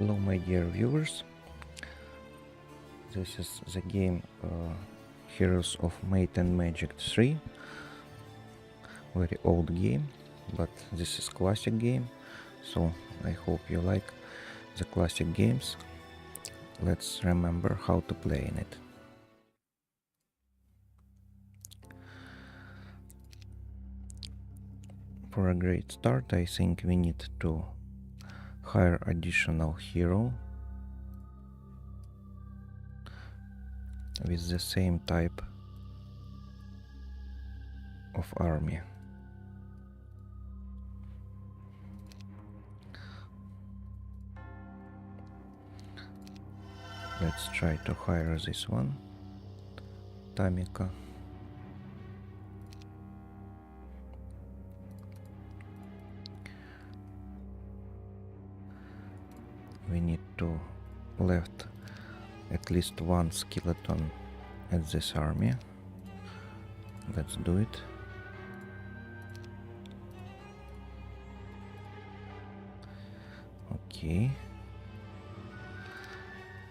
Hello my dear viewers, this is the game Heroes of Might and Magic 3. Very old game, but this is classic game, so I hope you like the classic games. Let's remember how to play in it. For a great start, I think we need to hire additional hero with the same type of army. Let's try to hire this one, Tamika. We need to left at least one skeleton at this army. Let's do it. Okay.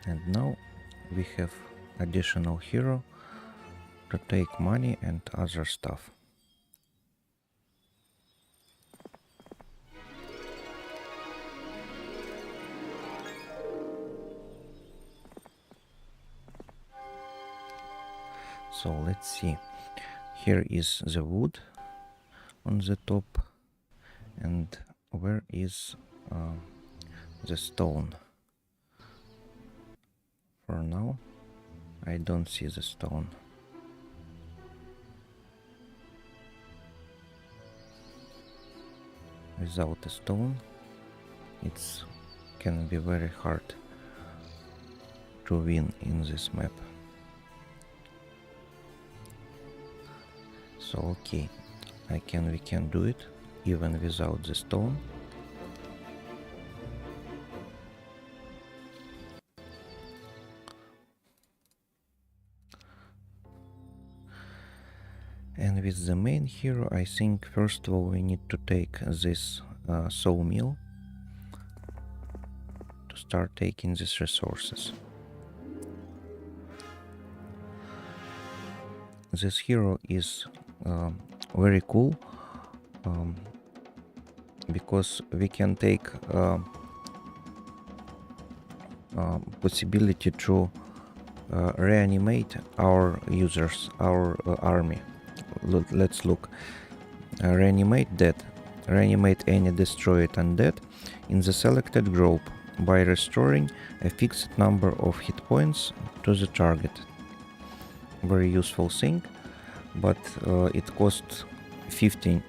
And now we have additional hero to take money and other stuff. So let's see. Here is the wood on the top, and where is the stone? For now, I don't see the stone. Without a stone, it can be very hard to win in this map. So okay, we can do it even without the stone. And with the main hero, I think first of all we need to take this sawmill to start taking these resources. This hero is very cool because we can take possibility to reanimate our users, our army. Let's look. Reanimate dead. Reanimate any destroyed undead in the selected group by restoring a fixed number of hit points to the target. Very useful thing, but it costs 15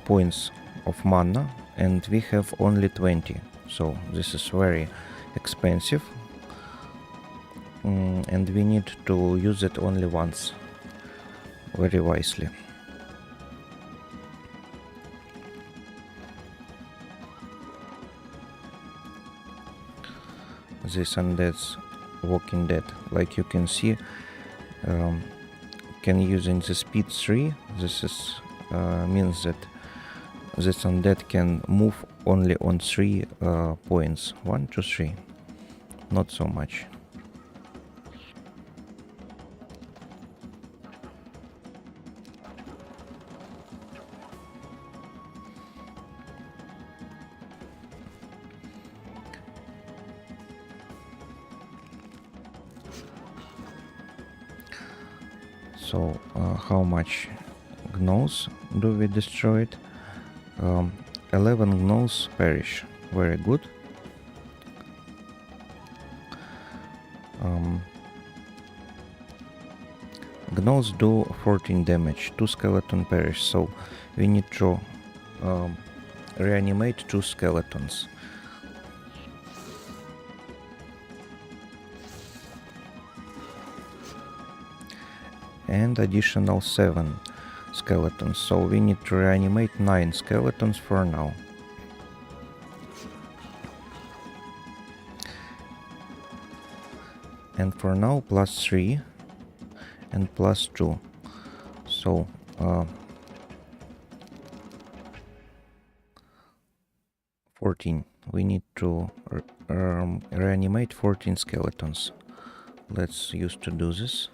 points of mana and we have only 20, so this is very expensive, and we need to use it only once, very wisely. This undead's Walking Dead, like you can see, can use in the speed 3. This is means that this undead can move only on 3 points, 1 to 3, not so much. So how much gnolls do we destroy it? 11 gnolls perish. Very good. Gnolls do 14 damage, 2 skeleton perish, so we need to reanimate 2 skeletons. And additional 7 skeletons, so we need to reanimate 9 skeletons for now. And for now plus 3 and plus 2, so 14 we need to reanimate 14 skeletons. Let's use to do this.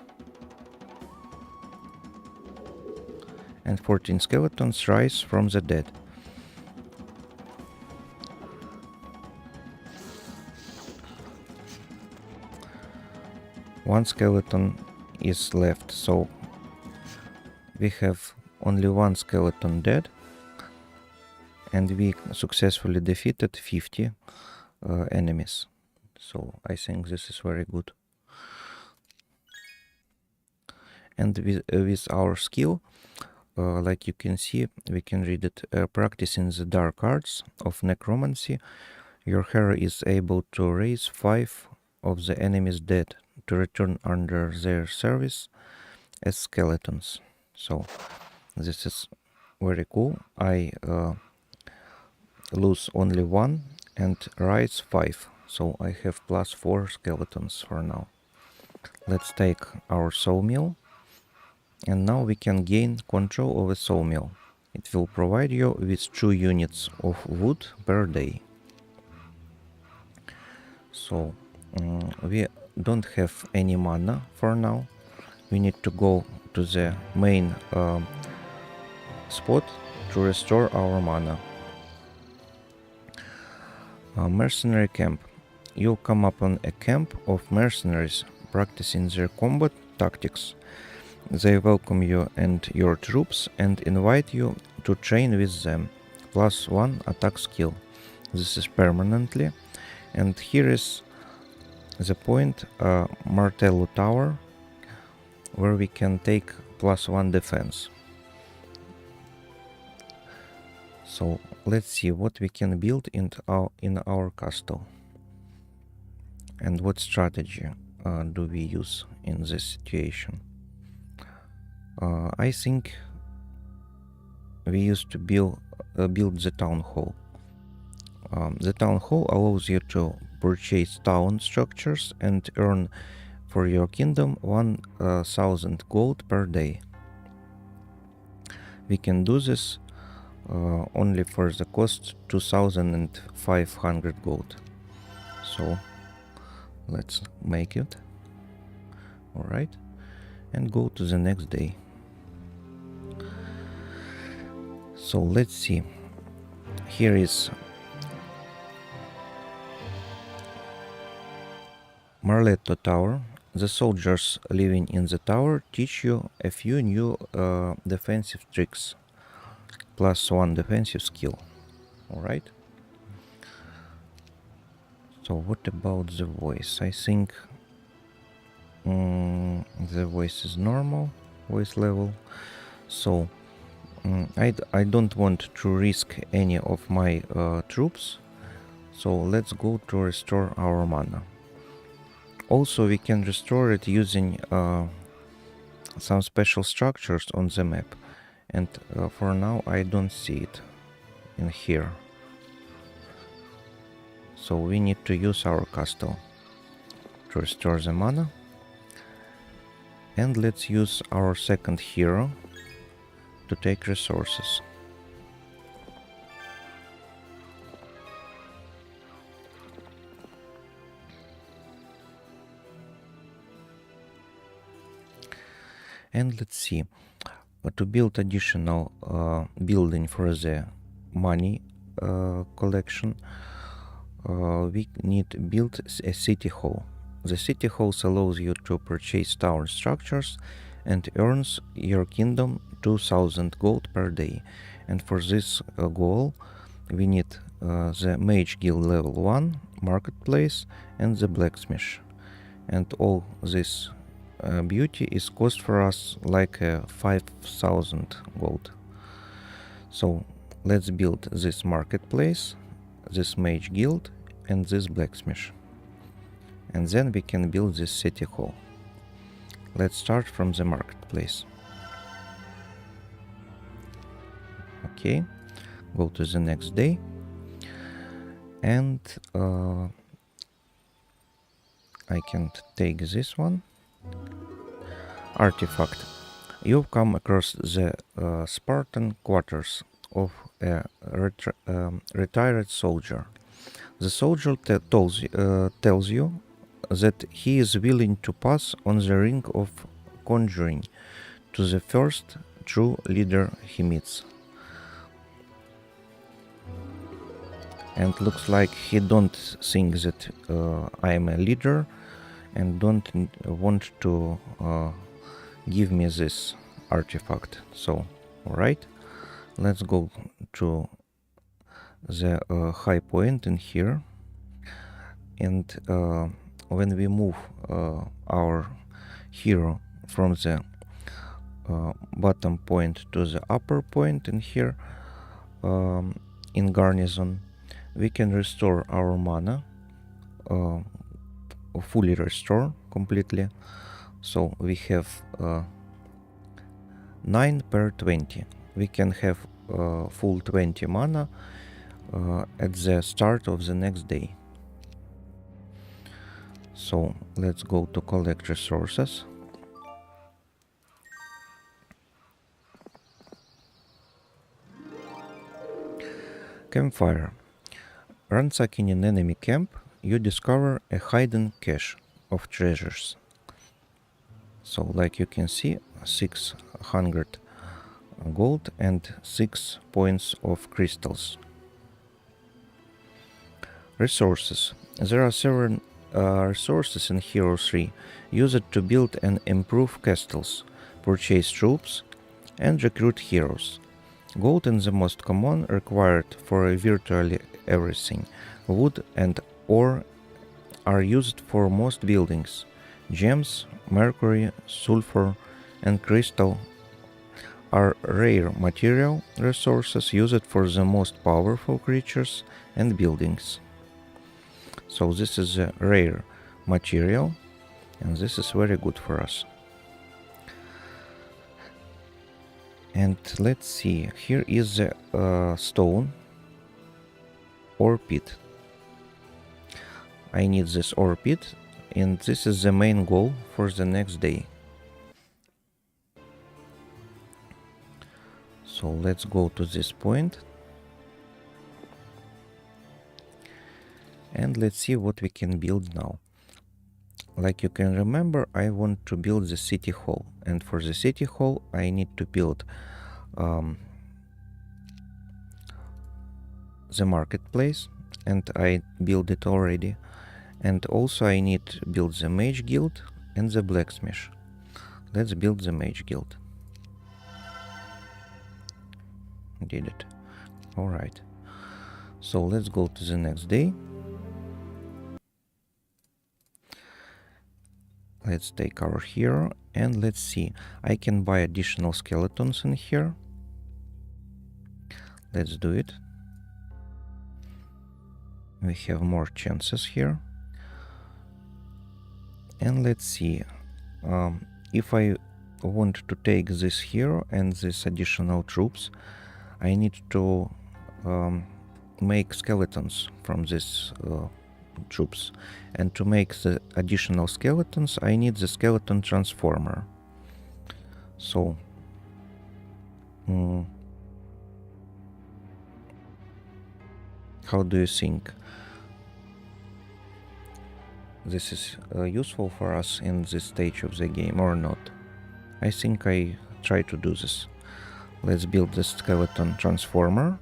And 14 skeletons rise from the dead. One skeleton is left, so we have only one skeleton dead, and we successfully defeated 50 enemies. So I think this is very good. And with our skill, like you can see, we can read it. Practicing the dark arts of necromancy, your hero is able to raise 5 of the enemies dead to return under their service as skeletons. So this is very cool. I lose only 1 and rise 5. So I have +4 skeletons for now. Let's take our sawmill. And now we can gain control of a sawmill. It will provide you with 2 units of wood per day. So we don't have any mana for now. We need to go to the main spot to restore our mana. Mercenary camp. You'll come upon a camp of mercenaries practicing their combat tactics. They welcome you and your troops and invite you to train with them. +1 attack skill. This is permanently. And here is the point, Martello Tower, where we can take +1 defense. So let's see what we can build in our castle. And what strategy do we use in this situation? I think we used to build the town hall. The town hall allows you to purchase town structures and earn for your kingdom 1,000 gold per day. We can do this only for the cost 2,500 gold. So let's make it. Alright, and go to the next day. So let's see. Here is Marletto Tower. The soldiers living in the tower teach you a few new defensive tricks. +1 defensive skill. Alright. So what about the voice? I think the voice is normal, voice level. So I don't want to risk any of my troops. So let's go to restore our mana. Also, we can restore it using some special structures on the map. And for now, I don't see it in here. So we need to use our castle to restore the mana. And let's use our second hero to take resources. And let's see, to build additional building for the money collection, we need to build a city hall. The city halls allows you to purchase town structures and earns your kingdom 2,000 gold per day. And for this goal, we need the Mage Guild level 1, Marketplace, and the Blacksmith. And all this beauty is cost for us like 5,000 gold. So let's build this Marketplace, this Mage Guild, and this Blacksmith. And then we can build this city hall. Let's start from the Marketplace. Okay, go to the next day. And I can take this one. Artifact. You've come across the Spartan quarters of a retired soldier. The soldier tells you that he is willing to pass on the ring of conjuring to the first true leader he meets. And looks like he don't think that I am a leader and don't want to give me this artifact. So, alright, let's go to the high point in here, and when we move our hero from the bottom point to the upper point in here, in garrison, we can restore our mana, fully restore completely. So we have 9 per 20. We can have full 20 mana at the start of the next day. So let's go to collect resources. Campfire. Ransacking an enemy camp, you discover a hidden cache of treasures. So like you can see, 600 gold and 6 points of crystals. Resources. There are several resources in Hero 3 used to build and improve castles, purchase troops, and recruit heroes. Gold is the most common, required for virtually everything. Wood and ore are used for most buildings. Gems, mercury, sulfur, and crystal are rare material resources used for the most powerful creatures and buildings. So this is a rare material, and this is very good for us. And let's see, here is the stone ore pit. I need this ore pit, and this is the main goal for the next day. So let's go to this point. And let's see what we can build now. Like you can remember, I want to build the city hall, and for the city hall I need to build the marketplace, and I built it already. And also I need to build the mage guild and the blacksmith. Let's build the mage guild. Did it. Alright. So let's go to the next day. Let's take our hero and let's see. I can buy additional skeletons in here. Let's do it. We have more chances here. And let's see. If I want to take this hero and these additional troops, I need to make skeletons from these troops, and to make the additional skeletons I need the skeleton transformer. So how do you think this is useful for us in this stage of the game or not? I think I try to do this. Let's build the skeleton transformer.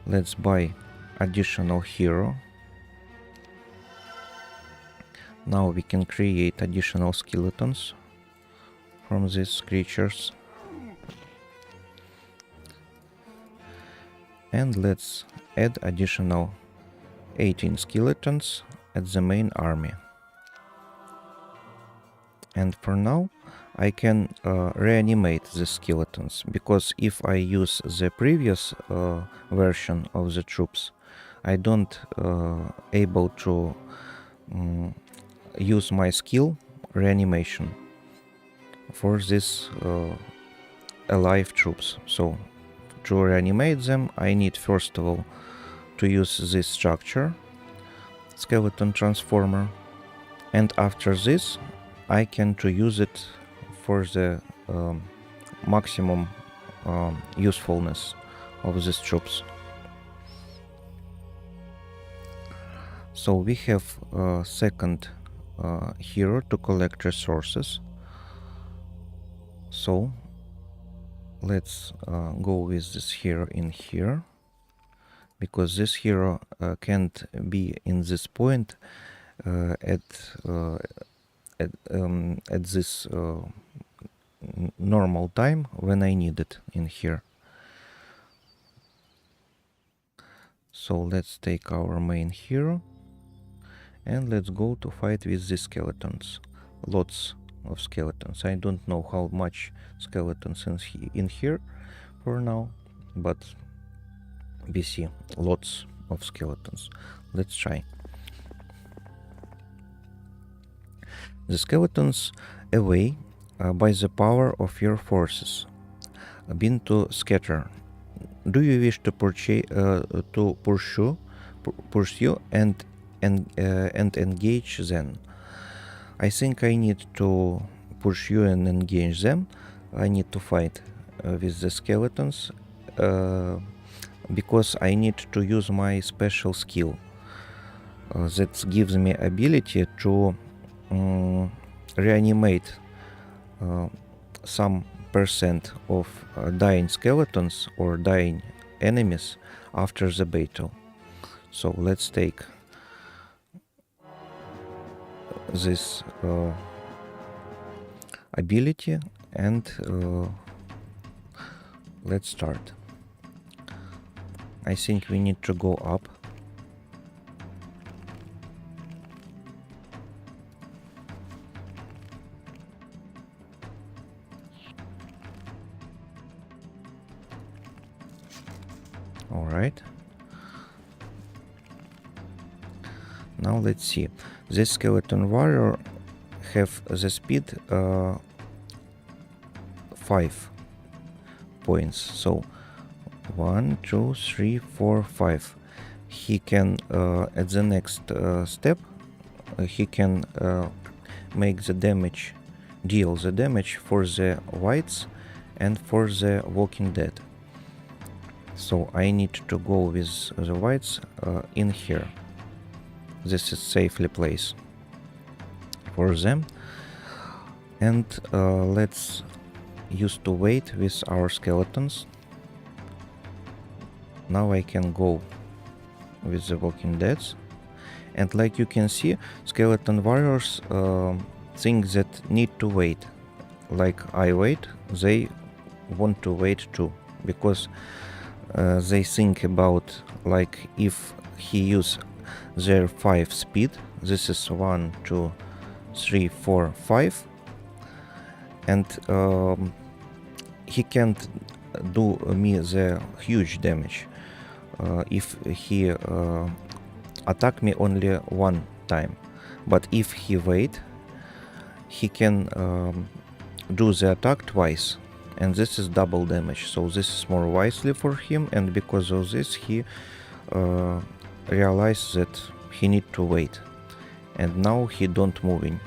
Let's buy additional hero. Now we can create additional skeletons from these creatures. And let's add additional 18 skeletons at the main army. And for now I can reanimate the skeletons, because if I use the previous version of the troops, I don't able to use my skill reanimation for this alive troops. So to reanimate them I need first of all to use this structure, skeleton transformer, and after this I can to use it for the maximum usefulness of these troops. So we have a second hero to collect resources. So let's go with this hero in here, because this hero can't be in this point at this normal time when I need it in here. So let's take our main hero and let's go to fight with the skeletons. Lots of skeletons. I don't know how much skeletons in here for now, but we see lots of skeletons. Let's try. The skeletons away by the power of your forces, been to scatter. Do you wish to pursue and engage them? I think I need to pursue and engage them. I need to fight with the skeletons because I need to use my special skill that gives me ability to reanimate some percent of dying skeletons or dying enemies after the battle. So let's take this ability and let's start. I think we need to go up. All right. Now let's see. This skeleton warrior have the speed 5 points. So 1, 2, 3, 4, 5. He can at the next step he can make the damage, deal the damage for the whites and for the Walking Dead. So I need to go with the whites in here. This is safely place for them. And let's use to wait with our skeletons. Now I can go with the Walking Deads. And like you can see, skeleton warriors think that need to wait. Like I wait, they want to wait too, because they think about, like, if he use their 5 speed, this is 1, 2, 3, 4, 5, and he can't do me the huge damage if he attack me only one time. But if he wait, he can do the attack twice, and this is double damage. So this is more wisely for him, and because of this he realized that he need to wait, and now he don't moving.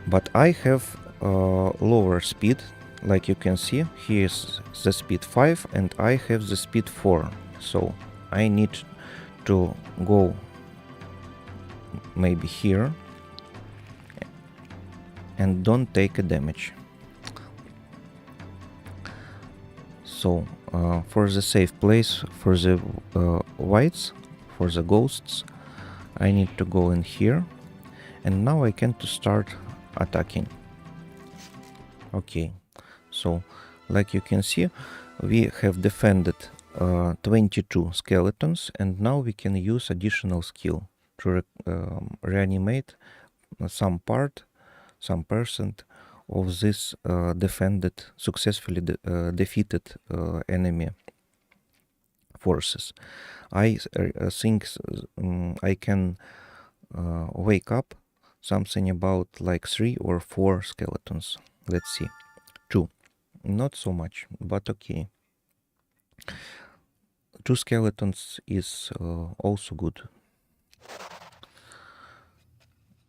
But I have lower speed. Like you can see, here is the speed 5 and I have the speed 4. So I need to go maybe here and don't take a damage. So for the safe place for the whites, for the ghosts, I need to go in here, and now I can to start attacking. Okay, so like you can see, we have defended 22 skeletons, and now we can use additional skill to reanimate some percent of this successfully defeated enemy forces. I think I can wake up something about like 3 or 4 skeletons. Let's see. 2. Not so much, but okay. 2 skeletons is also good.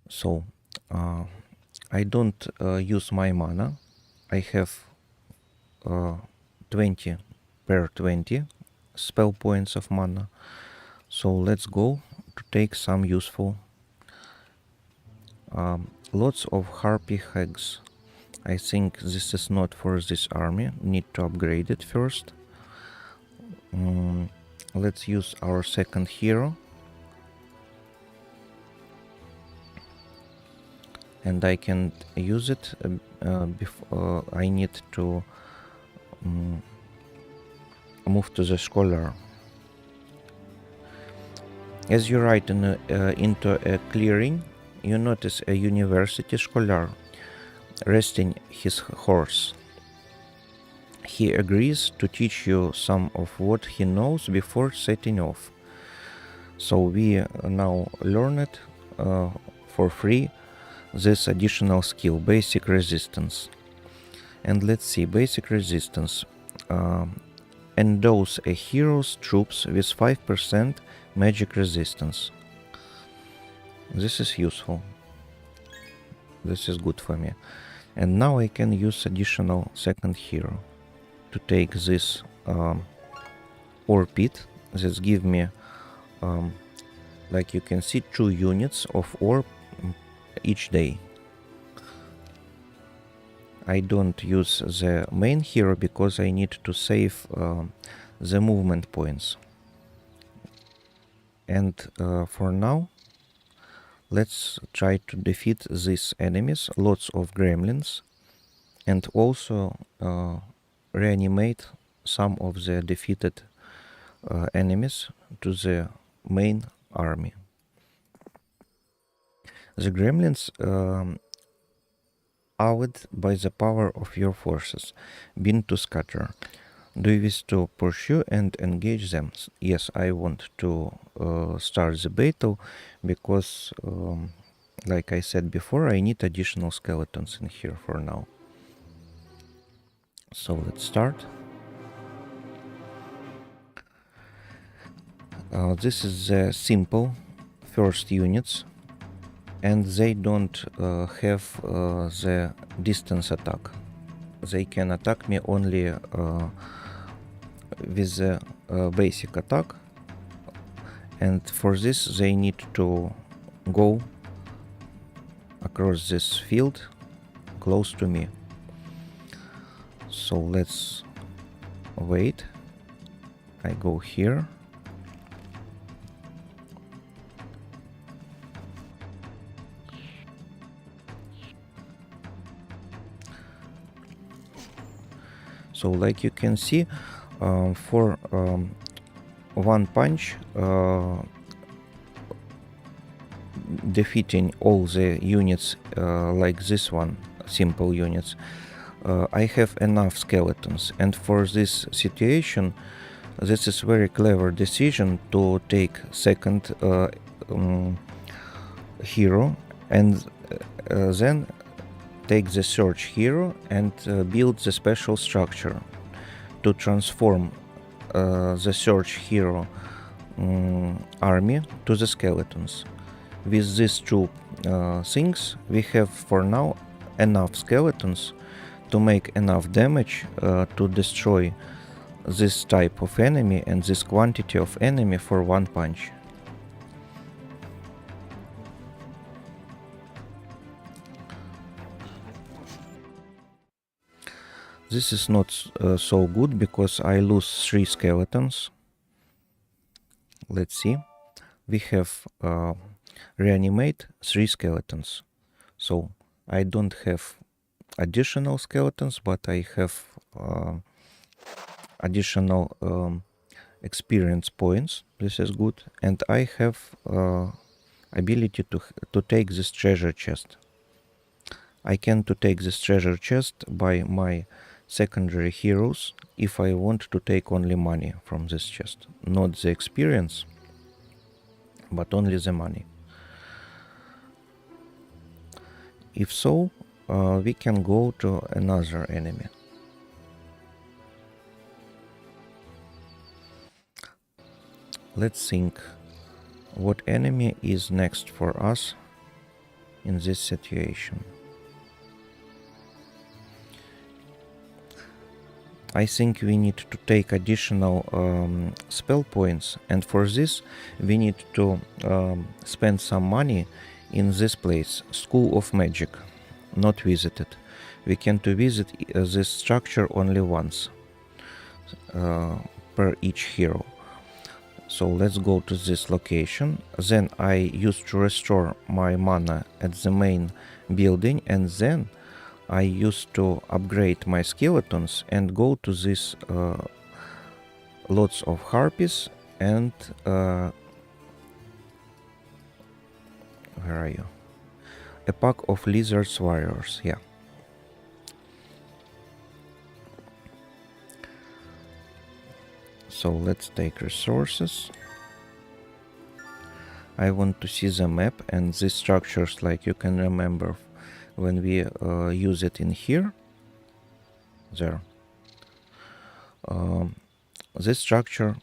So I don't use my mana. I have 20 per 20 spell points of mana. So let's go to take some useful. Lots of harpy hags. I think this is not for this army. Need to upgrade it first. Let's use our second hero. And I can use it before I need to move to the scholar. As you ride into a clearing, you notice a university scholar resting his horse. He agrees to teach you some of what he knows before setting off. So we now learn it for free, this additional skill, basic resistance. And let's see, basic resistance. Endows a hero's troops with 5% magic resistance. This is useful. This is good for me. And now I can use additional second hero to take this ore pit. This give me, like you can see, 2 units of ore each day. I don't use the main hero because I need to save the movement points. And for now, let's try to defeat these enemies, lots of gremlins, and also reanimate some of the defeated enemies to the main army. The gremlins awed by the power of your forces, been to scatter. Do you wish to pursue and engage them? Yes, I want to start the battle because, like I said before, I need additional skeletons in here for now. So let's start. This is the simple first units, and they don't have the distance attack. They can attack me only with the basic attack, and for this they need to go across this field close to me. So let's wait. I go here. So like you can see, for one punch defeating all the units like this one, simple units, I have enough skeletons, and for this situation this is very clever decision to take second hero and then take the search hero and build the special structure to transform the search hero army to the skeletons. With these two things we have for now enough skeletons to make enough damage to destroy this type of enemy and this quantity of enemy for one punch. This is not so good because I lose 3 skeletons. Let's see. We have reanimate 3 skeletons. So I don't have additional skeletons, but I have additional experience points. This is good. And I have ability to take this treasure chest. I can to take this treasure chest by my secondary heroes if I want to take only money from this chest, not the experience, but only the money. If so, we can go to another enemy. Let's think what enemy is next for us in this situation. I think we need to take additional spell points, and for this we need to spend some money in this place, School of Magic, not visited. We can to visit this structure only once per each hero. So let's go to this location. Then I used to restore my mana at the main building, and then I used to upgrade my skeletons and go to this lots of harpies and where are you? A pack of lizards warriors, yeah. So let's take resources. I want to see the map and these structures, like you can remember when we use it in here. There. This structure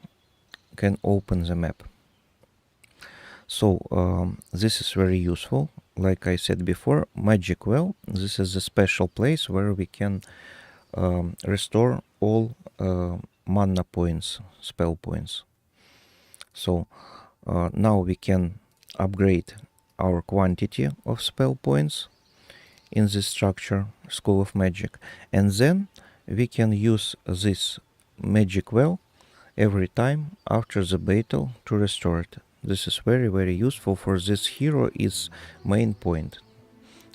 can open the map. So this is very useful. Like I said before, Magic Well, this is a special place where we can restore all mana points, spell points. So now we can upgrade our quantity of spell points in this structure, School of Magic, and then we can use this Magic Well every time after the battle to restore it. This is very, very useful for this hero. Is main point.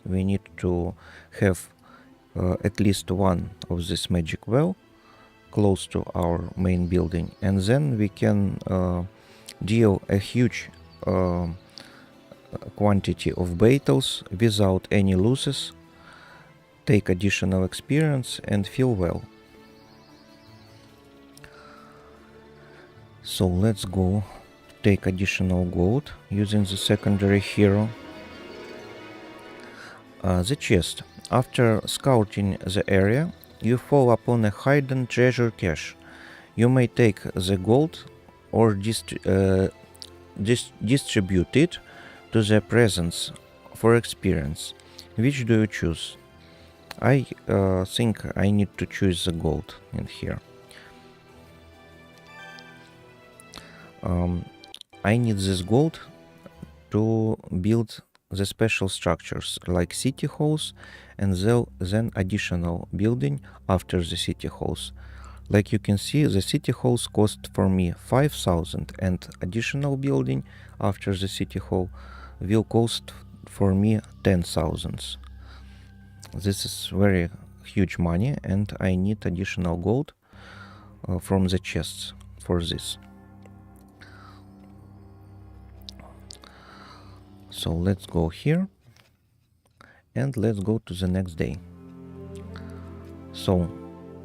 We need to have at least one of this Magic Well close to our main building, and then we can deal a huge quantity of battles without any losses, take additional experience and feel well. So let's go take additional gold using the secondary hero. The chest. After scouting the area, you fall upon a hidden treasure cache. You may take the gold or distribute it to the presence for experience. Which do you choose? I think I need to choose the gold in here. I need this gold to build the special structures like city halls and then additional building after the city halls. Like you can see, the city halls cost for me 5,000 and additional building after the city hall will cost for me 10,000. This is very huge money and I need additional gold from the chests for this. So let's go here and let's go to the next day. So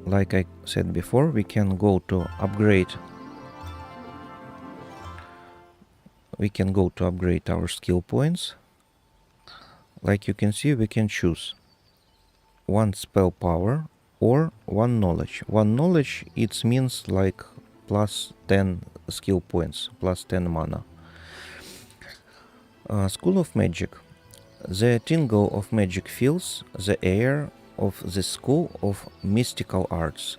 like I said before, we can go to upgrade. We can go to upgrade our skill points. Like you can see, we can choose one spell power or one knowledge. One knowledge, it means like plus 10 skill points, plus 10 mana. School of Magic. The tingle of magic fills the air of the School of Mystical Arts,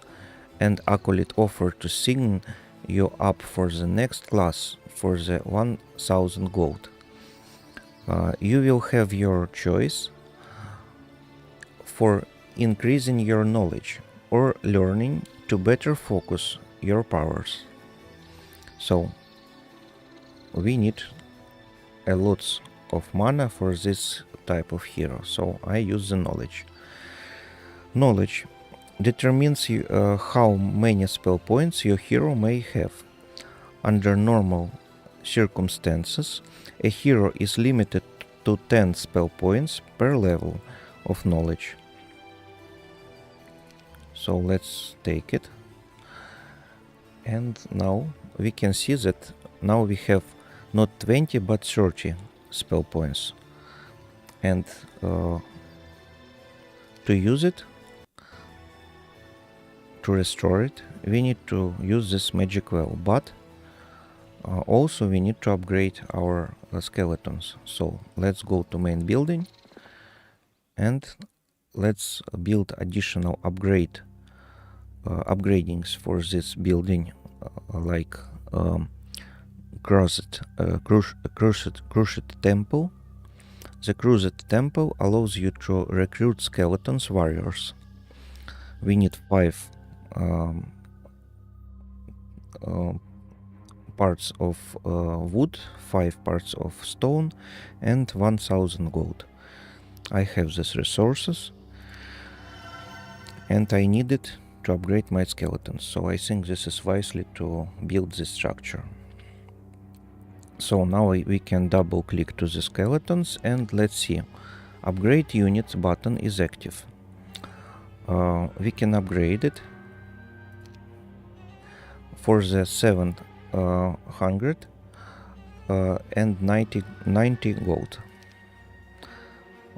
and acolyte offer to sign you up for the next class for the 1000 gold. You will have your choice for increasing your knowledge or learning to better focus your powers. So we need a lot of mana for this type of hero, so I use the knowledge. Knowledge determines how many spell points your hero may have. Under normal circumstances, a hero is limited to 10 spell points per level of knowledge. So let's take it. And now we can see that now we have not 20 but 30 spell points. And to use it, to restore it, we need to use this magic well, but also we need to upgrade our skeletons. So let's go to main building and let's build additional upgrade upgradings for this building, like Crushed Temple. The Crushed Temple allows you to recruit skeletons warriors. We need 5 parts of wood, 5 parts of stone, and 1000 gold. I have these resources, and I need it to upgrade my skeletons, so I think this is wisely to build this structure. So now we can double click to the skeletons, and let's see. Upgrade units button is active. We can upgrade it for the 700 and 90 gold.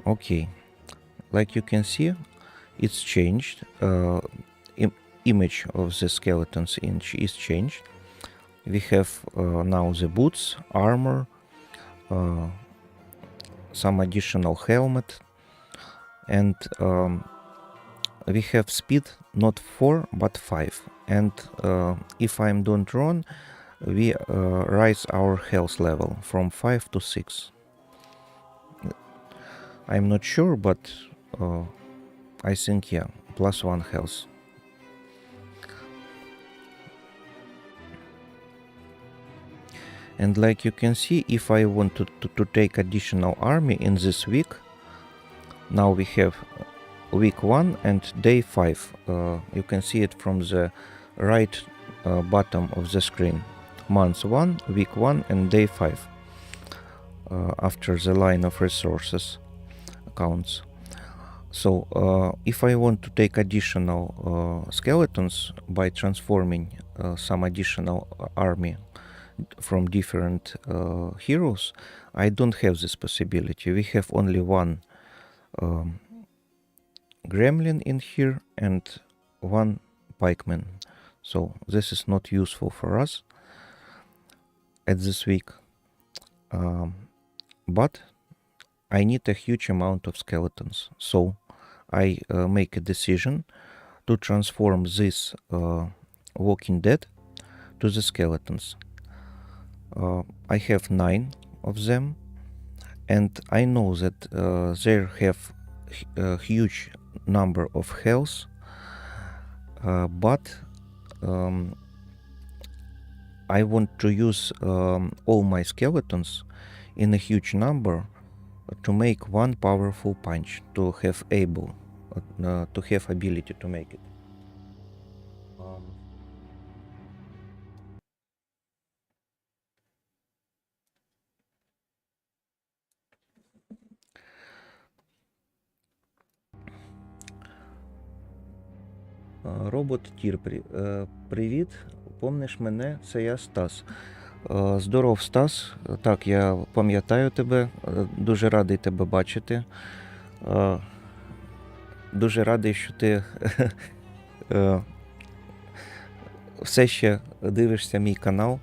Okay, like you can see, it's changed. Image of the skeletons is changed. We have now the boots, armor, some additional helmet, and we have speed not 4 but 5. And if I'm not wrong, we rise our health level from 5 to 6. I'm not sure, but I think, yeah, +1 health. And like you can see, if I want to take additional army in this week, now we have week 1 and day 5. You can see it from the right bottom of the screen. Month 1, week 1 and day 5 after the line of resources counts. So if I want to take additional skeletons by transforming some additional army from different heroes, I don't have this possibility. We have only one gremlin in here and one pikeman, so this is not useful for us at this week, but I need a huge amount of skeletons, so I make a decision to transform this Walking Dead to the skeletons. I have 9 of them, and I know that they have a huge number of health, but I want to use all my skeletons in a huge number to make one powerful punch, to have ability to make it. Робот Тір, привіт. Помниш мене? Це я, Стас. Здоров, Стас. Так, я пам'ятаю тебе. Дуже радий тебе бачити. Дуже радий, що ти все ще дивишся мій канал.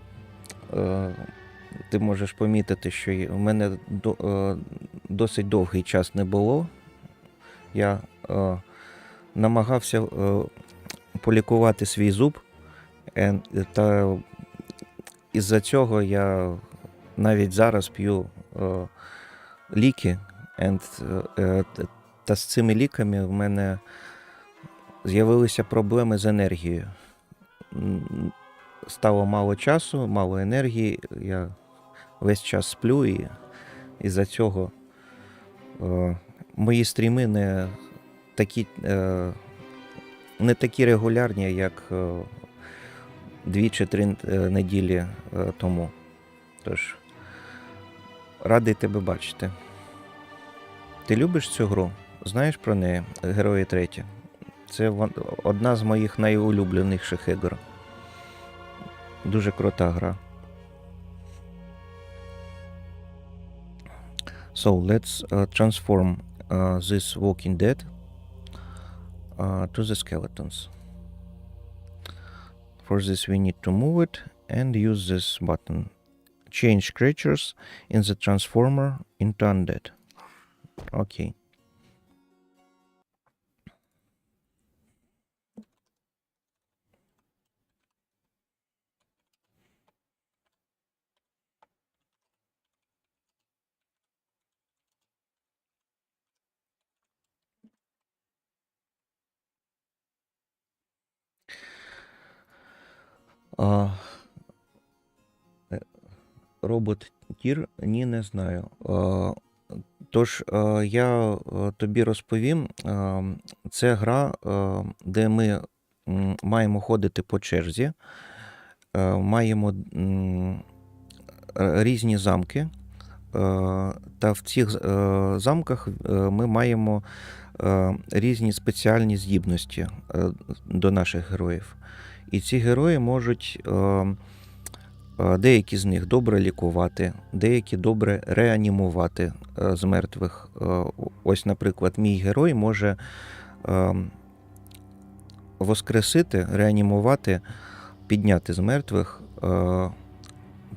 Ти можеш помітити, що у мене досить довгий час не було. Я намагався полікувати свій зуб, та із-за цього я навіть зараз п'ю ліки, та з цими ліками в мене з'явилися проблеми з енергією. Стало мало часу, мало енергії, я весь час сплю, і із-за цього мої стріми не такі регулярні, як 2 чи 3 неділі тому. Тож, радий тебе бачити. Ти любиш цю гру? Знаєш про неї? Герої 3. Це одна з моїх найулюбленіших ігор. Дуже крута гра. So, let's transform this Walking Dead to the skeletons. For this we need to move it and use this button. Change creatures in the transformer into undead. Okay. А, робот Тір? Ні, не знаю. Тож, я тобі розповім. Це гра, де ми маємо ходити по черзі, маємо різні замки, та в цих замках ми маємо різні спеціальні здібності до наших героїв. І ці герої можуть деякі з них добре лікувати, деякі добре реанімувати з мертвих. Ось, наприклад, мій герой може воскресити, реанімувати, підняти з мертвих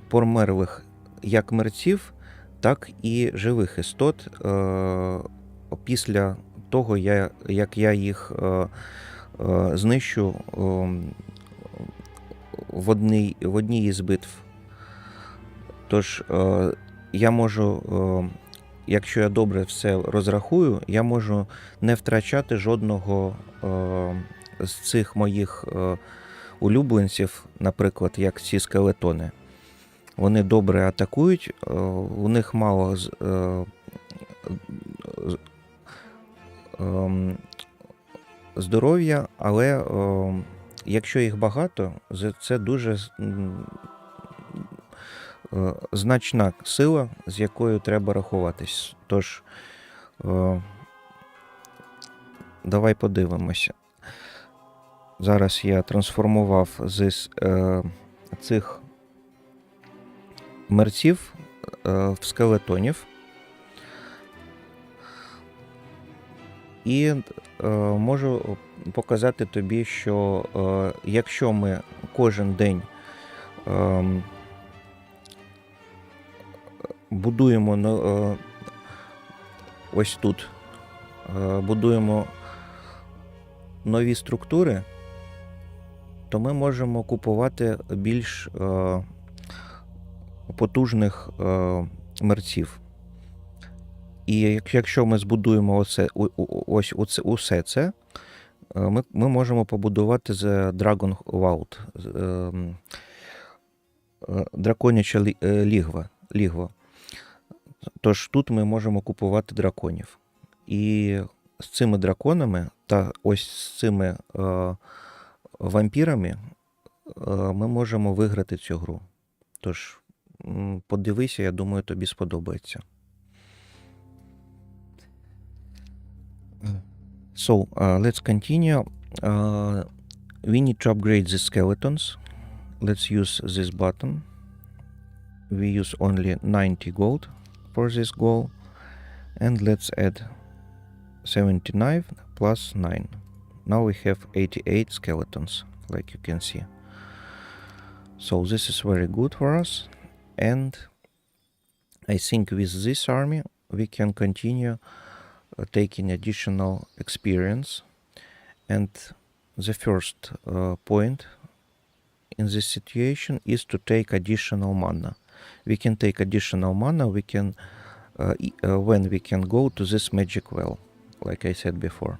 померлих як мерців, так і живих істот після того, як я їх знищу в одній із битв. Тож я можу, якщо я добре все розрахую, я можу не втрачати жодного з цих моїх улюбленців, наприклад, як ці скелетони. Вони добре атакують, у них мало здоров'я, але якщо їх багато, це дуже значна сила, з якою треба рахуватись. Тож, давай подивимося. Зараз я трансформував з цих мерців в скелетонів. І можу показати тобі, що якщо ми кожен день будуємо ось тут, будуємо нові структури, то ми можемо купувати більш потужних мерців. І якщо ми збудуємо усе це, ми можемо побудувати The Dragon Vault, драконяче лігво. Тож тут ми можемо купувати драконів. І з цими драконами та ось з цими вампірами ми можемо виграти цю гру. Тож подивися, я думаю, тобі сподобається. So, let's continue. We need to upgrade the skeletons. Let's use this button. We use only 90 gold for this goal. And let's add 79 plus 9. Now we have 88 skeletons, like you can see. So this is very good for us. And I think with this army we can continue taking additional experience. And the first point in this situation is to take additional mana. We can take additional mana when we can go to this magic well, like I said before.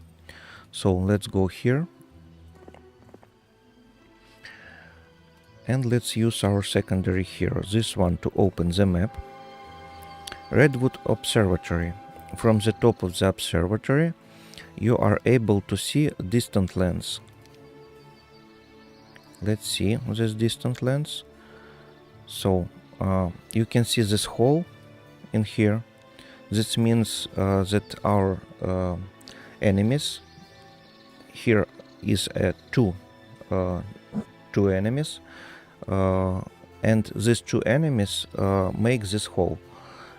So let's go here. And let's use our secondary hero, this one, to open the map. Redwood Observatory. From the top of the observatory, you are able to see distant lands. Let's see this distant lands. So you can see this hole in here. This means that our enemies, here is two enemies, and these two enemies make this hole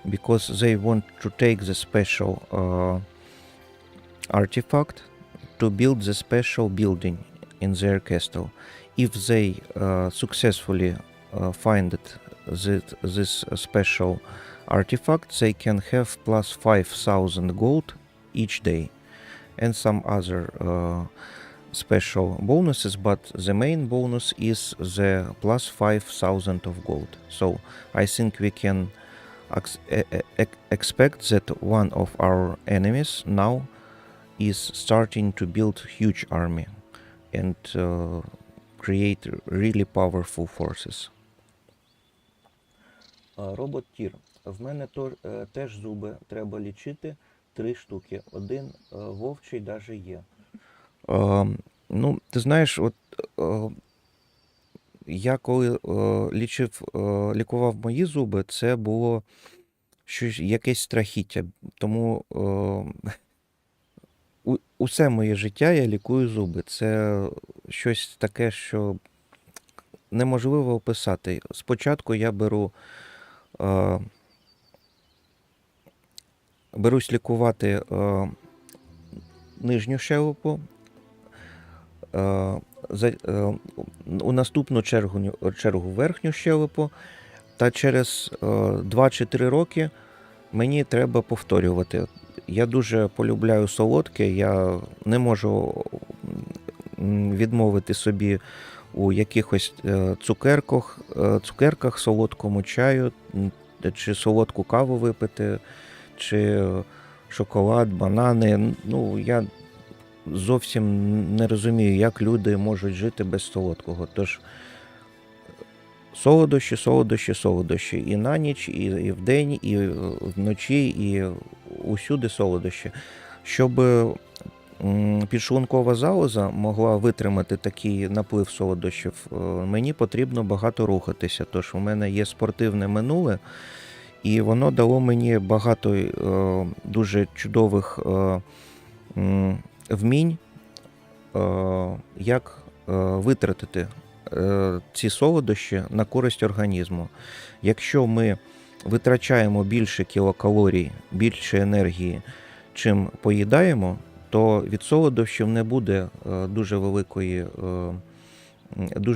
because they want to take the special artifact to build the special building in their castle. If they successfully find this special artifact, they can have plus 5,000 gold each day and some other special bonuses, but the main bonus is the plus 5,000 of gold. So I think we can expect that one of our enemies now is starting to build huge army, and create really powerful forces. Робот Тір. В мене теж зуби треба лічити 3 штуки. Один вовчий даже є. Ну, ти знаєш, от я коли лікував мої зуби, це було якесь страхіття. Тому усе моє життя я лікую зуби. Це щось таке, що неможливо описати. Спочатку я берусь лікувати нижню щелепу, у наступну чергу верхню щелепу, та через 2 чи 3 роки мені треба повторювати. Я дуже полюбляю солодке, я не можу відмовити собі у якихось цукерках, солодкому чаю, чи солодку каву випити, чи шоколад, банани. Ну, я зовсім не розумію, як люди можуть жити без солодкого. Тож солодощі, солодощі, солодощі. І на ніч, і вдень, і вночі, і усюди солодощі. Щоб підшлункова залоза могла витримати такий наплив солодощів, мені потрібно багато рухатися. Тож у мене є спортивне минуле, і воно дало мені багато дуже чудових вмінь, як витратити ці солодощі на користь організму. Якщо ми витрачаємо більше кілокалорій, більше енергії, чим поїдаємо, то від солодощів не буде дуже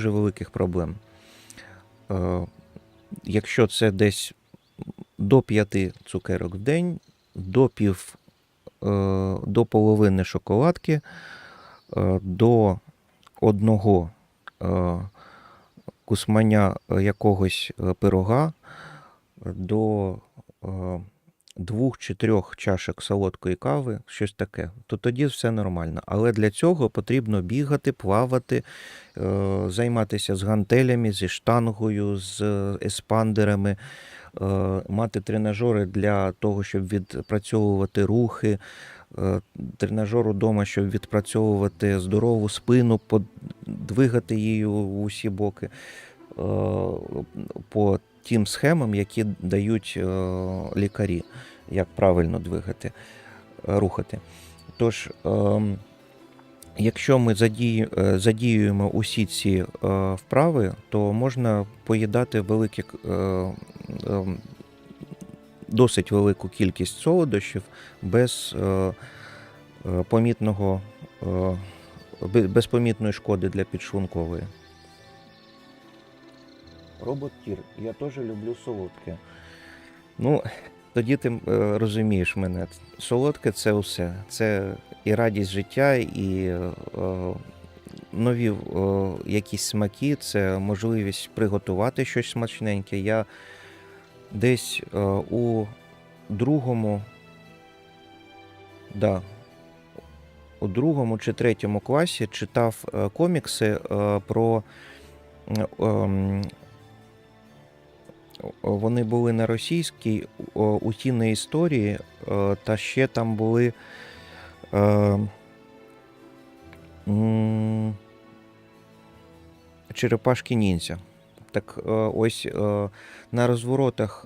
великих проблем. Якщо це десь до 5 цукерок в день, до половини шоколадки, до 1 кусманя якогось пирога, до 2 чи 3 чашок солодкої кави, щось таке, то тоді все нормально. Але для цього потрібно бігати, плавати, займатися з гантелями, зі штангою, з еспандерами, мати тренажери для того, щоб відпрацьовувати рухи, тренажер удома, щоб відпрацьовувати здорову спину, двигати її у усі боки по тим схемам, які дають лікарі, як правильно рухати. Тож, якщо ми задіюємо усі ці вправи, то можна поїдати досить велику кількість солодощів без помітної шкоди для підшлункової. Робот Тір. Я теж люблю солодке. Ну, тоді ти розумієш мене. Солодке – це все. Це і радість життя, і нові якісь смаки, це можливість приготувати щось смачненьке. Я десь у другому чи 3 класі читав комікси про... Вони були на російській, утині історії, та ще там були черепашки ніндзя. Так ось на розворотах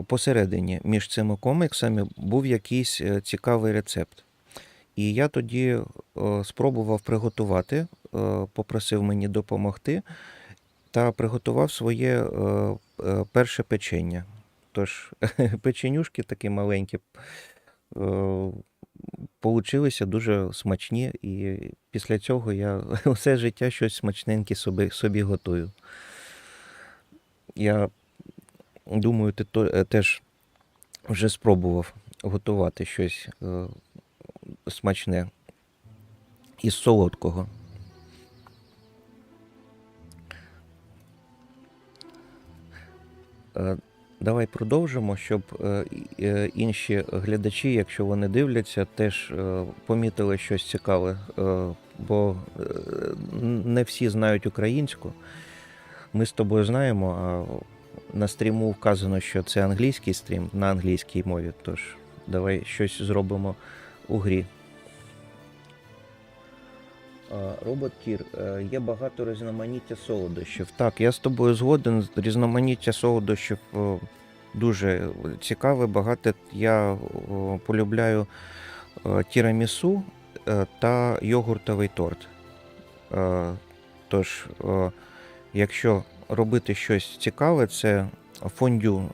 посередині між цими коміксами був якийсь цікавий рецепт. І я тоді спробував приготувати, попросив мені допомогти, та приготував своє перше печення. Тож печенюшки такі маленькі получилися дуже смачні, і після цього я все життя щось смачненьке собі готую. Я думаю, ти теж вже спробував готувати щось смачне із солодкого. Давай продовжимо, щоб інші глядачі, якщо вони дивляться, теж помітили щось цікаве бо не всі знають українську. Ми з тобою знаємо, а на стріму вказано, що це англійський стрім на англійській мові, тож давай щось зробимо у грі. Робот Кір, є багато різноманіття солодощів. Так, я з тобою згоден, різноманіття солодощів дуже цікаве, багато. Я полюбляю тірамісу та йогуртовий торт. Тож, якщо робити щось цікаве, це фондю,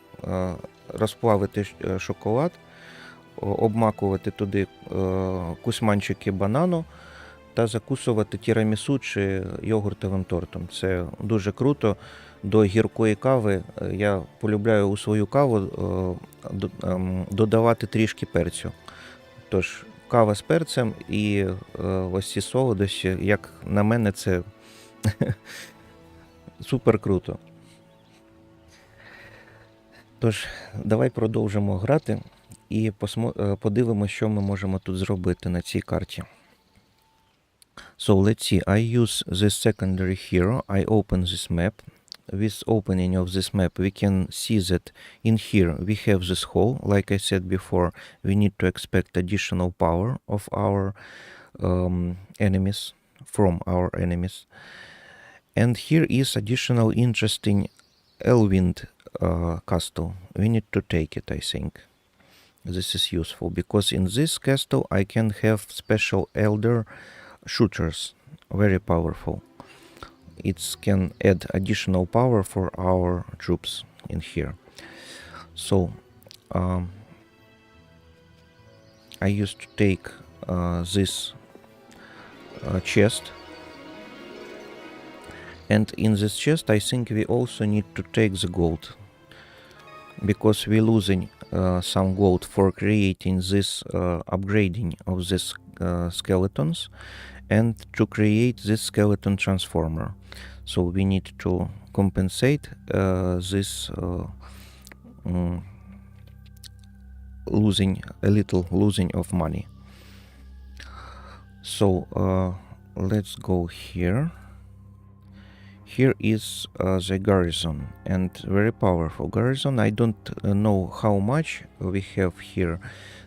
розплавити шоколад, обмакувати туди кусманчики банану та закусувати тірамісу чи йогуртовим тортом. Це дуже круто. До гіркої кави я полюбляю у свою каву додавати трішки перцю. Тож, кава з перцем і ось ці солодощі, як на мене, це супер круто. Тож, давай продовжимо грати і подивимося, що ми можемо тут зробити на цій карті. So let's see, I use this secondary hero, I open this map. With opening of this map we can see that in here we have this hole. Like I said before, we need to expect additional power of our enemies, from our enemies. And here is additional interesting Elwind castle. We need to take it, I think. This is useful because in this castle I can have special elder shooters, very powerful. It can add additional power for our troops in here. So I used to take this chest, and in this chest I think we also need to take the gold, because we're losing some gold for creating this upgrading of this skeletons and to create this skeleton transformer. So we need to compensate this losing of money. So let's go here. Here is the garrison, and very powerful garrison. I don't know how much we have here,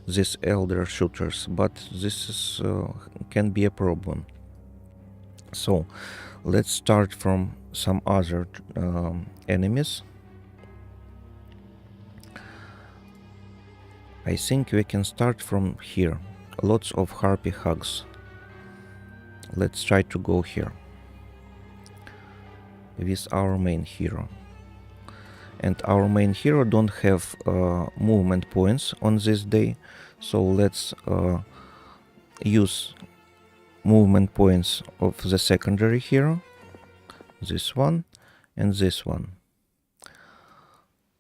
these elder shooters, but this is can be a problem. So let's start from some other enemies. I think we can start from here. Lots of harpy hugs. Let's try to go here with our main hero. And our main hero don't have movement points on this day, so let's use movement points of the secondary hero, this one and this one.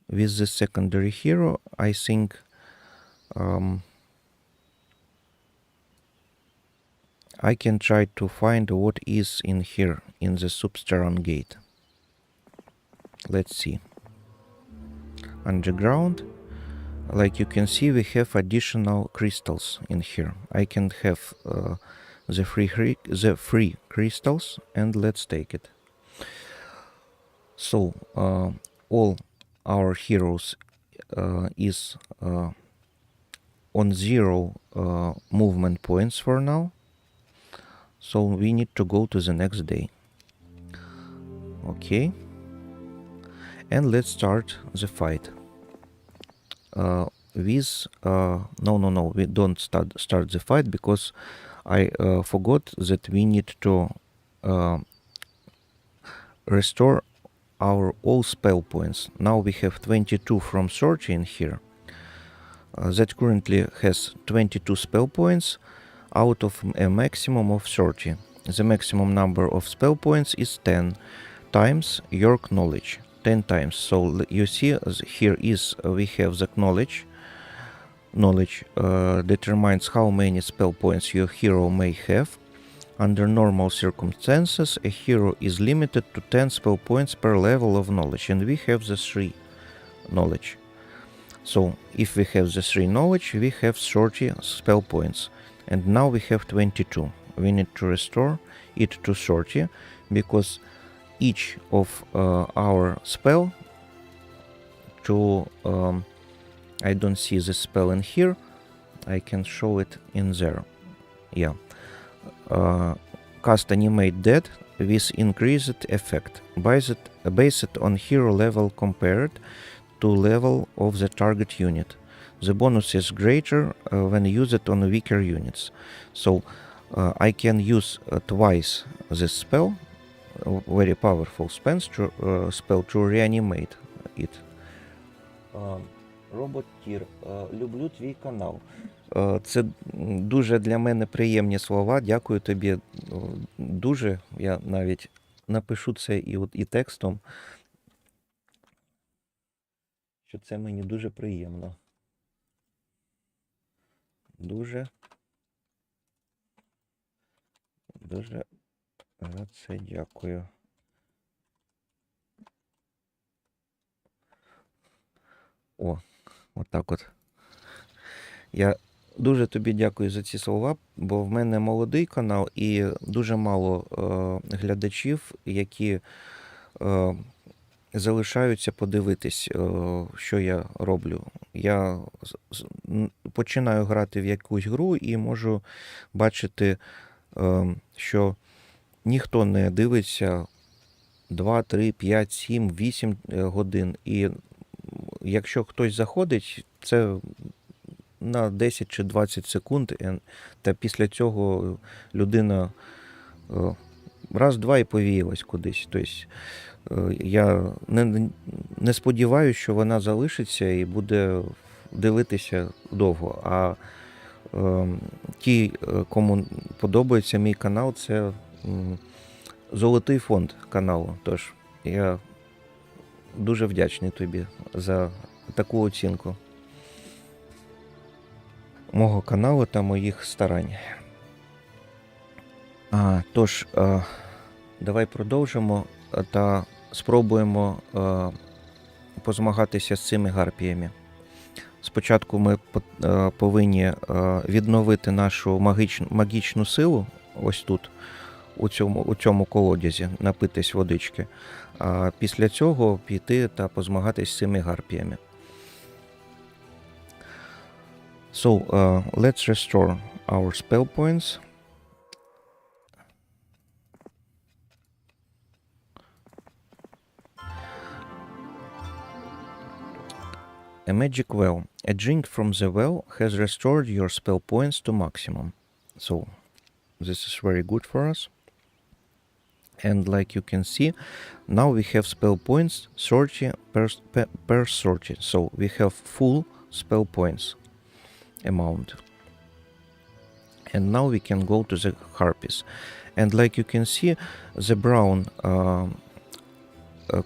With the secondary hero, I think I can try to find what is in here in the subterranean gate. Let's see. Underground, like you can see, we have additional crystals in here. I can have the free crystals, and let's take it. So all our heroes is on 0 movement points for now. So we need to go to the next day. Okay. And let's start the fight. No, we don't start the fight, because I forgot that we need to restore our all spell points. Now we have 22 from 30 in here. That currently has 22 spell points out of a maximum of 30. The maximum number of spell points is 10 times your knowledge. 10 times. So you see here is we have the knowledge. Knowledge determines how many spell points your hero may have. Under normal circumstances, a hero is limited to 10 spell points per level of knowledge, and we have the 3 knowledge. So if we have the 3 knowledge, we have 30 spell points, and now we have 22. we need to restore it to 30, because each of our spell to I don't see the spell in here. I can show it in there. Yeah. Cast animate dead with increased effect. Based on hero level compared to level of the target unit. The bonus is greater when used on weaker units. So I can use twice this spell, very powerful spell to reanimate it. Робот Тір, люблю твій канал. Це дуже для мене приємні слова. Дякую тобі дуже. Я навіть напишу це і текстом, що це мені дуже приємно. Дуже за це дякую. О, отак от. Я дуже тобі дякую за ці слова, бо в мене молодий канал і дуже мало глядачів, які залишаються подивитись, що я роблю. Я починаю грати в якусь гру і можу бачити, що ніхто не дивиться 2, 3, 5, 7, 8 годин. І якщо хтось заходить, це на 10 чи 20 секунд, та після цього людина раз-два і повіялась кудись. Тобто я не сподіваюся, що вона залишиться і буде дивитися довго. А ті, кому подобається мій канал, це золотий фонд каналу. Тож я дуже вдячний тобі за таку оцінку мого каналу та моїх старань. Тож, давай продовжимо та спробуємо позмагатися з цими гарпіями. Спочатку ми повинні відновити нашу магічну силу, ось тут, у цьому колодязі, напитись водички, а після цього піти та позмагатись з цими гарпіями. So, let's restore our spell points. A magic well. A drink from the well has restored your spell points to maximum. So, this is very good for us. And like you can see, now we have spell points 30 per 30. So, we have full spell points amount. And now we can go to the harpies. And like you can see, the brown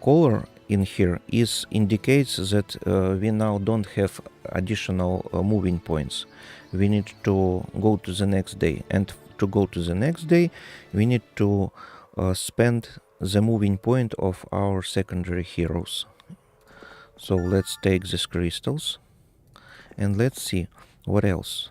color in here indicates that we now don't have additional moving points. We need to go to the next day. And to go to the next day, we need to spend the moving point of our secondary heroes. So let's take these crystals and let's see what else.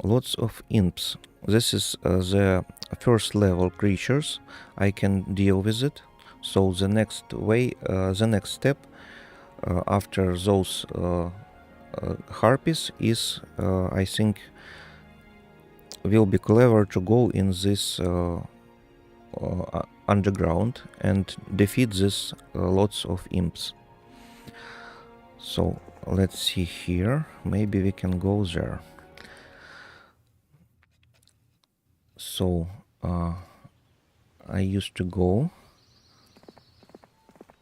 Lots of imps. This is the first level creatures. I can deal with it. So the next step after those harpies is, I think, will be clever to go in this underground and defeat this lots of imps. So let's see here. Maybe we can go there. So I used to go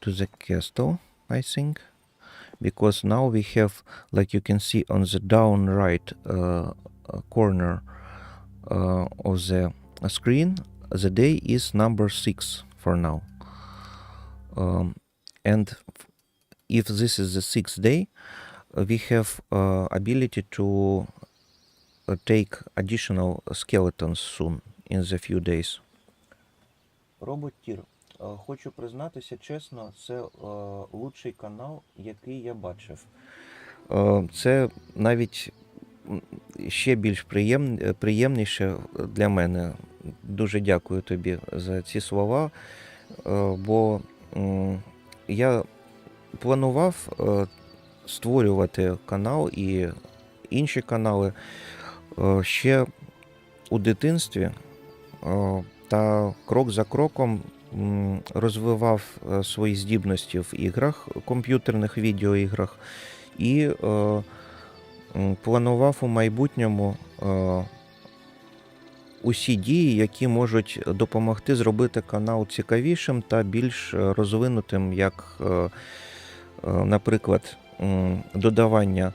to the castle, I think, because now we have, like you can see on the down right corner of the screen, the day is number 6 for now. And if this is the 6th day, we have ability to take additional skeletons soon in the few days. Робот Тір. Хочу признатися чесно, це лучший канал, який я бачив. Це навіть ще більш приємніше для мене. Дуже дякую тобі за ці слова, бо я планував створювати канал і інші канали ще у дитинстві, та крок за кроком розвивав свої здібності в іграх, комп'ютерних відеоіграх, і планував у майбутньому усі дії, які можуть допомогти зробити канал цікавішим та більш розвинутим, як, наприклад, додавання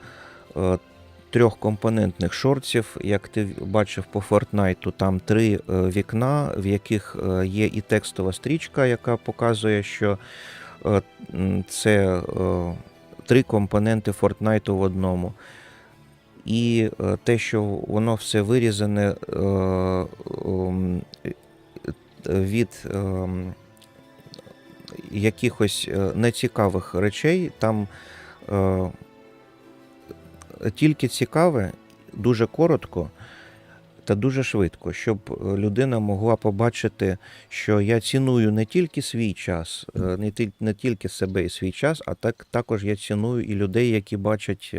трьохкомпонентних шортсів, як ти бачив по Fortnite, там 3 вікна, в яких є і текстова стрічка, яка показує, що це 3 компоненти Fortnite в одному. І те, що воно все вирізане від якихось нецікавих речей, там тільки цікаве, дуже коротко та дуже швидко, щоб людина могла побачити, що я ціную не тільки свій час, не тільки себе і свій час, а також я ціную і людей, які бачать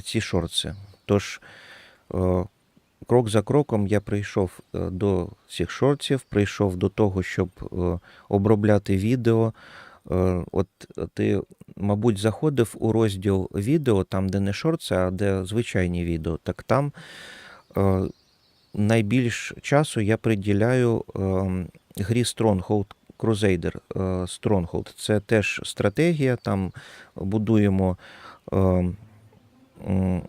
ці шорти. Тож, крок за кроком я прийшов до цих шортів, прийшов до того, щоб обробляти відео. От ти, мабуть, заходив у розділ відео, там, де не шорти, а де звичайні відео. Так там найбільш часу я приділяю грі Stronghold Crusader. Stronghold. Це теж стратегія, там будуємо,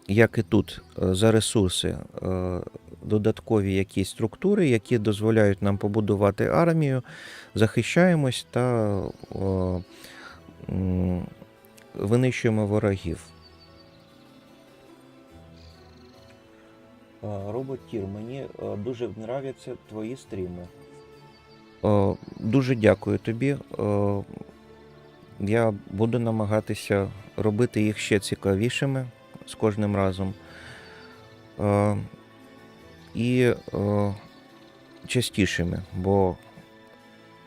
як і тут, за ресурси додаткові якісь структури, які дозволяють нам побудувати армію, захищаємось та винищуємо ворогів. Роботір, мені дуже подобаються твої стріми. Дуже дякую тобі. Я буду намагатися робити їх ще цікавішими з кожним разом. І частішими, бо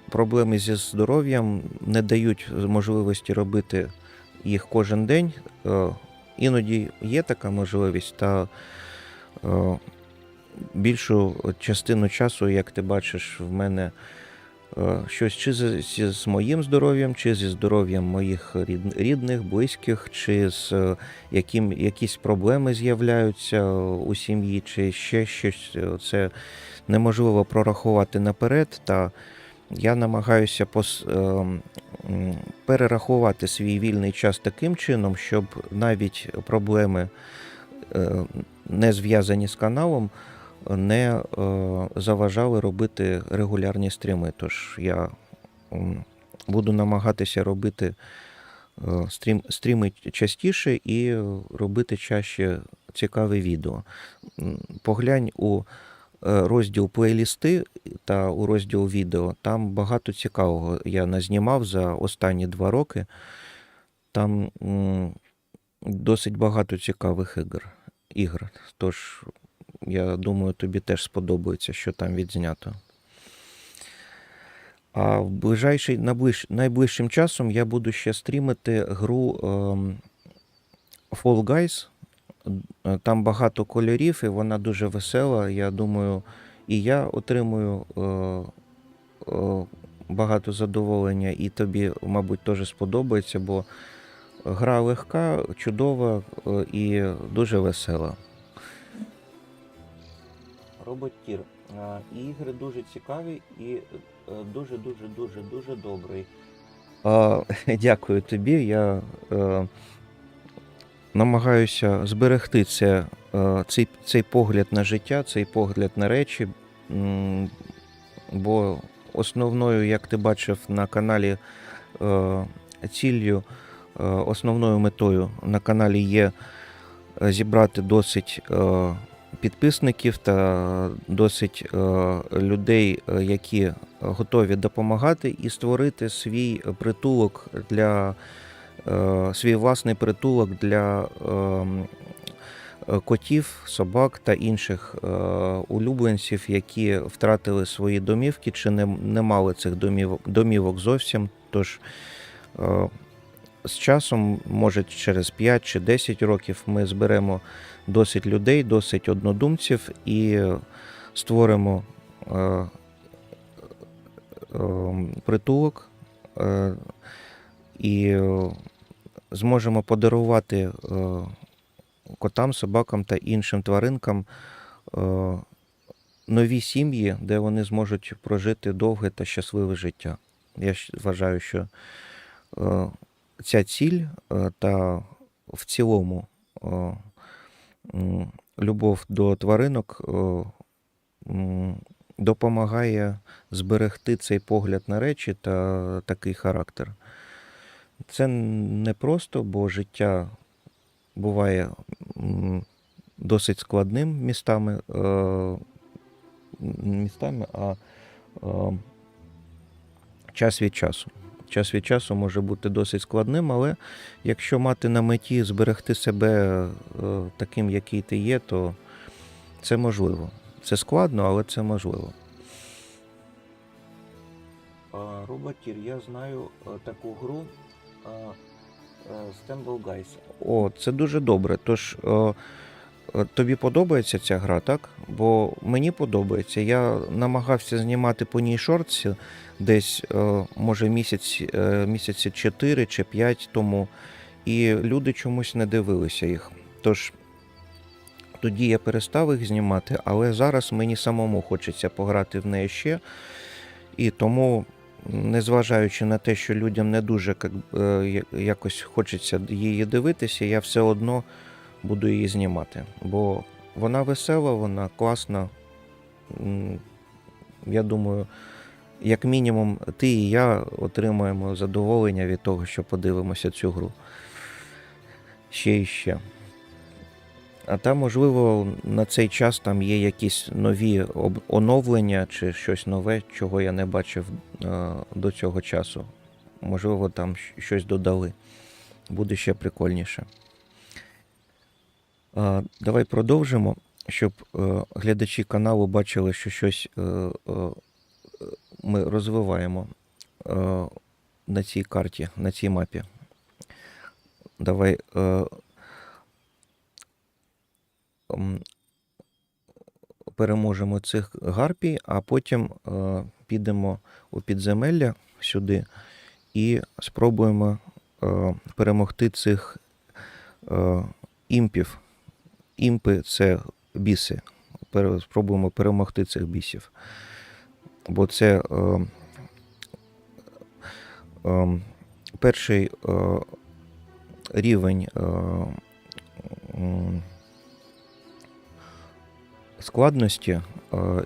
проблеми зі здоров'ям не дають можливості робити їх кожен день. Іноді є така можливість, та більшу частину часу, як ти бачиш, в мене щось чи з моїм здоров'ям, чи зі здоров'ям моїх рідних, близьких, чи з якісь проблеми з'являються у сім'ї, чи ще щось. Це неможливо прорахувати наперед, та я намагаюся перерахувати свій вільний час таким чином, щоб навіть проблеми, не зв'язані з каналом, не заважали робити регулярні стріми. Тож я буду намагатися робити стріми частіше і робити чаще цікаві відео. Поглянь у розділ плейлісти та у розділ відео. Там багато цікавого я назнімав за останні 2 роки. Там досить багато цікавих ігор. Тож, я думаю, тобі теж сподобається, що там відзнято. А найближчим часом я буду ще стрімити гру Fall Guys. Там багато кольорів, і вона дуже весела. Я думаю, і я отримую багато задоволення, і тобі, мабуть, теж сподобається, бо гра легка, чудова і дуже весела. Роботір. Ігри дуже цікаві і дуже добрий. Дякую тобі. Я намагаюся зберегти цей погляд на життя, цей погляд на речі, бо основною, як ти бачив на каналі, ціллю, основною метою на каналі є зібрати досить підписників та досить людей, які готові допомагати, і створити свій притулок свій власний притулок для котів, собак та інших улюбленців, які втратили свої домівки чи не мали цих домівок зовсім. Тож з часом, може через 5 чи 10 років, ми зберемо досить людей, досить однодумців і створимо притулок і зможемо подарувати котам, собакам та іншим тваринкам нові сім'ї, де вони зможуть прожити довге та щасливе життя. Я вважаю, що ця ціль та в цілому любов до тваринок допомагає зберегти цей погляд на речі та такий характер. Це непросто, бо життя буває досить складним містами, а час від часу. Час від часу може бути досить складним, але якщо мати на меті зберегти себе таким, який ти є, то це можливо. Це складно, але це можливо. Роботір, я знаю таку гру Stumble Guys. О, це дуже добре. Тож тобі подобається ця гра, так? Бо мені подобається. Я намагався знімати по ній шортси десь, може, місяці 4 чи 5 тому, і люди чомусь не дивилися їх. Тож тоді я перестав їх знімати, але зараз мені самому хочеться пограти в неї ще. І тому, незважаючи на те, що людям не дуже якось хочеться її дивитися, я все одно буду її знімати. Бо вона весела, вона класна. Я думаю, як мінімум, ти і я отримаємо задоволення від того, що подивимося цю гру. Ще і ще. А там, можливо, на цей час там є якісь нові оновлення чи щось нове, чого я не бачив до цього часу. Можливо, там щось додали. Буде ще прикольніше. Давай продовжимо, щоб глядачі каналу бачили, що щось ми розвиваємо на цій карті, на цій мапі. Давай переможемо цих гарпій, а потім підемо у підземелля сюди і спробуємо перемогти цих імпів. Імпи – це біси. Спробуємо перемогти цих бісів. Бо це перший рівень складності,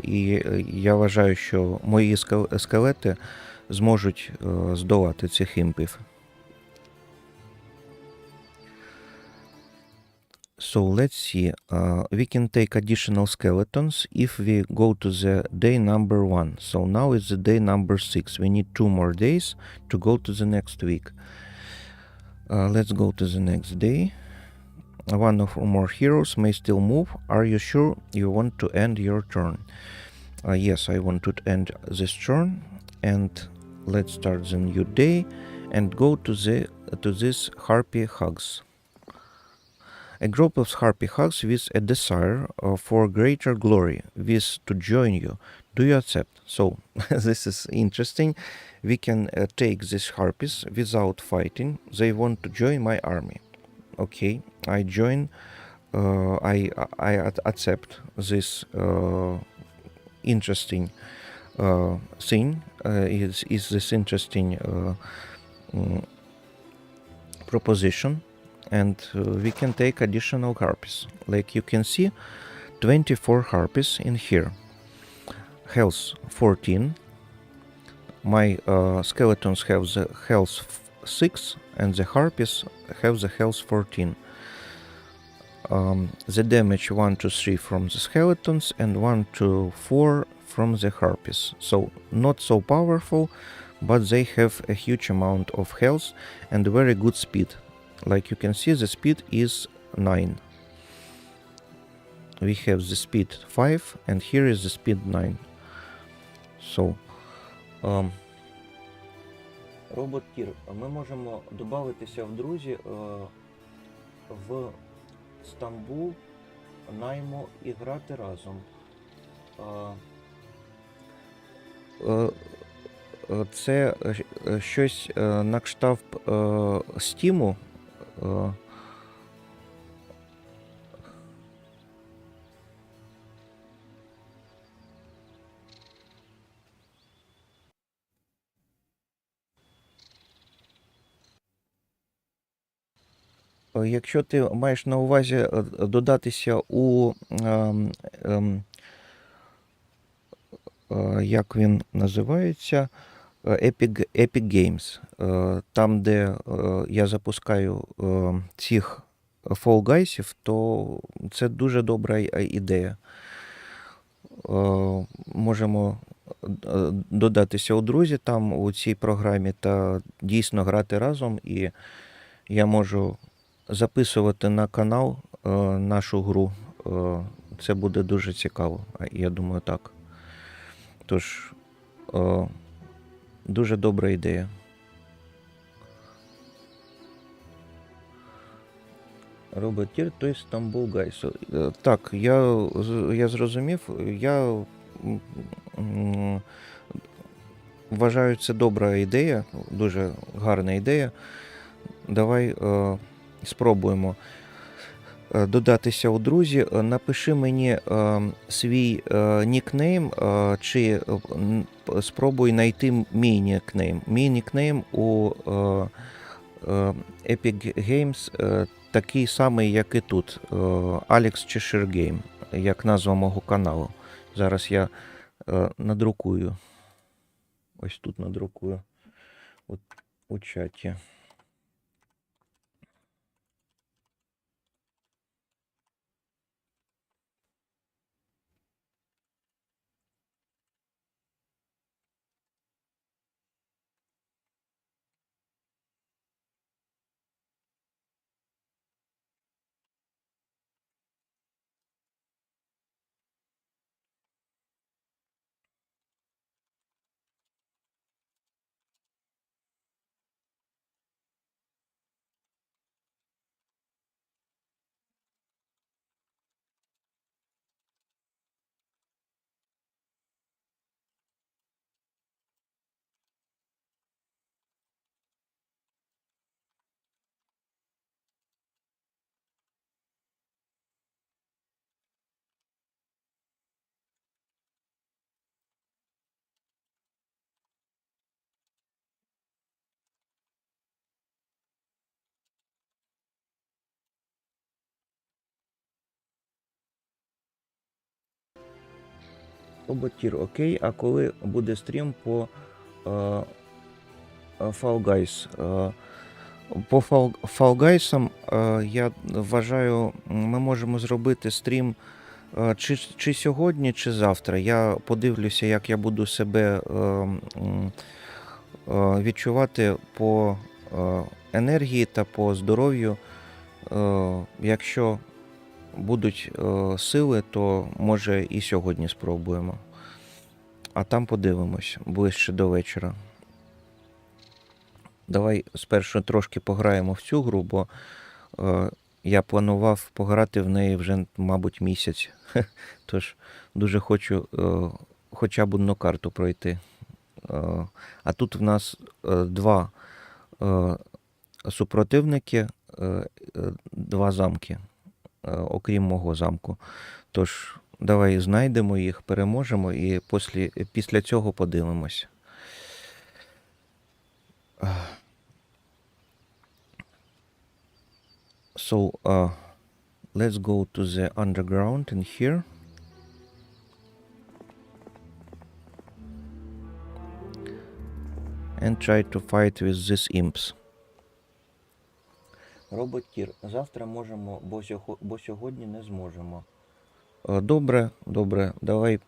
і я вважаю, що мої скелети зможуть здолати цих імпів. So let's see, we can take additional skeletons if we go to the day number 1. So now it's the day number 6. We need 2 more days to go to the next week. Let's go to the next day. One or more heroes may still move. Are you sure you want to end your turn? Yes, I want to end this turn. And let's start the new day and go to this harpy hugs. A group of harpy hugs with a desire for greater glory, with to join you. Do you accept? So, this is interesting. We can take these harpies without fighting. They want to join my army. Okay, I join. I accept this interesting thing. Is this interesting proposition? And we can take additional harpies. Like you can see, 24 harpies in here. Health 14. My skeletons have the health 6, and the harpies have the health 14. The damage 1 to 3 from the skeletons and 1 to 4 from the harpies. So not so powerful, but they have a huge amount of health and very good speed. Like you can see, the speed is 9. we have the speed 5 and here is the speed 9. So, робот Тір, ми можемо додатися в друзі в Стамбул, найму і грати разом. Це щось на кшталт Стіму. Якщо ти маєш на увазі додатися у як він називається, Epic Games, там, де я запускаю цих Fall Guys'ів, то це дуже добра ідея. Можемо додатися у друзі там у цій програмі та дійсно грати разом, і я можу записувати на канал нашу гру. Це буде дуже цікаво, я думаю, так. Тож, дуже добра ідея. Робот Тір, той Стамбул Гайс. Так, я зрозумів. Я вважаю, це добра ідея, дуже гарна ідея. Давай спробуємо додатися у друзі. Напиши мені свій нікнейм, чи спробуй знайти мій нікнейм. Мій нікнейм у Epic Games такий самий, як і тут. Alex Cheshire Game, як назва мого каналу. Зараз я надрукую. Ось тут надрукую. От, у чаті. Роботір, окей, а коли буде стрім по Fall Guys? По Fall Guys'ам, я вважаю, ми можемо зробити стрім чи сьогодні, чи завтра. Я подивлюся, як я буду себе відчувати по енергії та по здоров'ю. Якщо будуть сили, то може і сьогодні спробуємо. А там подивимось ближче до вечора. Давай спершу трошки пограємо в цю гру, бо я планував пограти в неї вже, мабуть, місяць. Тож дуже хочу хоча б одну карту пройти. А тут в нас два супротивники, два замки, окрім мого замку. Тож, давай знайдемо їх, переможемо і після цього подивимось. So, let's go to the underground in here. And try to fight with these imps. Роботір, завтра можемо, бо сьогодні не зможемо. Добре, давай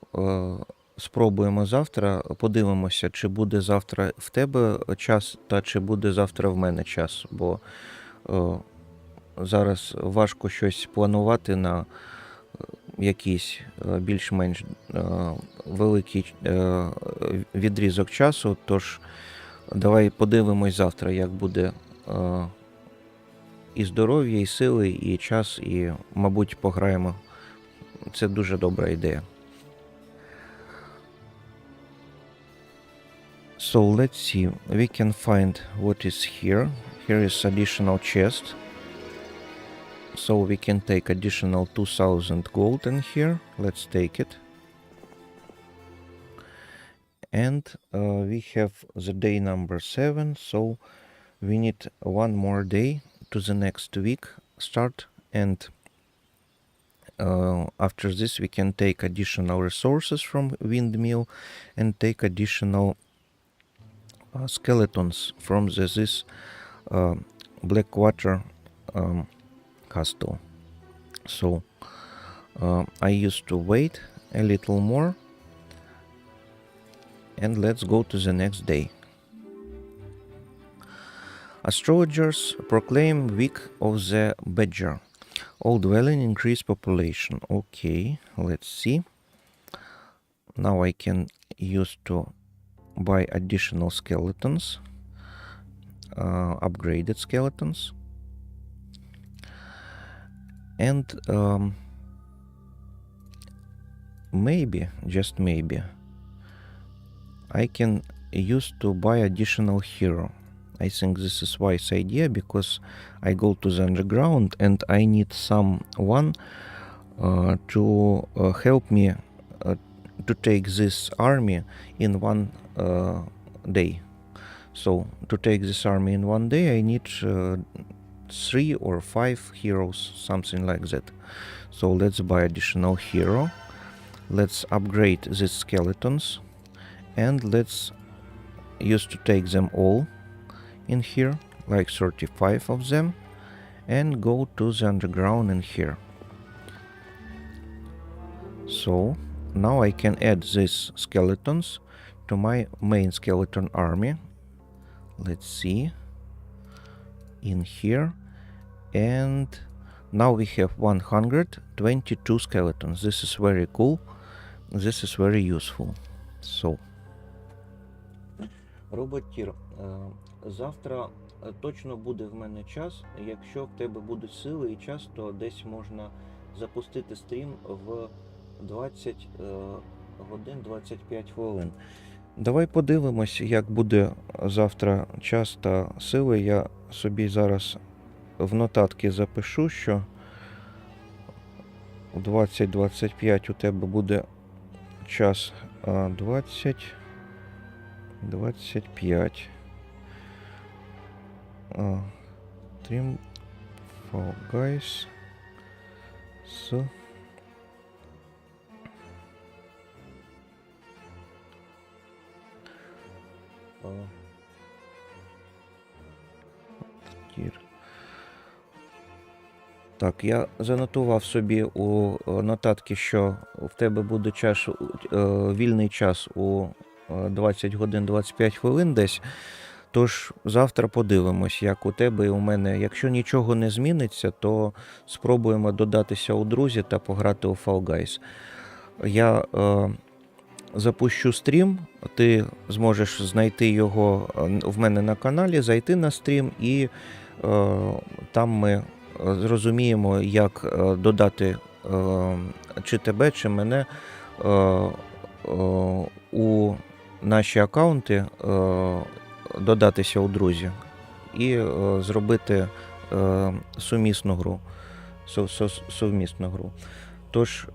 спробуємо завтра, подивимося, чи буде завтра в тебе час, та чи буде завтра в мене час, бо зараз важко щось планувати на якийсь більш-менш великий відрізок часу, тож давай подивимось завтра, як буде і здоров'я, і сили, і час, і, мабуть, пограємо. Це дуже добра ідея. So let's see, we can find what is here. Here is additional chest. So we can take additional 2000 gold in here. Let's take it. And we have the day number 7, so we need one more day to the next week start, and after this we can take additional resources from windmill and take additional skeletons from this Blackwater castle. So I used to wait a little more, and let's go to the next day. Astrologers proclaim week of the badger. All dwelling increase population. Okay, let's see. Now I can use to buy additional skeletons, upgraded skeletons, and maybe, just maybe, I can use to buy additional hero. I think this is wise idea, because I go to the underground and I need someone to help me to take this army in one day. So to take this army in one day, I need 3 or 5 heroes, something like that. So let's buy additional hero. Let's upgrade these skeletons, and let's use to take them all in here, like 35 of them, and go to the underground in here. So now I can add these skeletons to my main skeleton army. Let's see, in here, and now we have 122 skeletons. This is very cool, this is very useful. So Роботір, завтра точно буде в мене час. Якщо в тебе будуть сили і час, то десь можна запустити стрім в 20 годин 25 хвилин. Давай подивимось, як буде завтра час та сили. Я собі зараз в нотатки запишу, що в 20-25 у тебе буде час 25. Stream Fall Guys с Так, я занотував собі у нотатки, що в тебе буде час, вільний час у 20 годин 25 хвилин десь. Тож завтра подивимось, як у тебе і у мене. Якщо нічого не зміниться, то спробуємо додатися у друзі та пограти у Fall Guys. Я запущу стрім, ти зможеш знайти його в мене на каналі, зайти на стрім, і там ми зрозуміємо, як додати чи тебе, чи мене у наші аккаунти, додатися у друзі і зробити сумісну гру. Сумісну гру. Тож,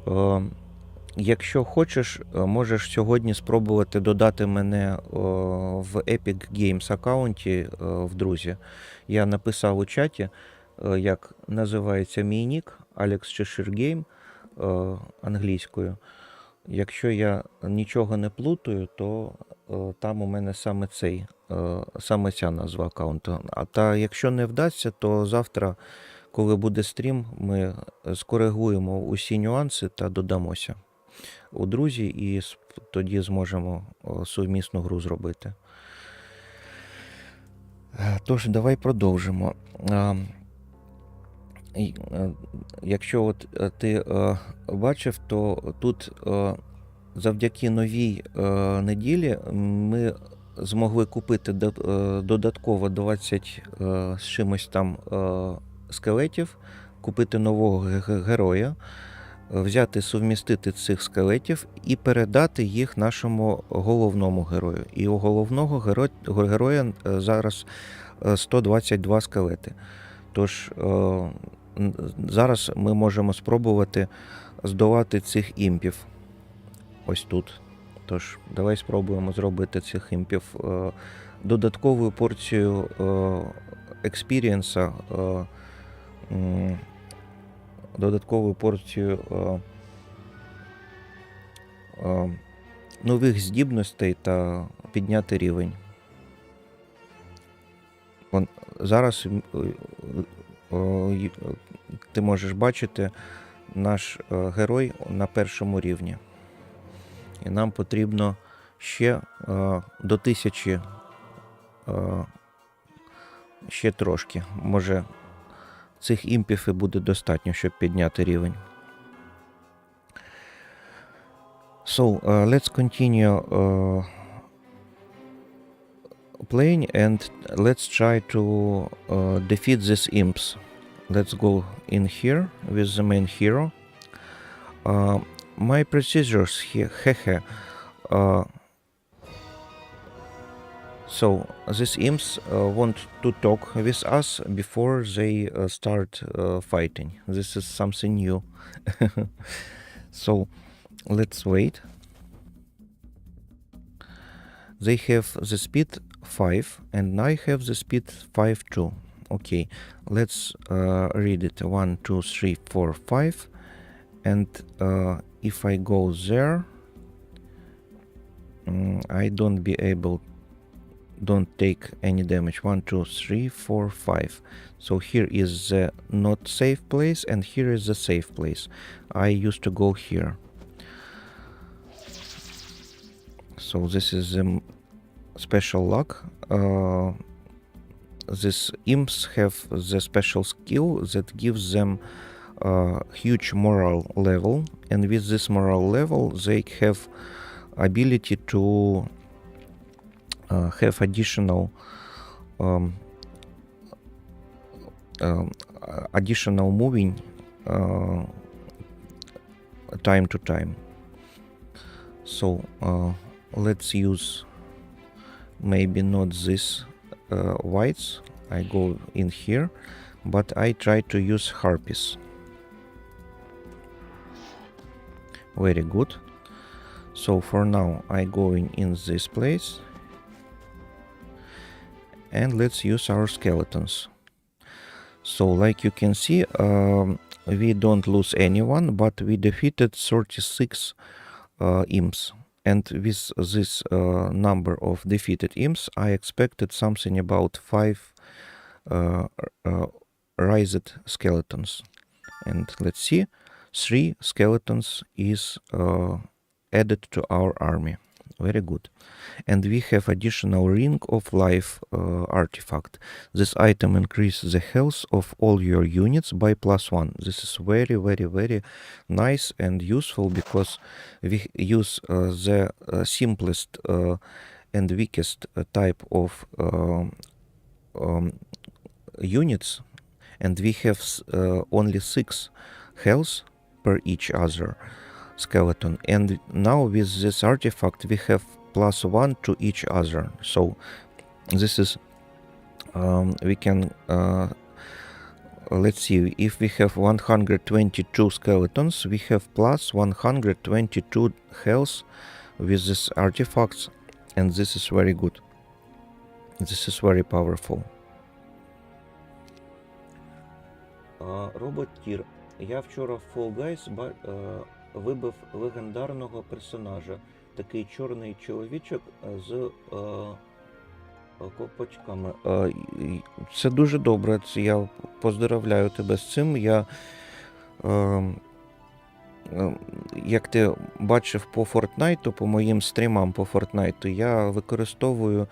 якщо хочеш, можеш сьогодні спробувати додати мене в Epic Games аккаунті в друзі. Я написав у чаті, як називається мій нік, Alex Cheshire Game англійською. Якщо я нічого не плутаю, то там у мене саме ця назва аккаунту. Та якщо не вдасться, то завтра, коли буде стрім, ми скоригуємо усі нюанси та додамося у друзі, і тоді зможемо сумісну гру зробити. Тож, давай продовжимо. Якщо от ти бачив, то тут завдяки новій неділі ми змогли купити додатково 20 з чимось там скелетів, купити нового героя, взяти, сумістити цих скелетів і передати їх нашому головному герою. І у головного героя зараз 122 скелети. Тож зараз ми можемо спробувати здолати цих імпів. Ось тут. Тож, давай спробуємо зробити цих імпів додатковою порцією експірієнса, додатковою порцією нових здібностей та підняти рівень. Зараз ти можеш бачити наш герой на першому рівні. І нам потрібно ще до 1000 ще трошки. Може, цих імпів і буде достатньо, щоб підняти рівень. So, let's continue playing and let's try to defeat these imps. Let's go in here with the main hero. My procedures here, so these imps want to talk with us before they start fighting. This is something new. So let's wait. They have the speed 5 and I have the speed 5 too. Okay, let's read it. 1, 2, 3, 4, 5. And if I go there, I don't take any damage. 1, 2, 3, 4, 5. So here is the not safe place and here is the safe place. I used to go here. So this is the special luck. These imps have the special skill that gives them huge moral level, and with this moral level they have ability to have additional moving time to time. So let's use maybe not this whites. I go in here, but I try to use harpies. Very good. So for now I go in this place and let's use our skeletons. So like you can see, we don't lose anyone, but we defeated 36 imps. And with this number of defeated imps, I expected something about 5 raised skeletons. And let's see, 3 skeletons is added to our army. Very good. And we have additional ring of life artifact. This item increases the health of all your units by +1. This is very, very, very nice and useful because we use the simplest and weakest type of units, and we have only 6 health per each other skeleton, and now with this artifact we have +1 to each other. So this is we can let's see, if we have 122 skeletons, we have +122 health with these artifacts, and this is very good. This is very powerful. Робот Тір. Я вчора в Fall Guys вибив легендарного персонажа. Такий чорний чоловічок з копачками. Це дуже добре. Я поздравляю тебе з цим. Як ти бачив по Фортнайту, по моїм стрімам по Фортнайту, я використовую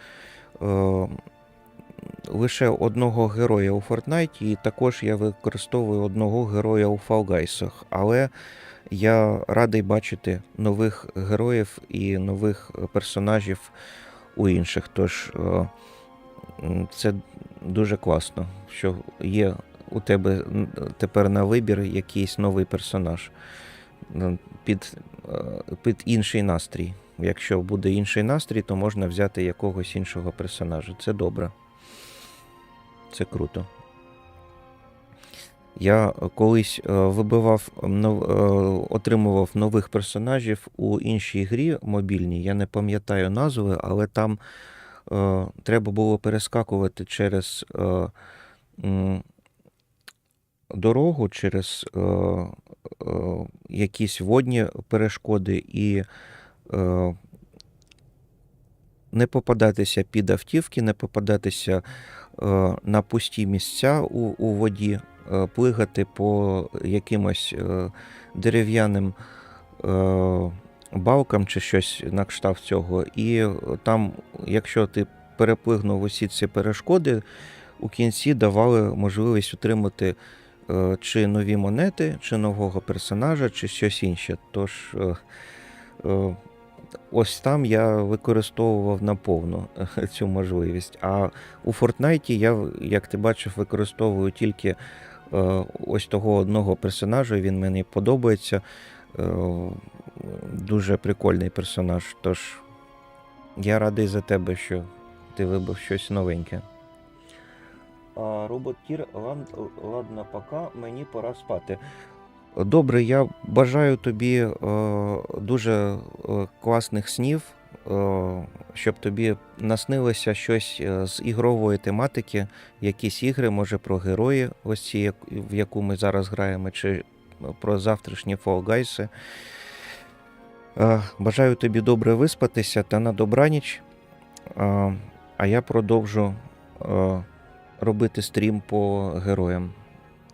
лише одного героя у Fortnite, і також я використовую одного героя у Fall Guys, але я радий бачити нових героїв і нових персонажів у інших. Тож це дуже класно, що є у тебе тепер на вибір якийсь новий персонаж під інший настрій. Якщо буде інший настрій, то можна взяти якогось іншого персонажа. Це добре. Це круто. Я колись отримував нових персонажів у іншій грі мобільній. Я не пам'ятаю назви, але там треба було перескакувати через дорогу, через якісь водні перешкоди і не попадатися під автівки, не попадатися на пусті місця у воді, плигати по якимось дерев'яним балкам чи щось на кшталт цього. І там, якщо ти переплигнув усі ці перешкоди, у кінці давали можливість отримати чи нові монети, чи нового персонажа, чи щось інше. Тож ось там я використовував наповну цю можливість. А у Fortnite я, як ти бачив, використовую тільки ось того одного персонажа, він мені подобається. Дуже прикольний персонаж. Тож я радий за тебе, що ти вибрав щось новеньке. Робот-тір, ладно, пока, мені пора спати. Добре, я бажаю тобі дуже класних снів, щоб тобі наснилося щось з ігрової тематики, якісь ігри, може про герої, ось ці, в яку ми зараз граємо, чи про завтрашні Fall Guys. Бажаю тобі добре виспатися та на добраніч, а я продовжу робити стрім по героям.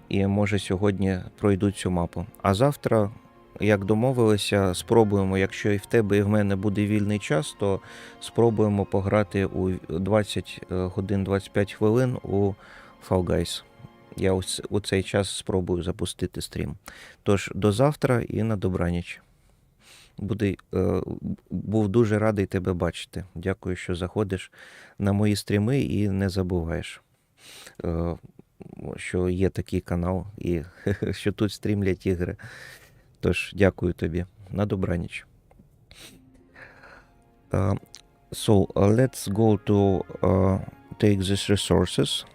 І, може, сьогодні пройду цю мапу. А завтра, як домовилися, спробуємо, якщо і в тебе, і в мене буде вільний час, то спробуємо пограти у 20 годин 25 хвилин у Fall Guys. Я у цей час спробую запустити стрім. Тож, до завтра і на добраніч. Був дуже радий тебе бачити. Дякую, що заходиш на мої стріми і не забуваєш, що є такий канал і що тут стрімлять ігри. Тож, дякую тобі. На добраніч. So, let's go to take these resources.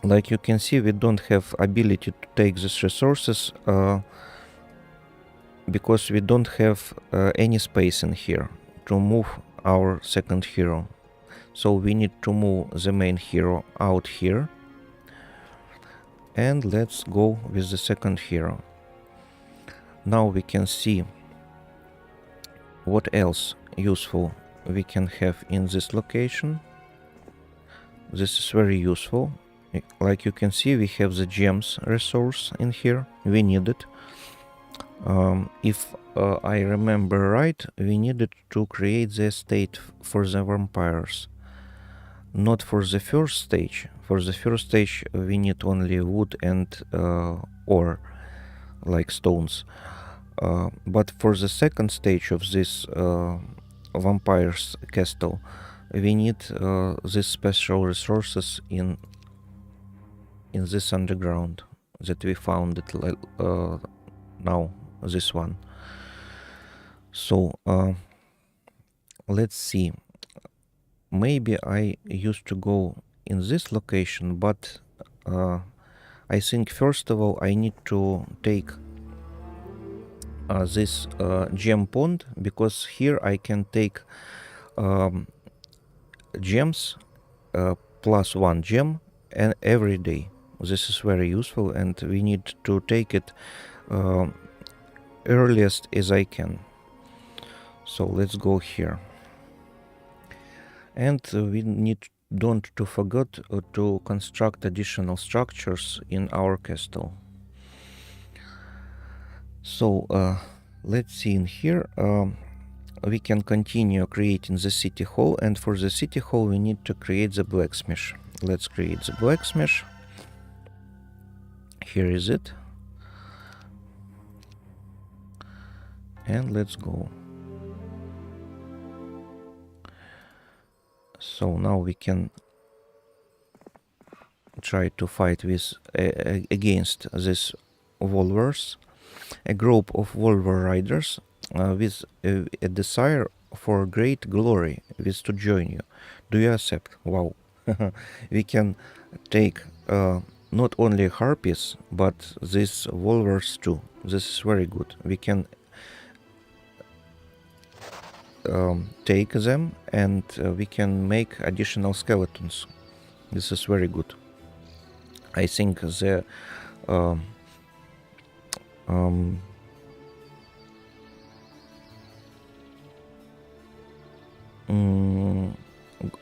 Like you can see, we don't have ability to take these resources because we don't have any space in here to move our second hero. So we need to move the main hero out here. And let's go with the second hero. Now we can see what else useful we can have in this location. This is very useful. Like you can see, we have the gems resource in here. We need it. If I remember right, we needed to create the estate for the vampires. Not for the first stage. For the first stage, we need only wood and ore, like stones. But for the second stage of this vampire's castle, we need these special resources in this underground that we found it now, this one. So let's see. Maybe I used to go in this location, but I think first of all I need to take this gem pond, because here I can take gems plus one gem and every day. This is very useful and we need to take it earliest as I can. So let's go here. And we don't to forget to construct additional structures in our castle. So let's see in here. We can continue creating the city hall, and for the city hall we need to create the blacksmith. let's create the blacksmith. Here is it. And let's go. So now we can try to fight with against these wolvers. A group of wolver riders with a desire for great glory with to join you. Do you accept? Wow. We can take not only harpies but these wolvers too. This is very good. We can take them and we can make additional skeletons. This is very good. I think the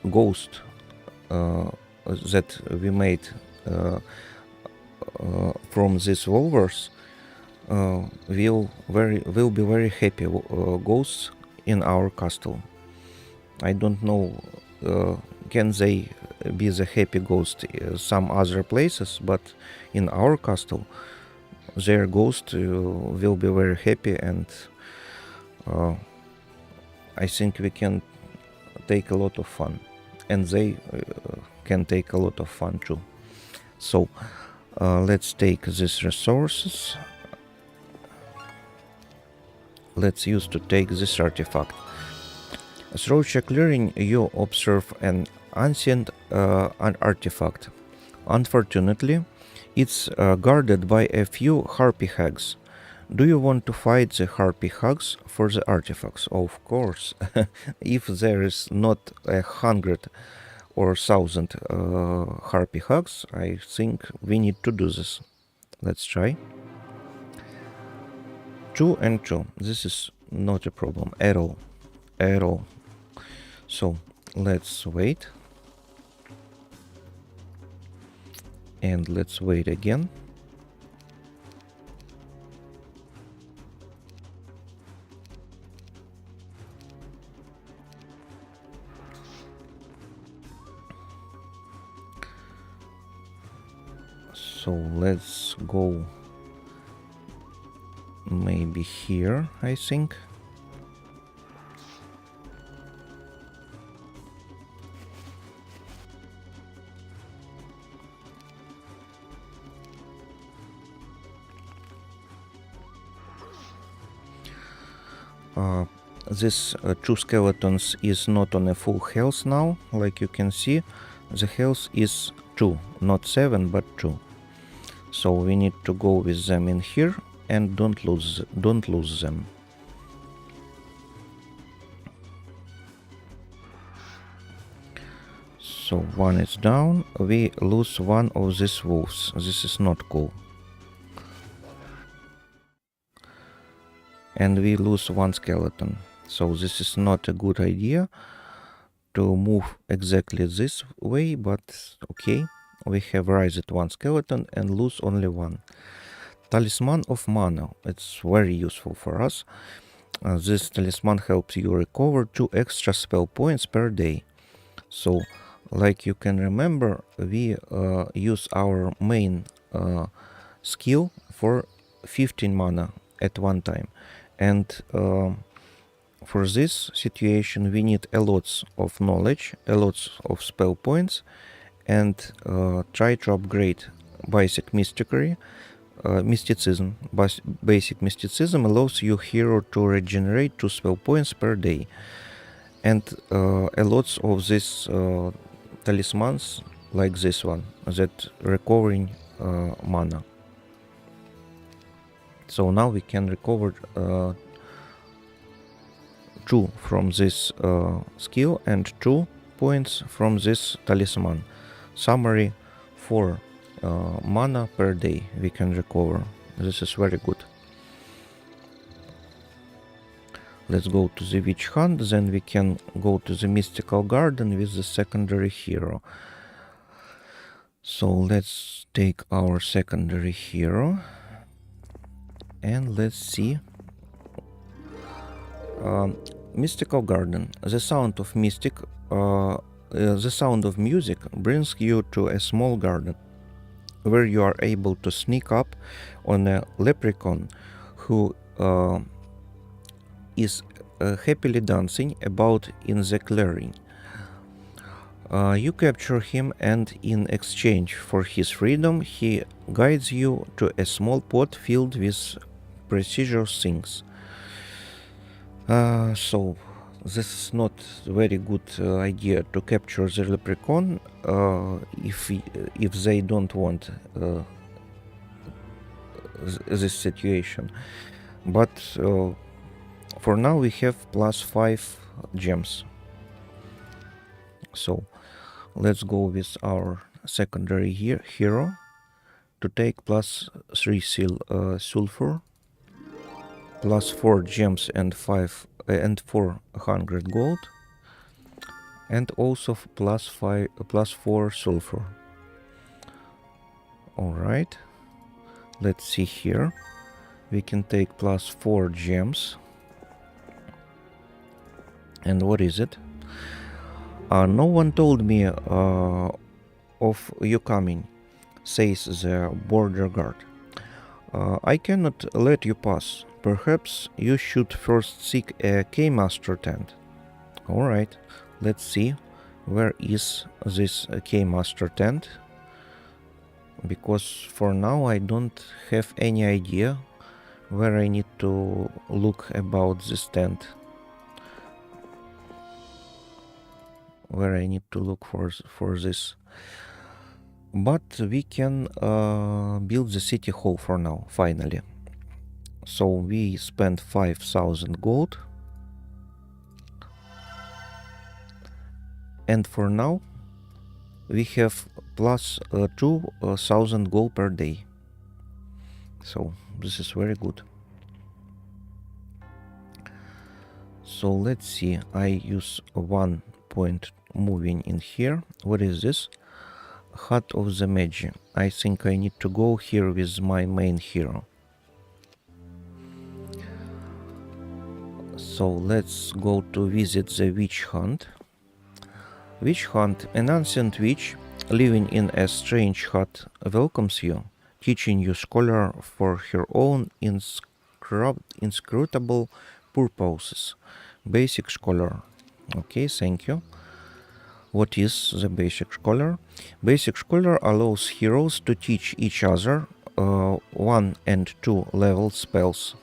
ghost that we made from these wolvers will be very happy ghosts in our castle. I don't know can they be the happy ghost some other places, but in our castle their ghost will be very happy, and I think we can take a lot of fun, and they can take a lot of fun too. So let's take these resources. Let's use to take this artifact. Through clearing, you observe an ancient an artifact. Unfortunately, it's guarded by a few harpy hags. Do you want to fight the harpy hags for the artifacts? Of course. If there is not 100 or 1,000 harpy hags, I think we need to do this. Let's try. 2 and 2. This is not a problem at all. At all. So let's wait. And let's wait again. So let's go maybe here, I think. This 2 skeletons is not on a full health now, like you can see. The health is 2, not 7 but 2. So we need to go with them in here and don't lose them. So 1 is down. We lose 1 of these wolves. This is not cool. And we lose 1 skeleton. So this is not a good idea to move exactly this way, but okay. We have raised 1 skeleton and lose only 1. Talisman of Mana. It's very useful for us. This talisman helps you recover 2 extra spell points per day. So, like you can remember, we use our main skill for 15 mana at one time. And for this situation we need a lot of knowledge, a lot of spell points, and try to upgrade basic mysticism. Basic mysticism allows your hero to regenerate 2 spell points per day, and a lot of these talismans like this one that recovering mana. So now we can recover 2 from this skill and 2 points from this talisman. Summary: 4 mana per day we can recover. This is very good. Let's go to the witch hunt, then we can go to the mystical garden with the secondary hero. So let's take our secondary hero and let's see. Mystical garden. The sound of mystic the sound of music brings you to a small garden where you are able to sneak up on a leprechaun who is happily dancing about in the clearing. You capture him, and in exchange for his freedom, he guides you to a small pot filled with precious things. So, this is not a very good idea to capture the leprechaun if they don't want this situation. But for now, we have +5 gems. So let's go with our secondary hero to take +3 sulfur, +4 gems and 400 gold, and also +4 sulfur. Alright, let's see here. We can take +4 gems. And what is it? No one told me of you coming, says the border guard. I cannot let you pass. Perhaps you should first seek a Keymaster tent. Alright, let's see where is this Keymaster tent. Because for now I don't have any idea where I need to look about this tent. Where I need to look for this. But we can build the city hall for now, finally. So we spent 5,000 gold. And for now, we have +2,000 gold per day. So this is very good. So let's see, I use 1 point moving in here. What is this? Hut of the Magi. I think I need to go here with my main hero. So let's go to visit the witch hunt. Witch hunt. An ancient witch living in a strange hut welcomes you, teaching you scholar for her own inscrutable purposes. Basic scholar. Okay, thank you. What is the basic scholar? Basic scholar allows heroes to teach each other 1 and 2 level spells,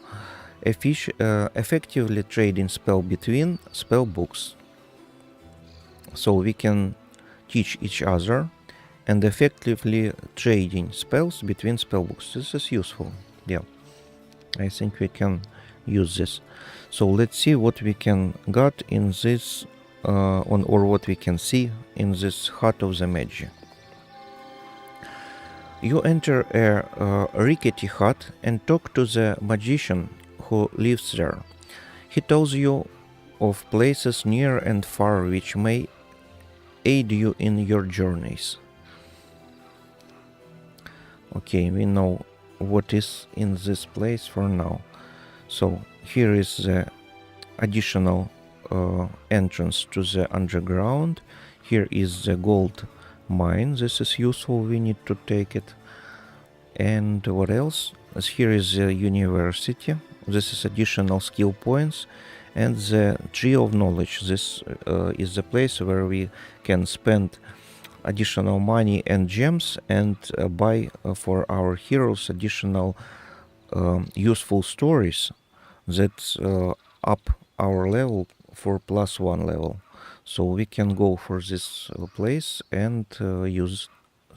effectively trading spell between spell books. So we can teach each other and effectively trading spells between spell books. This is useful. Yeah, I think we can use this. So let's see what we can get in this or what we can see in this Hut of the Magi. You enter a rickety hut and talk to the magician who lives there. He tells you of places near and far which may aid you in your journeys. Okay, we know what is in this place for now. So here is the additional entrance to the underground. Here is the gold mine. This is useful, we need to take it. And what else? As here is the university. This is additional skill points. And the tree of knowledge. This is the place where we can spend additional money and gems and buy for our heroes additional useful stories that up our level for +1 level. So we can go for this place and use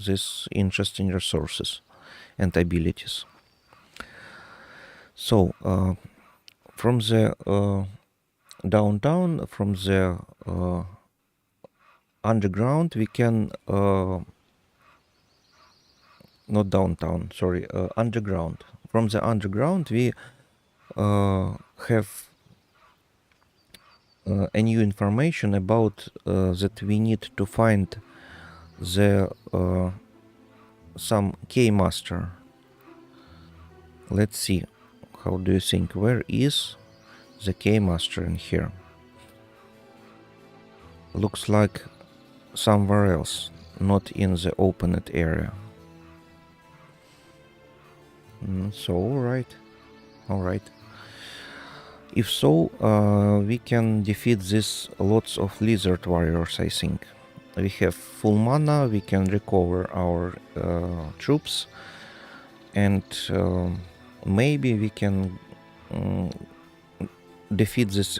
these interesting resources and abilities. So from the downtown, from the underground, we can not downtown, sorry, underground. From the underground, we have a new information about that we need to find the some Keymaster. Let's see. How do you think? Where is the Keymaster in here? Looks like somewhere else, not in the opened area. So alright. If so, we can defeat this lots of lizard warriors, I think. We have full mana, we can recover our troops, and maybe we can defeat these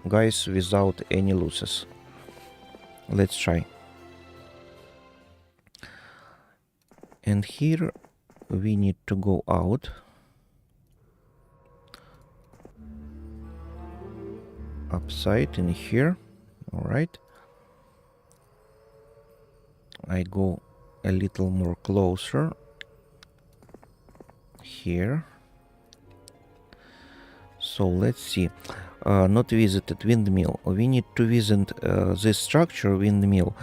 guys without any losses. Let's try. And here we need to go out. Upside in here. Alright. I go a little more closer. Here. So let's see. Not visited windmill. We need to visit this structure windmill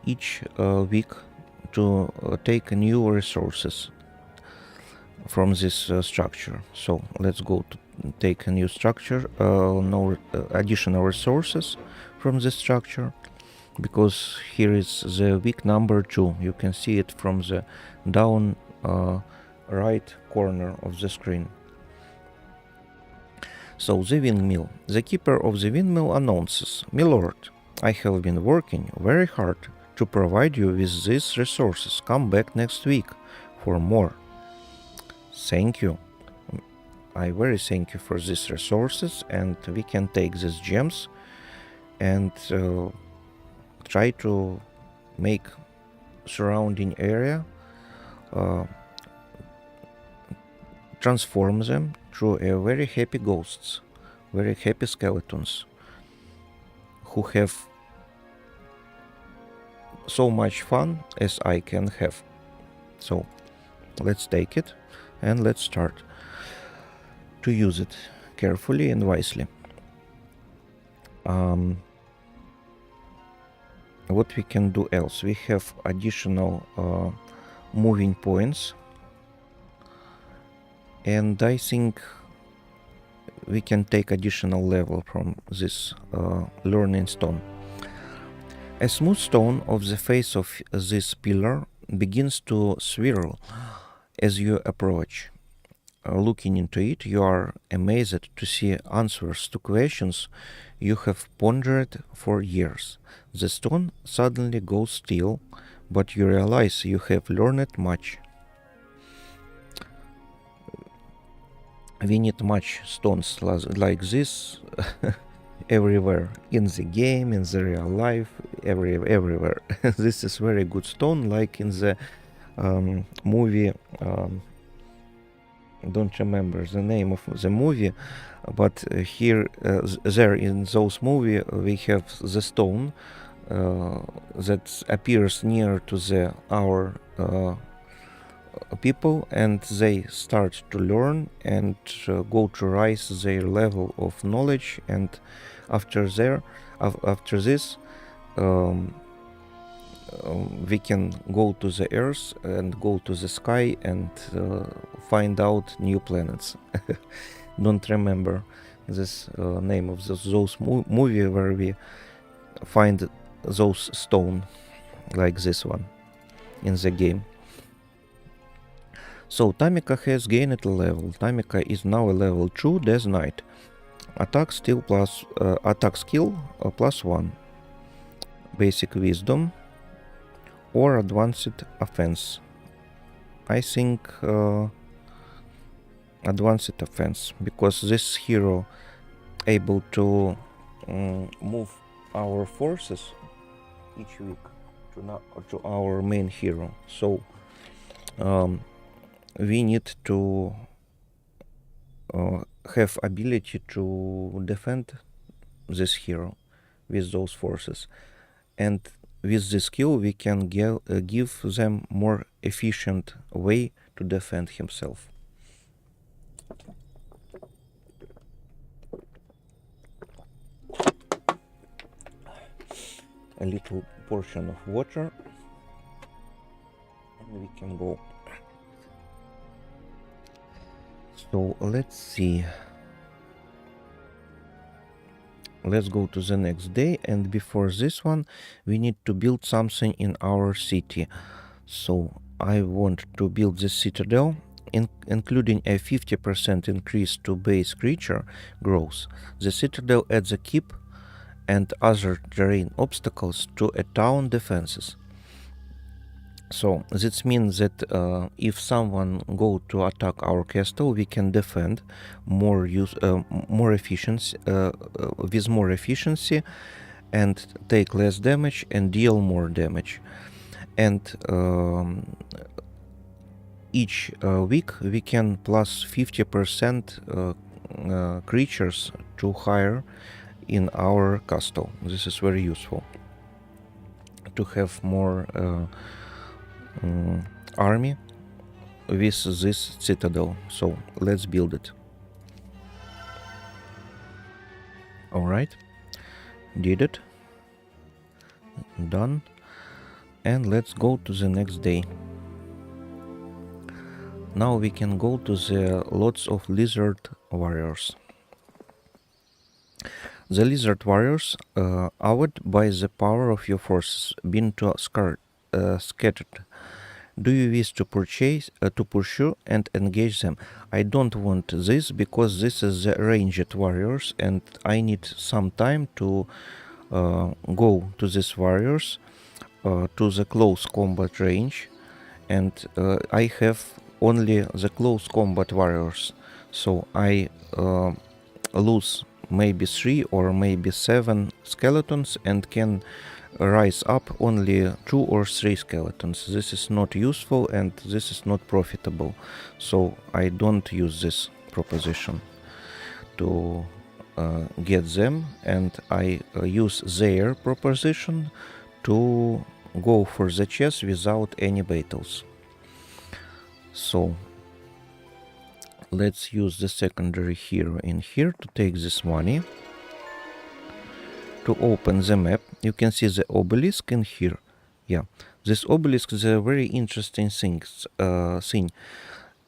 each week to take new resources from this structure. So let's go to take a new structure, no additional resources from this structure, because here is the week number 2. You can see it from the down right corner of the screen. So the windmill. The keeper of the windmill announces, "Milord, I have been working very hard to provide you with these resources. Come back next week for more." Thank you. I very thank you for these resources, and we can take these gems and try to make surrounding area, transform them to a very happy ghosts, very happy skeletons who have so much fun as I can have. So let's take it and let's start to use it carefully and wisely. What we can do else? We have additional moving points, and I think we can take additional level from this learning stone. A smooth stone of the face of this pillar begins to swirl as you approach. Looking into it, you are amazed to see answers to questions you have pondered for years. The stone suddenly goes still, but you realize you have learned much. We need much stones like this everywhere, in the game, in the real life, everywhere. This is very good stone, like in the movie. Don't remember the name of the movie, but here, there in those movie, we have the stone that appears near to our people, and they start to learn and go to rise their level of knowledge, and after this we can go to the earth and go to the sky and find out new planets. Don't remember this name of those movie where we find those stone like this one in the game. So Tamika has gained a level. Tamika is now a level 2 Death Knight. Attack skill +1. Basic Wisdom or Advanced Offense. I think Advanced Offense, because this hero able to move our forces each week to our main hero. So we need to have ability to defend this hero with those forces, and with this skill we can give them more efficient way to defend himself. A little portion of water and we can go. So let's see. let's go to the next day, and before this one we need to build something in our city. So I want to build this citadel, including a 50% increase to base creature growth. The citadel adds a keep and other terrain obstacles to a town defenses. So this means that if someone go to attack our castle, we can defend more efficiency with more efficiency, and take less damage and deal more damage. And each week we can plus 50% creatures to hire in our castle. This is very useful to have more army with this citadel. So let's build it. Alright, did it, done, and let's go to the next day. Now we can go to the lots of lizard warriors. The lizard warriors, awed by the power of your forces, been to scattered. Do you wish to pursue and engage them? I don't want this because this is the ranged warriors, and I need some time to go to these warriors to the close combat range, and I have only the close combat warriors, so I lose maybe 3 or maybe 7 skeletons and can rise up only 2 or 3 skeletons. This is not useful and this is not profitable, so I don't use this proposition to get them, and I use their proposition to go for the chess without any battles. So let's use the secondary hero in here to take this money. To open the map, you can see the obelisk in here. Yeah, this obelisk is a very interesting thing.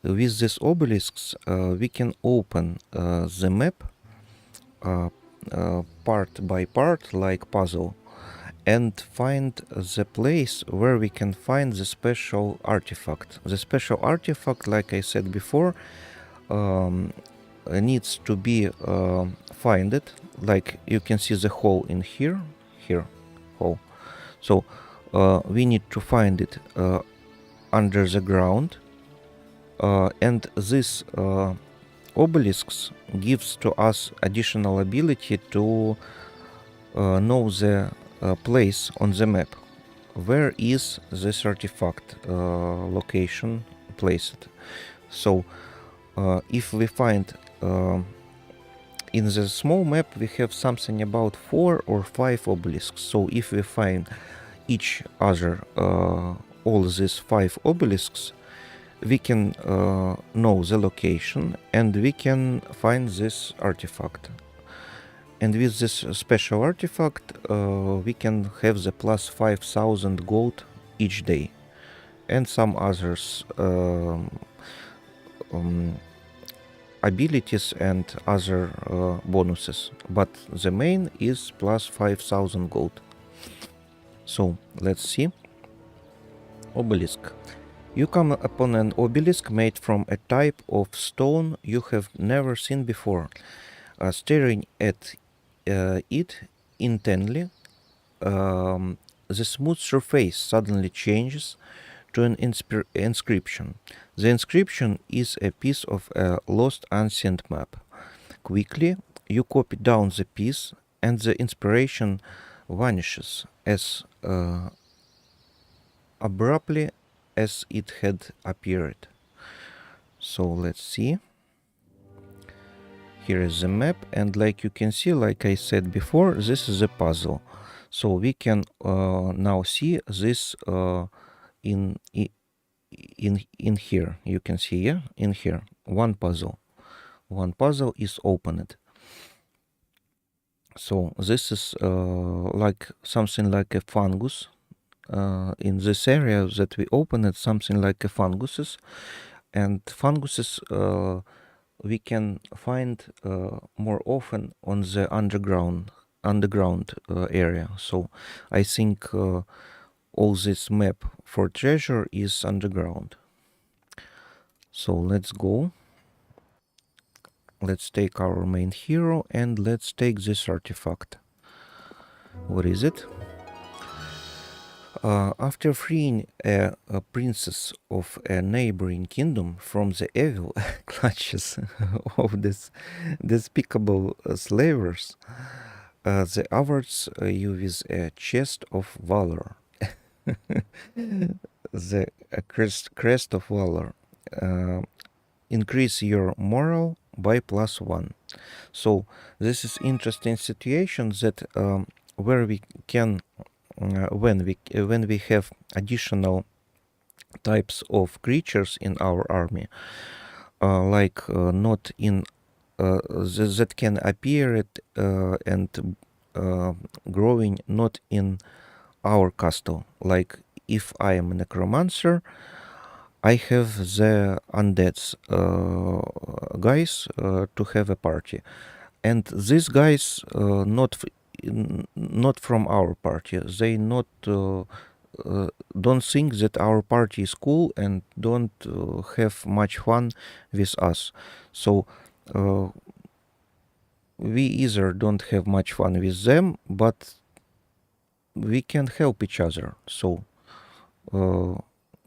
With these obelisks, we can open the map part by part, like puzzle, and find the place where we can find the special artifact. The special artifact, like I said before, needs to be finded. Like you can see the hole in here, hole. So we need to find it under the ground, and this obelisks gives to us additional ability to know the place on the map. Where is this artifact location placed? So if we find in the small map we have something about 4 or 5 obelisks. So if we find each other all these 5 obelisks, we can know the location and we can find this artifact. And with this special artifact we can have the plus 5,000 gold each day and some others abilities and other bonuses, but the main is plus 5,000 gold. So let's see. Obelisk. You come upon an obelisk made from a type of stone you have never seen before. Staring at it intently, the smooth surface suddenly changes to an inscription. The inscription is a piece of a lost ancient map. Quickly, you copy down the piece and the inspiration vanishes as abruptly as it had appeared. So let's see. Here is the map, and like you can see, like I said before, this is a puzzle. So we can now see this in here. You can see, yeah, in here one puzzle is opened. So this is like something like a fungus. In this area that we opened, something like a funguses, and funguses we can find more often on the underground underground area. So I think all this map for treasure is underground. So let's go. Let's take our main hero and let's take this artifact. What is it? After freeing a princess of a neighboring kingdom from the evil clutches of this despicable slavers, the awards you with a chest of valor. The crest of valor. Increase your moral by +1. So this is interesting situation that where we can when we have additional types of creatures in our army, like not in that can appear and growing not in our castle. Like if I am a necromancer, I have the undeads guys to have a party, and these guys not from our party. They not don't think that our party is cool and don't have much fun with us. So we either don't have much fun with them, but we can help each other. So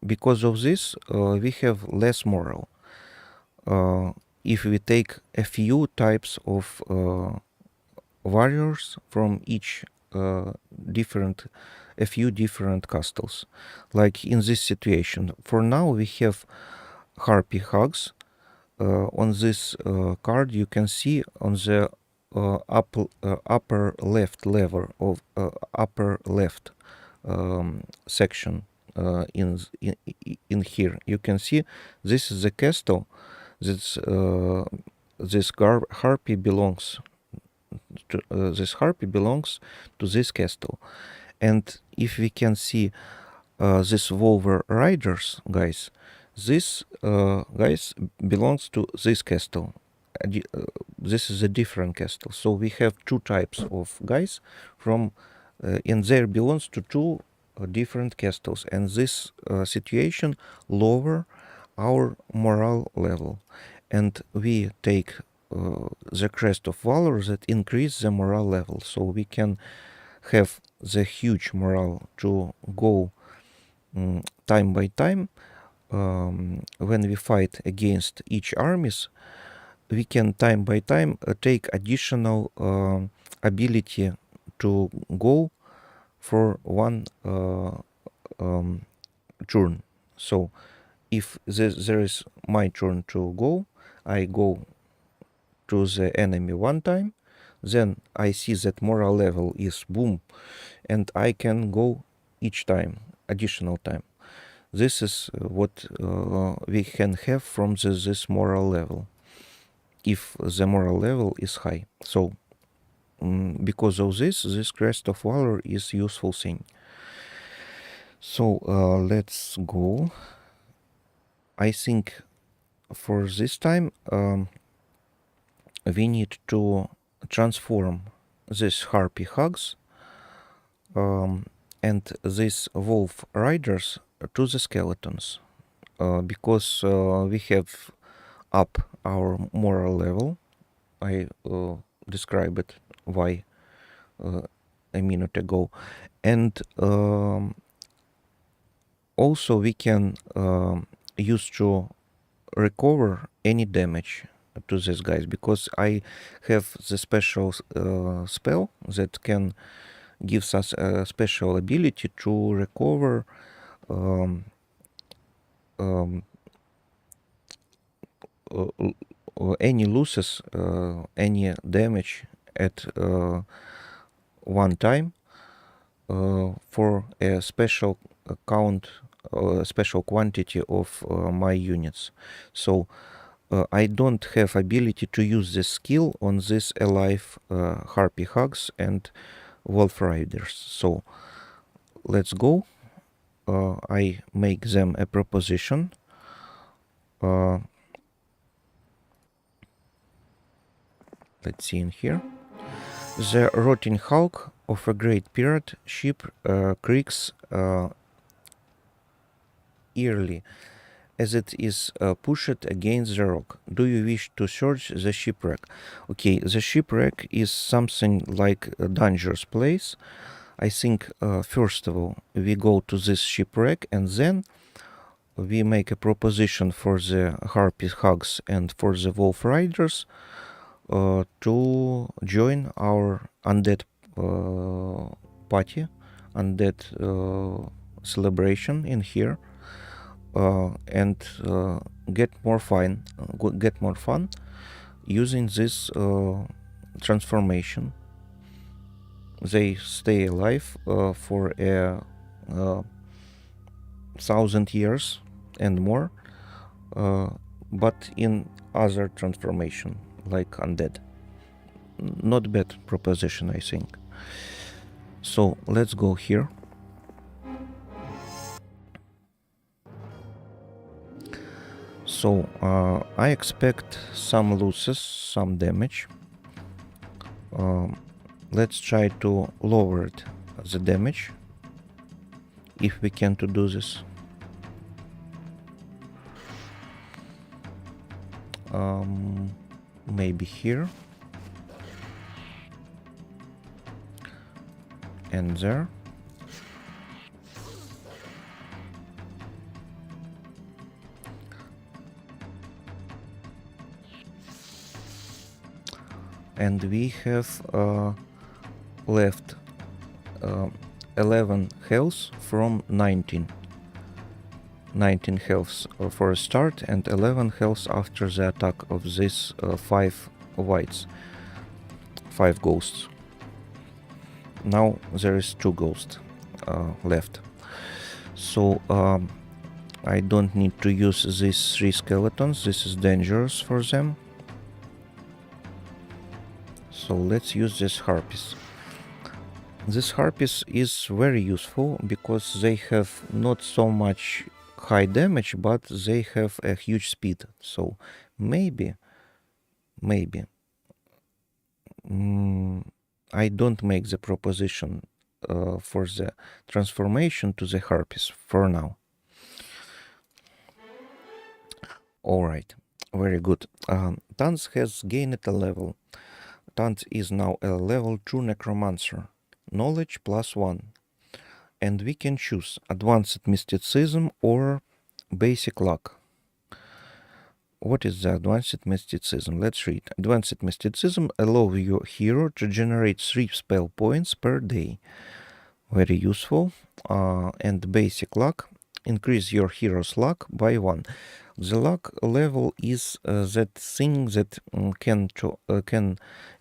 because of this, we have less moral. If we take a few types of warriors from each a few different castles, like in this situation. For now, we have harpy hugs. On this card, you can see on the upper left lever of upper left section in here. You can see this is the castle. This harpy belongs to this castle, and if we can see this Wolver Riders guys, this guys belongs to this castle. This is a different castle. So we have two types of guys from and there belongs to two different castles, and this situation lower our moral level, and we take the crest of valor that increase the moral level, so we can have the huge morale to go time by time. When we fight against each armies, we can time by time take additional ability to go for one turn. So if there is my turn to go, I go to the enemy one time, then I see that moral level is boom, and I can go each time, additional time. This is what we can have from this moral level, if the moral level is high. So because of this crest of valor is useful thing. So let's go. I think for this time we need to transform these harpy hugs and these wolf riders to the skeletons, because we have up our moral level. I described why a minute ago, and also we can use to recover any damage to these guys, because I have the special spell that can gives us a special ability to recover any losses, any damage at one time for a special count, a special quantity of my units. So I don't have ability to use this skill on this alive harpy hugs and wolf riders. So let's go. I make them a proposition. Let's see in here. The rotting hulk of a great pirate ship creaks eerily as it is pushed against the rock. Do you wish to search the shipwreck? Okay, the shipwreck is something like a dangerous place. I think first of all we go to this shipwreck and then we make a proposition for the harpy hugs and for the wolf riders to join our undead party, undead celebration in here, and get more fun using this transformation. They stay alive for a 1,000 years and more, but in other transformation like undead. Not bad proposition, I think. So let's go here. So I expect some losses, some damage. Let's try to lower it, the damage, if we can to do this. Maybe here and there. And we have left 11 health from 19. 19 health for a start and 11 health after the attack of these 5 whites, 5 ghosts. Now there is 2 ghosts left. So I don't need to use these 3 skeletons. This is dangerous for them. So let's use this harpies. This harpies is very useful because they have not so much high damage, but they have a huge speed. So maybe I don't make the proposition for the transformation to the harpies for now. Alright, very good. Tans has gained a level. Tans is now a level 2 necromancer. Knowledge +1. And we can choose advanced mysticism or basic luck. What is the advanced mysticism? Let's read. Advanced mysticism allows your hero to generate 3 spell points per day. Very useful. And basic luck, increase your hero's luck by 1. The luck level is that thing that can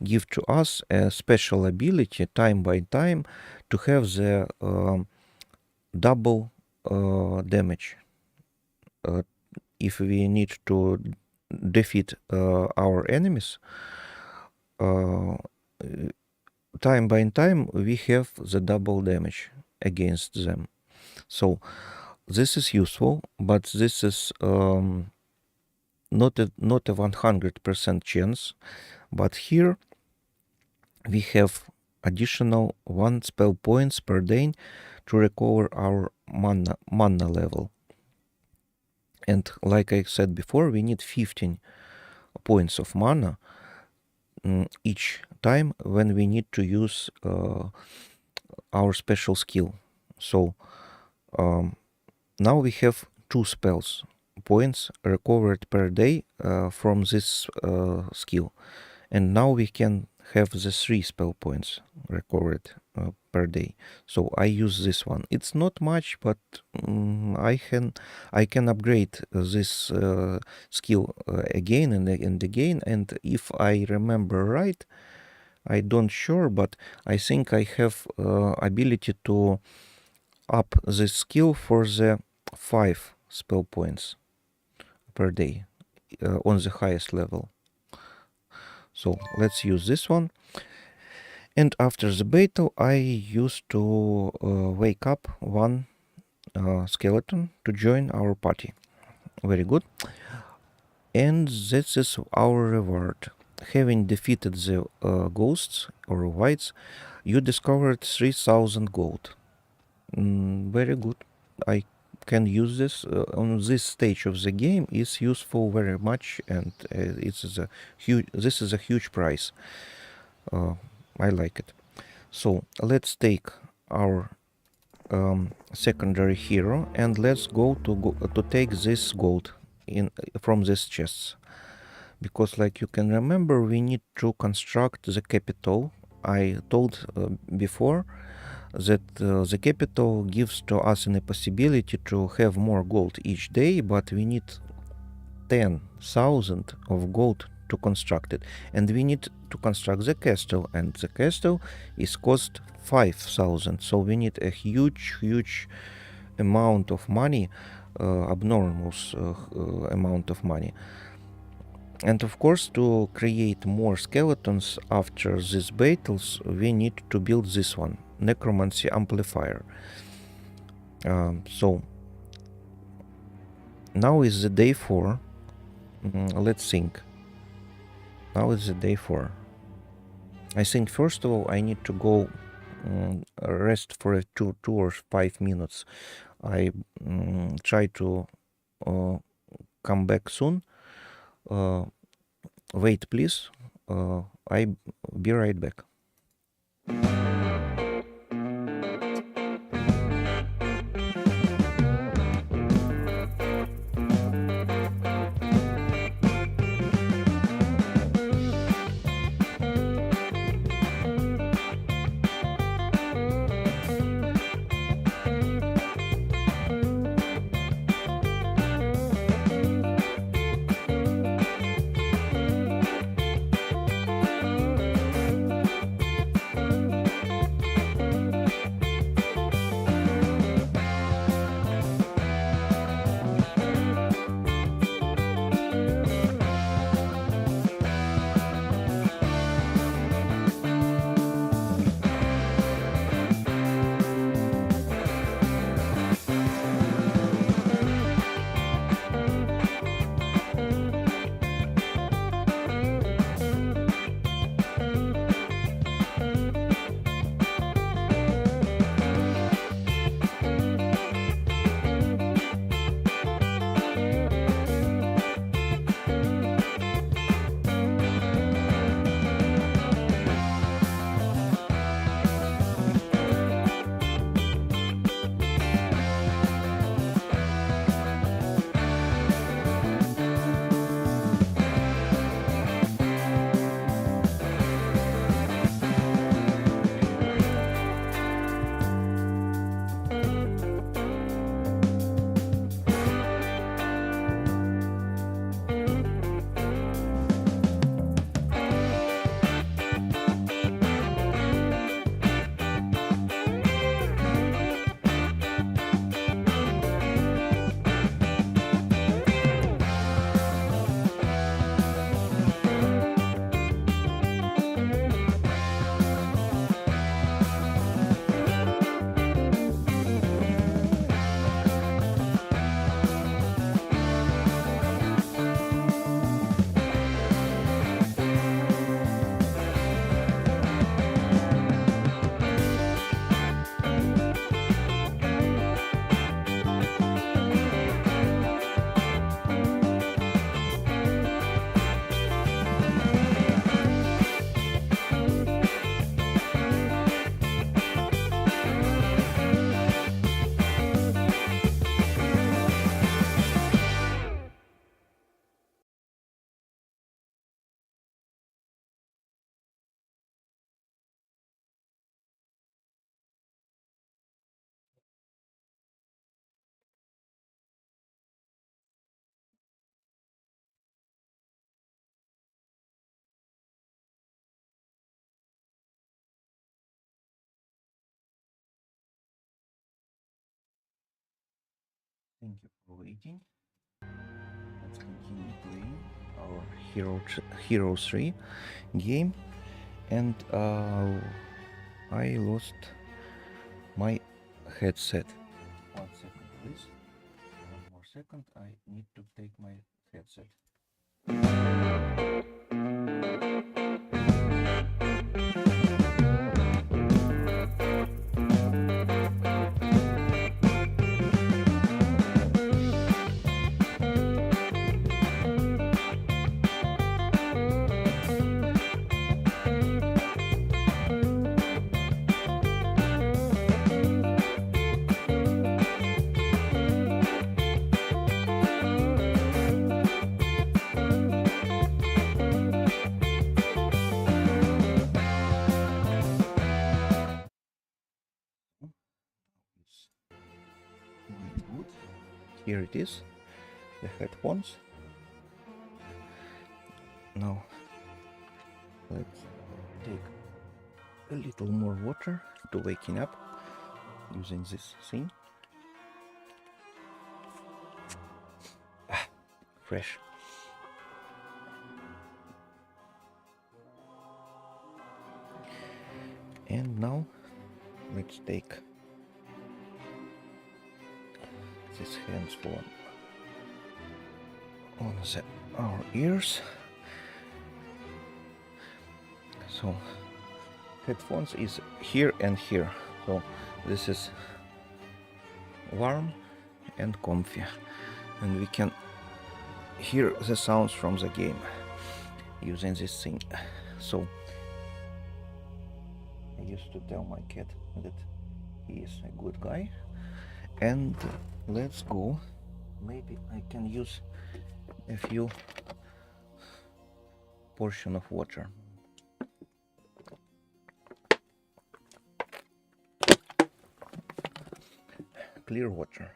give to us a special ability time by time to have the double damage. If we need to defeat our enemies, time by time we have the double damage against them. So this is useful, but this is not a 100% chance. But here we have additional 1 spell points per day to recover our mana level. And like I said before, we need 15 points of mana each time when we need to use our special skill. So now we have 2 spells points recovered per day from this skill. And now we can have the 3 spell points recovered per day. So I use this one. It's not much, but I can upgrade this skill again and again. And if I remember right, I don't sure, but I think I have ability to up this skill for the 5 spell points per day on the highest level. So let's use this one. And after the battle, I used to wake up 1 skeleton to join our party. Very good. And this is our reward. having defeated the ghosts or whites, you discovered 3000 gold. Very good. I can use this on this stage of the game. Is useful very much, and this is a huge prize. I like it. So let's take our secondary hero and let's go to take this gold in from these chests, because like you can remember, we need to construct the capital. I told before that the capital gives to us a possibility to have more gold each day, but we need 10,000 of gold to construct it, and we need to construct the castle, and the castle is cost 5,000, so we need a huge amount of money, abnormal amount of money. And of course, to create more skeletons after these battles, we need to build this one, necromancy amplifier. So now is the day 4. Let's think. Now is the day 4. I think first of all I need to go rest for 2 or 5 minutes. I try to come back soon. Wait, please. I be right back. Thank you for waiting. Let's continue playing our Hero 3 game. And I lost my headset. 1 second, please. 1 more second. I need to take my headset. here it is, the headphones. Now let's take a little more water to waking up using this thing. Fresh. And now let's take these hands on our ears. So headphones is here and here, so this is warm and comfy, and we can hear the sounds from the game using this thing. So I used to tell my cat that he is a good guy, and let's go. Maybe I can use a few portion of water. Clear water.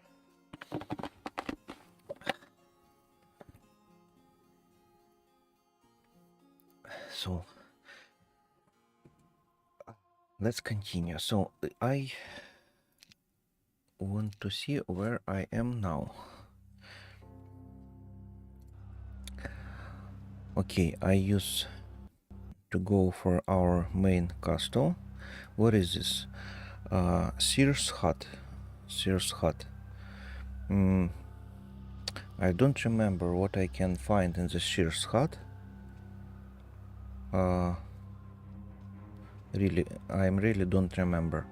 So let's continue. So I want to see where I am now. Okay, I used to go for our main castle. What is this? Sears hut. Sears hut. I don't remember what I can find in the Sears hut. Really, I really don't remember.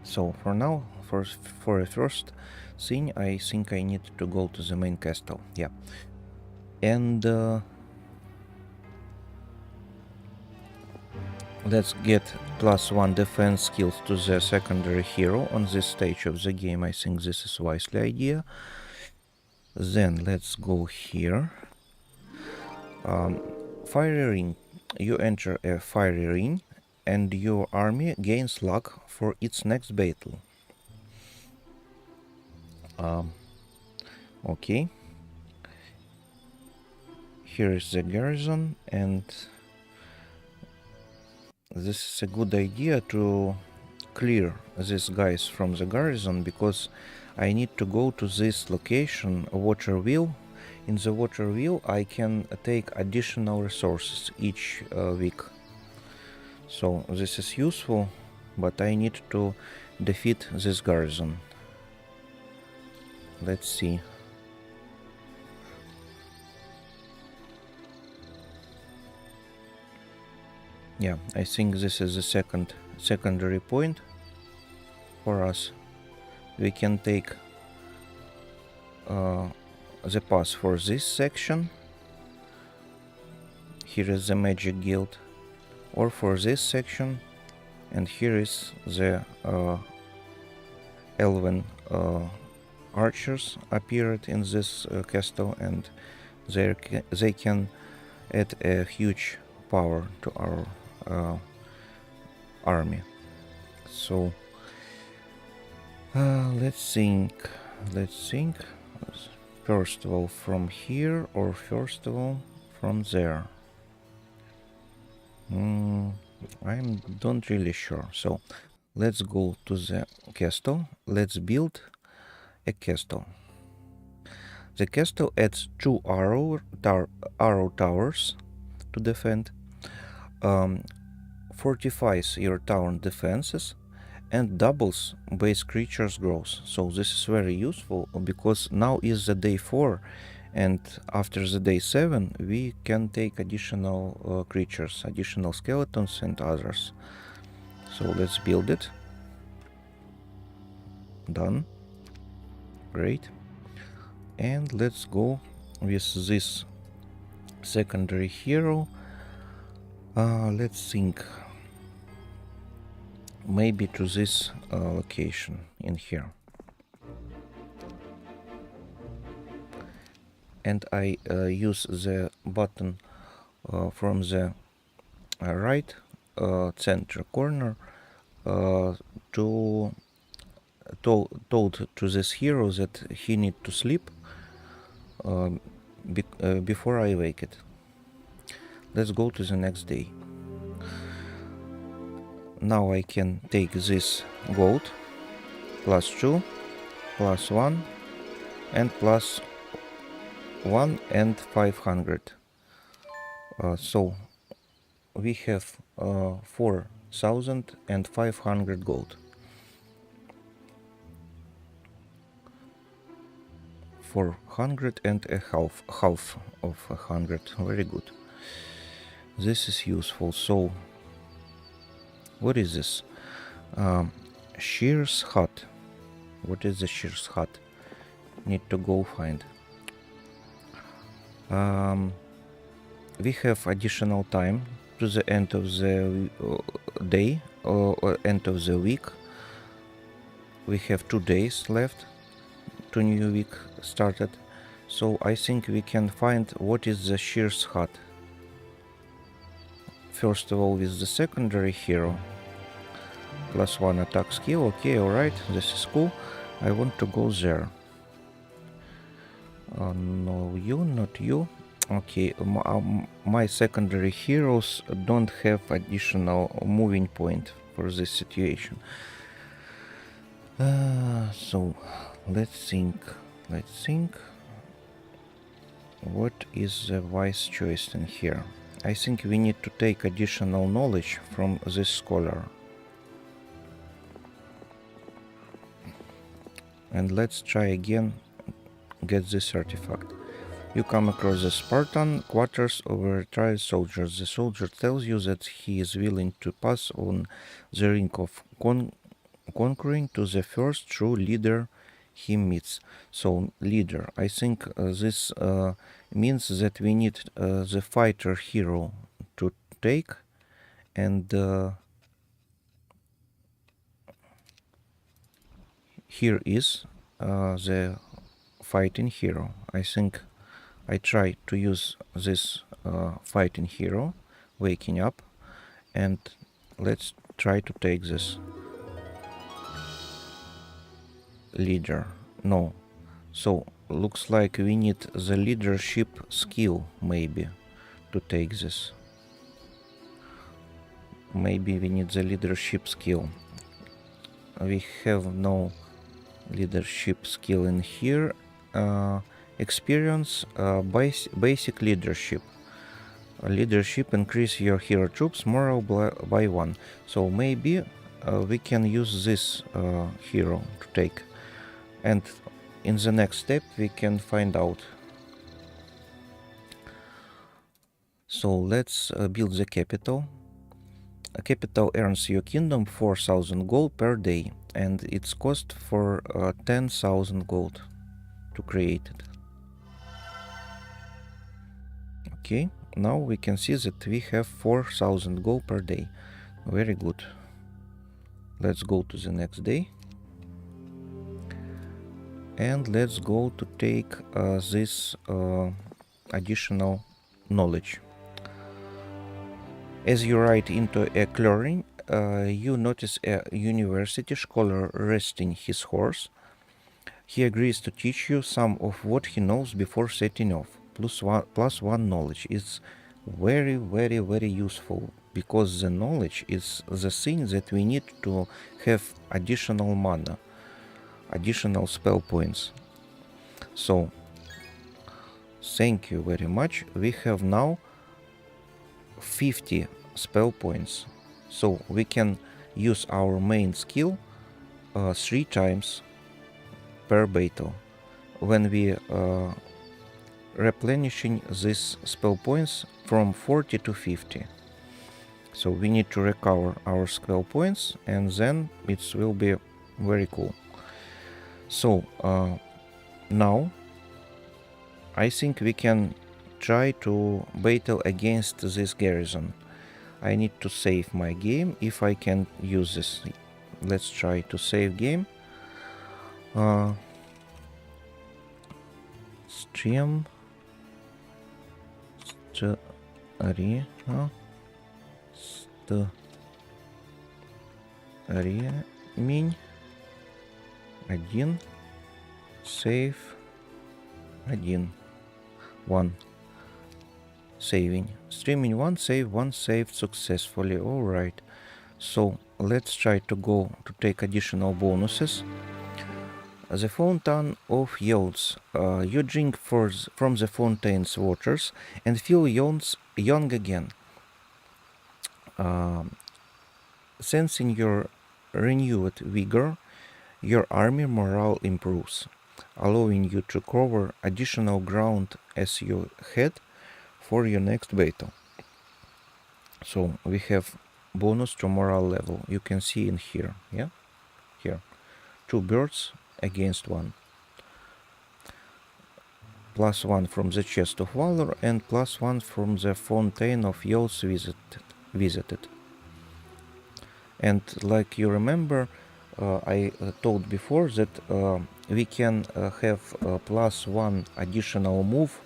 So for now, for a first thing, I think I need to go to the main castle. Yeah, and let's get +1 defense skills to the secondary hero on this stage of the game. I think this is wisely idea. Then let's go here. Fiery ring. You enter a fiery ring, and your army gains luck for its next battle. Okay. Here is the garrison, and this is a good idea to clear these guys from the garrison, because I need to go to this location, water wheel. In the water wheel I can take additional resources each week. So this is useful, but I need to defeat this garrison. Let's see. Yeah, I think this is the secondary point for us. We can take the pass for this section. Here is the magic guild, or for this section, and here is the elven archers appeared in this castle, and they can add a huge power to our army. So let's think. First of all from here, or first of all from there. I'm not really sure. So let's go to the castle. Let's build a castle. The castle adds 2 arrow towers to defend, fortifies your town defenses, and doubles base creatures growth. So this is very useful, because now is the day 4, and after the day 7 we can take additional creatures, additional skeletons and others. So let's build it. Done. Great. And let's go with this secondary hero. Let's think. Maybe to this location in here. And I use the button from the right center corner to told to this hero that he need to sleep before I wake it. Let's go to the next day. Now I can take this gold +2, +1, and +1 and 500. So we have 4,500 gold. 400 and a half of 100. Very good. This is useful. So what is this? Shear's hut. What is the Shear's hut? Need to go find. We have additional time to the end of the day or end of the week. We have 2 days left to new week started. So I think we can find what is the Shear's hut. First of all, with the secondary hero. +1 attack skill. Okay, alright, this is cool. I want to go there. No, you, not you. Okay, my secondary heroes don't have additional moving point for this situation. So, let's think. What is the wise choice in here? I think we need to take additional knowledge from this scholar. And let's try again get this artifact. You come across the Spartan quarters of a retired soldier. The soldier tells you that he is willing to pass on the ring of conquering to the first true leader he meets. So leader, I think this means that we need the fighter hero to take, and here is the fighting hero. I think I try to use this fighting hero, waking up, and let's try to take this leader. No. So looks like we need the leadership skill maybe to take this. Maybe we need the leadership skill. We have no leadership skill in here. Experience basic leadership. Leadership increase your hero troops morale by 1. So maybe we can use this hero to take, and in the next step we can find out. So let's build the capital. A capital earns your kingdom 4,000 gold per day, and its cost for 10,000 gold to create it. Okay, now we can see that we have 4,000 gold per day. Very good. Let's go to the next day. And let's go to take this additional knowledge. As you ride into a clearing, you notice a university scholar resting his horse. He agrees to teach you some of what he knows before setting off. +1 knowledge is very, very, very useful, because the knowledge is the thing that we need to have additional mana, additional spell points. So thank you very much. We have now 50 spell points, so we can use our main skill 3 times per battle when we replenishing these spell points from 40 to 50. So we need to recover our spell points, and then it will be very cool. So now I think we can try to battle against this garrison. I need to save my game if I can use this. Let's try to save game. Stream ремень 1, save 1, 1. Saving. Streaming 1, save 1, saved successfully. Alright. So let's try to go to take additional bonuses. The fountain of youths. You drink from the fountain's waters and feel young again. Sensing your renewed vigor, your army morale improves, allowing you to cover additional ground as you head for your next battle. So we have bonus to morale level. You can see in here, yeah? Here. 2 birds against 1. +1 from the chest of valor and +1 from the fountain of youths visited. And like you remember, I told before that we can have +1 additional move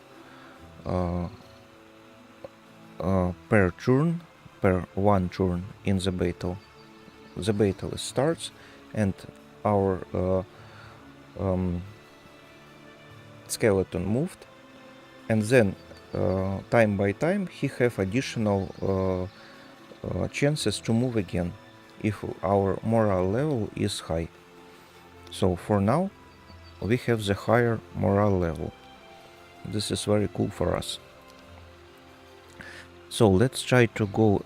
per turn, per 1 turn in the battle. The battle starts and our skeleton moved, and then time by time he have additional chances to move again if our morale level is high. So for now we have the higher morale level. This is very cool for us. So let's try to go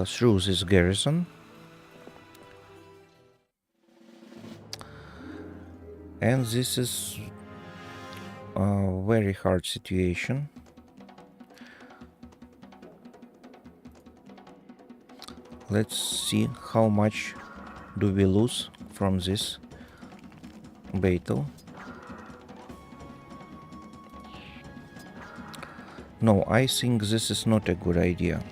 through this garrison. And this is a very hard situation. Let's see how much do we lose from this battle. No, I think this is not a good idea.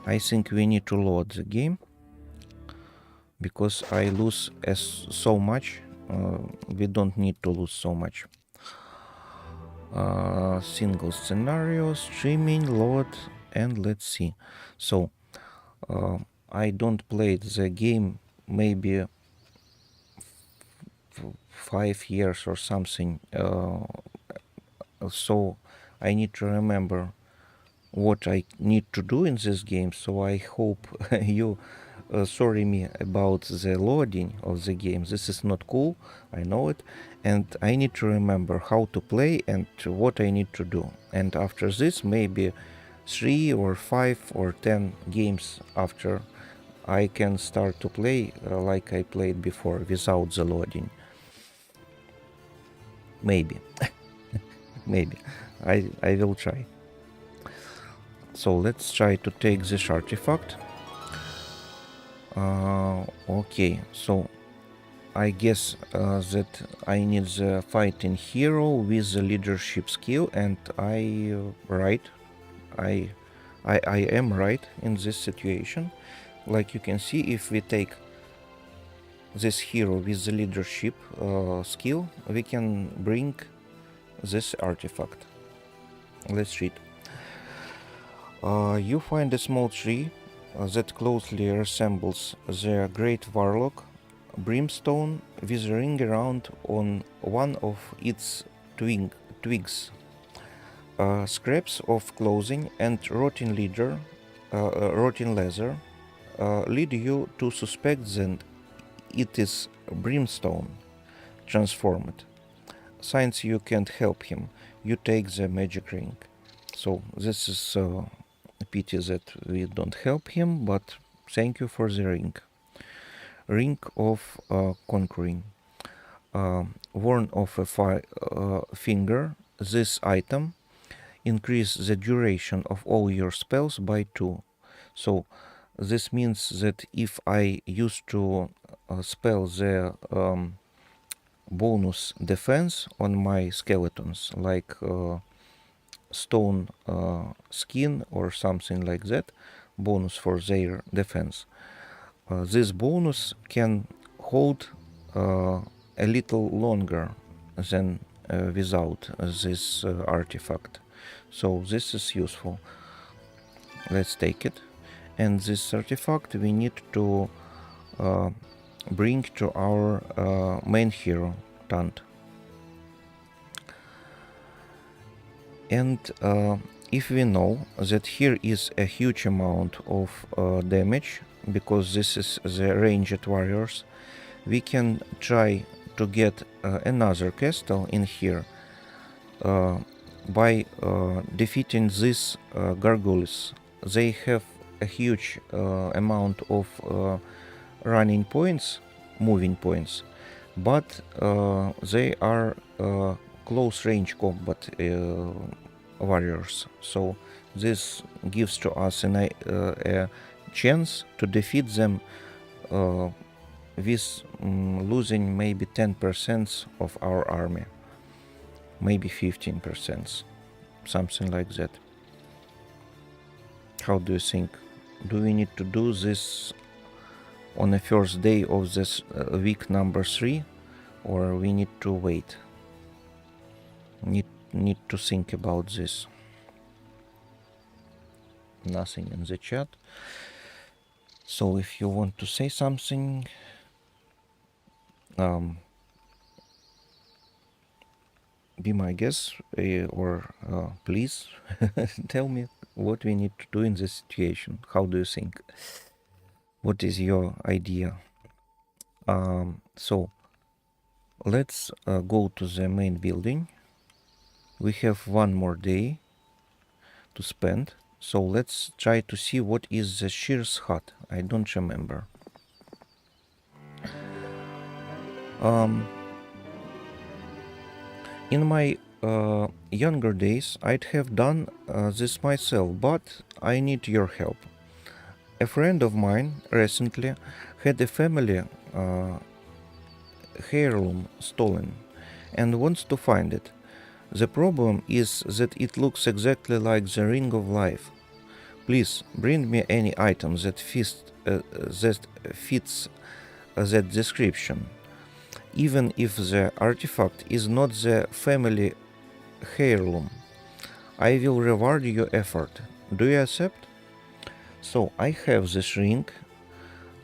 I think we need to load the game, because I lose so much. We don't need to lose so much. Single scenario, streaming, load, and let's see. So I don't play the game maybe 5 years or something, so I need to remember what I need to do in this game. So I hope you sorry me about the loading of the game. This is not cool, I know it, and I need to remember how to play and what I need to do. And after this, maybe 3 or 5 or 10 games after, I can start to play like I played before, without the loading. Maybe. Maybe. I will try. So let's try to take this artifact. Okay, so I guess that I need the fighting hero with the leadership skill, and I am right in this situation. Like you can see, if we take this hero with the leadership skill, we can bring this artifact. Let's read. You find a small tree that closely resembles the great warlock brimstone, with a ring around on one of its twigs. Scraps of clothing and rotten leather lead you to suspect that it is brimstone transformed. Since you can't help him, you take the magic ring. So this is a pity that we don't help him, but thank you for the ring. Ring of conquering. Worn off a finger, this item increase the duration of all your spells by 2. So this means that if I used to spell the bonus defense on my skeletons, like stone skin or something like that, bonus for their defense, this bonus can hold a little longer than without this artifact. So this is useful. Let's take it. And this artifact we need to bring to our main hero, Tant. And if we know that here is a huge amount of damage, because this is the ranged warriors, we can try to get another castle in here by defeating these gargoyles. They have a huge amount of running points, moving points, but they are close range combat warriors. So this gives to us a chance to defeat them with losing maybe 10% of our army, maybe 15%, something like that. How do you think? Do we need to do this on the first day of this week number 3, or we need to wait? Need to think about this. Nothing in the chat. So if you want to say something, be my guest, or please tell me what we need to do in this situation. How do you think? What is your idea? So let's go to the main building. We have one more day to spend, so let's try to see what is the Shear's hut. I don't remember. In my younger days, I'd have done this myself, but I need your help. A friend of mine recently had a family heirloom stolen and wants to find it. The problem is that it looks exactly like the Ring of Life. Please bring me any item that fits that description, even if the artifact is not the family heirloom. I will reward your effort. Do you accept? So I have this ring,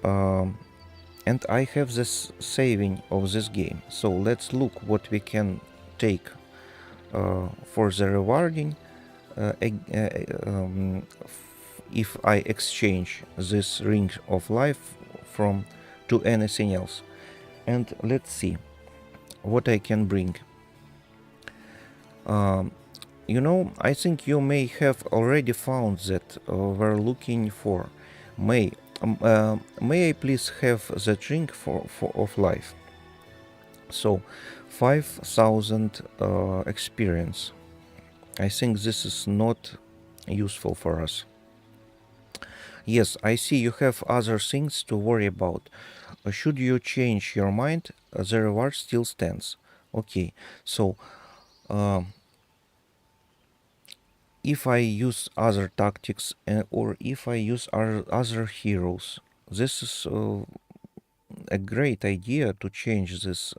and I have this saving of this game. So let's look what we can take for the rewarding if I exchange this ring of life to anything else. And let's see what I can bring. I think you may have already found that we're looking for. May I please have the drink of life? So 5,000 experience. I think this is not useful for us. Yes, I see you have other things to worry about. Should you change your mind, the reward still stands. Okay, so if I use other tactics or if I use other heroes, this is a great idea to change this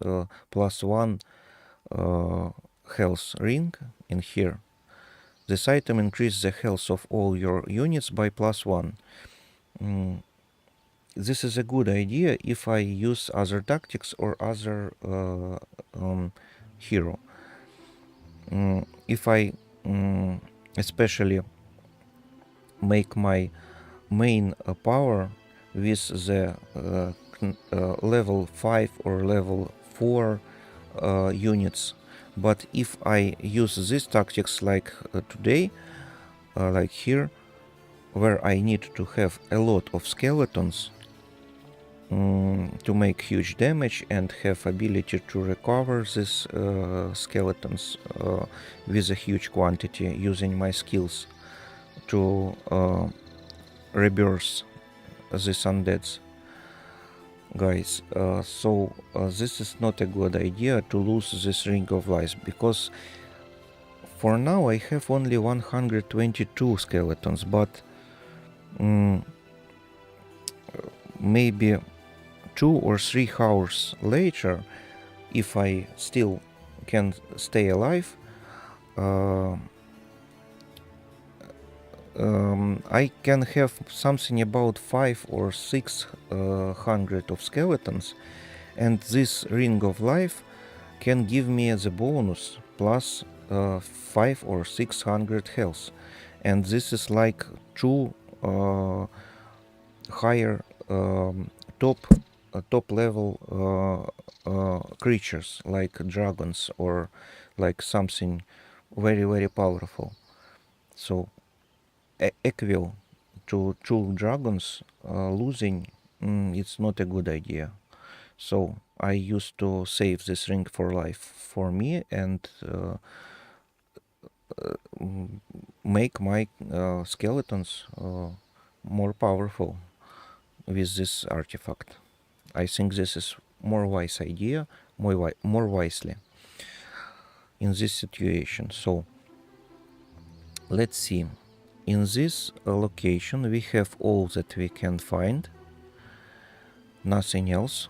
+1 health ring in here. This item increases the health of all your units by +1. This is a good idea if I use other tactics or other hero. If I especially make my main power with the level 5 or level 4 units, but if I use these tactics like today, like here, where I need to have a lot of skeletons to make huge damage and have ability to recover these skeletons with a huge quantity using my skills to rebirth these undeads. Guys, so this is not a good idea to lose this ring of life, because for now I have only 122 skeletons, but maybe 2 or 3 hours later, if I still can stay alive, I can have something about 5 or 600 of skeletons, and this ring of life can give me the bonus plus 5 or 600 health, and this is like two higher top level creatures like dragons or like something very powerful. So equal to two dragons losing, it's not a good idea. So I used to save this ring for life for me and make my skeletons more powerful with this artifact. I think this is more wise idea, more wisely in this situation. So let's see. In this location we have all that we can find, nothing else.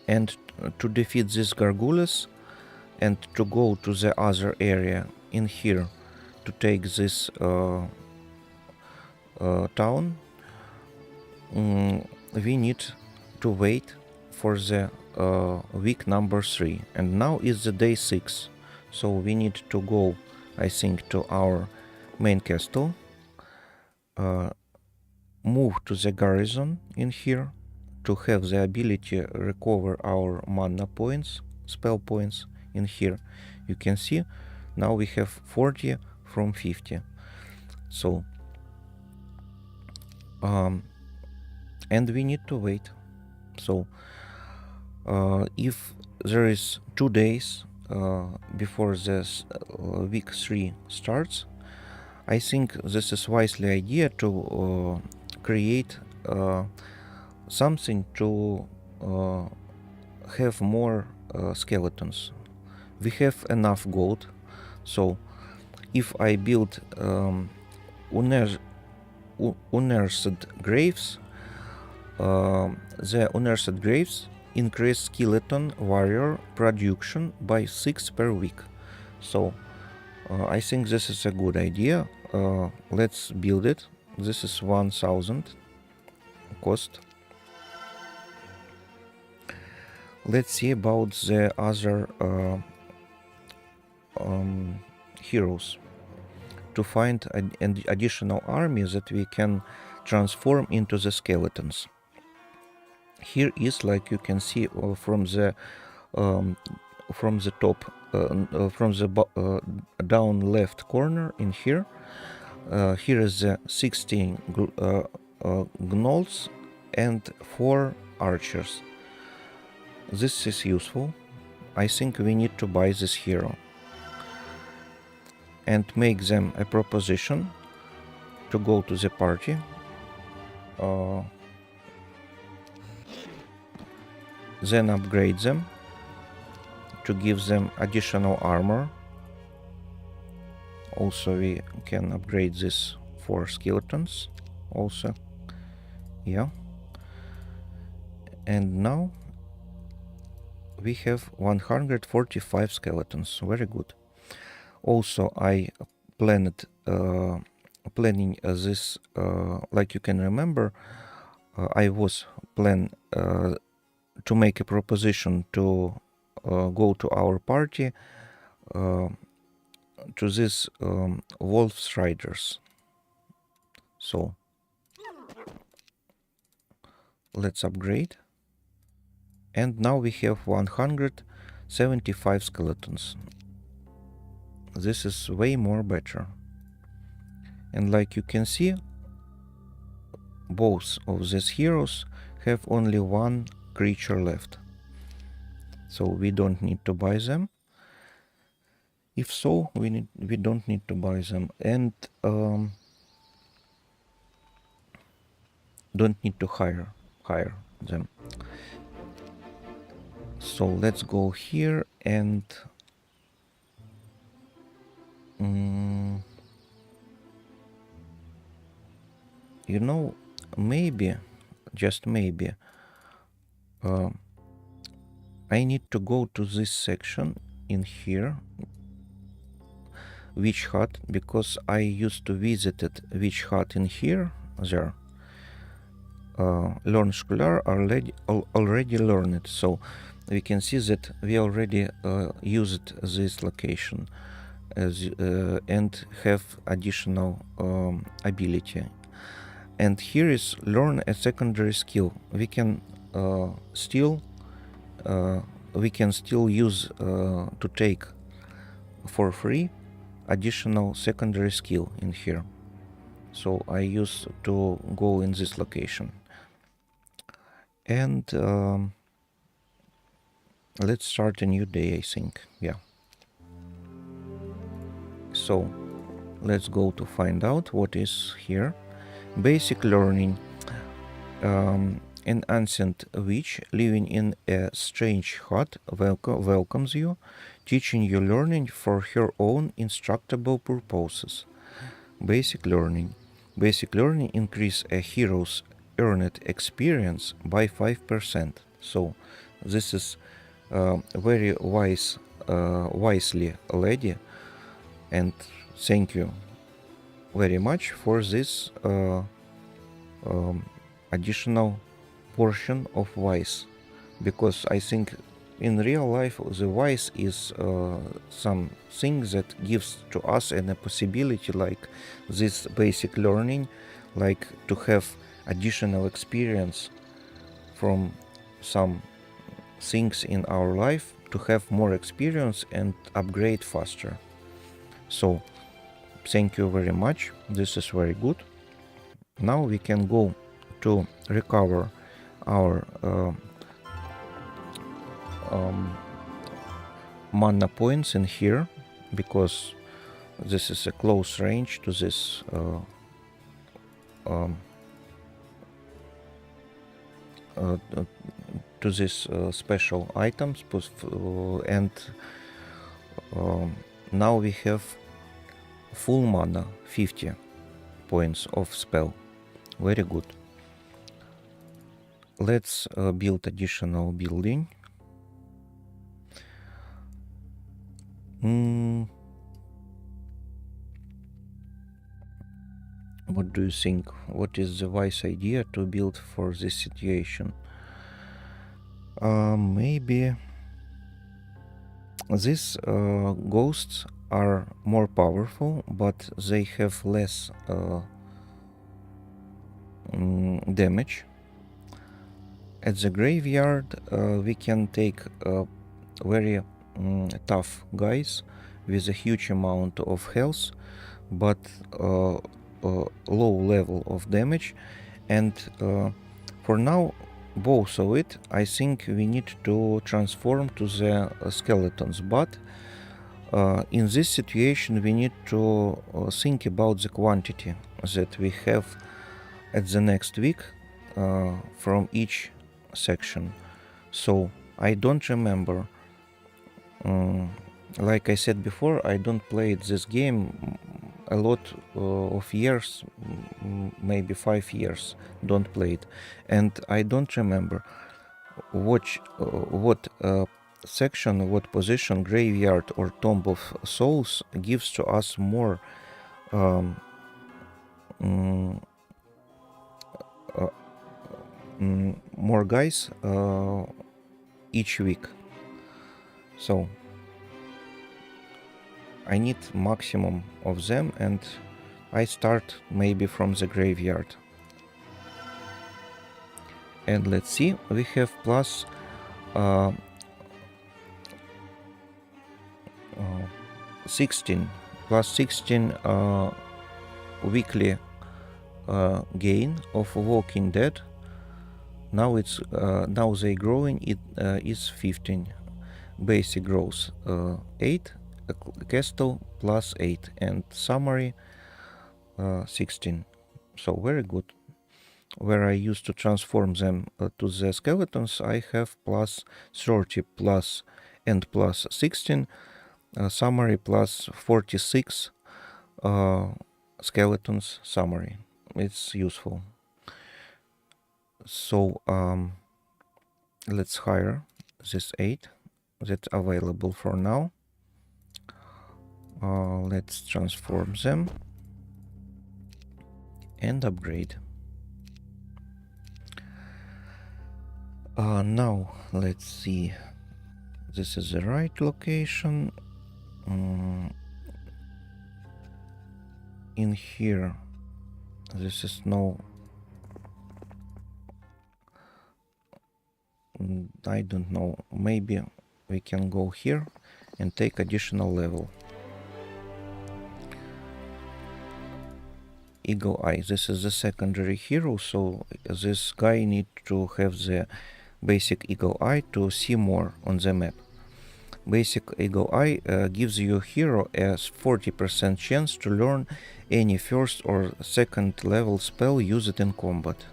And to defeat these gargoyles and to go to the other area in here to take this town, we need to wait for the week number 3, and now is the day 6, so we need to go, I think, to our main castle, move to the garrison in here to have the ability to recover our mana points, spell points in here. You can see now we have 40 from 50. So and we need to wait. So if there is 2 days before this week 3 starts, I think this is wisely idea to create something to have more skeletons. We have enough gold, so if I build unearthed graves, the unearthed graves increase skeleton warrior production by 6 per week. So I think this is a good idea. Let's build it. This is 1000 cost. Let's see about the other heroes to find an additional army that we can transform into the skeletons. Here is, like you can see from the top, from the down left corner in here. Here is the 16 gnolls and 4 archers. This is useful. I think we need to buy this hero and make them a proposition to go to the party. Then upgrade them to give them additional armor. Also we can upgrade this for skeletons also. Yeah. And now we have 145 skeletons. Very good. Also I planning this, like you can remember, I was planning to make a proposition to go to our party to these wolves riders. So let's upgrade, and now we have 175 skeletons. This is way more better. And like you can see, both of these heroes have only one creature left, so we don't need to buy them. If so, we don't need to buy them, and don't need to hire them. So let's go here and you know, maybe, just maybe, I need to go to this section in here. witch hut, because I used to visit it witch hut in here, there. Learn Scholar already learned it, so we can see that we already used this location as, and have additional ability. And here is learn a secondary skill. We can still use to take for free additional secondary skill in here. So I used to go in this location. And let's start a new day, I think. Yeah. So let's go to find out what is here. Basic learning. An ancient witch living in a strange hut welcomes you, teaching you learning for her own instructable purposes. Basic learning. Basic learning increase a hero's earned experience by 5%. So this is very wisely lady, and thank you very much for this additional portion of wise, because I think in real life the wise is something that gives to us a possibility like this basic learning, like to have additional experience from some things in our life, to have more experience and upgrade faster. So thank you very much, this is very good. Now we can go to recover our mana points in here, because this is a close range to this special items, and now we have full mana, 50 points of spell. Very good. Let's build additional building. What do you think? What is the wise idea to build for this situation? Maybe these ghosts are more powerful, but they have less damage. At the graveyard we can take very tough guys with a huge amount of health, but low level of damage, and for now both of it I think we need to transform to the skeletons, but in this situation we need to think about the quantity that we have at the next week from each section. So I don't remember, like I said before, I don't play this game a lot of years, maybe 5 years don't play it, and I don't remember what section, what position, graveyard or tomb of souls gives to us more more guys each week. So I need maximum of them, and I start maybe from the graveyard. And let's see, we have plus 16 weekly gain of Walking Dead. Now it's now they growing, it is 15. Basic growth 8, castle plus 8, and summary 16. So very good. Where I used to transform them to the skeletons, I have plus 30 plus and plus 16, summary plus 46 skeletons summary. It's useful. So let's hire this 8 that's available for now. Let's transform them and upgrade. Now let's see. This is the right location. In here, this is no. I don't know. Maybe we can go here and take additional level. Eagle Eye. This is the secondary hero, so this guy need to have the basic Eagle Eye to see more on the map. Basic Eagle Eye gives your hero a 40% chance to learn any first or second level spell used in combat.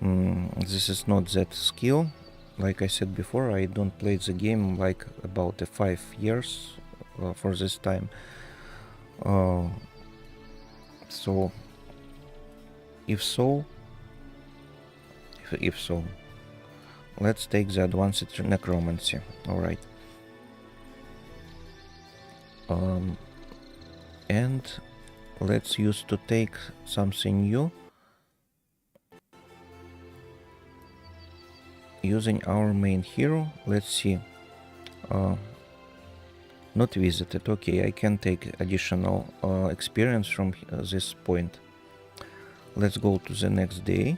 This is not that skill. Like I said before, I don't play the game like about 5 years for this time. So if so, let's take the advanced necromancy. All right. And let's use to take something new using our main hero. Let's see. Not visited. Okay, I can take additional experience from this point. Let's go to the next day.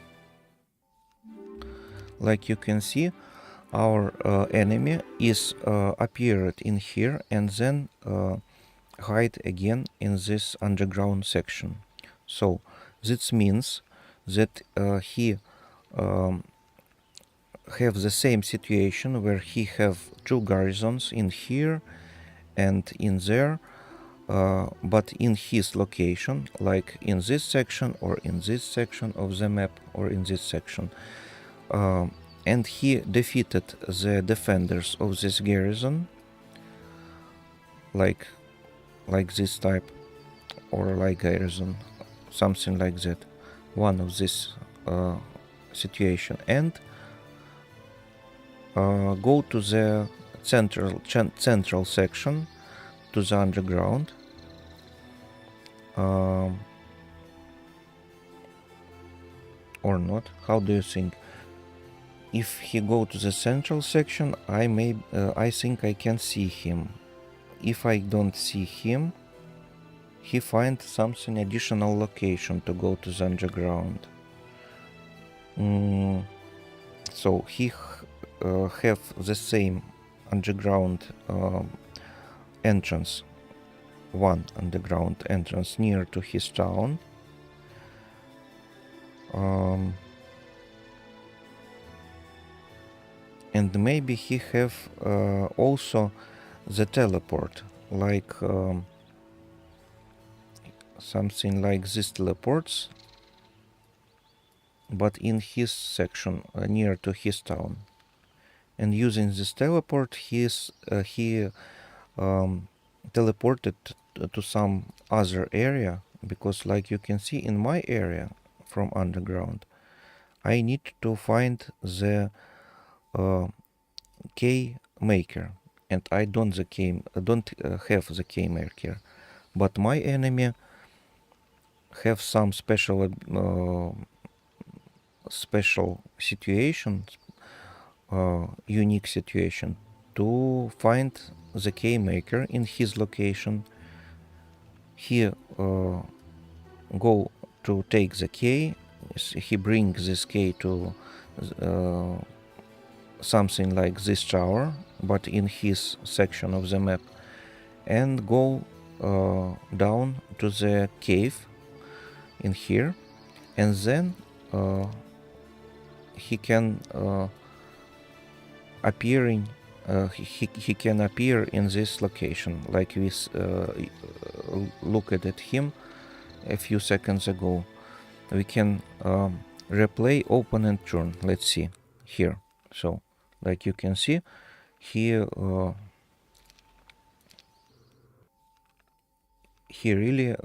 Like you can see, our enemy is appeared in here and then hide again in this underground section. So this means that he have the same situation where he have two garrisons in here and in there, but in his location, like in this section or in this section of the map or in this section. And he defeated the defenders of this garrison, like this type, or like garrison, something like that, one of this situation, and go to the central section, to the underground. Or not? How do you think? If he go to the central section, I think I can see him. If I don't see him, he find something additional location to go to the underground. So he have the same underground entrance, one underground entrance near to his town. And maybe he have also the teleport, like something like this teleports, but in his section near to his town. And using this teleport, he teleported to some other area, because like you can see in my area from underground, I need to find the key maker, and I don't have the key maker, but my enemy have some special situations, unique situation to find the key maker in his location. He go to take the key. He brings this key to something like this tower, but in his section of the map, and go down to the cave in here, and then he can he can appear in this location, like we looked at him a few seconds ago. We can replay opponent turn. Let's see here. So like you can see, he really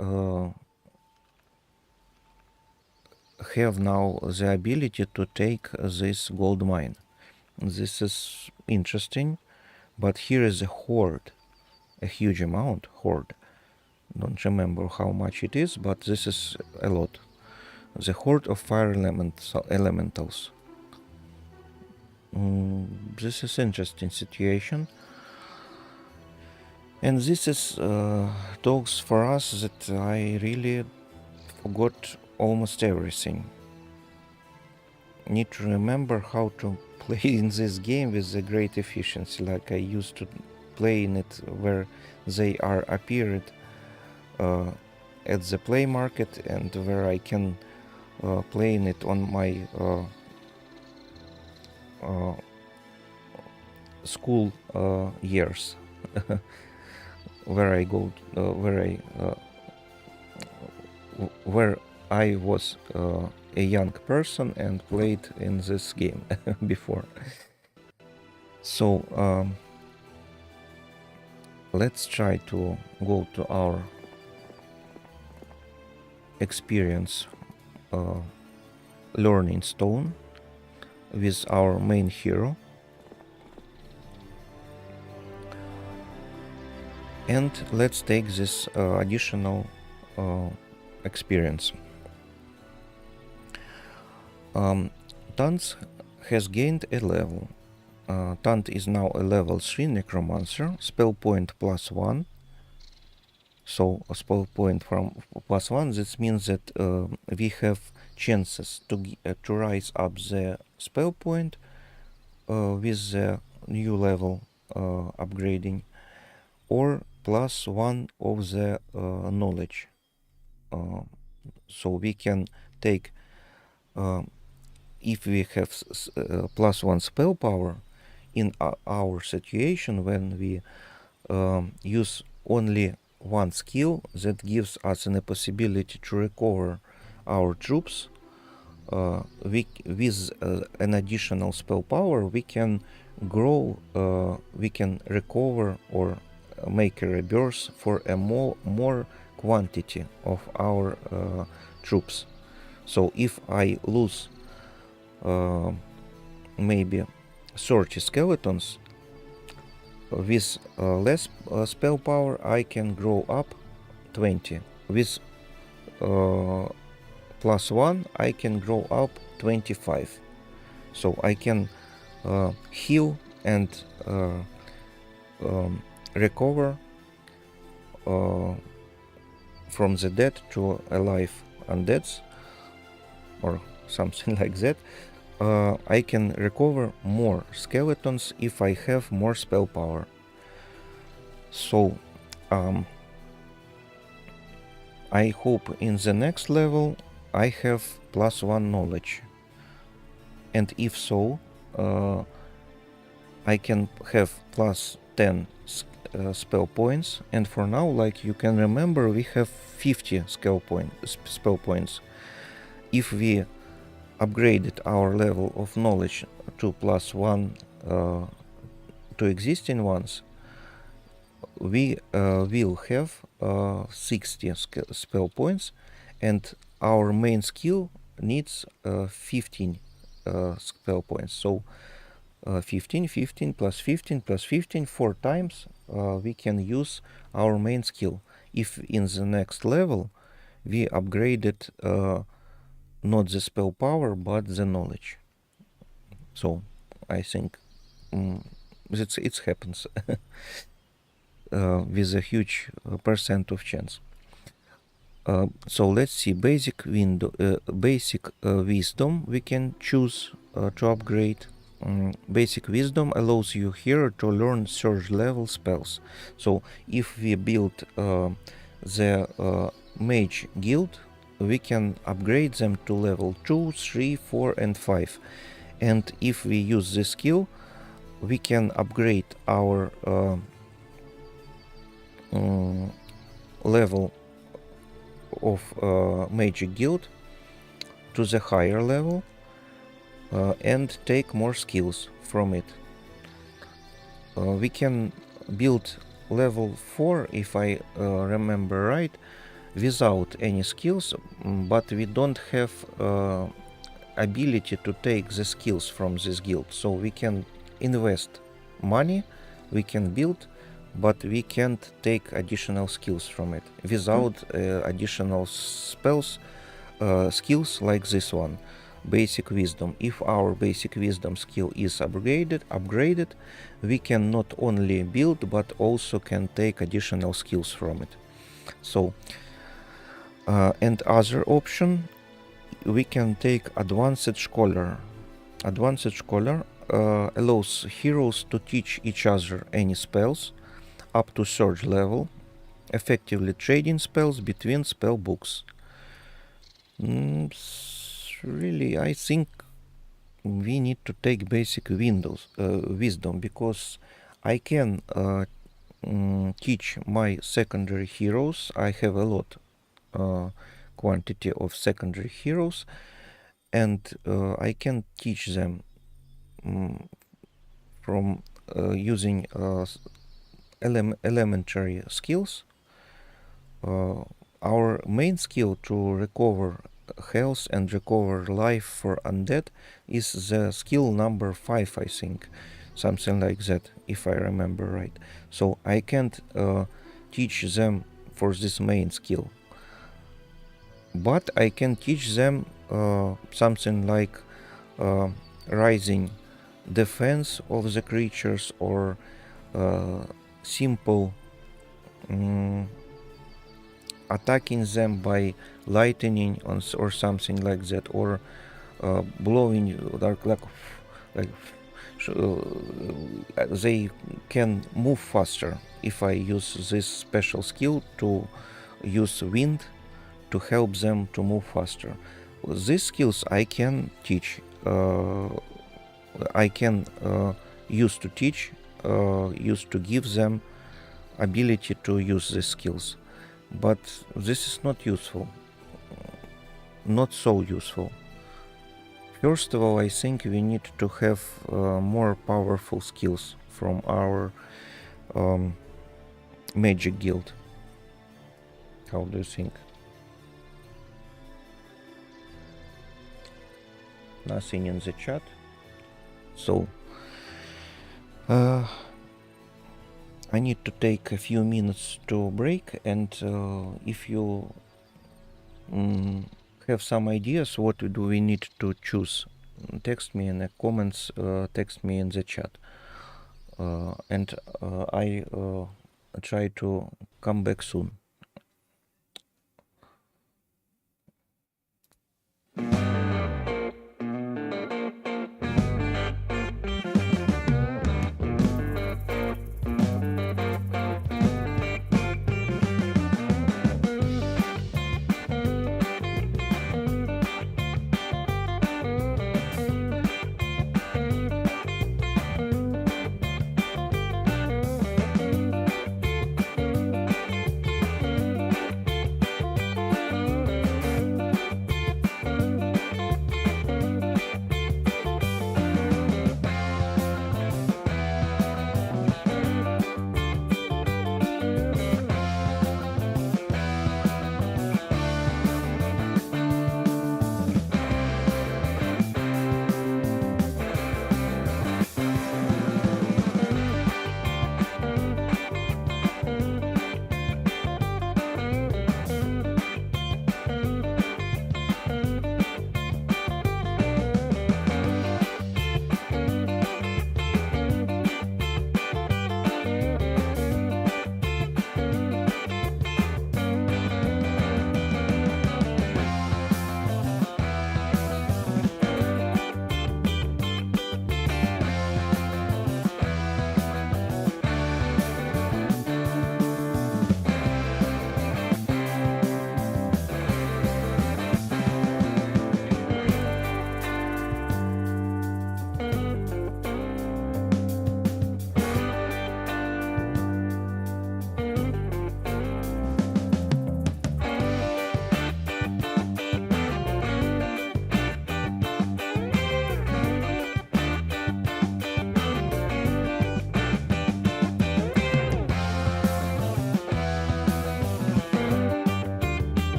have now the ability to take this gold mine. This is interesting, but here is a horde, a huge amount horde. Don't remember how much it is, but this is a lot. The horde of fire elementals. This is interesting situation. And this is talks for us that I really forgot almost everything. Need to remember how to play in this game with a great efficiency, like I used to play in it, where they are appeared at the play market, and where I can play in it on my school years, where I go, where I was a young person and played in this game before. So let's try to go to our experience learning stone with our main hero, and let's take this additional experience. Tant has gained a level. Tant is now a level 3 necromancer, spell point +1. So a spell point from +1, this means that we have chances to rise up the spell point with the new level upgrading, or +1 of the knowledge. So we can take, if we have +1 spell power in our situation, when we use only one skill that gives us a possibility to recover our troops, with an additional spell power, we can grow, we can recover or make a rebirth for a more quantity of our troops. So if I lose maybe 30 skeletons, with less spell power I can grow up 20. With +1 I can grow up 25. So I can heal and recover from the dead to alive undeads, or something like that. I can recover more skeletons if I have more spell power. So I hope in the next level I have +1 knowledge, and if so, I can have +10 spell points, and for now, like you can remember, we have 50 spell points. If we upgraded our level of knowledge to +1 to existing ones, we will have 60 spell points, and our main skill needs 15 spell points. So 15, 15 plus 15 plus 15, 4 times we can use our main skill. If in the next level we upgraded not the spell power but the knowledge. So I think it happens with a huge percent of chance. So let's see, basic wisdom we can choose to upgrade. Basic wisdom allows you here to learn surge level spells. So if we build the mage guild, we can upgrade them to level 2, 3, 4 and 5. And if we use this skill, we can upgrade our level of magic guild to the higher level and take more skills from it. We can build level 4, if I remember right, without any skills, but we don't have ability to take the skills from this guild. So we can invest money, we can build, but we can't take additional skills from it without additional spells, skills like this one, basic wisdom. If our basic wisdom skill is upgraded, we can not only build but also can take additional skills from it. So and other option, we can take advanced scholar. Advanced scholar allows heroes to teach each other any spells up to third level, effectively trading spells between spell books. Really, I think we need to take basic wisdom, because I can teach my secondary heroes. I have a lot quantity of secondary heroes, and I can teach them from using elementary skills. Our main skill to recover health and recover life for undead is the skill number 5, I think, something like that, if I remember right. So I can't teach them for this main skill, but I can teach them something like rising defense of the creatures, or simple attacking them by lightning or something like that, or blowing like they can move faster if I use this special skill to use wind to help them to move faster. These skills I can teach. I can use to teach, use to give them ability to use these skills. But this is not useful. Not so useful. First of all, I think we need to have more powerful skills from our magic guild. How do you think? Nothing in the chat. So I need to take a few minutes to break, and if you have some ideas what do we need to choose, text me in the comments, text me in the chat, and I try to come back soon.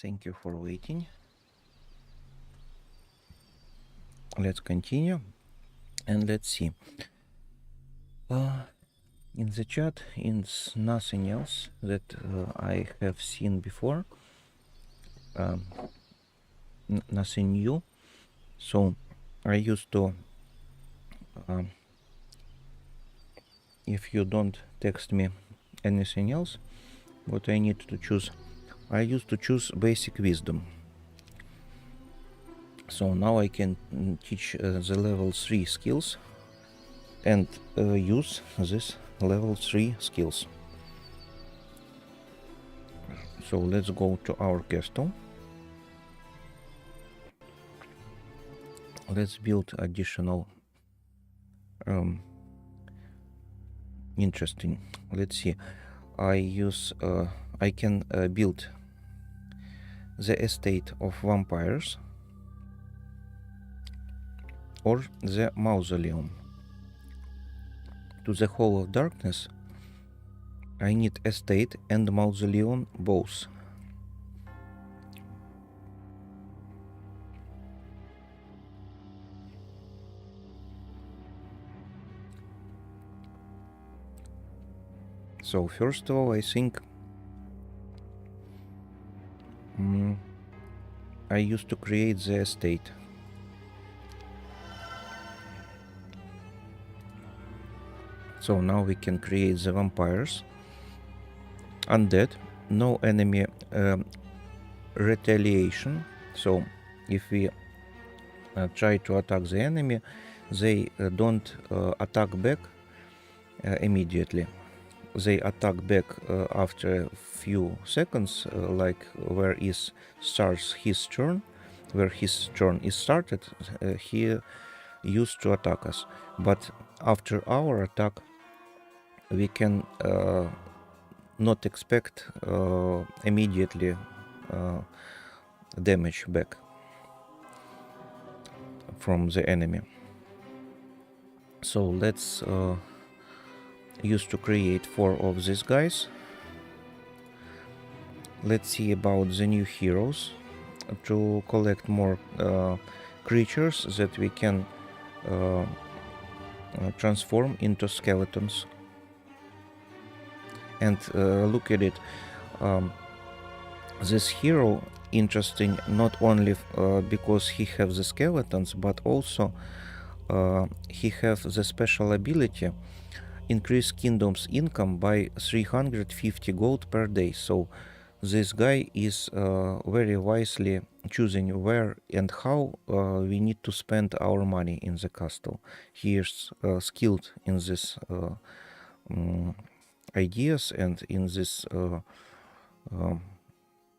Thank you for waiting. Let's continue and let's see. In the chat, it's nothing else that I have seen before. Nothing new. So I used to, if you don't text me anything else, what I need to choose, I used to choose basic wisdom. So now I can teach the level 3 skills and use this level 3 skills. So let's go to our castle. Let's build additional interesting. Let's see. I can build the estate of vampires or the mausoleum. To the Hall of Darkness, I need estate and mausoleum both. So first of all, I think I used to create the estate. So now we can create the vampires. Undead, no enemy retaliation. So if we try to attack the enemy, they don't attack back immediately. They attack back after a few seconds, like where is starts his turn, where his turn is started, he used to attack us. But after our attack, we can not expect immediately damage back from the enemy. So let's use to create 4 of these guys. Let's see about the new heroes to collect more creatures that we can transform into skeletons. And look at it. This hero interesting not only because he has the skeletons, but also he has the special ability increase kingdom's income by 350 gold per day. So this guy is very wisely choosing where and how we need to spend our money in the castle. He is skilled in this ideas and in these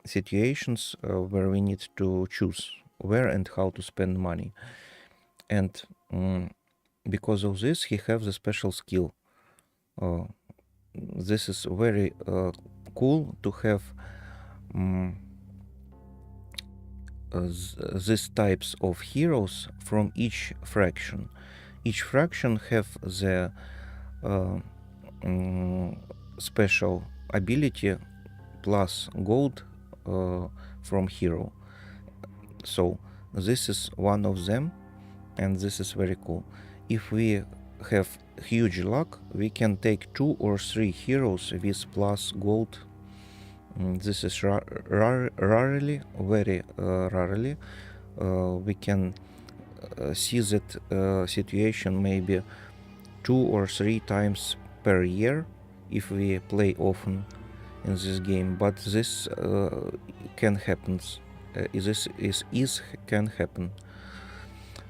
situations where we need to choose where and how to spend money. And because of this, he has a special skill. This is very cool to have these types of heroes from each faction. Each faction have the special ability plus gold from hero. So this is one of them, and this is very cool. If we have huge luck, we can take 2 or 3 heroes with plus gold. This is rarely, very rarely. We can see that situation maybe 2 or 3 times per year if we play often in this game. But this can happen. Can happen.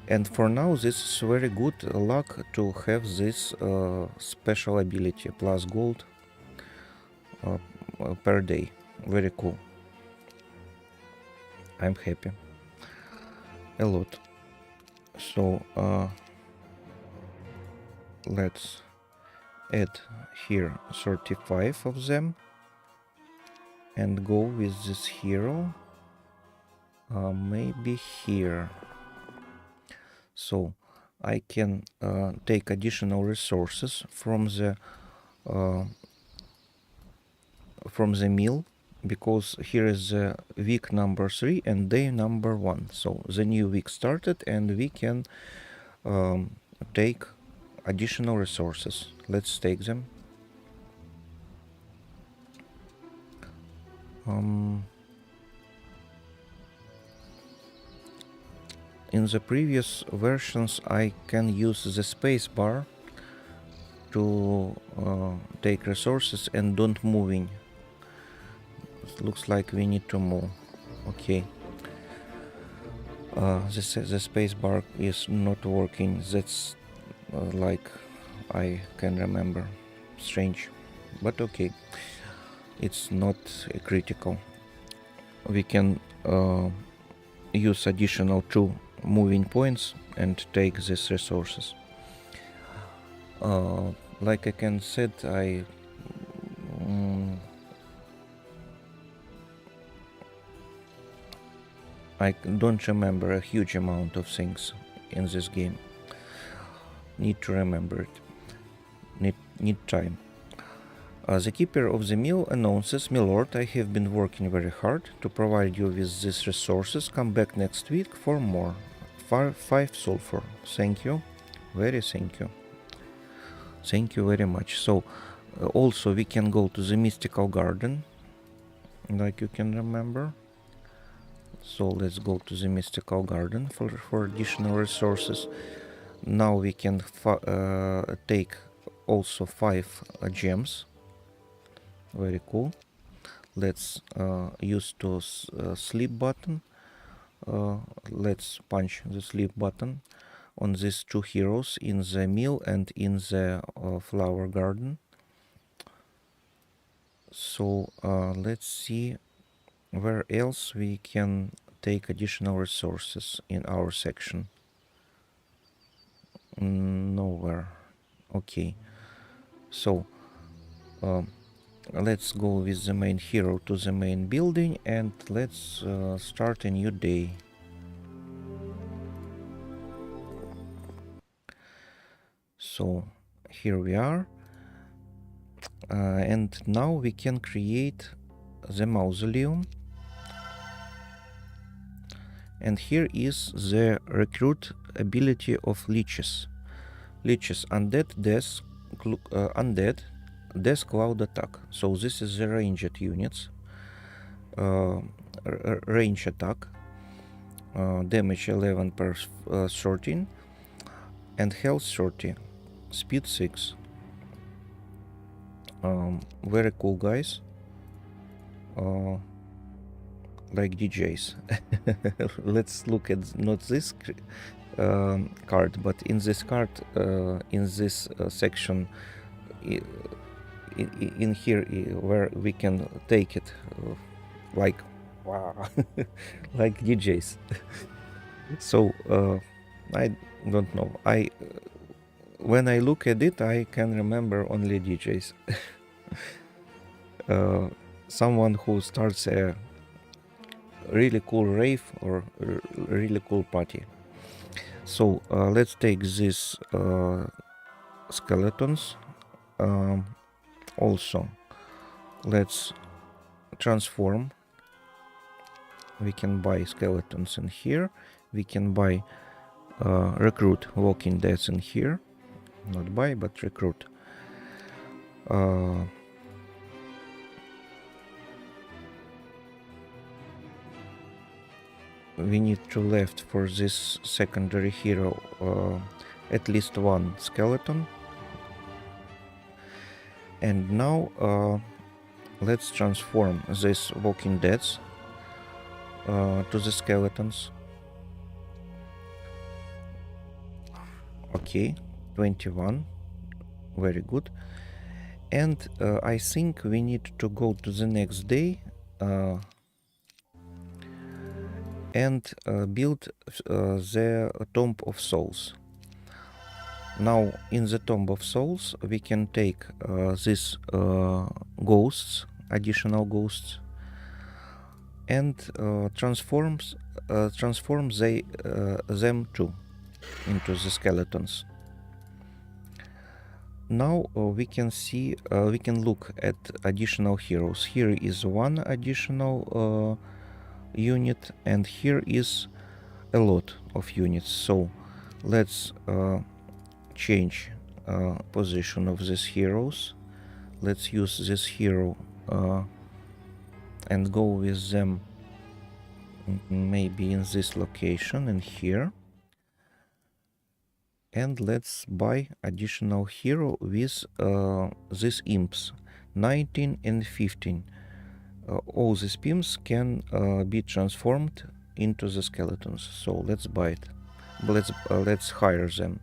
And for now, this is very good luck to have this special ability plus gold per day. Very cool. I'm happy a lot. So let's add here 35 of them and go with this hero. Maybe here. So I can take additional resources from the mill because here is week number 3 and day number 1. So the new week started and we can take additional resources. Let's take them. In the previous versions I can use the space bar to take resources and don't moving. It looks like we need to move. Okay. The space bar is not working. That's like I can remember. Strange, but okay. It's not critical. We can use additional 2 moving points and take these resources. Like I can said, I don't remember a huge amount of things in this game. Need to remember it. Need time. The keeper of the mill announces, "Milord, I have been working very hard to provide you with these resources. Come back next week for more. 5 sulfur. Thank you. Thank you. Thank you very much." So, also we can go to the mystical garden, like you can remember. So let's go to the mystical garden for additional resources. Now we can take also 5 gems. Very cool. Let's use to sleep button. Let's punch the sleep button on these 2 heroes in the mill and in the flower garden. So let's see where else we can take additional resources in our section. Nowhere. Okay. So let's go with the main hero to the main building and let's start a new day. So here we are, and now we can create the mausoleum, and here is the recruit ability of leeches. Leeches, undead, death, cloud attack. So this is the ranged units. Range attack, damage 11 per 13, and health 30, speed 6. Very cool guys. Like DJs. Let's look at not this card, but in this card, in this section, in here where we can take it, like wow, like DJs. So I don't know. When I look at it, I can remember only DJs. Someone who starts a really cool rave or really cool party. So let's take these skeletons. Also, let's transform. We can buy skeletons in here. We can buy recruit walking deaths in here. Not buy, but recruit. We need to left for this secondary hero at least 1 skeleton. And now let's transform these walking deads to the skeletons. Okay, 21. Very good. And I think we need to go to the next day and build the Tomb of Souls. Now in the Tomb of Souls we can take these ghosts, additional ghosts, and transform them too into the skeletons. now we can see, we can look at additional heroes. Here is one additional unit, and here is a lot of units. So let's change position of these heroes. Let's use this hero and go with them maybe in this location and here. And let's buy additional hero with these imps, 19 and 15. All these imps can be transformed into the skeletons. So let's buy it. Let's hire them.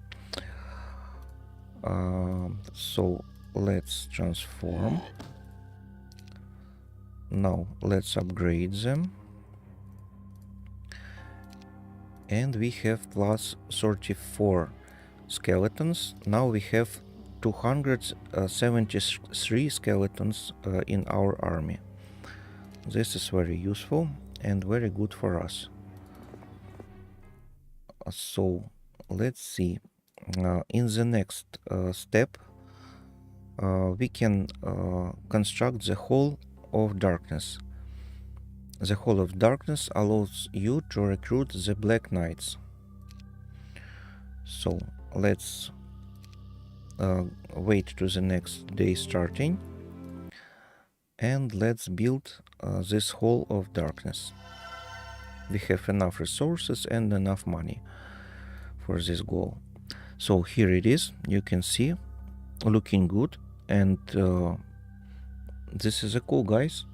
So let's transform. Now let's upgrade them. And we have plus 34 skeletons. Now we have 273 skeletons in our army. This is very useful and very good for us. So let's see. In the next step, we can construct the Hall of Darkness. The Hall of Darkness allows you to recruit the Black Knights. So let's wait to the next day starting, and let's build this Hall of Darkness. We have enough resources and enough money for this goal. So here it is, you can see, looking good, and this is a cool guys.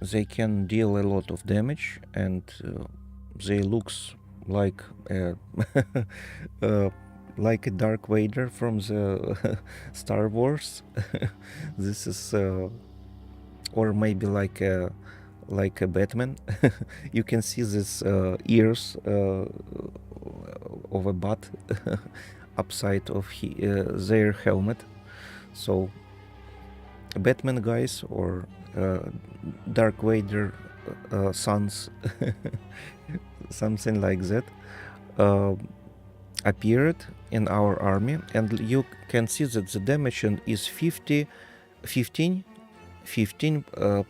They can deal a lot of damage, and they looks like like a Dark Vader from the Star Wars. This is or maybe like a Batman. You can see this ears of a bat upside of their helmet. So Batman guys or Dark Vader sons, something like that, appeared in our army, and you can see that the damage is 15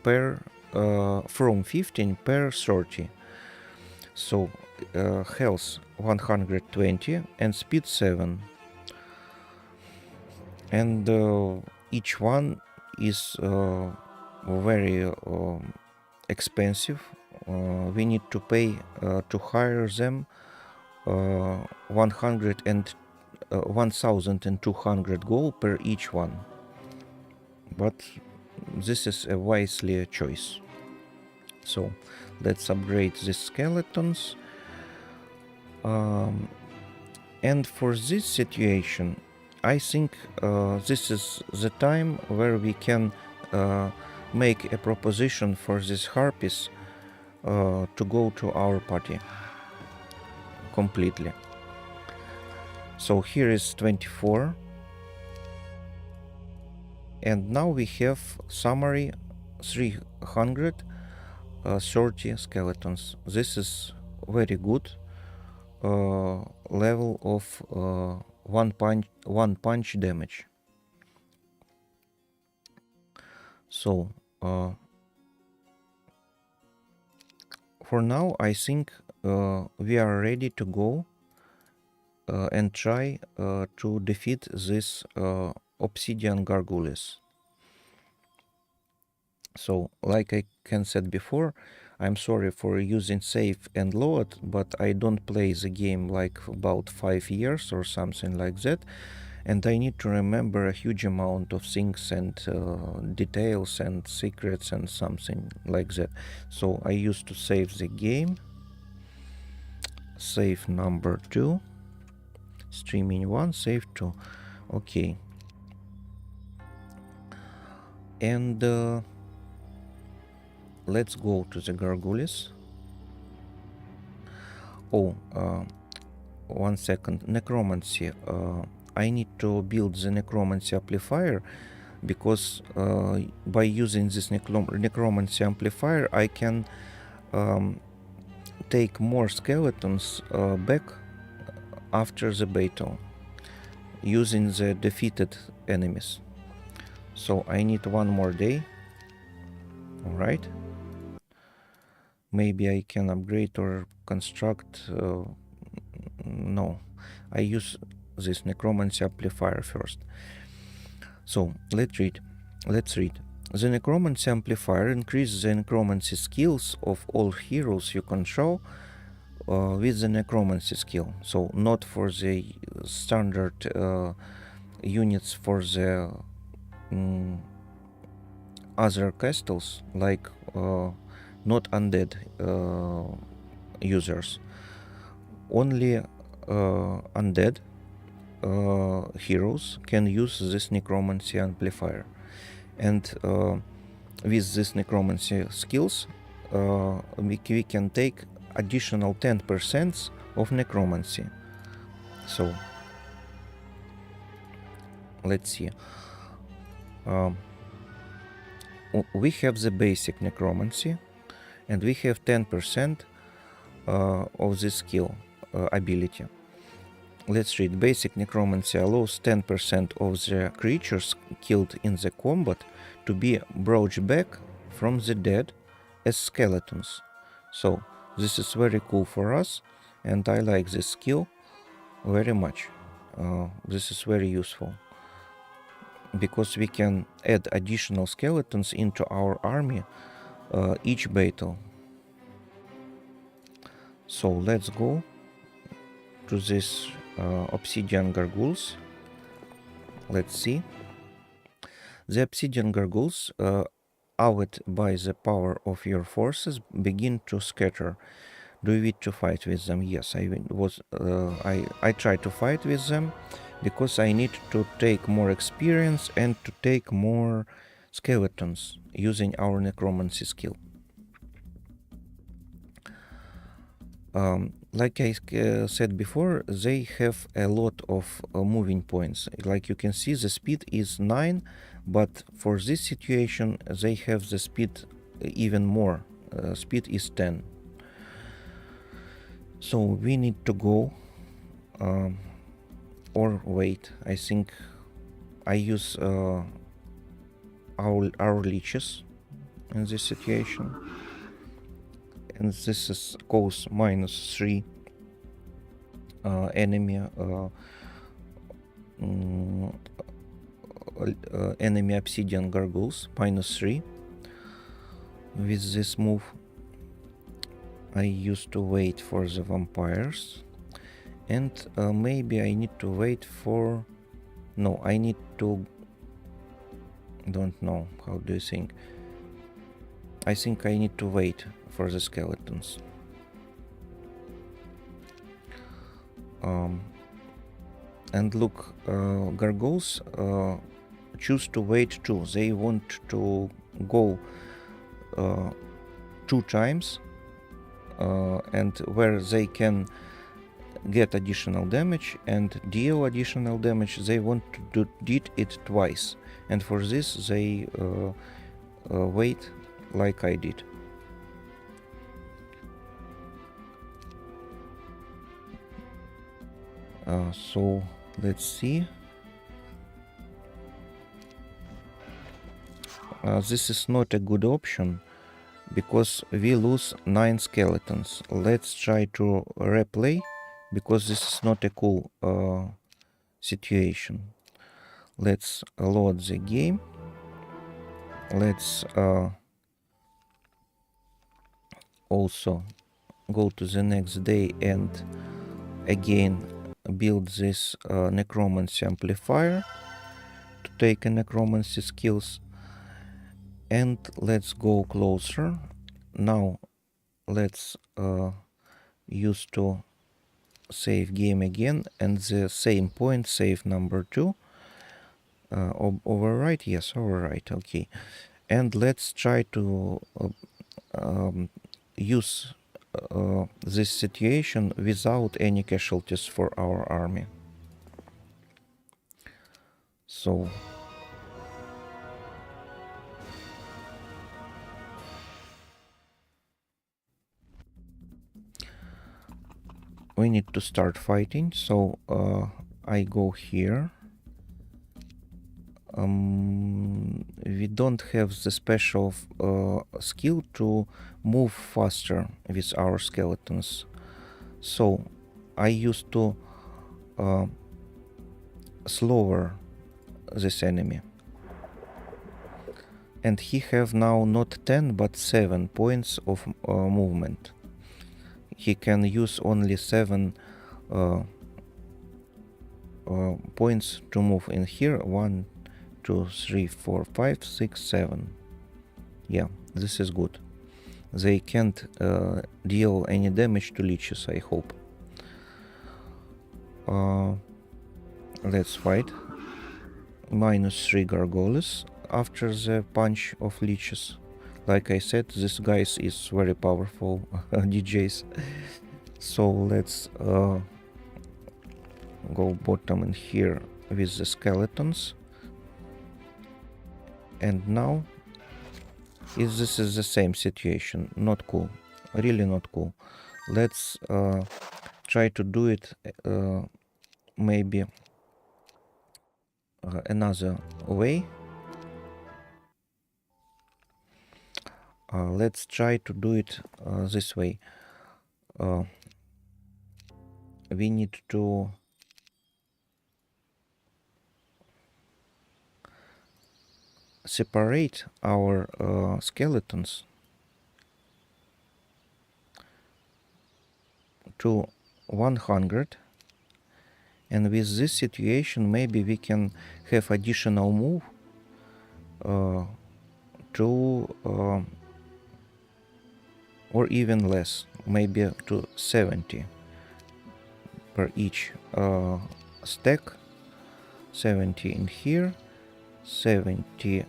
per from 15 per 30. So health 120 and speed 7, and each one is very expensive. We need to pay to hire them 1,200 gold per each one, but this is a wisely choice. So let's upgrade the skeletons, and for this situation I think this is the time where we can make a proposition for this harpies to go to our party completely. So here is 24, and now we have summary 330 skeletons. This is very good level of one punch damage. So for now I think we are ready to go and try to defeat this obsidian gargoyles. So like I said before, I'm sorry for using save and load, but I don't play the game like about 5 years or something like that, and I need to remember a huge amount of things and details and secrets and something like that. So I used to save the game, save number 2, streaming 1, save 2. Okay, and let's go to the gargoyles. Oh, 1 second. Necromancy. I need to build the necromancy amplifier, because by using this necromancy amplifier I can take more skeletons back after the battle. using the defeated enemies. So I need one more day. All right. Maybe I can upgrade or construct. No, I use this necromancy amplifier first. So let's read. The necromancy amplifier increases the necromancy skills of all heroes you control with the necromancy skill. So not for the standard units for the other castles, like not undead users. Only undead heroes can use this necromancy amplifier. And with this necromancy skills, we can take additional 10% of necromancy. So let's see. We have the basic necromancy, and we have 10% of this skill ability. Let's read. Basic necromancy allows 10% of the creatures killed in the combat to be brought back from the dead as skeletons. So this is very cool for us, and I like this skill very much. This is very useful because we can add additional skeletons into our army each battle. So let's go to this obsidian gargoyles. Let's see. The obsidian gargoyles, awed by the power of your forces, begin to scatter. Do you wish to fight with them? Yes, I tried to fight with them because I need to take more experience and to take more skeletons using our necromancy skill. Like I said before, they have a lot of moving points. Like you can see, the speed is 9, but for this situation, they have the speed even more. Speed is 10. So we need to go or wait. I think I use our leeches in this situation. And this is cost -3 enemy enemy obsidian gargoyles, -3. With this move I used to wait for the vampires, and maybe I need to wait for... No, I need to... Don't know. How do you think? I think I need to wait for the skeletons. And look, gargoyles choose to wait too. They want to go 2 times, and where they can get additional damage and deal additional damage, they want to do it twice. And for this they wait like I did. So let's see. This is not a good option because we lose 9 skeletons. Let's try to replay because this is not a cool situation. Let's load the game. Let's also go to the next day and again build this necromancy amplifier to take a necromancy skills. And let's go closer. Now let's use to save game again, and the same point, save number 2. Overwrite, yes, overwrite, okay. And let's try to use this situation without any casualties for our army. So we need to start fighting. So I go here. We don't have the special skill to move faster with our skeletons. So I used to slower this enemy. And he have now not 10 but 7 points of movement. He can use only 7 points to move in here. 1, 2, 3, 4, 5, 6, 7. Yeah, this is good. They can't deal any damage to leeches, I hope. Let's fight. -3 gargoyles after the punch of leeches. Like I said, this guy is very powerful DJs. So let's go bottom in here with the skeletons. And now this is the same situation. Not cool. Really not cool. Let's try to do it maybe another way. Let's try to do it this way. We need to separate our skeletons to 100, and with this situation maybe we can have additional move to or even less, maybe to 70 per each stack. 70 in here, 70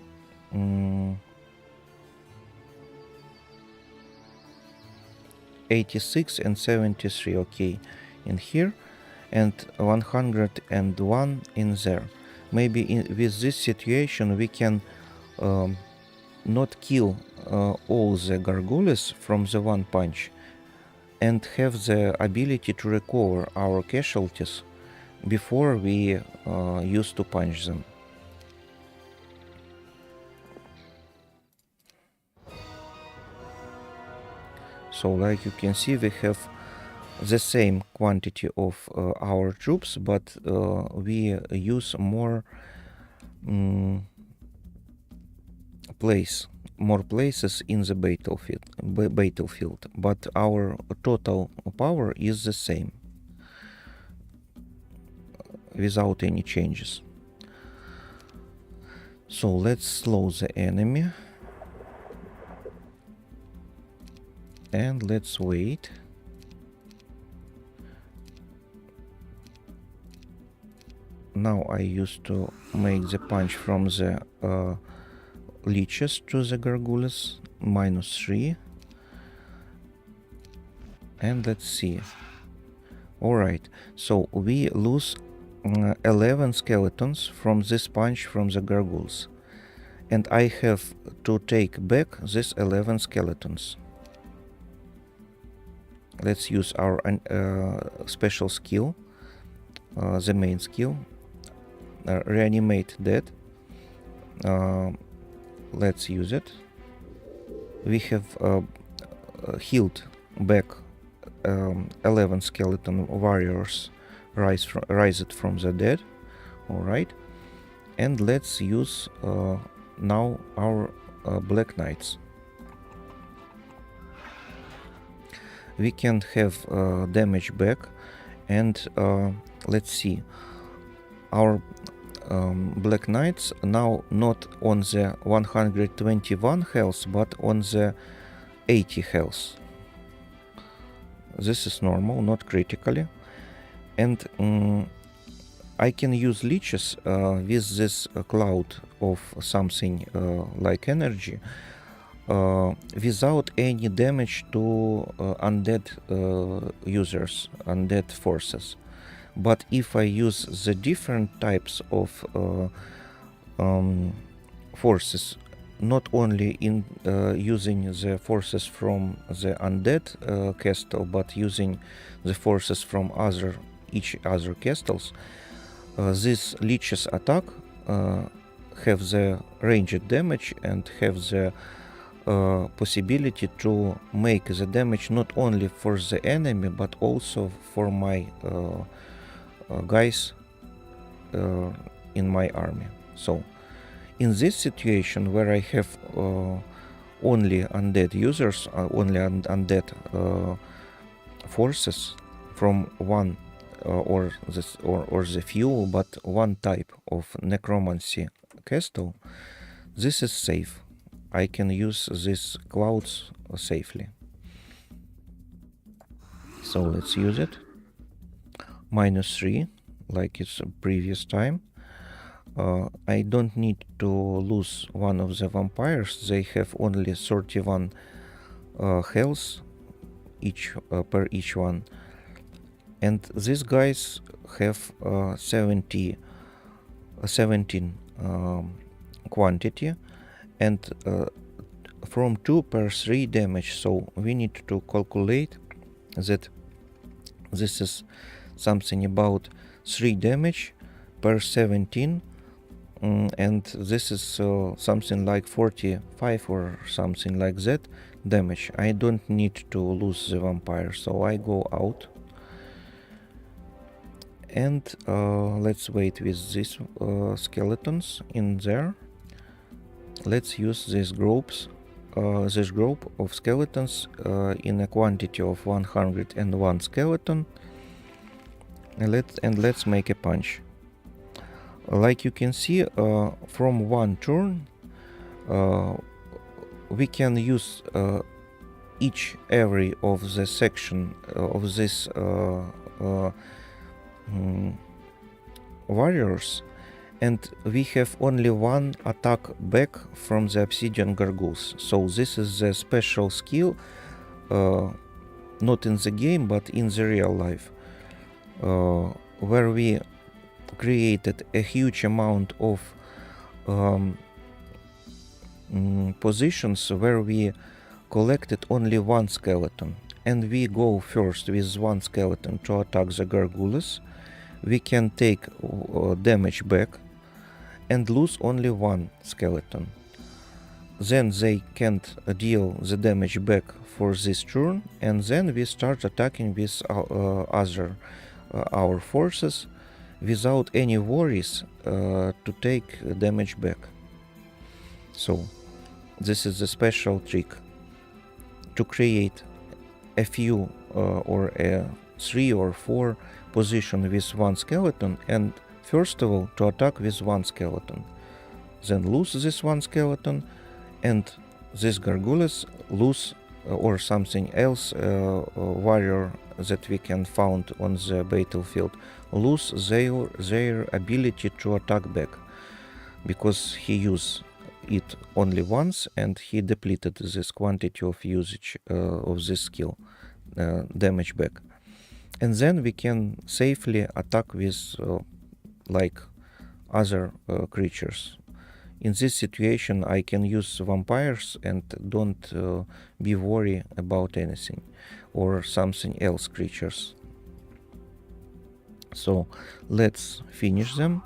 86 and 73, okay, in here, and 101 in there. Maybe with this situation we can not kill all the gargoyles from the one punch and have the ability to recover our casualties before we used to punch them. So like you can see, we have the same quantity of our troops, but we use more places in the battlefield, but our total power is the same without any changes. So let's slow the enemy and let's wait. Now I used to make the punch from the leeches to the gargoyles, -3. And let's see. Alright, so we lose 11 skeletons from this punch from the gargoyles. And I have to take back these 11 skeletons. Let's use our special skill, the main skill, reanimate dead. Let's use it. We have healed back 11 skeleton warriors raised from the dead. Alright, and let's use now our Black Knights. We can have damage back, and let's see, our Black Knights now not on the 121 health but on the 80 health. This is normal, not critically, and I can use leeches with this cloud of something like energy without any damage to undead users, undead forces. But if I use the different types of forces, not only in using the forces from the undead castle, but using the forces from each other castles, This leech's attack have the ranged damage and have the possibility to make the damage not only for the enemy but also for my guys in my army. So in this situation where I have only undead users, only undead forces from one or the few but one type of necromancy castle, this is safe. I can use these clouds safely. So let's use it. -3, like it's previous time. I don't need to lose one of the vampires. They have only 31 health each per each one. And these guys have 17 quantity and from 2 per 3 damage. So we need to calculate that this is something about 3 damage per 17, and this is something like 45 or something like that damage. I don't need to lose the vampire, so I go out. And let's wait with these skeletons in there. Let's use these groups, this group of skeletons in a quantity of 101 skeleton. And let's make a punch. Like you can see, from one turn we can use every of the section of this warriors, and we have only one attack back from the obsidian gargoyles. So this is the special skill, not in the game but in the real life, where we created a huge amount of positions where we collected only one skeleton, and we go first with one skeleton to attack the gargoyles. We can take damage back and lose only one skeleton. Then they can't deal the damage back for this turn, and then we start attacking with our forces without any worries to take damage back. So this is a special trick to create a few or a 3 or 4 position with one skeleton, and first of all to attack with one skeleton, then lose this one skeleton, and this gargoyles lose or something else warrior that we can found on the battlefield lose their ability to attack back, because he used it only once and he depleted this quantity of usage of this skill, damage back. And then we can safely attack with like other creatures. In this situation I can use vampires and don't be worried about anything or something else creatures. So let's finish them.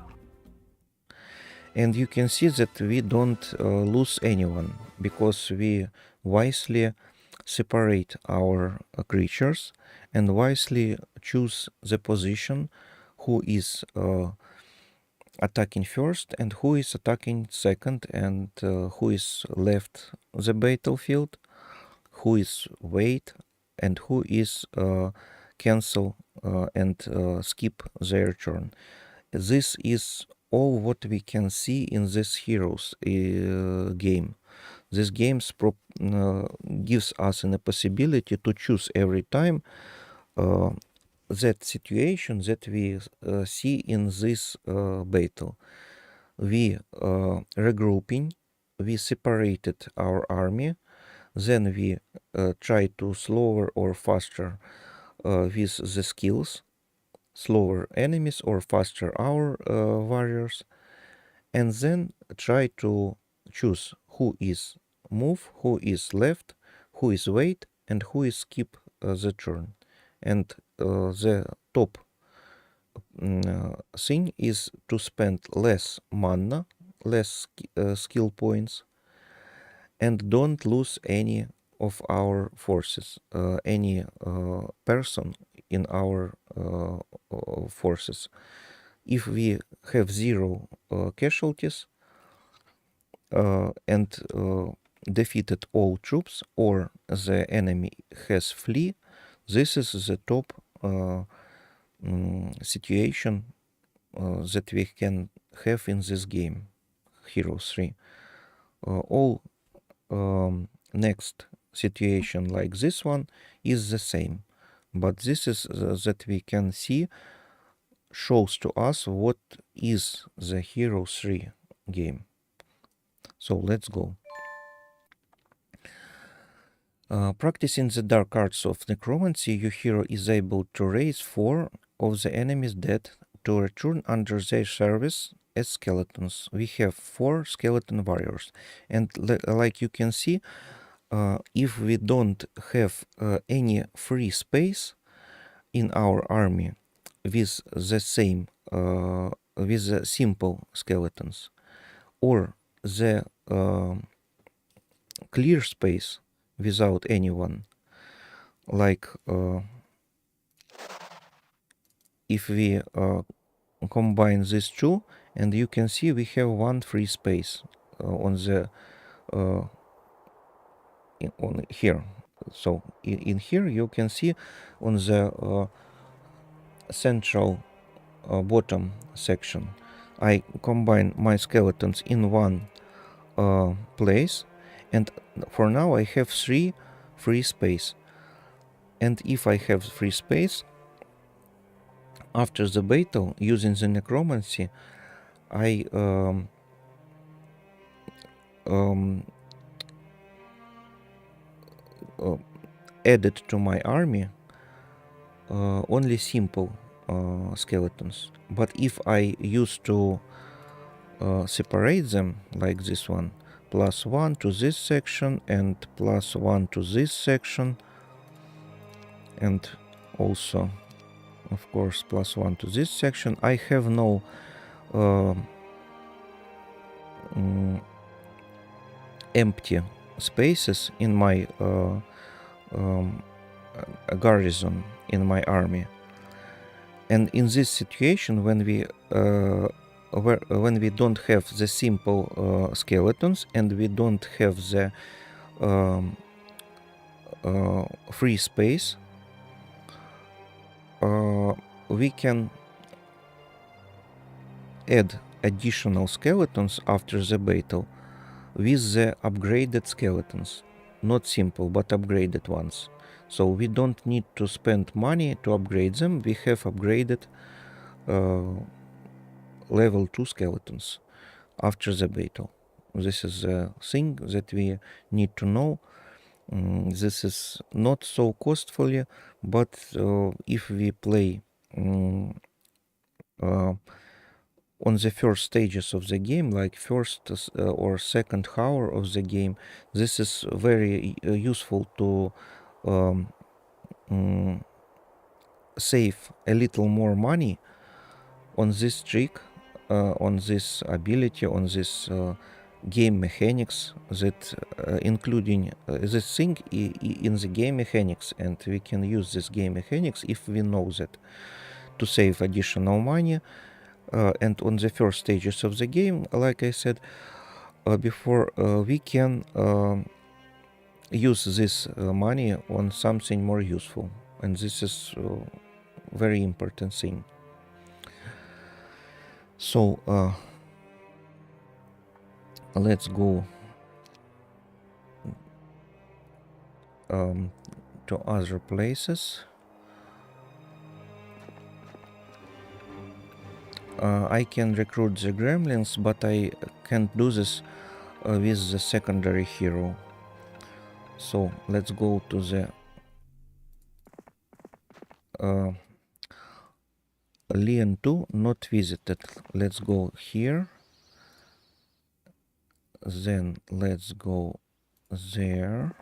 And you can see that we don't lose anyone, because we wisely separate our creatures and wisely choose the position who is attacking first and who is attacking second, and who is left the battlefield, who is wait, and who is cancel and skip their turn. This is all what we can see in this heroes game. This game gives us a possibility to choose every time that situation that we see in this battle. We regrouping, we separated our army, then we try to slower or faster with the skills, slower enemies or faster our warriors, and then try to choose who is move, who is left, who is wait, and who is skip the turn. And the top thing is to spend less mana, less skill points, and don't lose any of our forces, any person in our forces. If we have zero casualties and defeated all troops, or the enemy has flee, this is the top situation that we can have in this game, Heroes 3. All next situation like this one is the same, but this is that we can see shows to us what is the Heroes 3 game. So let's go. Practicing the dark arts of necromancy, your hero is able to raise 4 of the enemy's dead to return under their service as skeletons. We have 4 skeleton warriors, and like you can see, if we don't have any free space in our army with the same with the simple skeletons, or the clear space without anyone, like if we combine these two, and you can see we have 1 free space on the on here. So in here you can see on the central bottom section, I combine my skeletons in one place, and for now I have 3 free space. And if I have free space, after the battle, using the necromancy, I added to my army only simple skeletons. But if I used to separate them like this one, +1 to this section and +1 to this section, and also of course +1 to this section, I have no empty spaces in my garrison in my army. And in this situation, when we don't have the simple skeletons and we don't have the free space, we can add additional skeletons after the battle with the upgraded skeletons, not simple but upgraded ones. So we don't need to spend money to upgrade them. We have upgraded level 2 skeletons after the battle. This is a thing that we need to know. This is not so costly, but if we play on the first stages of the game, like first or second hour of the game, this is very useful to save a little more money on this trick, on this ability, on this game mechanics, that including this thing in the game mechanics, and we can use this game mechanics if we know that, to save additional money. And on the first stages of the game, like I said before, we can use this money on something more useful, and this is very important thing. So let's go to other places. I can recruit the gremlins, but I can't do this with the secondary hero. So let's go to the Leon 2 not visited. Let's go here. Then let's go there.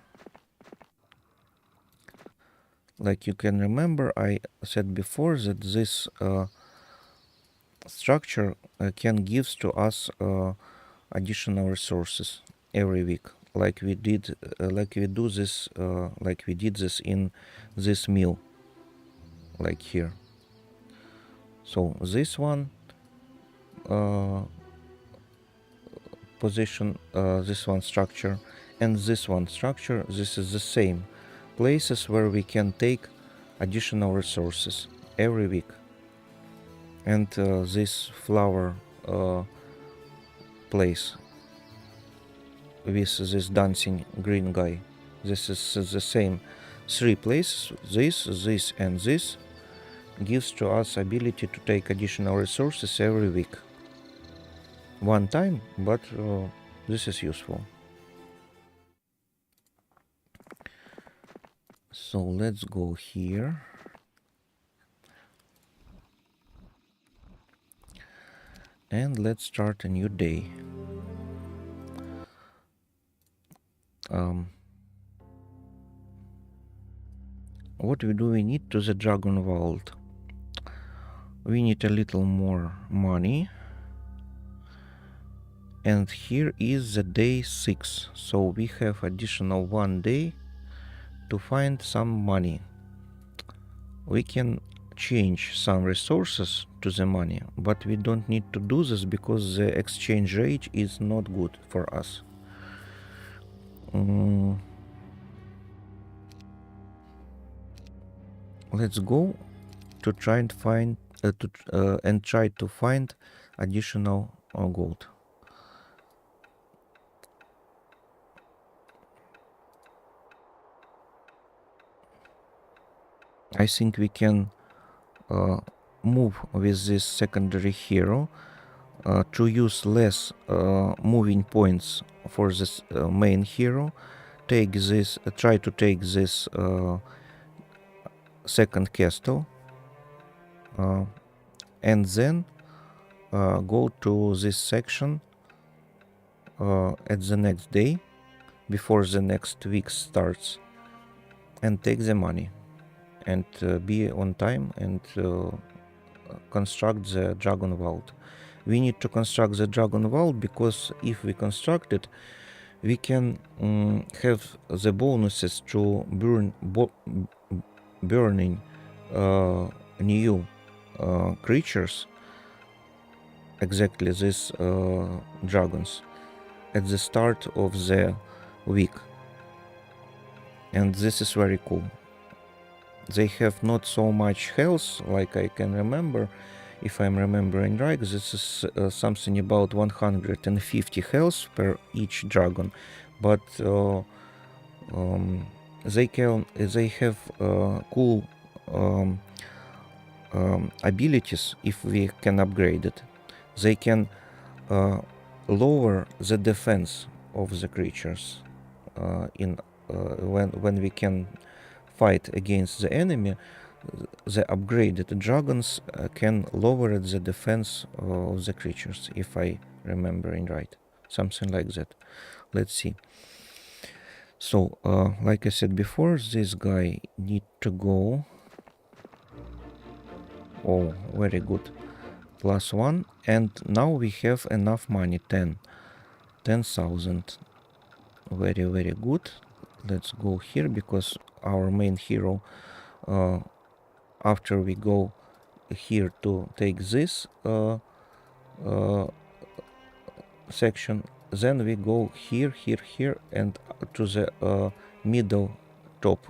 Like you can remember, I said before that this structure can give to us additional resources every week, like we did, like we did this in this mill, like here. So this one position, this one structure, and this one structure, this is the same places where we can take additional resources every week. And this flower place with this dancing green guy, this is the same 3 places. This and this gives to us ability to take additional resources every week, one time, but this is useful. So let's go here. And let's start a new day. What do we need to the Dragon Vault? We need a little more money. And here is the day 6. So we have additional 1 day to find some money. We can change some resources to the money, but we don't need to do this because the exchange rate is not good for us. Let's go to try and find try to find additional gold. I think we can move with this secondary hero to use less moving points for this main hero. Take this, try to take this second castle, and then go to this section at the next day before the next week starts and take the money and be on time and construct the Dragon Vault. We need to construct the Dragon Vault because if we construct it, we can have the bonuses to burning new creatures, exactly these dragons, at the start of the week. And this is very cool. They have not so much health like I can remember. If I'm remembering right, this is something about 150 health per each dragon, but they have cool abilities. If we can upgrade it, they can lower the defense of the creatures when we can fight against the enemy. The upgraded dragons can lower the defense of the creatures, if I remembering right, something like that. Let's see. So like I said before, this guy need to go. Oh, very good, +1, and now we have enough money, 10,000. Very good. Let's go here because our main hero, after we go here to take this section, then we go here and to the middle top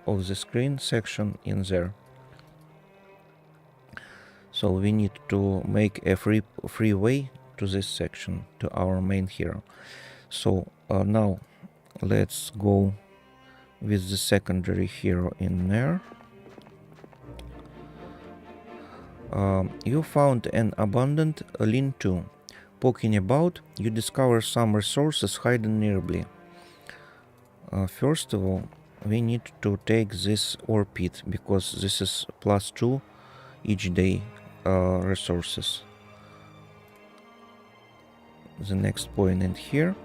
of the screen section in there. So we need to make a free way to this section, to our main hero. So now let's go with the secondary hero in there. You found an abundant lean-to. Poking about, you discover some resources hidden nearby. First of all, we need to take this ore pit because this is +2 each day resources. The next point in here,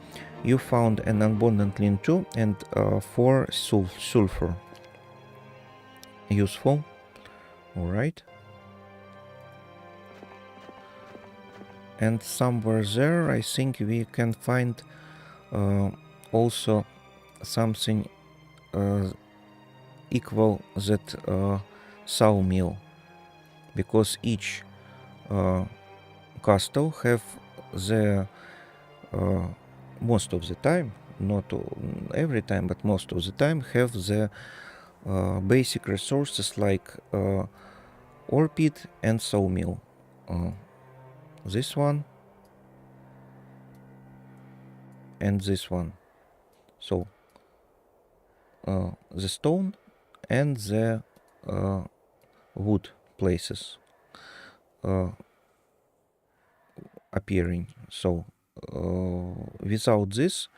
you found an abundant lean-to and 4 sulfur. Useful. All right. And somewhere there I think we can find also something equal that sawmill, because each castle have the most of the time, not every time, but most of the time have the basic resources like ore pit and sawmill. This one and this one. So the stone and the wood places appearing. So without this,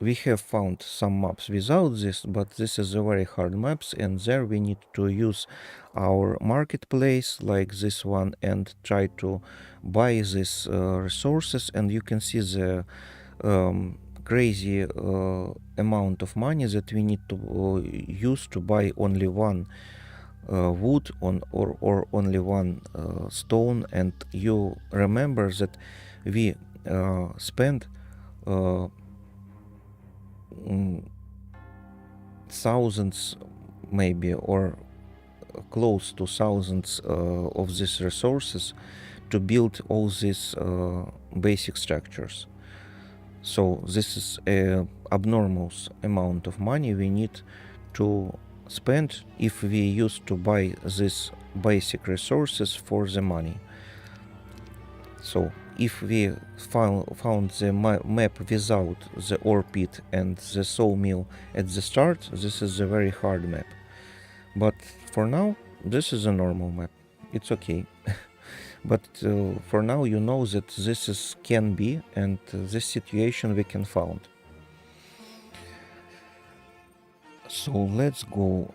we have found some maps without this, but this is a very hard maps, and there we need to use our marketplace like this one and try to buy these resources, and you can see the crazy amount of money that we need to use to buy only one wood or only one stone. And you remember that we spent thousands maybe or close to thousands of these resources to build all these basic structures. So this is a abnormal amount of money we need to spend if we used to buy these basic resources for the money. So if we found the map without the ore pit and the sawmill at the start, this is a very hard map. But for now, this is a normal map. It's okay. But for now, you know that this is can be, and this situation we can found. So let's go.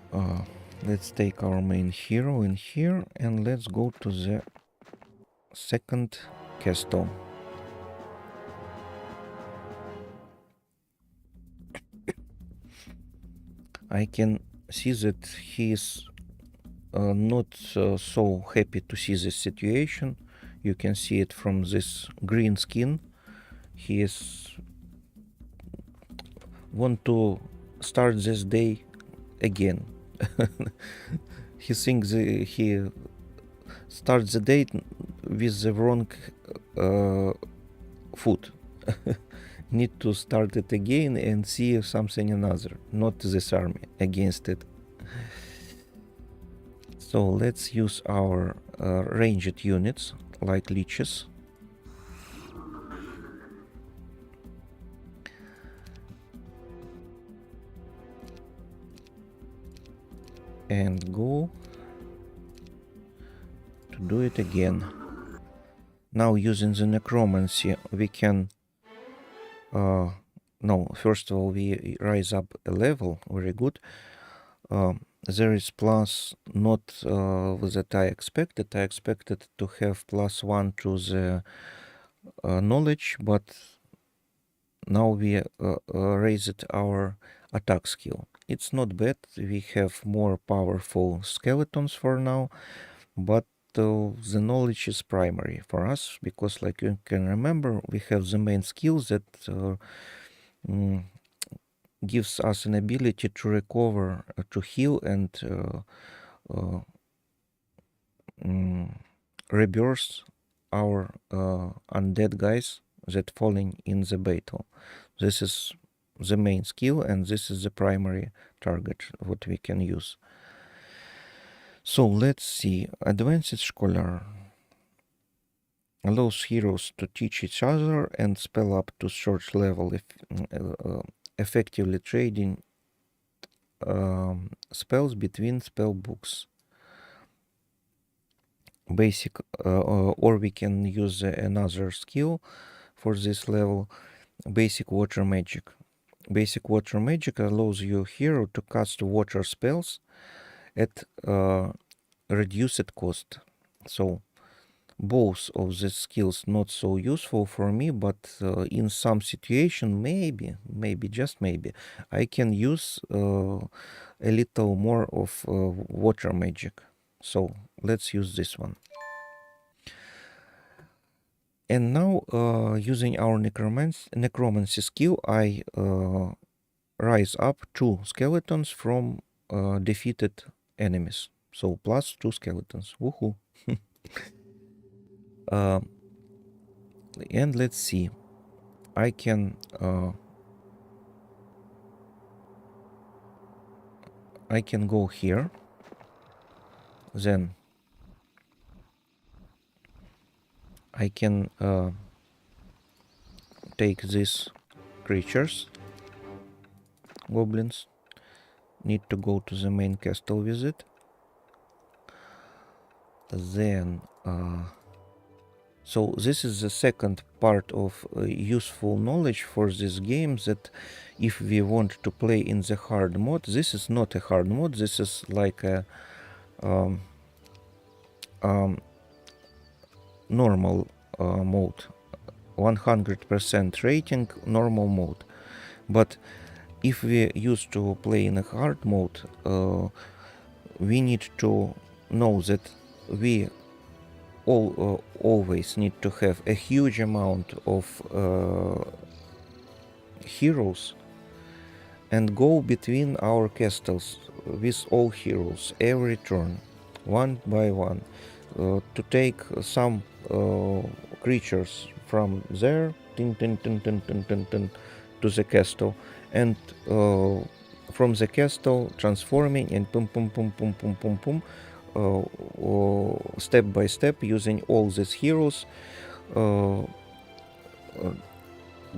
Let's take our main hero in here, and let's go to the second castle. I can see that he is not so happy to see this situation. You can see it from this green skin. He is want to start this day again. He thinks he starts the day with the wrong foot. Need to start it again and see something another, not this army against it. So let's use our ranged units like leeches. And go to do it again. Now using the necromancy we can no, first of all we rise up a level, very good. There is plus not that I expected. I expected to have +1 to the knowledge, but now we raised our attack skill. It's not bad. We have more powerful skeletons for now, but the knowledge is primary for us because, like you can remember, we have the main skills that gives us an ability to recover, to heal, and rebirth our undead guys that falling in the battle. This is the main skill, and this is the primary target what we can use. So let's see. Advanced Scholar allows heroes to teach each other and spell up to search level, effectively trading spells between spell books. Basic, or we can use another skill for this level, basic water magic. Basic water magic allows your hero to cast water spells at reduced cost. So both of these skills not so useful for me, but in some situation maybe just maybe I can use a little more of water magic. So let's use this one. And now, using our necromancy skill, I rise up 2 skeletons from defeated enemies. So plus 2 skeletons. Woohoo! And let's see. I can go here. Then I can take these creatures, goblins. Need to go to the main castle with it. Then so this is the second part of useful knowledge for this game, that if we want to play in the hard mode, this is not a hard mode, this is like a normal mode, 100% rating normal mode. But if we used to play in a hard mode, we need to know that we always need to have a huge amount of heroes and go between our castles with all heroes every turn, one by one, to take some creatures from there, tin, tin, tin, tin, tin, tin, tin, to the castle, and from the castle transforming and pum pum pum pum pum pum pum, step by step, using all these heroes,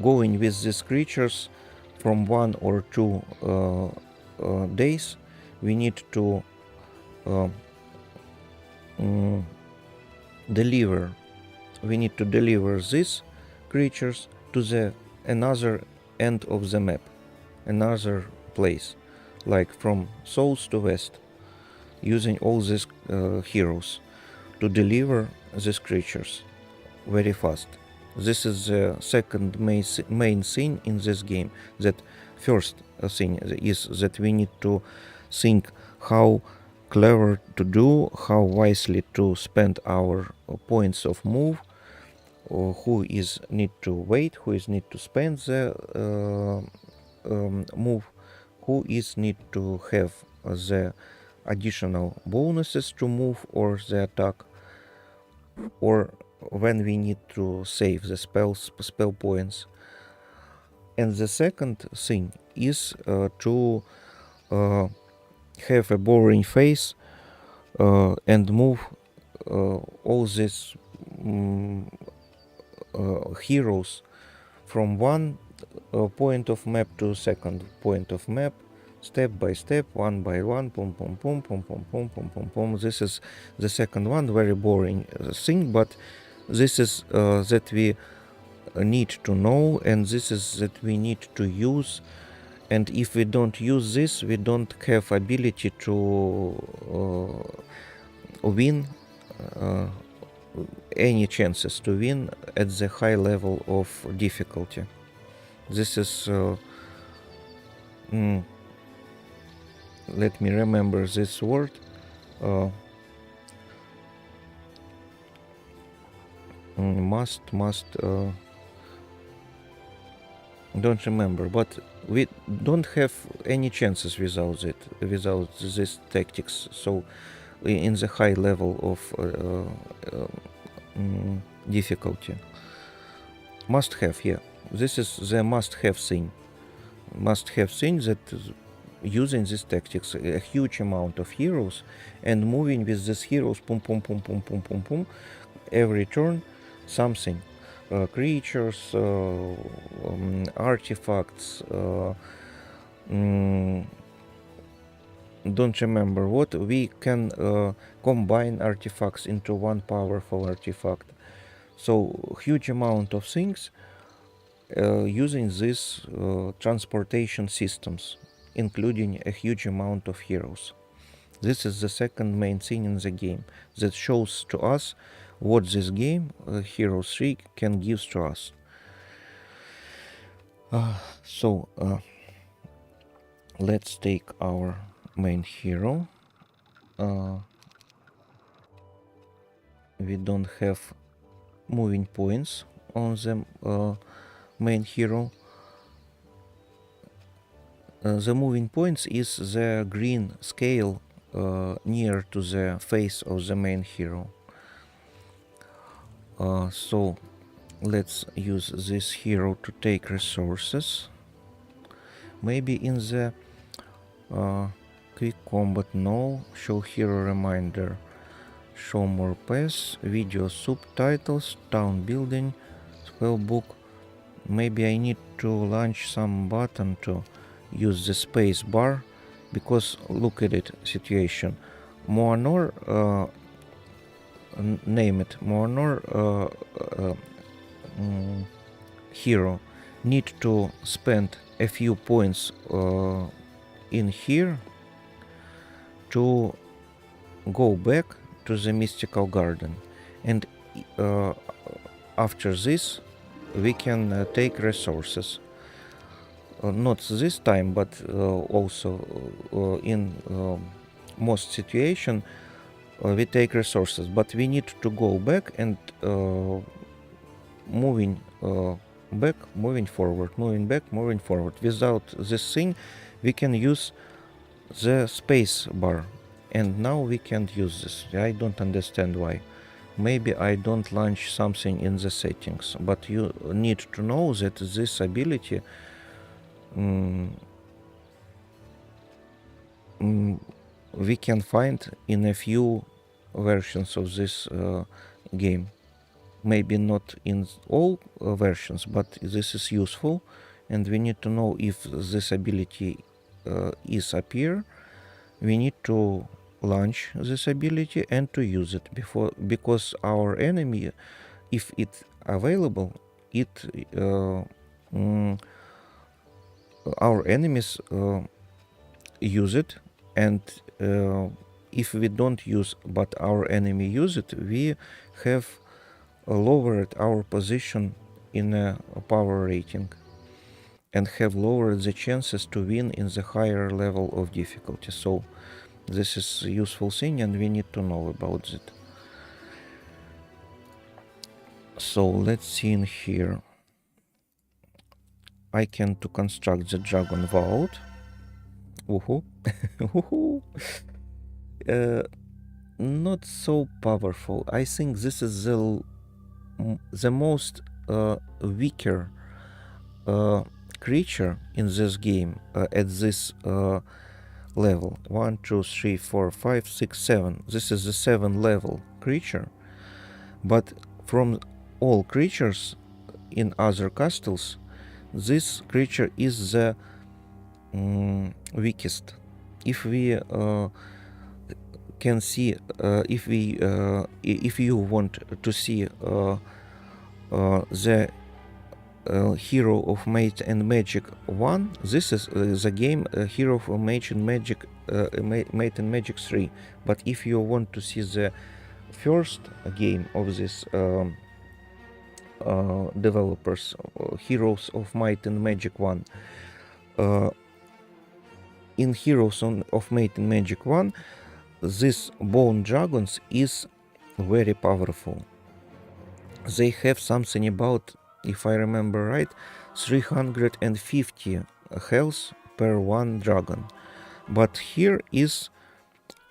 going with these creatures from 1 or 2 days. We need to deliver these creatures to the another end of the map, another place, like from south to west, using all these heroes to deliver these creatures very fast. This is the second main thing in this game. That first thing is that we need to think how clever to do, how wisely to spend our points of move, or who is need to wait, who is need to spend the move, who is need to have the additional bonuses to move or the attack, or when we need to save the spell points. And the second thing is to have a boring face and move all these heroes from one point of map to second point of map, step by step, one by one, pum pum pum pum pum pum pum pum pum. This is the second one, very boring thing, but this is that we need to know, and this is that we need to use. And if we don't use this, we don't have ability to win, any chances to win at the high level of difficulty. This is let me remember this word. Must don't remember, but we don't have any chances without these tactics. So in the high level of difficulty, must have, yeah, this is the must have thing that using these tactics, a huge amount of heroes, and moving with these heroes, pum pum pum pum pum pum pum, every turn something, creatures, artifacts, don't remember what. We can combine artifacts into one powerful artifact. So huge amount of things using these transportation systems, including a huge amount of heroes. This is the second main thing in the game that shows to us what this game, Heroes 3, can give to us. So let's take our main hero. We don't have moving points on the main hero. The moving points is the green scale near to the face of the main hero. So let's use this hero to take resources. Maybe in the quick combat, no. Show hero reminder. Show more paths, video subtitles, town building, spell book. Maybe I need to launch some button to use the space bar, because look at it situation. Moanor, name it, Moanor hero need to spend a few points in here to go back to the mystical garden, and after this we can take resources. Not this time, but also in most situation we take resources, but we need to go back and moving back, moving forward, moving back, moving forward. Without this thing we can use the space bar, and now we can't use this. I don't understand why. Maybe I don't launch something in the settings, but you need to know that this ability we can find in a few versions of this game. Maybe not in all versions, but this is useful, and we need to know if this ability is appear. We need to launch this ability and to use it before, because our enemy, if it's available, it our enemies use it, and if we don't use but our enemy use it, we have lowered our position in a power rating and have lowered the chances to win in the higher level of difficulty. So this is a useful thing, and we need to know about it. So let's see in here. I can to construct the dragon vault. Woohoo! Woohoo! Not so powerful. I think this is the most weaker creature in this game at this level. 1, 2, 3, 4, 5, 6, 7. This is the 7 level creature, but from all creatures in other castles, this creature is the weakest. If we can see, if you want to see the Hero of Might and Magic 1, this is the game Hero of Might and Magic Might and Magic 3. But if you want to see the first game of this developers, Heroes of Might and Magic 1, in Heroes of Might and Magic 1, this bone dragons is very powerful. They have something about, if I remember right, 350 health per one dragon. But here is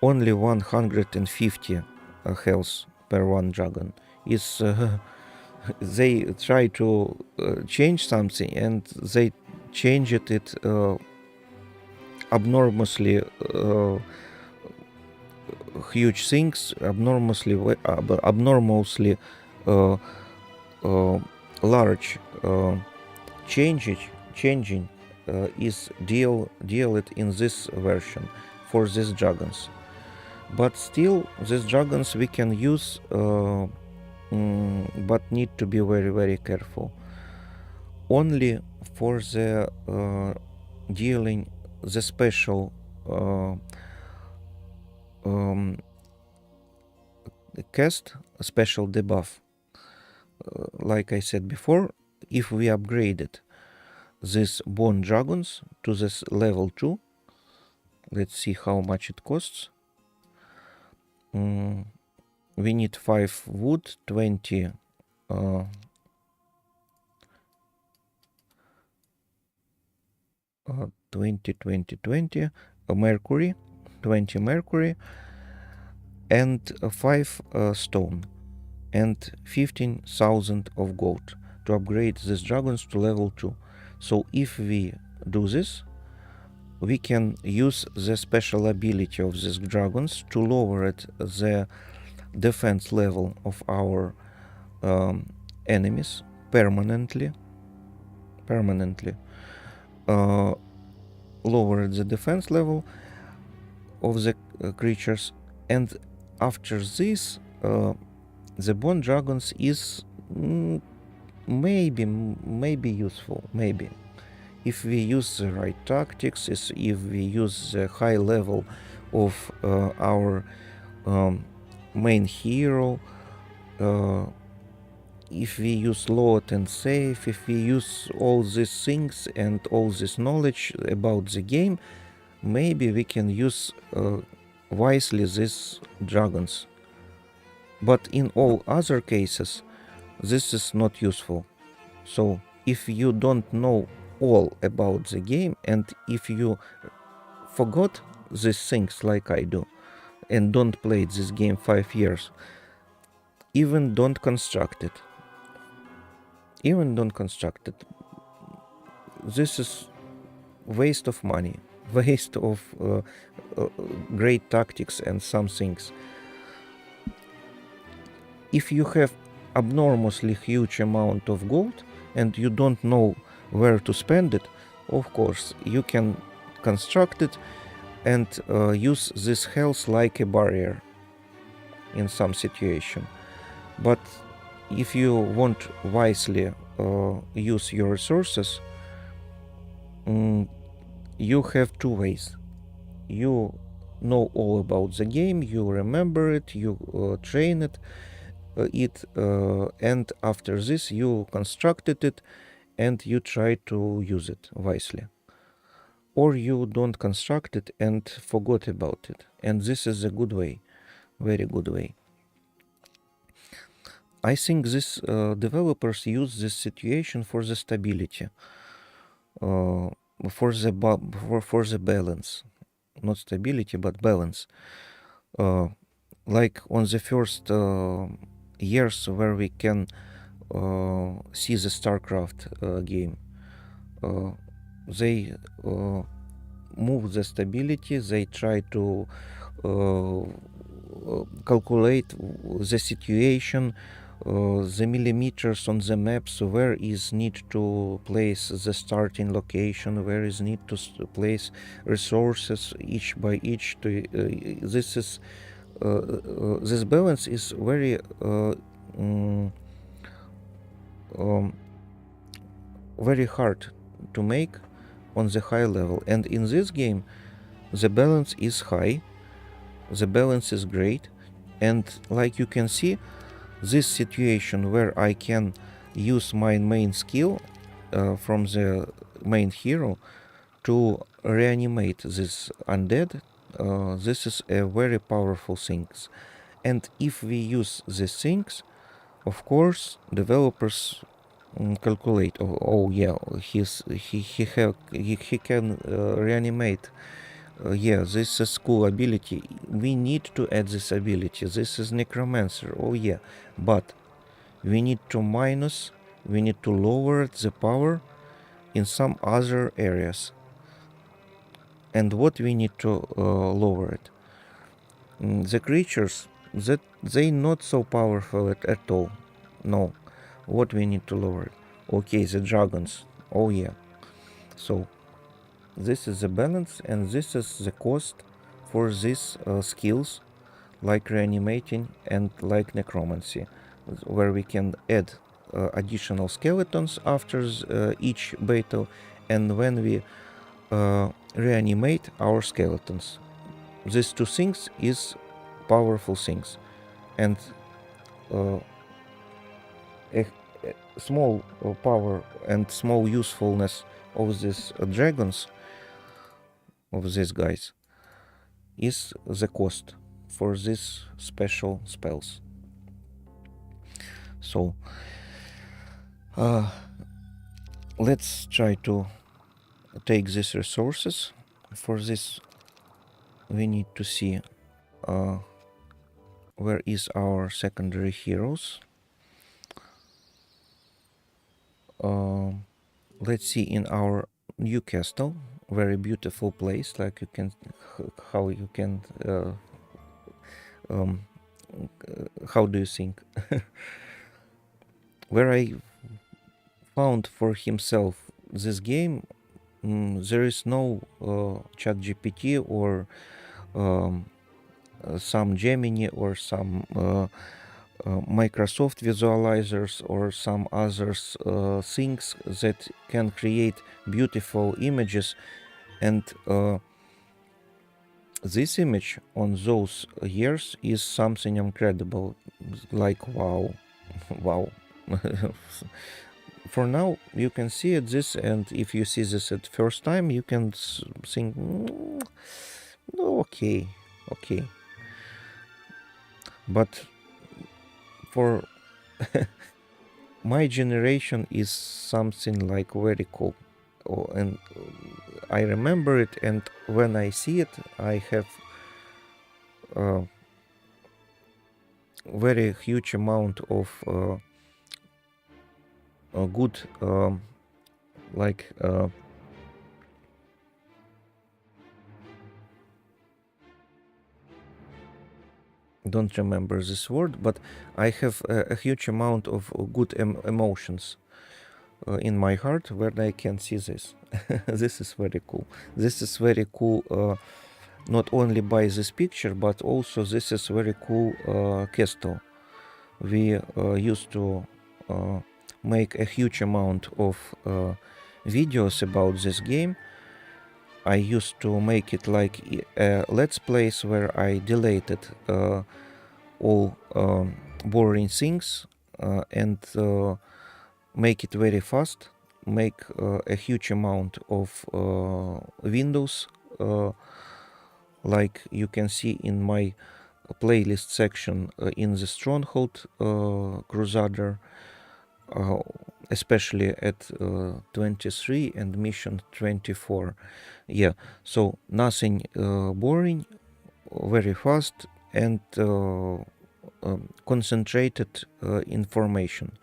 only 150 health per one dragon. Is they try to change something, and they changed it abnormously huge things, abnormously large changing is deal it in this version for these dragons. But still, these dragons we can use, but need to be very, very careful. Only for the dealing the special cast, special debuff. Like I said before, if we upgraded these bone dragons to this level 2, let's see how much it costs. We need 5 wood, 20 uh, 20 20 20 Mercury, 20 Mercury, and 5 stone, and 15,000 of gold to upgrade these dragons to level 2. So if we do this, we can use the special ability of these dragons to lower it, the defense level of our enemies permanently. Uh, Lower the defense level of the creatures, and after this, the bone dragons is maybe useful, maybe if we use the right tactics, is if we use the high level of our main hero, if we use load and save, if we use all these things and all this knowledge about the game, maybe we can use wisely these dragons. But in all other cases, this is not useful. So if you don't know all about the game, and if you forgot these things like I do, and don't play this game 5 years, even don't construct it. This is waste of money, waste of great tactics and some things. If you have abnormously huge amount of gold and you don't know where to spend it, of course you can construct it and use this health like a barrier in some situation. But if you want wisely use your resources, you have two ways. You know all about the game, you remember it, you train it, and after this you constructed it and you try to use it wisely. Or you don't construct it and forgot about it. And this is a good way, very good way. I think this developers use this situation for the stability, for the balance, not stability but balance. Like on the first years where we can see the StarCraft game, they move the stability, they try to calculate the situation, the millimeters on the maps, where is need to place the starting location, where is need to place resources each by each. This balance is very very hard to make on the high level, and in this game the balance is high, the balance is great. And like you can see, this situation where I can use my main skill from the main hero to reanimate this undead, this is a very powerful thing. And if we use these things, of course developers calculate, oh yeah, he can reanimate. Yeah, this is cool ability. We need to add this ability. This is necromancer. Oh yeah, but we need to lower the power in some other areas. And what we need to lower it? The creatures, that they not so powerful at all. No, what we need to lower it? Okay, the dragons. Oh yeah. So this is the balance, and this is the cost for these skills like reanimating and like necromancy, where we can add additional skeletons after each battle, and when we reanimate our skeletons. These two things is powerful things, and a small power and small usefulness of these dragons, of these guys, is the cost for these special spells. So uh, let's try to take these resources. For this we need to see uh, where is our secondary heroes. Let's see in our new castle, very beautiful place, like you can how you can um, how do you think where I found for himself this game. There is no chat GPT or um, some Gemini or some Microsoft visualizers or some others things that can create beautiful images, and this image on those years is something incredible, like wow. Wow. For now you can see it this, and if you see this at first time you can think no, okay, okay, but for my generation is something like very cool. Oh, and I remember it, and when I see it I have a very huge amount of good like don't remember this word, but I have a huge amount of good emotions in my heart when I can see this. This is very cool. This is very cool, not only by this picture, but also this is very cool castle. We used to make a huge amount of videos about this game. I used to make it like a let's plays where I deleted all boring things and make it very fast, make a huge amount of windows, like you can see in my playlist section in the Stronghold Crusader, uh, especially at 23 and mission 24. Yeah, so nothing boring, very fast, and concentrated information.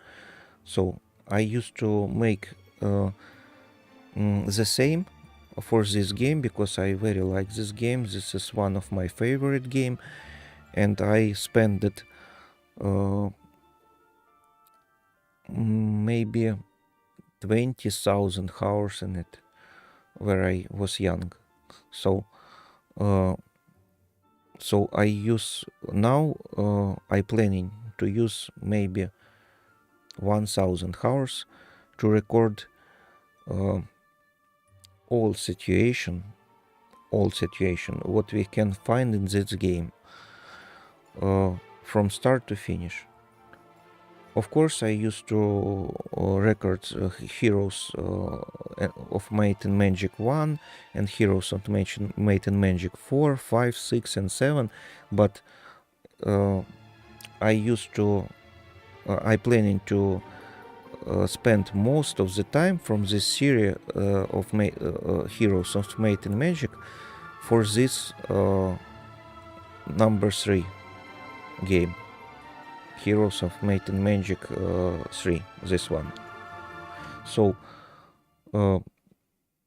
So I used to make the same for this game because I very like this game. This is one of my favorite game, and I spent it maybe 20,000 hours in it where I was young. So uh, so I use now I planning to use maybe 1,000 hours to record uh, all situation what we can find in this game from start to finish. Of course, I used to record Heroes of Might and Magic 1 and Heroes of Might and Magic 4, 5, 6, and 7, but I used to, I planning to spend most of the time from this series of Heroes of Might and Magic for this number 3 game. Heroes of Might and Magic 3, this one. So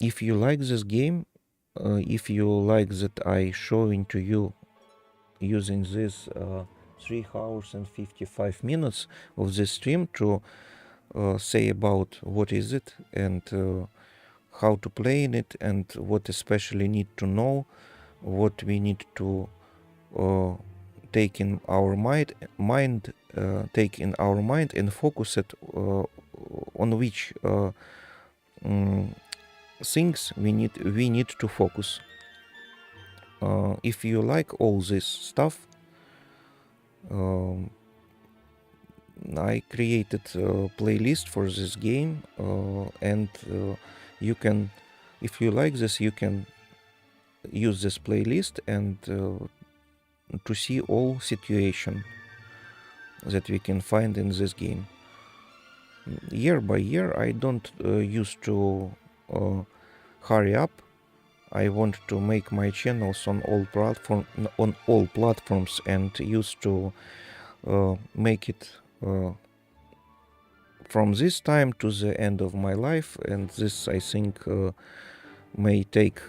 if you like this game, if you like that I showing to you using this 3 hours and 55 minutes of this stream to say about what is it and how to play in it and what especially need to know, what we need to take in our mind, take in our mind and focus it on which things we need to focus. If you like all this stuff, I created a playlist for this game, and you can, if you like this, you can use this playlist and to see all situation that we can find in this game. Year by year, I don't used to hurry up. I want to make my channels on all platforms, and used to make it from this time to the end of my life. And this, I think, may take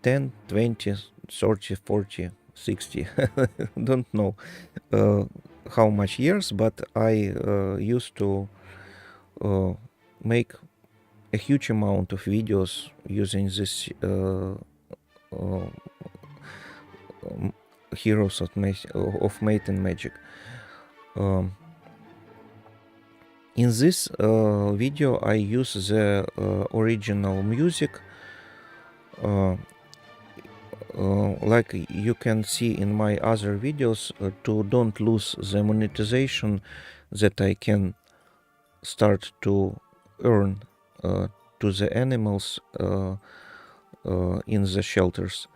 10, 20, 30, 40, 60, don't know how much years, but I used to make a huge amount of videos using this heroes of Might and Magic. In this video I use the original music, like you can see in my other videos, to don't lose the monetization that I can start to earn to the animals in the shelters.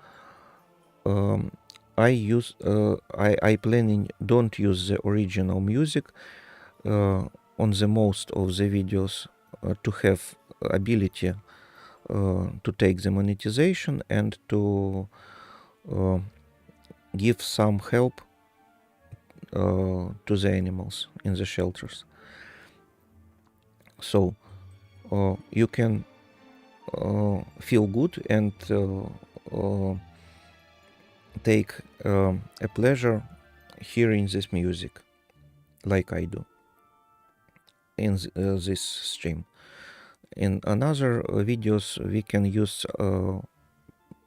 I planning don't use the original music on the most of the videos to have ability to take the monetization and to give some help to the animals in the shelters. So you can feel good and take a pleasure hearing this music like I do in this stream. In another videos we can use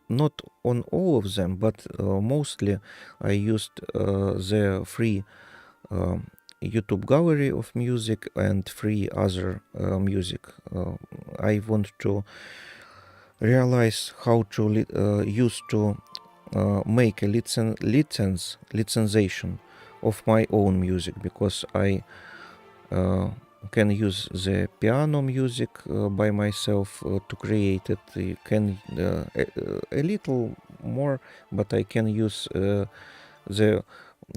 not on all of them, but mostly I used the free YouTube gallery of music and free other music. I want to realize how to use to make a licensation of my own music, because I can use the piano music by myself to create it. You can a little more, but I can use the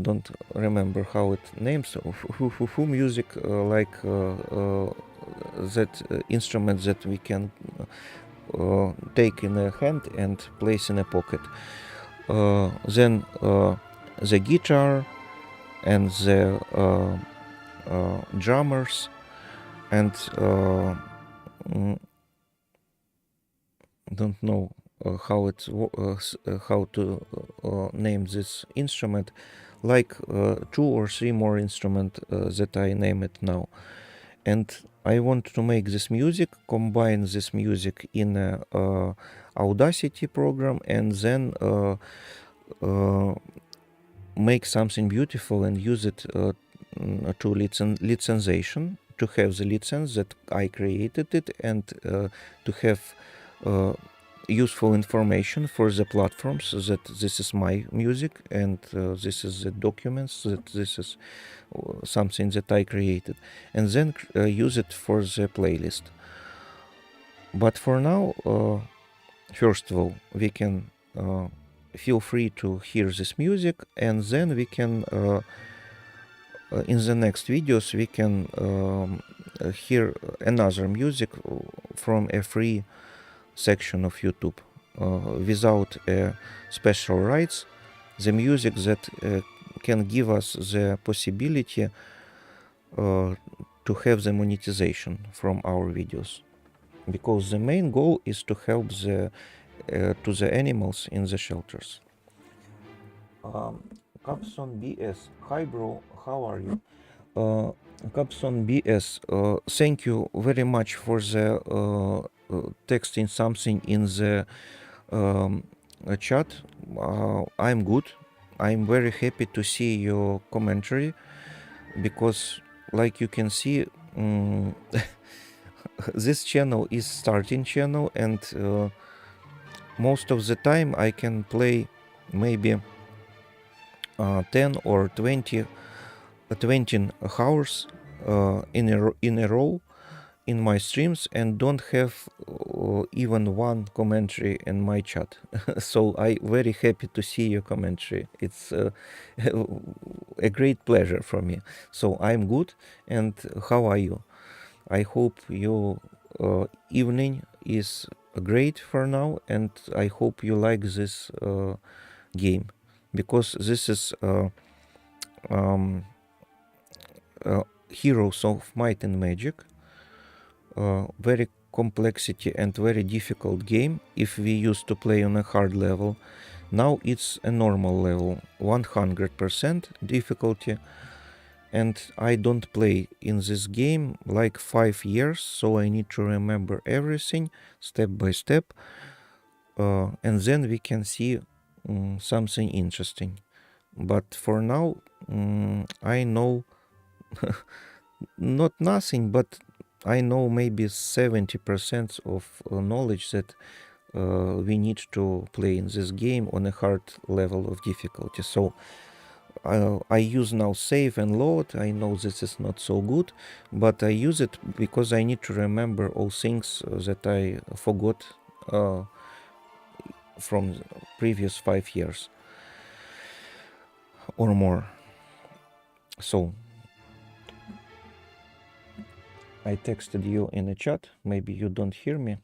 don't remember how it names who music like that instrument that we can take in a hand and place in a pocket. Then the guitar and the drummers and don't know how to name this instrument, like 2 or 3 more instruments that I name it now. And I want to make this music, combine this music in a Audacity program, and then make something beautiful and use it to licensation, to have the license that I created it, and to have useful information for the platforms that this is my music and this is the documents, that this is something that I created, and then use it for the playlist. But for now, first of all, we can feel free to hear this music, and then we can in the next videos we can hear another music from a free section of YouTube without special rights, the music that can give us the possibility to have the monetization from our videos, because the main goal is to help to the animals in the shelters. Capson BS, hi bro, how are you? Capson BS, thank you very much for the texting something in the chat. I'm good. I'm very happy to see your commentary, because like you can see, this channel is starting channel, and most of the time I can play maybe 10 or 20 hours in a row, in my streams and don't have even one commentary in my chat. So I very happy to see your commentary. It's a great pleasure for me. So I'm good. And how are you? I hope your evening is great for now, and I hope you like this game, because this is um, Heroes of Might and Magic. Very complexity and very difficult game if we used to play on a hard level. Now it's a normal level, 100% difficulty, and I don't play in this game like 5 years, so I need to remember everything step by step, and then we can see something interesting. But for now, I know not nothing, but I know maybe 70% of knowledge that we need to play in this game on a hard level of difficulty. So I use now save and load. I know this is not so good, but I use it because I need to remember all things that I forgot from previous 5 years or more. So I texted you in the chat. Maybe you don't hear me.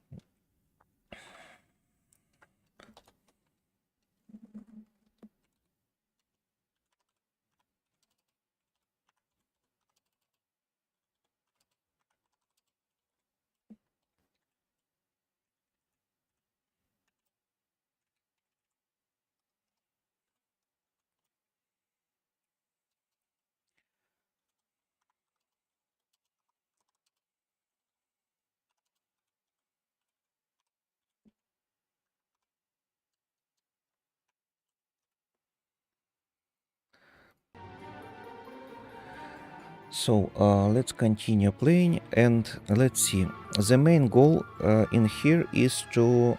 So let's continue playing, and let's see. The main goal in here is to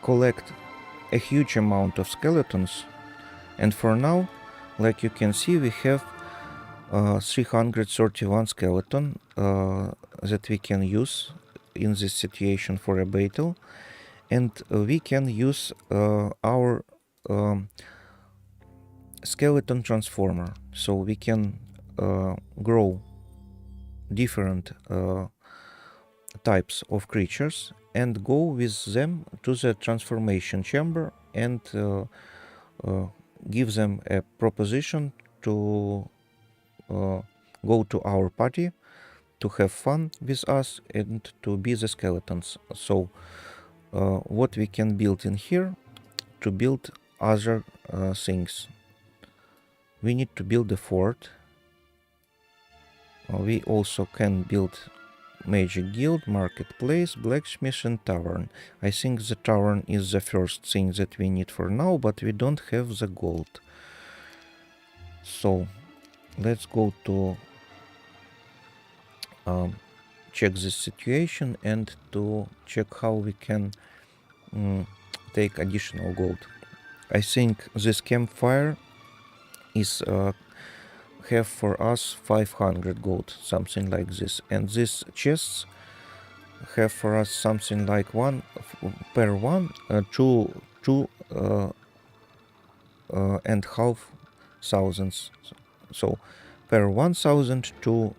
collect a huge amount of skeletons, and for now, like you can see, we have 331 skeleton that we can use in this situation for a battle, and we can use our skeleton transformer, so we can grow different types of creatures and go with them to the transformation chamber and give them a proposition to go to our party, to have fun with us and to be the skeletons. So what we can build in here, to build other things. We need to build a fort. We also can build Magic Guild, Marketplace, Blacksmith and Tavern. I think the Tavern is the first thing that we need for now, but we don't have the gold. So let's go to check this situation and to check how we can take additional gold. I think this campfire is have for us 500 gold, something like this, and these chests have for us something like one per one two and half thousands, so per 1,000 to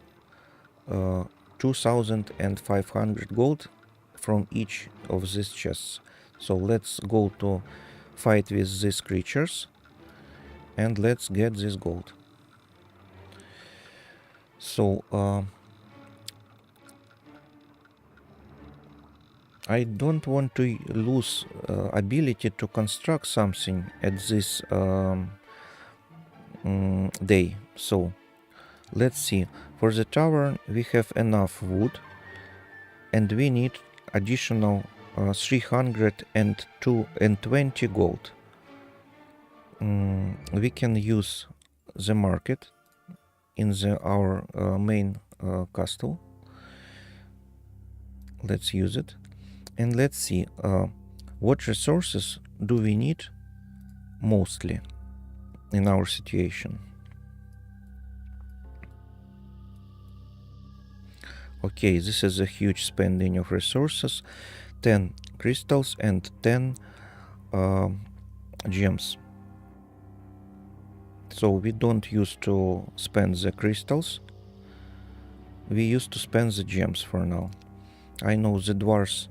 2,500 gold from each of these chests. So let's go to fight with these creatures and let's get this gold. So I don't want to lose ability to construct something at this day. So let's see. For the tavern we have enough wood and we need additional 320 gold. We can use the market in our main castle. Let's use it and let's see what resources do we need mostly in our situation. Okay, this is a huge spending of resources. 10 crystals and 10 gems. So we don't use to spend the crystals. We used to spend the gems for now. I know the dwarfs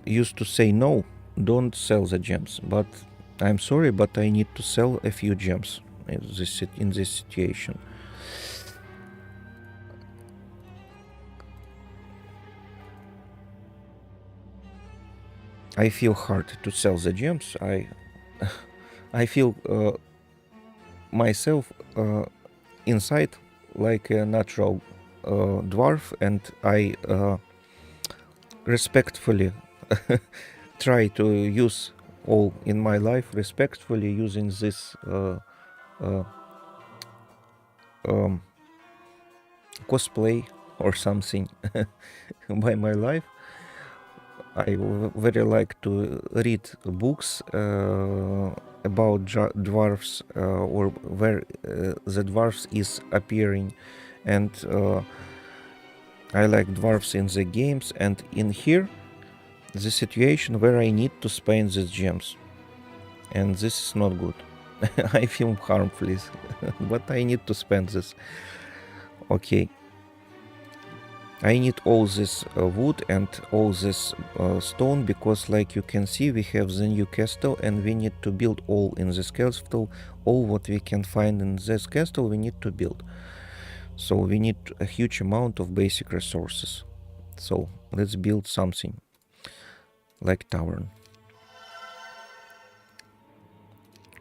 used to say no, don't sell the gems. But I'm sorry, but I need to sell a few gems in this situation. I feel hard to sell the gems. I feel myself inside like a natural dwarf, and I respectfully try to use all in my life respectfully using this uh, um, cosplay or something by my life. I very like to read books about dwarfs or where the dwarfs is appearing, and I like dwarfs in the games, and in here the situation where I need to spend these gems, and this is not good. I feel harmful, but I need to spend this. Okay. I need all this wood and all this stone, because like you can see we have the new castle and we need to build all in this castle. All what we can find in this castle we need to build. So we need a huge amount of basic resources. So let's build something like tavern.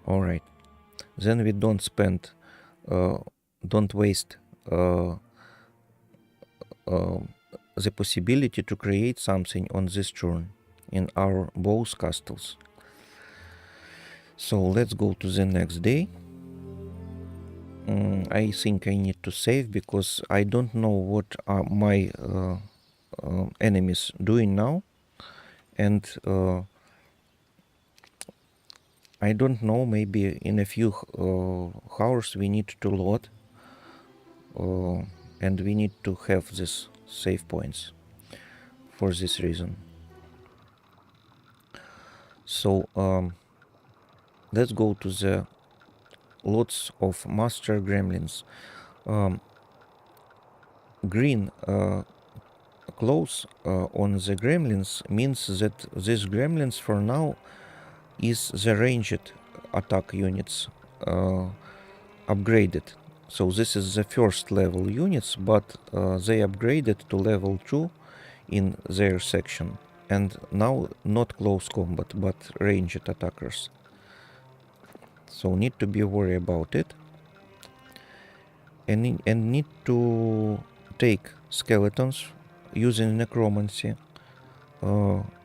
Alright. Then we don't spend, don't waste the possibility to create something on this turn in our both castles. So let's go to the next day. I think I need to save because I don't know what are my enemies doing now, and I don't know, maybe in a few hours we need to load and we need to have this save points for this reason. So let's go to the lots of master gremlins. Green clothes on the gremlins means that these gremlins for now is the ranged attack units upgraded. So this is the first level units, but they upgraded to level 2 in their section, and now not close combat but ranged attackers. So need to be worried about it, and need to take skeletons using necromancy,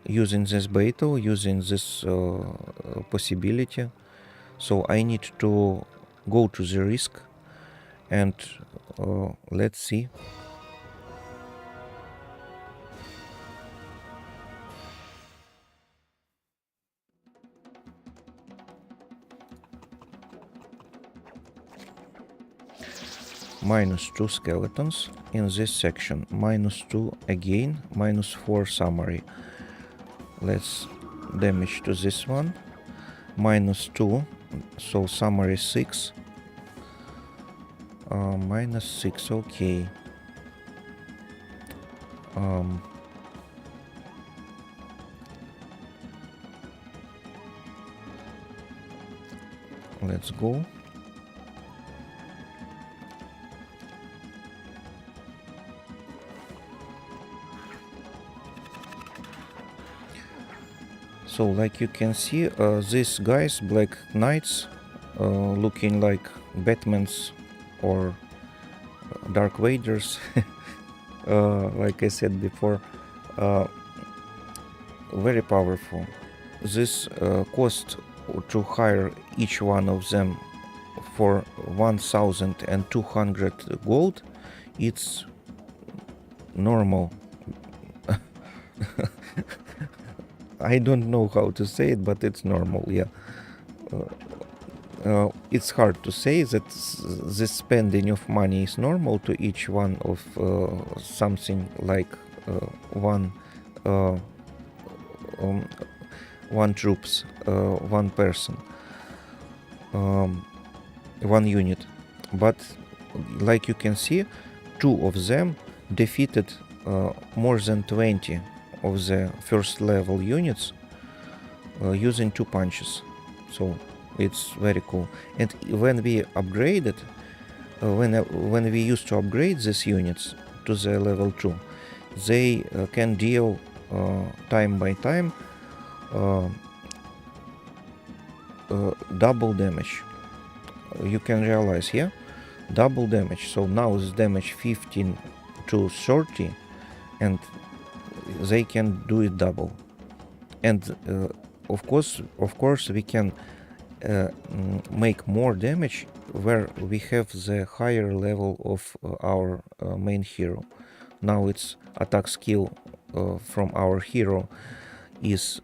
using this battle, using this possibility. So I need to go to the risk, and let's see. -2 skeletons in this section, -2 again, -4 summary. Let's damage to this one, -2, so summary 6, -6, okay. Let's go. So like you can see, these guys, Black Knights, looking like Batmans or Dark Vaders, like I said before, very powerful. This cost to hire each one of them for 1,200 gold. It's normal. I don't know how to say it, but it's normal, yeah. it's hard to say that the spending of money is normal to each one of something like one uh, um, one troops, one person, one unit. But like you can see, two of them defeated more than 20 of the first level units using 2 punches. So it's very cool. And when we upgraded, when we used to upgrade these units to the level 2, they can deal time by time double damage. You can realize here, double damage. So now it's damage 15 to 30, and they can do it double. And of course we can make more damage where we have the higher level of our main hero. Now its attack skill from our hero is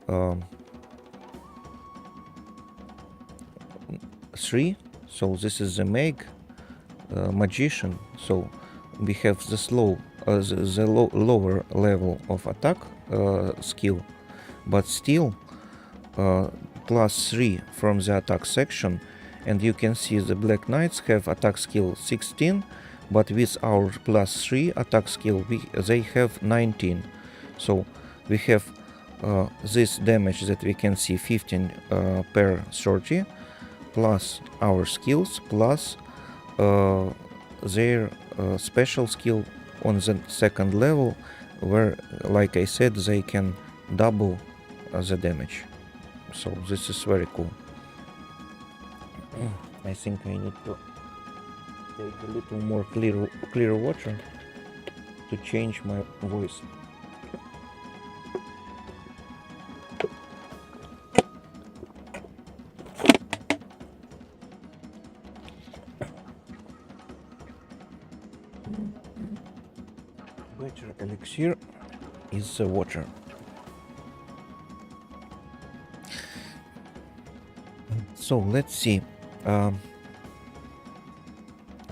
3. So this is the magician. So we have the lower level of attack skill, but still plus 3 from the attack section. And you can see the Black Knights have attack skill 16, but with our plus 3 attack skill they have 19. So we have this damage that we can see 15 per 30, plus our skills, plus their special skill on the second level, where, like I said, they can double the damage. So this is very cool. I think I need to take a little more clear water to change my voice. Better elixir is the water. So let's see. I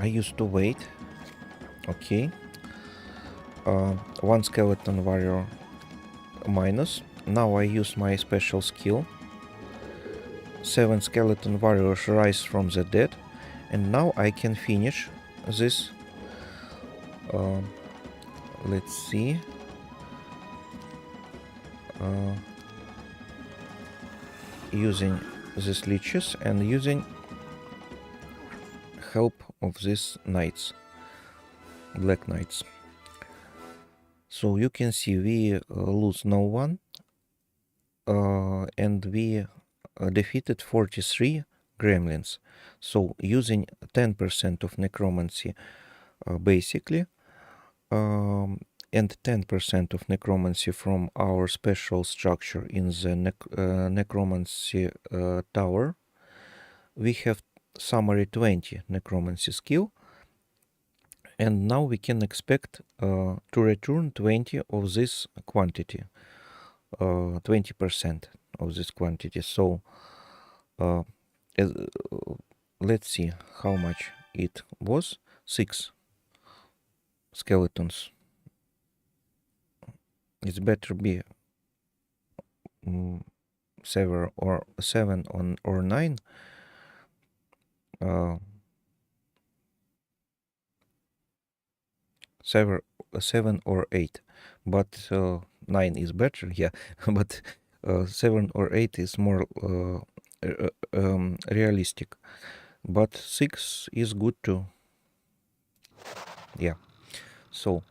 used to wait. Okay. One skeleton warrior minus. Now I use my special skill. 7 skeleton warriors rise from the dead. And now I can finish this. Let's see. Using these leeches and using help of these knights, Black Knights. So you can see we lose no one, and we defeated 43 gremlins. So using 10% of necromancy basically, and 10% of necromancy from our special structure in the necromancy tower, we have summary 20 necromancy skill, and now we can expect to return 20 of this quantity, 20% of this quantity. So let's see how much it was. 6 skeletons. It's better be 7 or 9. 7 or 8, but 9 is better, yeah. But 7 or 8 is more realistic. But 6 is good too. Yeah. So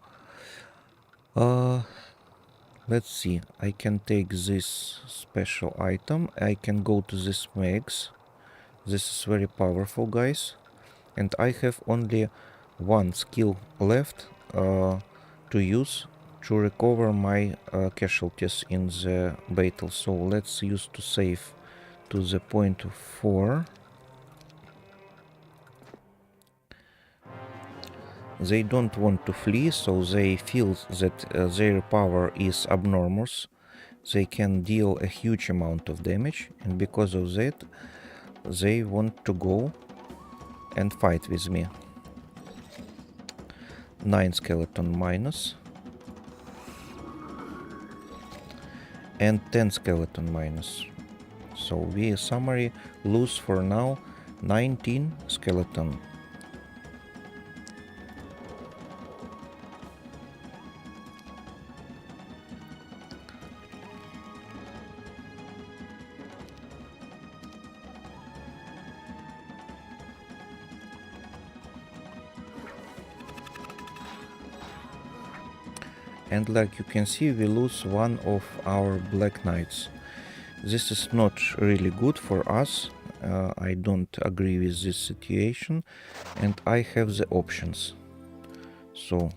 let's see. I can take this special item. I can go to this mags. This is very powerful, guys. And I have only 1 skill left to use to recover my casualties in the battle. So let's use to save to the point of 4. They don't want to flee, so they feel that their power is abnormous. They can deal a huge amount of damage, and because of that they want to go and fight with me. 9 skeleton minus and 10 skeleton minus. So we summary lose for now 19 skeleton. And like you can see, we lose one of our black knights. This is not really good for us. I don't agree with this situation, and I have the options. So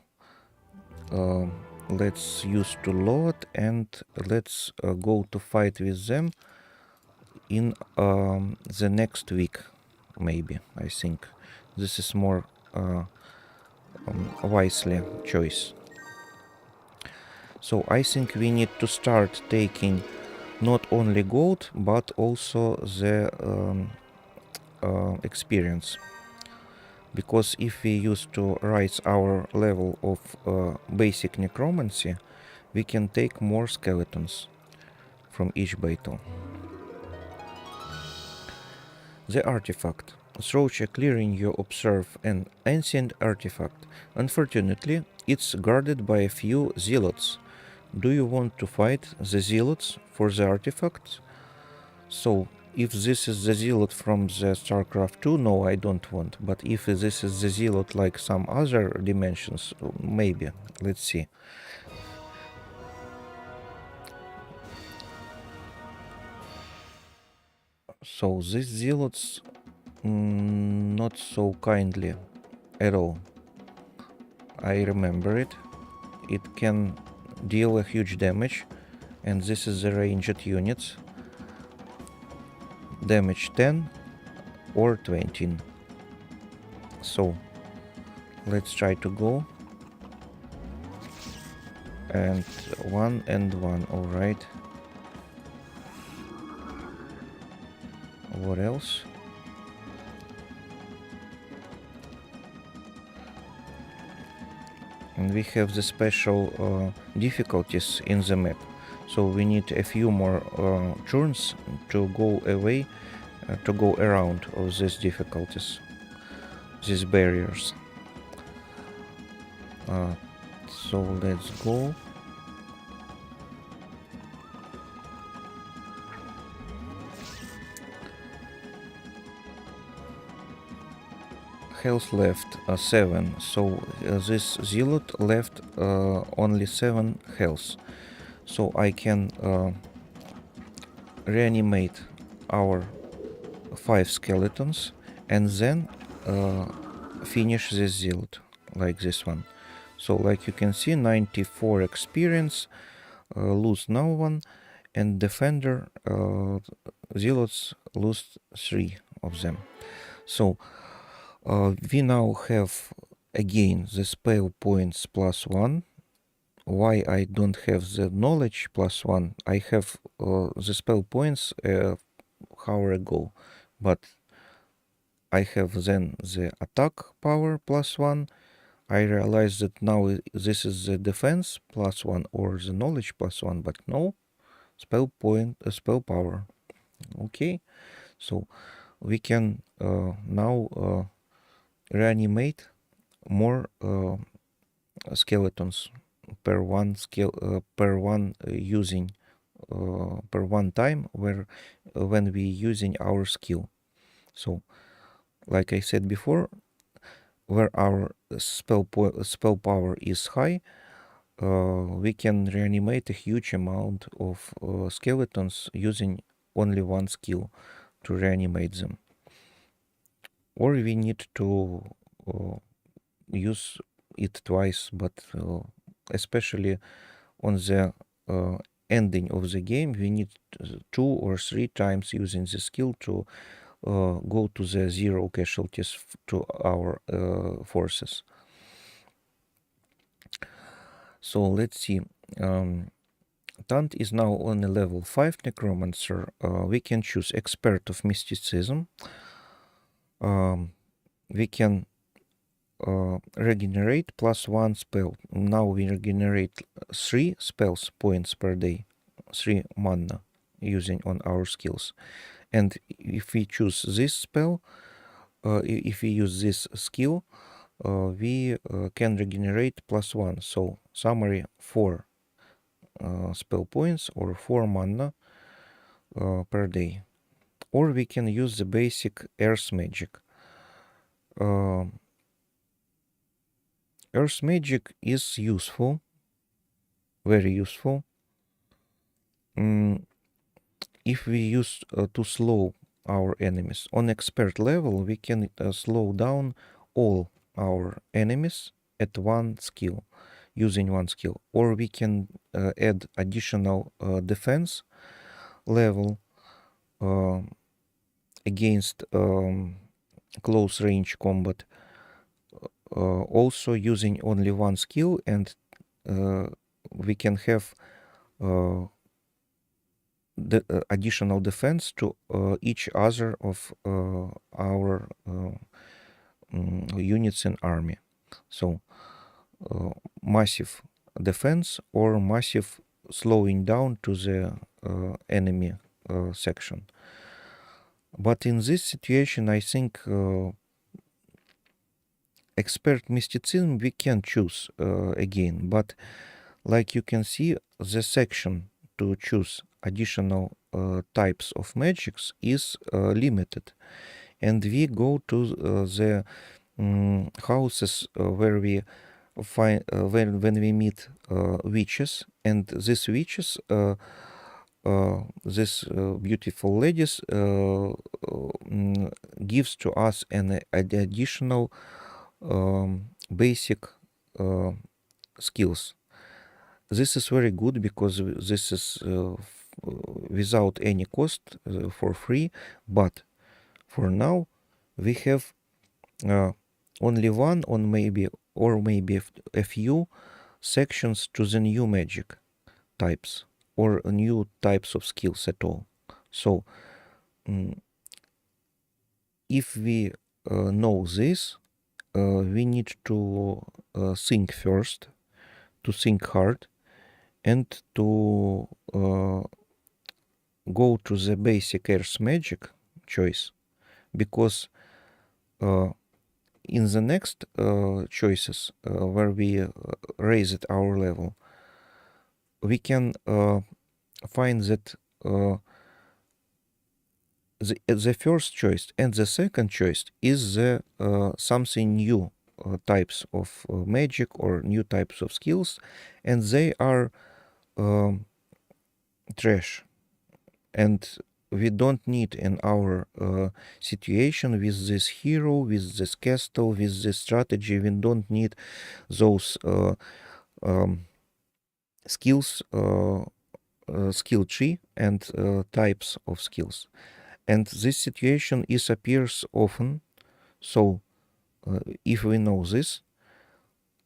let's use to load, and let's go to fight with them in the next week, maybe. I think this is more wisely choice. So I think we need to start taking not only gold but also the experience, because if we use to rise our level of basic necromancy, we can take more skeletons from each battle. The artifact. Through a clearing you observe an ancient artifact. Unfortunately, it's guarded by a few zealots. Do you want to fight the zealots for the artifact? So, if this is the zealot from the StarCraft 2, no, I don't want. But if this is the zealot like some other dimensions, maybe. Let's see. So, these zealots not so kindly at all. I remember it. It can deal a huge damage, and this is the ranged units. Damage 10 or 20. So let's try to go. And 1 and 1, alright. What else? And we have the special difficulties in the map. So we need a few more turns to go away, to go around all these difficulties, these barriers. So let's go. Health left 7, so this zealot left only 7 health. So I can reanimate our 5 skeletons and then finish this zealot like this one. So like you can see, 94 experience, lose no one, and defender zealots lose 3 of them. So we now have again the spell points +1. Why I don't have the knowledge +1? I have the spell points hour ago, but I have then the attack power +1. I realize that now this is the defense +1 or the knowledge +1, but no, spell point, spell power. Okay, so we can now reanimate more skeletons per one using per one time when we using our skill. So like I said before, where our spell power is high, we can reanimate a huge amount of skeletons using only one skill to reanimate them. Or we need to use it twice, but especially on the ending of the game, we need 2 or 3 times using the skill to go to the 0 casualties to our forces. So let's see. Stunt is now on a level 5 necromancer. We can choose expert of mysticism. We can regenerate +1 spell. Now we regenerate 3 spells points per day, 3 mana using on our skills. And if we choose this spell, if we use this skill, we can regenerate +1. So summary 4 spell points or 4 mana per day. Or we can use the basic Earth Magic. Earth Magic is useful, very useful. If we use to slow our enemies. On expert level, we can slow down all our enemies at one skill, using one skill. Or we can add additional defense level against close range combat, also using only one skill, and we can have the additional defense to each other of our units in army. So massive defense or massive slowing down to the enemy section. But in this situation, I think expert mysticism we can choose again, but like you can see, the section to choose additional types of magics is limited, and we go to the houses where we find when we meet witches, and these witches, these beautiful ladies, gives to us an additional basic skills. This is very good because this is without any cost, for free, but for now we have only one or maybe a few sections to the new magic types or new types of skills at all. So if we know this, we need to think first, to think hard, and to go to the basic Earth Magic choice, because in the next choices where we raise it our level, we can find that the first choice and the second choice is the something new types of magic or new types of skills, and they are trash, and we don't need in our situation with this hero, with this castle, with this strategy. We don't need those skills, skill tree and types of skills. And this situation appears often. So if we know this,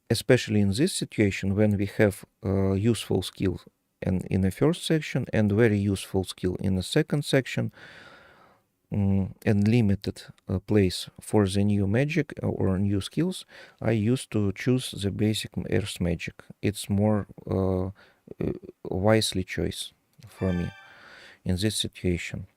especially in this situation when we have useful skill and in the first section and very useful skill in the second section, and limited place for the new magic or new skills, I used to choose the basic Earth Magic. It's more wisely choice for me in this situation.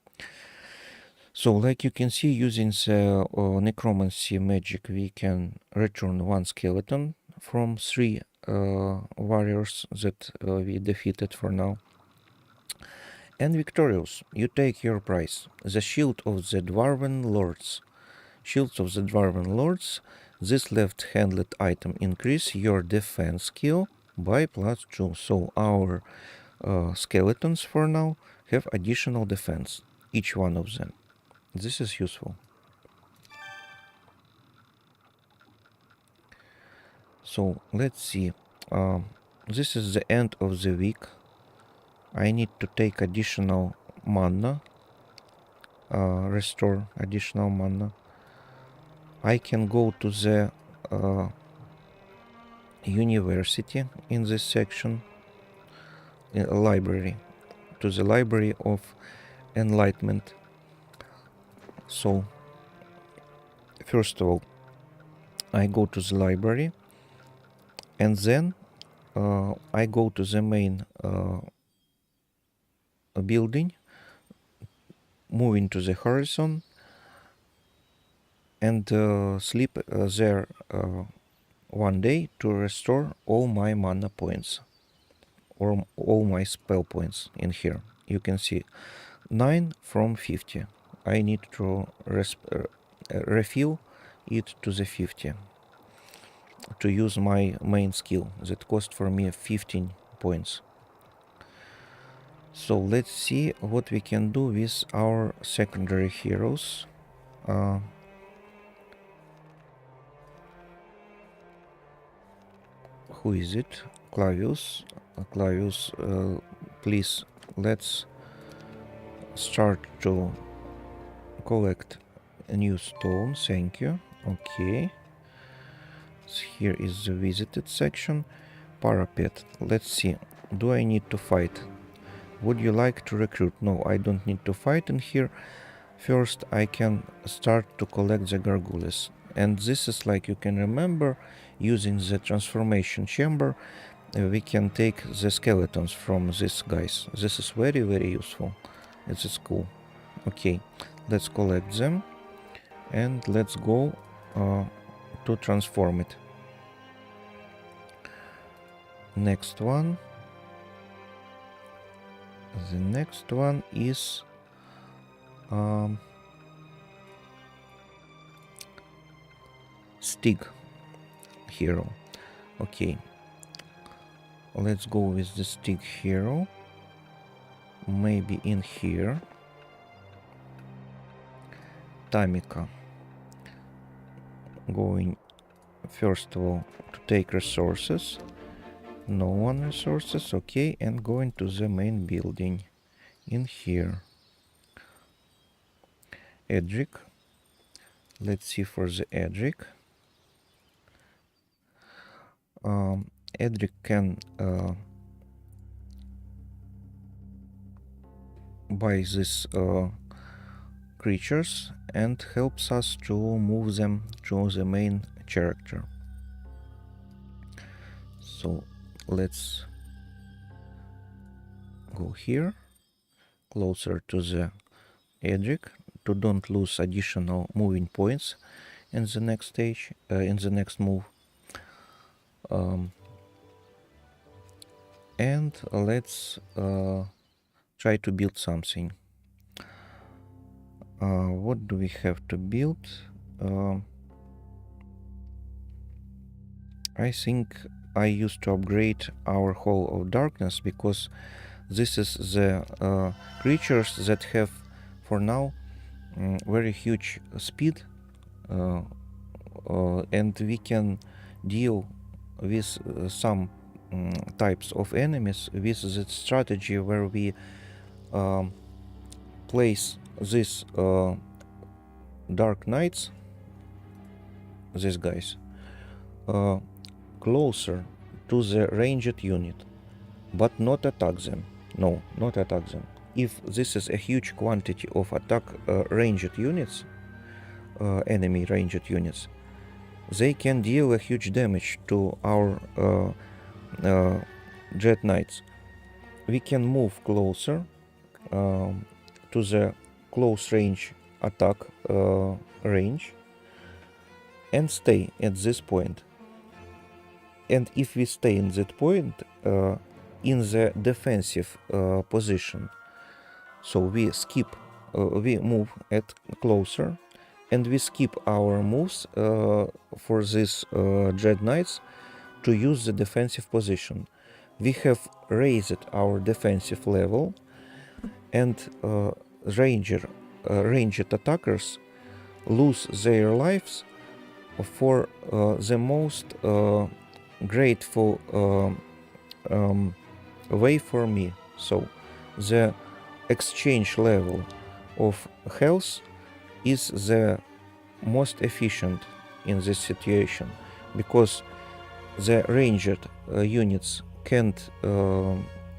So like you can see, using the necromancy magic, we can return one skeleton from 3 warriors that we defeated for now. And victorious, you take your prize. The Shield of the Dwarven Lords. Shields of the Dwarven Lords. This left-handed item increase your defense skill by +2. So our skeletons for now have additional defense, each one of them. This is useful. So let's see. This is the end of the week. I need to take additional mana, restore additional mana. I can go to the university in this section. library, to the library of enlightenment. So first of all, I go to the library, and then I go to the main building, moving to the horizon, and sleep there one day to restore all my mana points, or all my spell points in here. You can see 9 from 50. I need to refill it to the 50 to use my main skill that cost for me 15 points. So let's see what we can do with our secondary heroes. Who is it? Clavius. Clavius, please, let's start to collect a new stone. Thank you. Okay. So here is the visited section. Parapet. Let's see. Do I need to fight? Would you like to recruit? No, I don't need to fight in here. First, I can start to collect the gargoules. And this is, like you can remember, using the transformation chamber, we can take the skeletons from these guys. This is very, very useful. This is cool. Okay, let's collect them. And let's go to transform it. Next one. The next one is Stig hero. Okay, let's go with the Stig hero. Maybe in here. Tamika. Going first of all to take resources. No one resources. Okay, and going to the main building in here. Edric. Let's see for the Edric. Edric can buy these creatures and helps us to move them to the main character. So let's go here, closer to the Edric, to don't lose additional moving points in the next stage, in the next move. And let's try to build something. What do we have to build? I think I used to upgrade our Hall of Darkness, because this is the creatures that have, for now, very huge speed, and we can deal with some types of enemies with the strategy where we place these Dark Knights, these guys, closer to the ranged unit, but not attack them. No, not attack them. If this is a huge quantity of attack ranged units, enemy ranged units, they can deal a huge damage to our Jet Knights. We can move closer to the close range attack range and stay at this point. And if we stay in that point, in the defensive position, so we skip, we move at closer, and we skip our moves for these Dread Knights to use the defensive position. We have raised our defensive level, and ranged attackers lose their lives for the most grateful way for me. So the exchange level of health is the most efficient in this situation, because the ranged units can't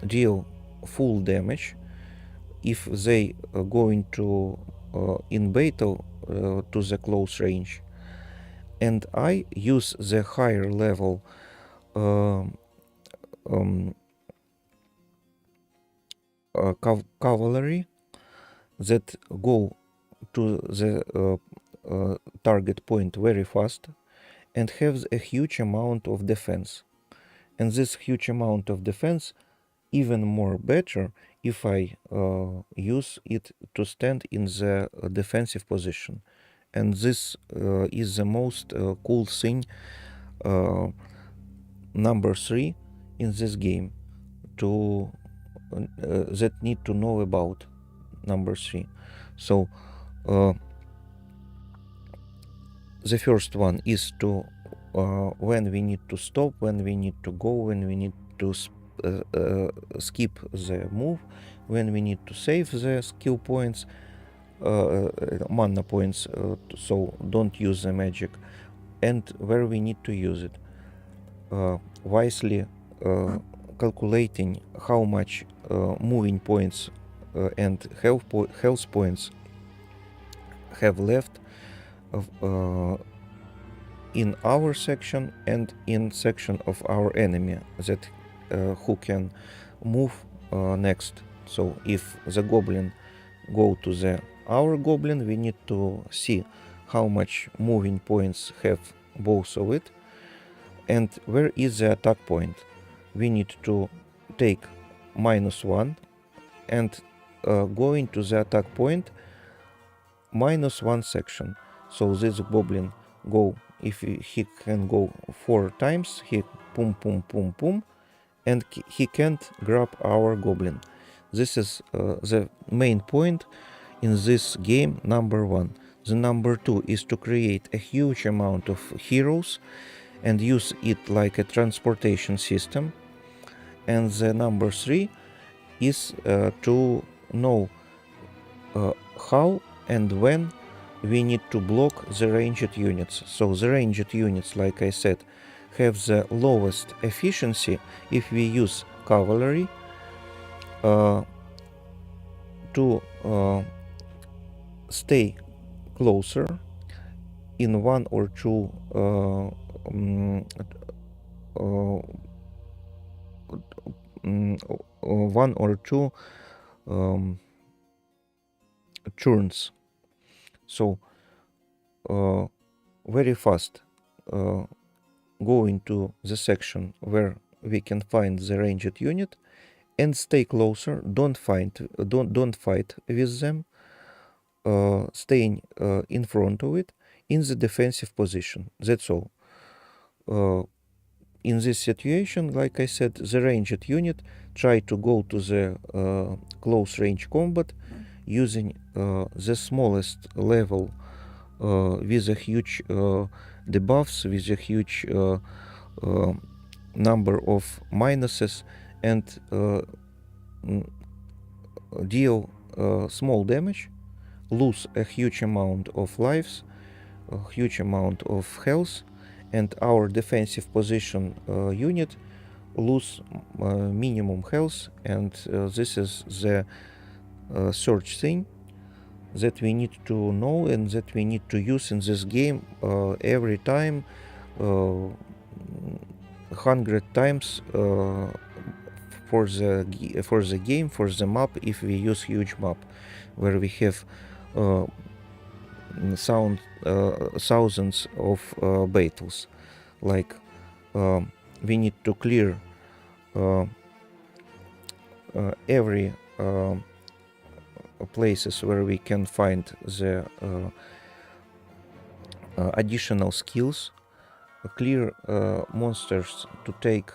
deal full damage if they go into in battle to the close range. And I use the higher level um, cavalry that go to the target point very fast and have a huge amount of defense. And this huge amount of defense even more better if I use it to stand in the defensive position. And this is the most cool thing, number 3 in this game to that need to know about number 3. So the first one is to when we need to stop, when we need to go, when we need to skip the move, when we need to save the skill points, mana points, so don't use the magic, and where we need to use it. Wisely calculating how much moving points and health points have left in our section and in section of our enemy that who can move next. So if the goblin go to the our goblin, we need to see how much moving points have both of it and where is the attack point. We need to take -1 and going to the attack point -1 section. So this goblin go, if he can go 4 times, he pum pum pum pum, and he can't grab our goblin. This is the main point in this game, number 1. The number 2 is to create a huge amount of heroes and use it like a transportation system. And the number 3 is to know how and when we need to block the ranged units. So the ranged units, like I said, have the lowest efficiency if we use cavalry to stay closer in one or two turns. So very fast go into the section where we can find the ranged unit and stay closer. Don't fight with them. Staying in front of it in the defensive position. That's all. In this situation, like I said, the ranged unit try to go to the close range combat using the smallest level with a huge debuffs, with a huge number of minuses, and deal small damage, lose a huge amount of lives, a huge amount of health, and our defensive position unit lose minimum health. And this is the third thing that we need to know and that we need to use in this game every time, 100 times for the game, for the map, if we use huge map where we have thousands of battles. Like we need to clear every places where we can find the additional skills, clear monsters to take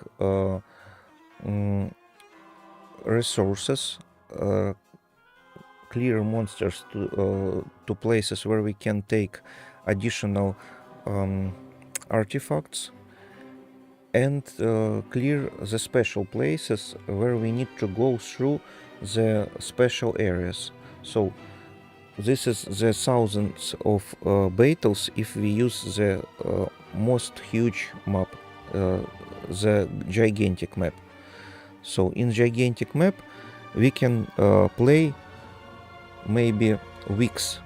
resources, clear monsters to places where we can take additional artifacts, and clear the special places where we need to go through the special areas. So this is the thousands of battles if we use the most huge map, the gigantic map. So in gigantic map we can play maybe weeks,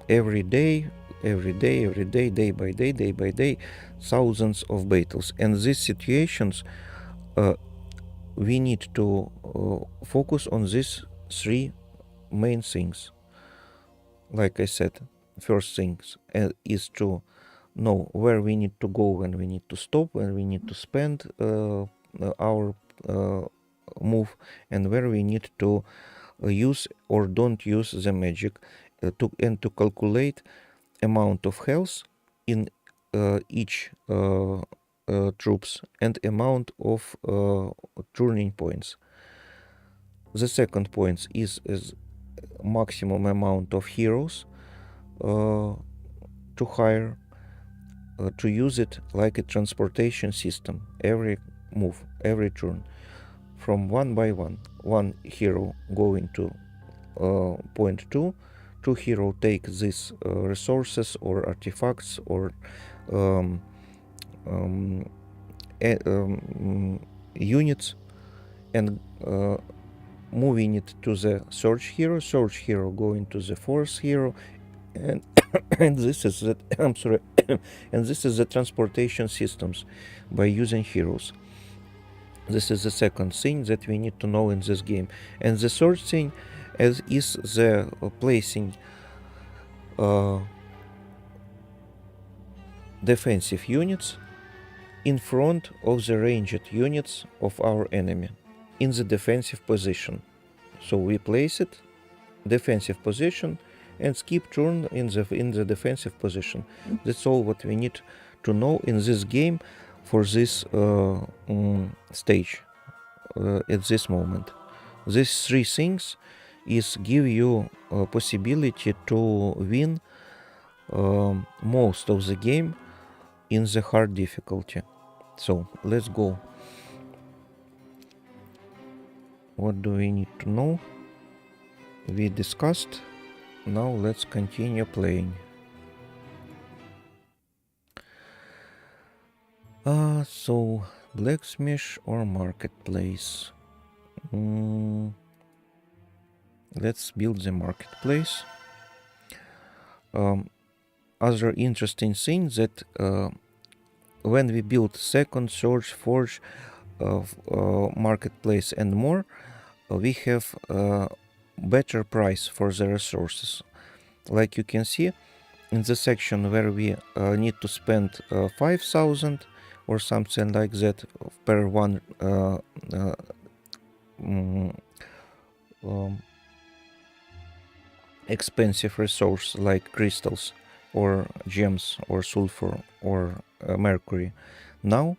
every day, day by day, thousands of battles. And these situations, we need to focus on these three main things. Like I said, first things is to know where we need to go, when we need to stop, when we need to spend our move, and where we need to use or don't use the magic, to calculate amount of health in each troops and amount of turning points. The second point is maximum amount of heroes to hire, to use it like a transportation system every move, every turn, from one by one hero going to point 2 hero take these resources or artifacts or units, and moving it to the search hero going to the fourth hero, and and this is the I'm sorry and this is the transportation systems by using heroes. This is the second thing that we need to know in this game. And the third thing is the placing defensive units in front of the ranged units of our enemy in the defensive position. So we place it defensive position and skip turn in the defensive position. That's all what we need to know in this game for this stage at this moment. These three things is give you a possibility to win most of the game in the hard difficulty. So let's go. What do we need to know? We discussed. Now let's continue playing. So blacksmith or marketplace? Let's build the marketplace. Other interesting thing that when we build second, third, fourth marketplace and more, we have better price for the resources. Like you can see in the section where we need to spend 5,000 or something like that per one expensive resource like crystals or gems or sulfur or mercury. Now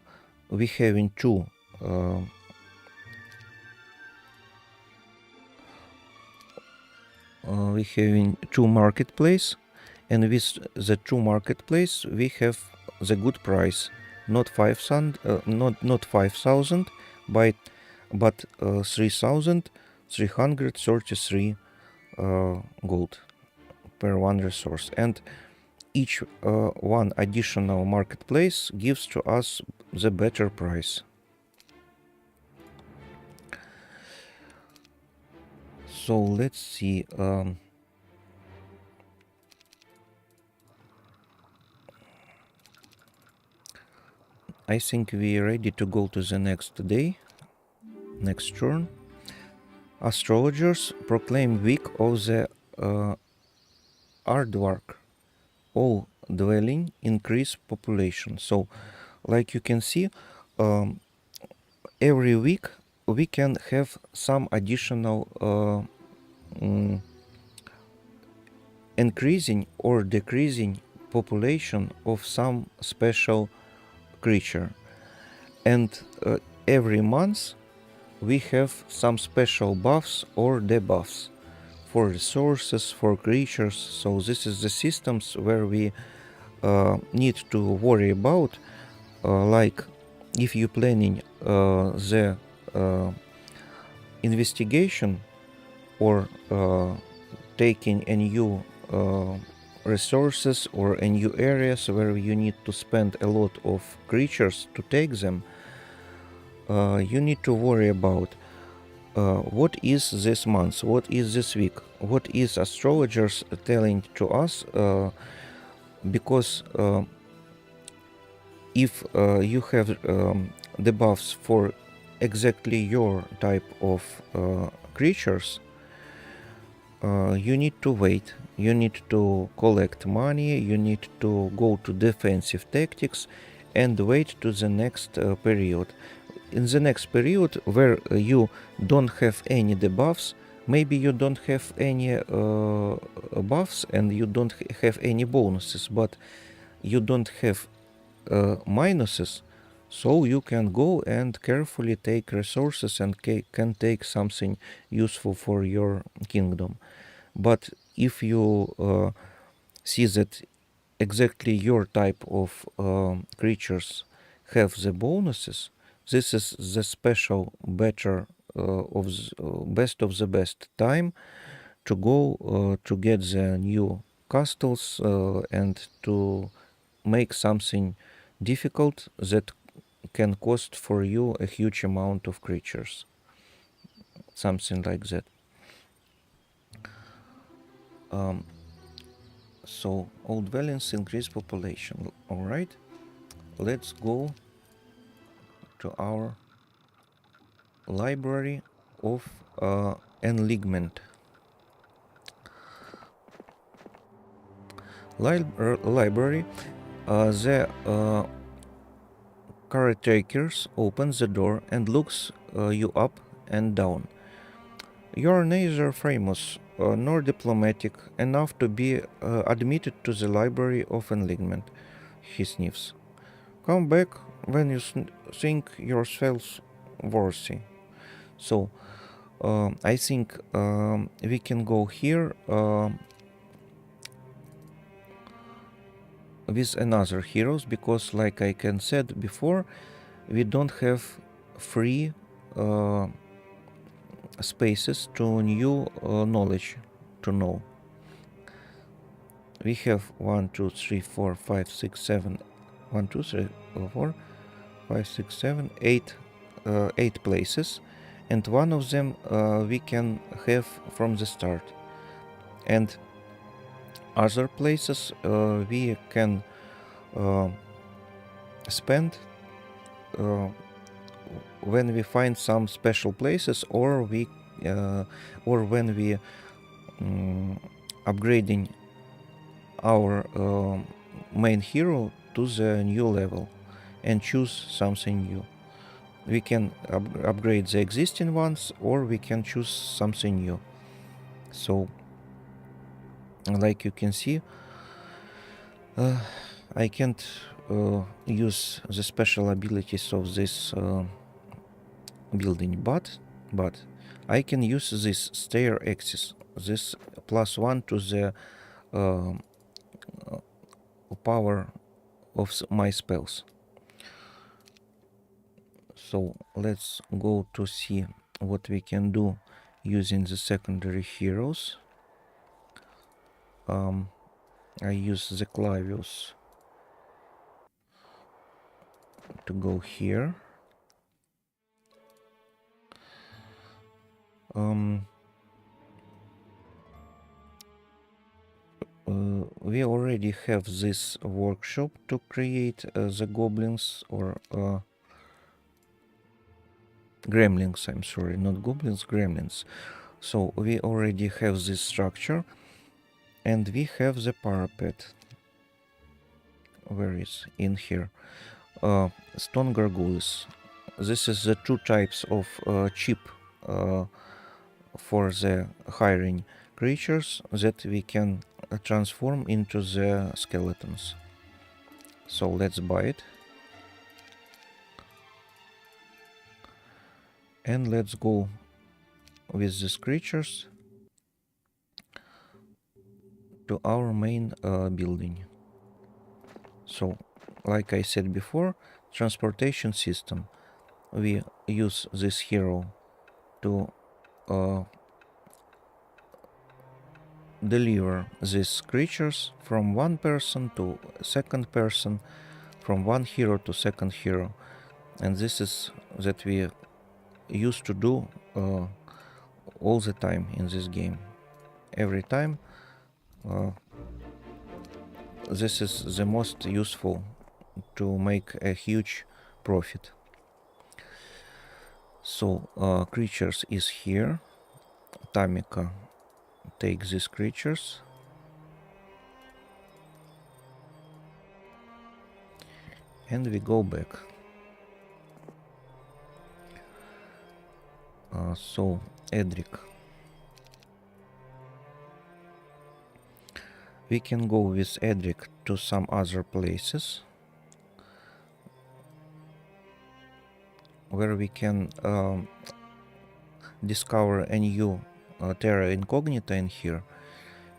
we have in two marketplace, and with the two marketplace we have the good price, not 5,000 but 3,333 gold per one resource, and each one additional marketplace gives to us the better price. So let's see. I think we are ready to go to the next day, next turn. Astrologers proclaim week of the aardvark. All dwelling increase population. So, like you can see, every week we can have some additional increasing or decreasing population of some special creature, and every month we have some special buffs or debuffs for resources, for creatures. So this is the systems where we need to worry about, like if you're planning the investigation or taking a new resources or a new areas where you need to spend a lot of creatures to take them. you need to worry about what is this month, what is this week, what is astrologers telling to us, because if you have the buffs for exactly your type of creatures, you need to wait, you need to collect money, you need to go to defensive tactics and wait to the next period. In the next period where you don't have any debuffs, maybe you don't have any buffs and you don't have any bonuses, but you don't have minuses, so you can go and carefully take resources and can take something useful for your kingdom. But if you see that exactly your type of creatures have the bonuses, this is the special better best of the best time to go to get the new castles and to make something difficult that can cost for you a huge amount of creatures, something like that. um, so old dwellings increase population. All right, let's go to our library of enlightenment. Library, the caretakers opens the door and looks you up and down. You're neither famous nor diplomatic enough to be admitted to the library of enlightenment, he sniffs. Come back when you think yourself worthy. So, I think we can go here with another heroes, because like I can said before, we don't have free spaces to new knowledge to know. We have 1 2 3 4 5 6 7 1 2 3 4 5 6 7 8 8 places, and one of them we can have from the start, and other places we can spend uh, when we find some special places, or we or when we upgrading our main hero to the new level and choose something new. We can upgrade the existing ones, or we can choose something new. So, like you can see, I can't use the special abilities of this building, but I can use this stair axis, this +1 to the uh, power of my spells. So let's go to see what we can do using the secondary heroes. I use the Clavius to go here. We already have this workshop to create the goblins, or gremlins, I'm sorry, not goblins, gremlins. So we already have this structure, and we have the parapet. Where is in here? Stone gargoyles. This is the two types of chip for the hiring creatures that we can transform into the skeletons. So let's buy it. And let's go with these creatures to our main building. So, like I said before, transportation system. We use this hero to deliver these creatures from one person to second person, from one hero to second hero. and this is that we used to do all the time in this game. Every time this is the most useful to make a huge profit. So creatures is here. Tamika takes these creatures. And we go back. So Edric. We can go with Edric to some other places where we can discover a new terra incognita in here.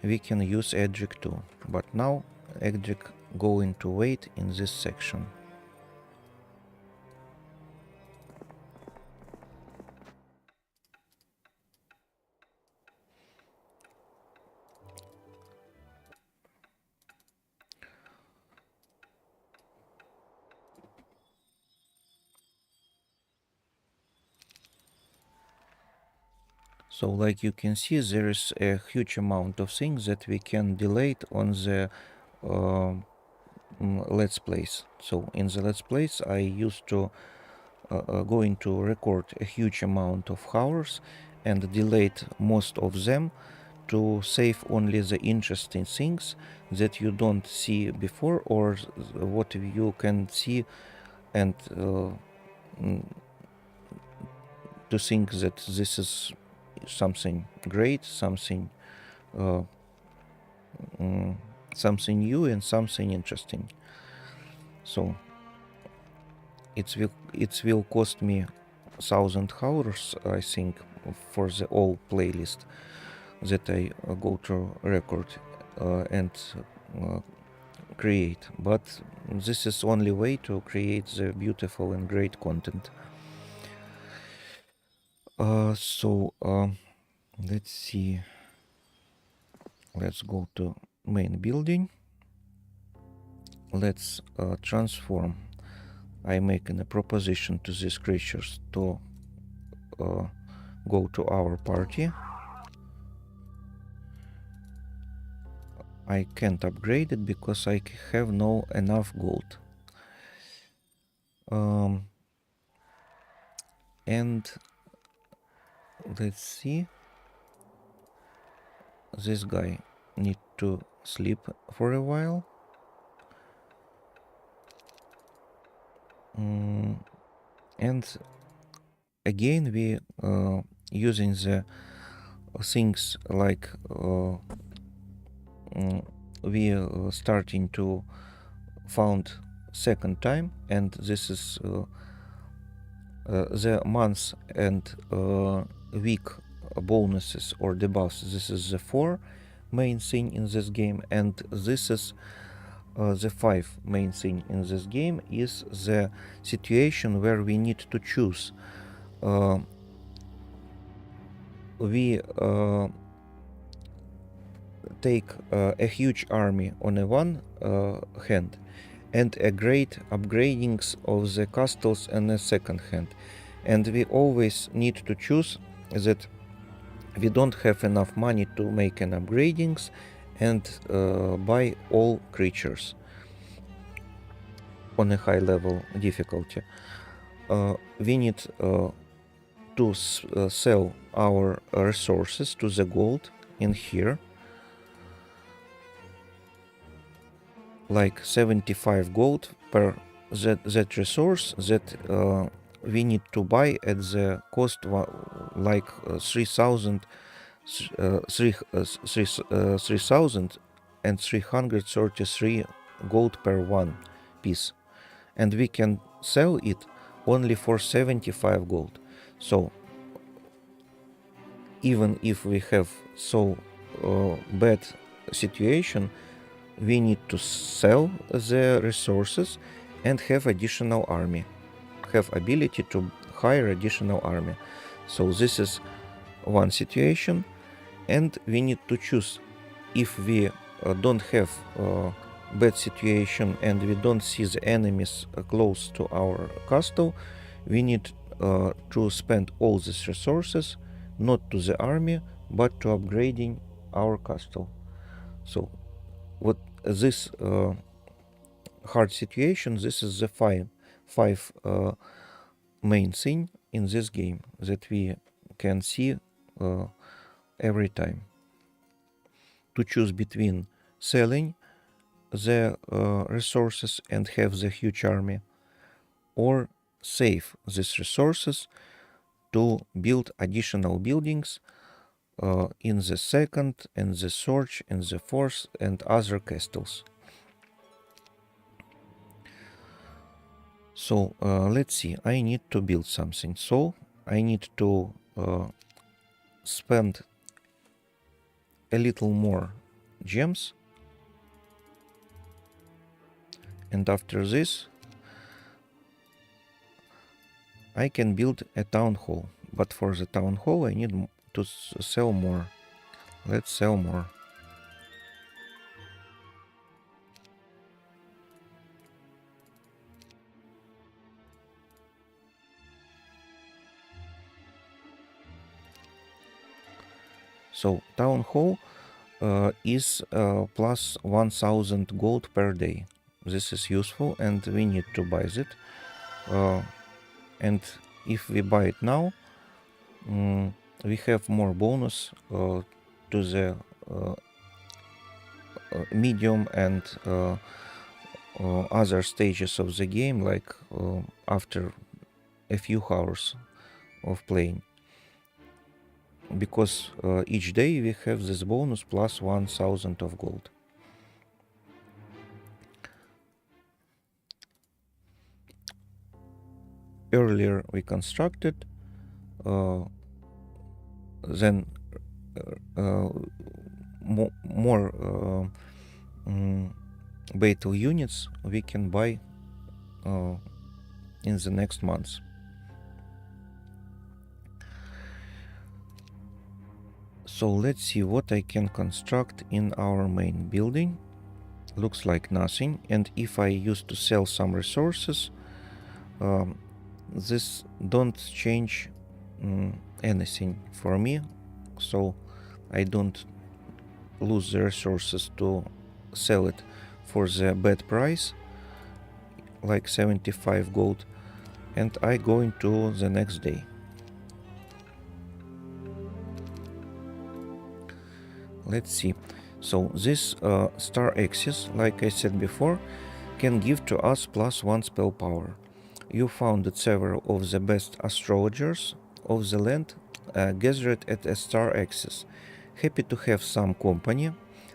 We can use Edric too, but now Edric going to wait in this section. So like you can see, there is a huge amount of things that we can delete on the Let's Plays. So in the Let's Plays I used to going to record a huge amount of hours and delete most of them to save only the interesting things that you don't see before or what you can see, and to think that this is something great, something something new and something interesting. So it will cost me 1,000 hours, I think, for the whole playlist that I go to record and create. But this is only way to create the beautiful and great content. So let's see. Let's go to main building. Let's transform. I'm making a proposition to these creatures to go to our party. I can't upgrade it because I have no enough gold. And let's see. This guy need to sleep for a while. And again we using the things like we starting to found second time, and this is the month and week bonuses or debuffs. This is the 4 main thing in this game, and this is the 5 main thing in this game is the situation where we need to choose. We take a huge army on a one hand and a great upgradings of the castles on a second hand, and we always need to choose that we don't have enough money to make an upgradings and buy all creatures on a high level difficulty. We need to sell our resources to the gold in here, like 75 gold per that resource that we need to buy at the cost like 3,333 gold per one piece, and we can sell it only for 75 gold. So even if we have so bad situation, we need to sell the resources and have additional army, have ability to hire additional army. So this is one situation, and we need to choose if we don't have bad situation and we don't see the enemies close to our castle, we need to spend all these resources not to the army but to upgrading our castle. So what this hard situation, this is the five main thing in this game that we can see every time. To choose between selling the resources and have the huge army, or save these resources to build additional buildings in the second and the third and the fourth and other castles. So let's see, I need to build something. So I need to spend a little more gems. And after this, I can build a town hall. But for the town hall, I need to sell more. Let's sell more. So town hall is plus 1000 gold per day. This is useful and we need to buy it. And if we buy it now, we have more bonus to the medium and other stages of the game, like after a few hours of playing. Because each day we have this bonus plus 1000 of gold. Earlier we constructed, then more battle units we can buy in the next months. So let's see what I can construct in our main building. Looks like nothing, and if I used to sell some resources, this don't change anything for me, so I don't lose the resources to sell it for the bad price, like 75 gold, and I go into the next day. Let's see. So this star axis, like I said before, can give to us +1 spell power. You founded several of the best astrologers of the land gathered at a star axis. Happy to have some company.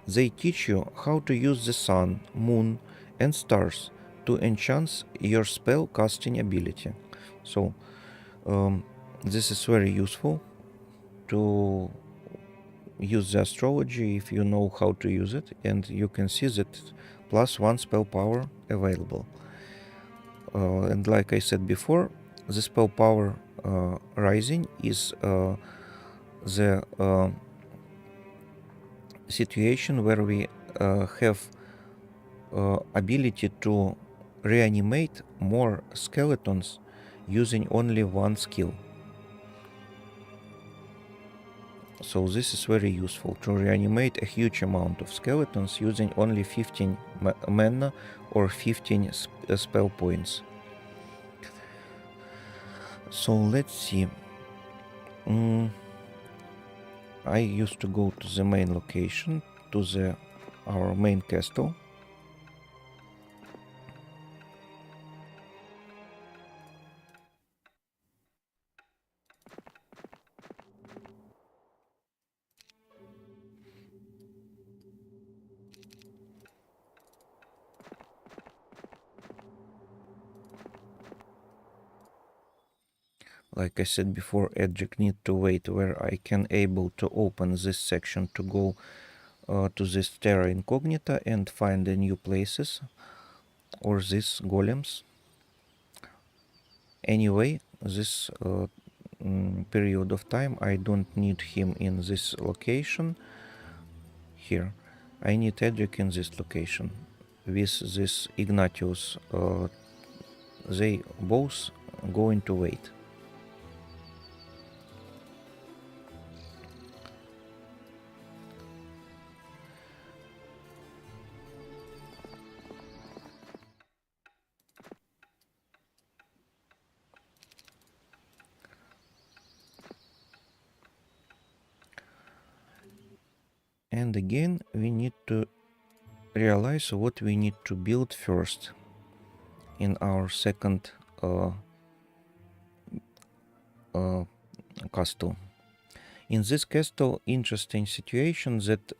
They teach you how to use the sun, moon, and stars to enhance your spell casting ability. So this is very useful to use the astrology if you know how to use it, and you can see that +1 spell power available. And like I said before, the spell power rising is the situation where we have ability to reanimate more skeletons using only one skill. So this is very useful to reanimate a huge amount of skeletons using only 15 mana or 15 spell points. So let's see. I used to go to the main location, to our main castle. Like I said before, Edric need to wait where I can able to open this section to go to this terra incognita and find the new places or these golems. Anyway, this period of time I don't need him in this location here. I need Edric in this location. with this Ignatius, they both going to wait. And again, we need to realize what we need to build first in our second castle. In this castle, interesting situation that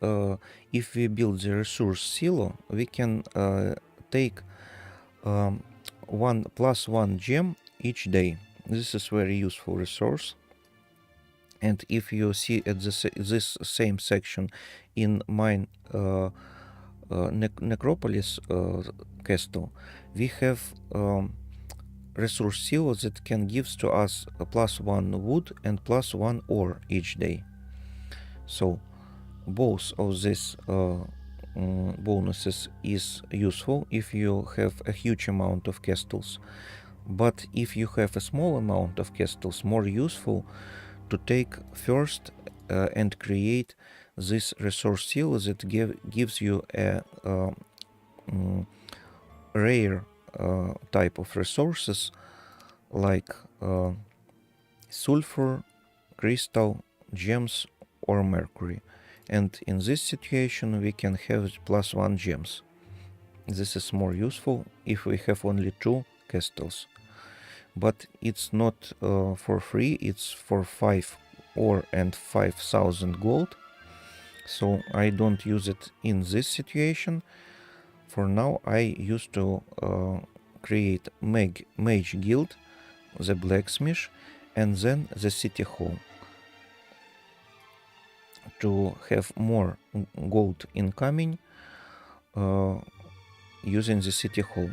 if we build the resource silo, we can take 1+1 gem each day. This is very useful resource. And if you see at this same section in mine necropolis castle, we have resource silo that can give to us a +1 wood and +1 ore each day. So both of these bonuses is useful if you have a huge amount of castles, but if you have a small amount of castles, more useful to take first and create this resource seal that gives you a rare type of resources like sulfur, crystal, gems, or mercury. And in this situation we can have +1 gems. This is more useful if we have only 2 castles. But it's not for free, it's for 5 ore and 5,000 gold. So I don't use it in this situation. For now I used to create mage guild, the blacksmith, and then the city hall to have more gold incoming using the city hall.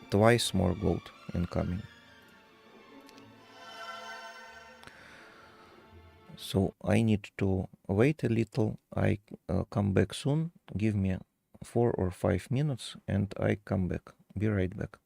Twice more gold incoming. So I need to wait a little. I come back soon. Give me 4 or 5 minutes and I come back. Be right back.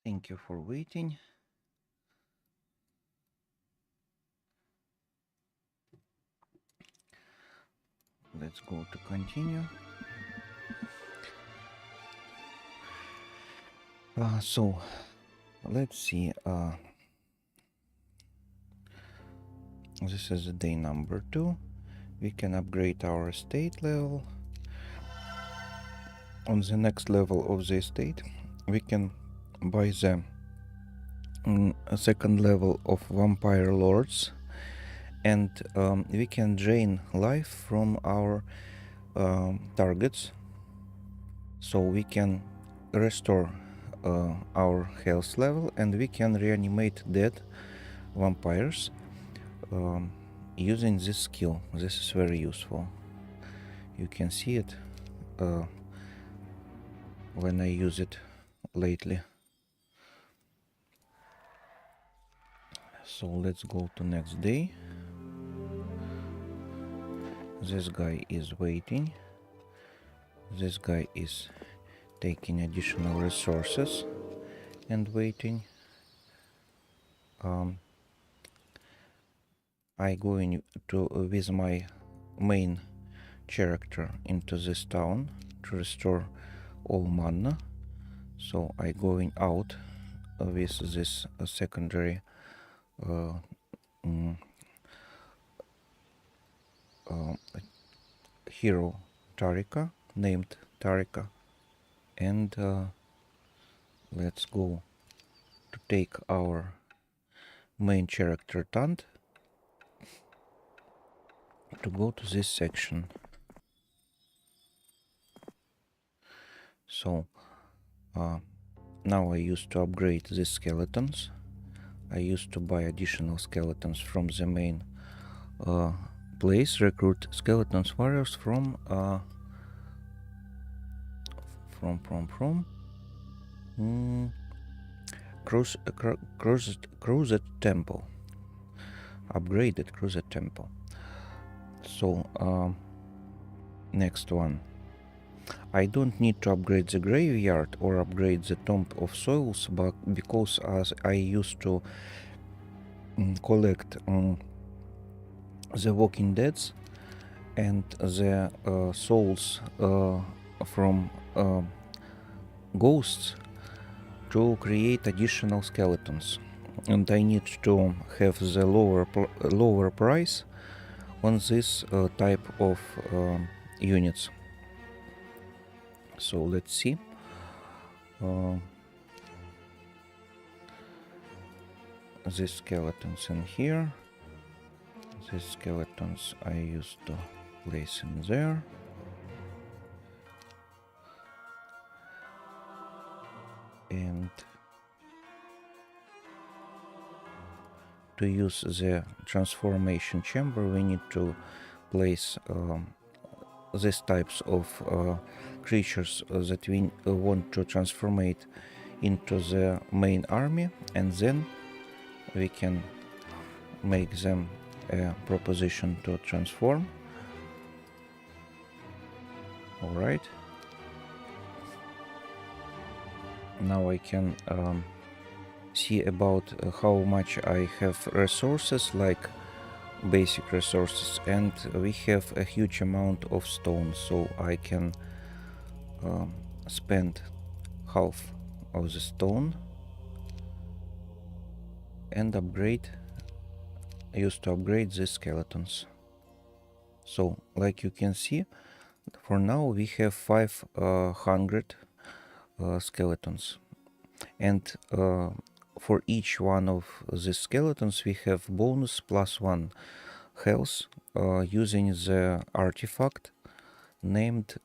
Thank you for waiting. Let's go to continue. So let's see. This is day number 2. We can upgrade our estate level. On the next level of the estate, we can buy the second level of vampire lords, and we can drain life from our targets, so we can restore our health level, and we can reanimate dead vampires using this skill. This is very useful. You can see it when I use it lately. So let's go to next day. This guy is waiting. This guy is taking additional resources and waiting. I going to with my main character into this town to restore all mana. So I going out with this secondary hero Tarika, named Tarika, and let's go to take our main character Tant to go to this section. So now I used to upgrade these skeletons. I used to buy additional skeletons from the main place, recruit skeletons warriors from Crusade Temple. Upgraded Crusade Temple. So next one. I don't need to upgrade the graveyard or upgrade the Tomb of Souls, but because as I used to collect the Walking Deads and the souls from ghosts to create additional skeletons, and I need to have the lower price on this type of units. So let's see. These skeletons in here. These skeletons I used to place in there. And to use the transformation chamber, we need to place these types of creatures that we want to transformate into the main army, and then we can make them a proposition to transform. Alright. Now I can see about how much I have resources, like basic resources, and we have a huge amount of stone, so I can spend half of the stone and used to upgrade the skeletons. So like you can see, for now we have 500 skeletons, and for each one of the skeletons we have bonus +1 health using the artifact named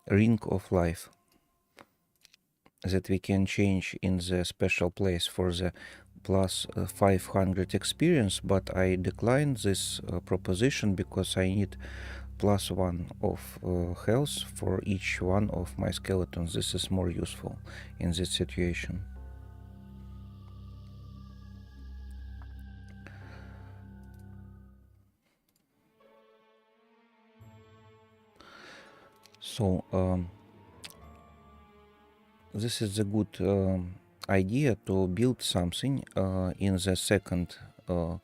Ring of Life, that we can change in the special place for the plus 500 experience, but I decline this proposition because I need plus 1 of health for each one of my skeletons. This is more useful in this situation. So this is a good idea to build something in the second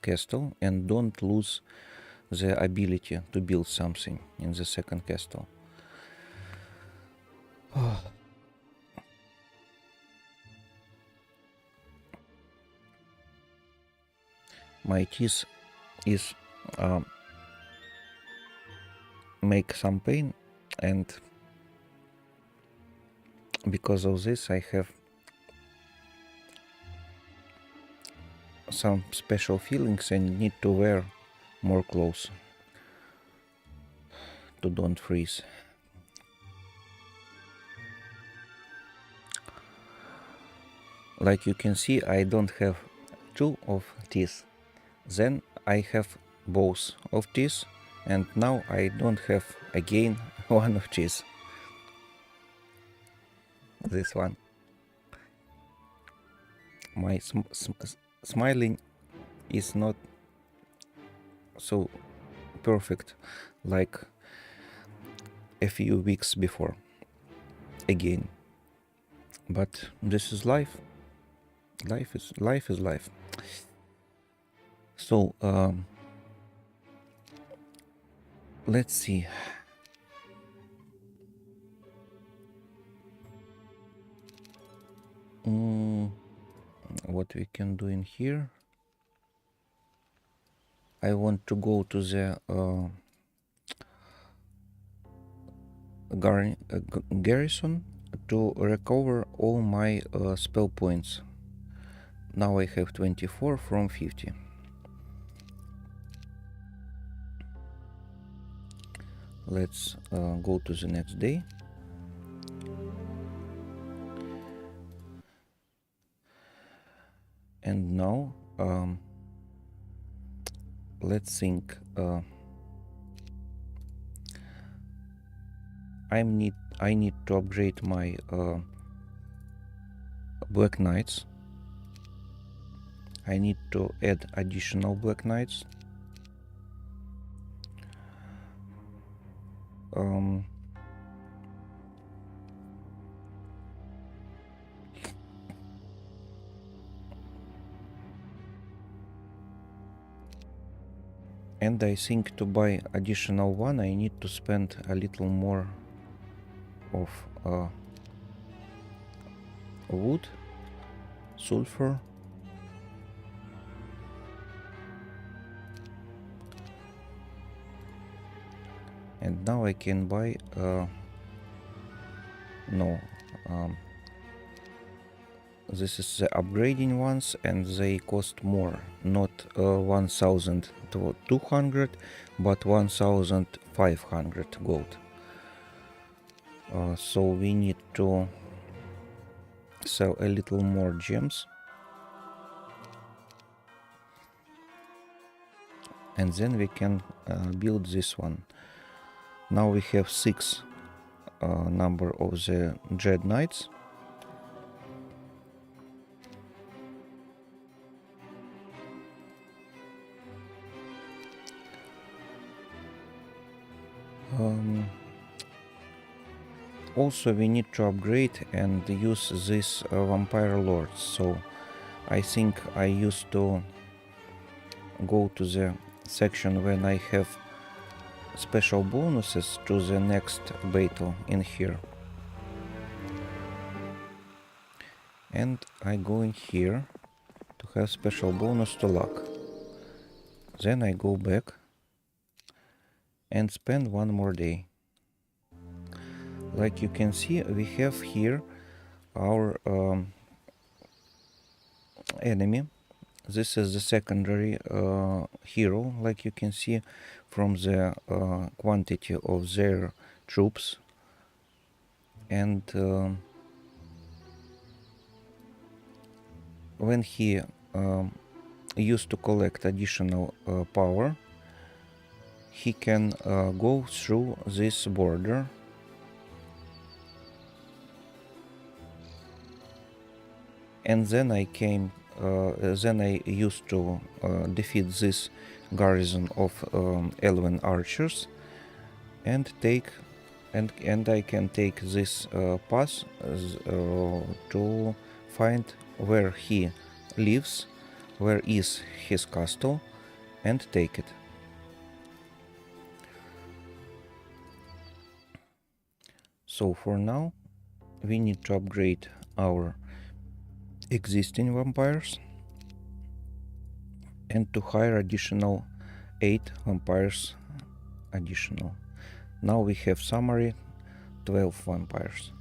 castle and don't lose the ability to build something in the second castle. My teeth is make some pain, and because of this I have some special feelings and need to wear more clothes to don't freeze. Like you can see, I don't have 2 of teeth. Then I have both of teeth, and now I don't have again 1 of teeth. This one. My smiling is not so perfect like a few weeks before again, but this is life. Life is life. So let's see. What we can do in here. I want to go to the garrison to recover all my spell points. Now I have 24 from 50. Let's go to the next day. And now let's think. I need to upgrade my Black Knights. I need to add additional Black Knights. And I think to buy additional one I need to spend a little more of wood, sulfur, and now I can buy this is the upgrading ones and they cost more, not 1200 but 1500 gold. So we need to sell a little more gems, and then we can build this one. Now we have 6 number of the Dread Knights. Also we need to upgrade and use this vampire lords, so I think I used to go to the section when I have special bonuses to the next battle in here, and I go in here to have special bonus to luck. Then I go back and spend one more day. Like you can see, we have here our enemy. This is the secondary hero, like you can see from the quantity of their troops. And when he use to collect additional power, he can go through this border and then I used to defeat this garrison of 11 archers and I can take this path to find where he lives, where is his castle, and take it. So for now we need to upgrade our existing vampires and to hire additional 8 vampires additional. Now we have summary 12 vampires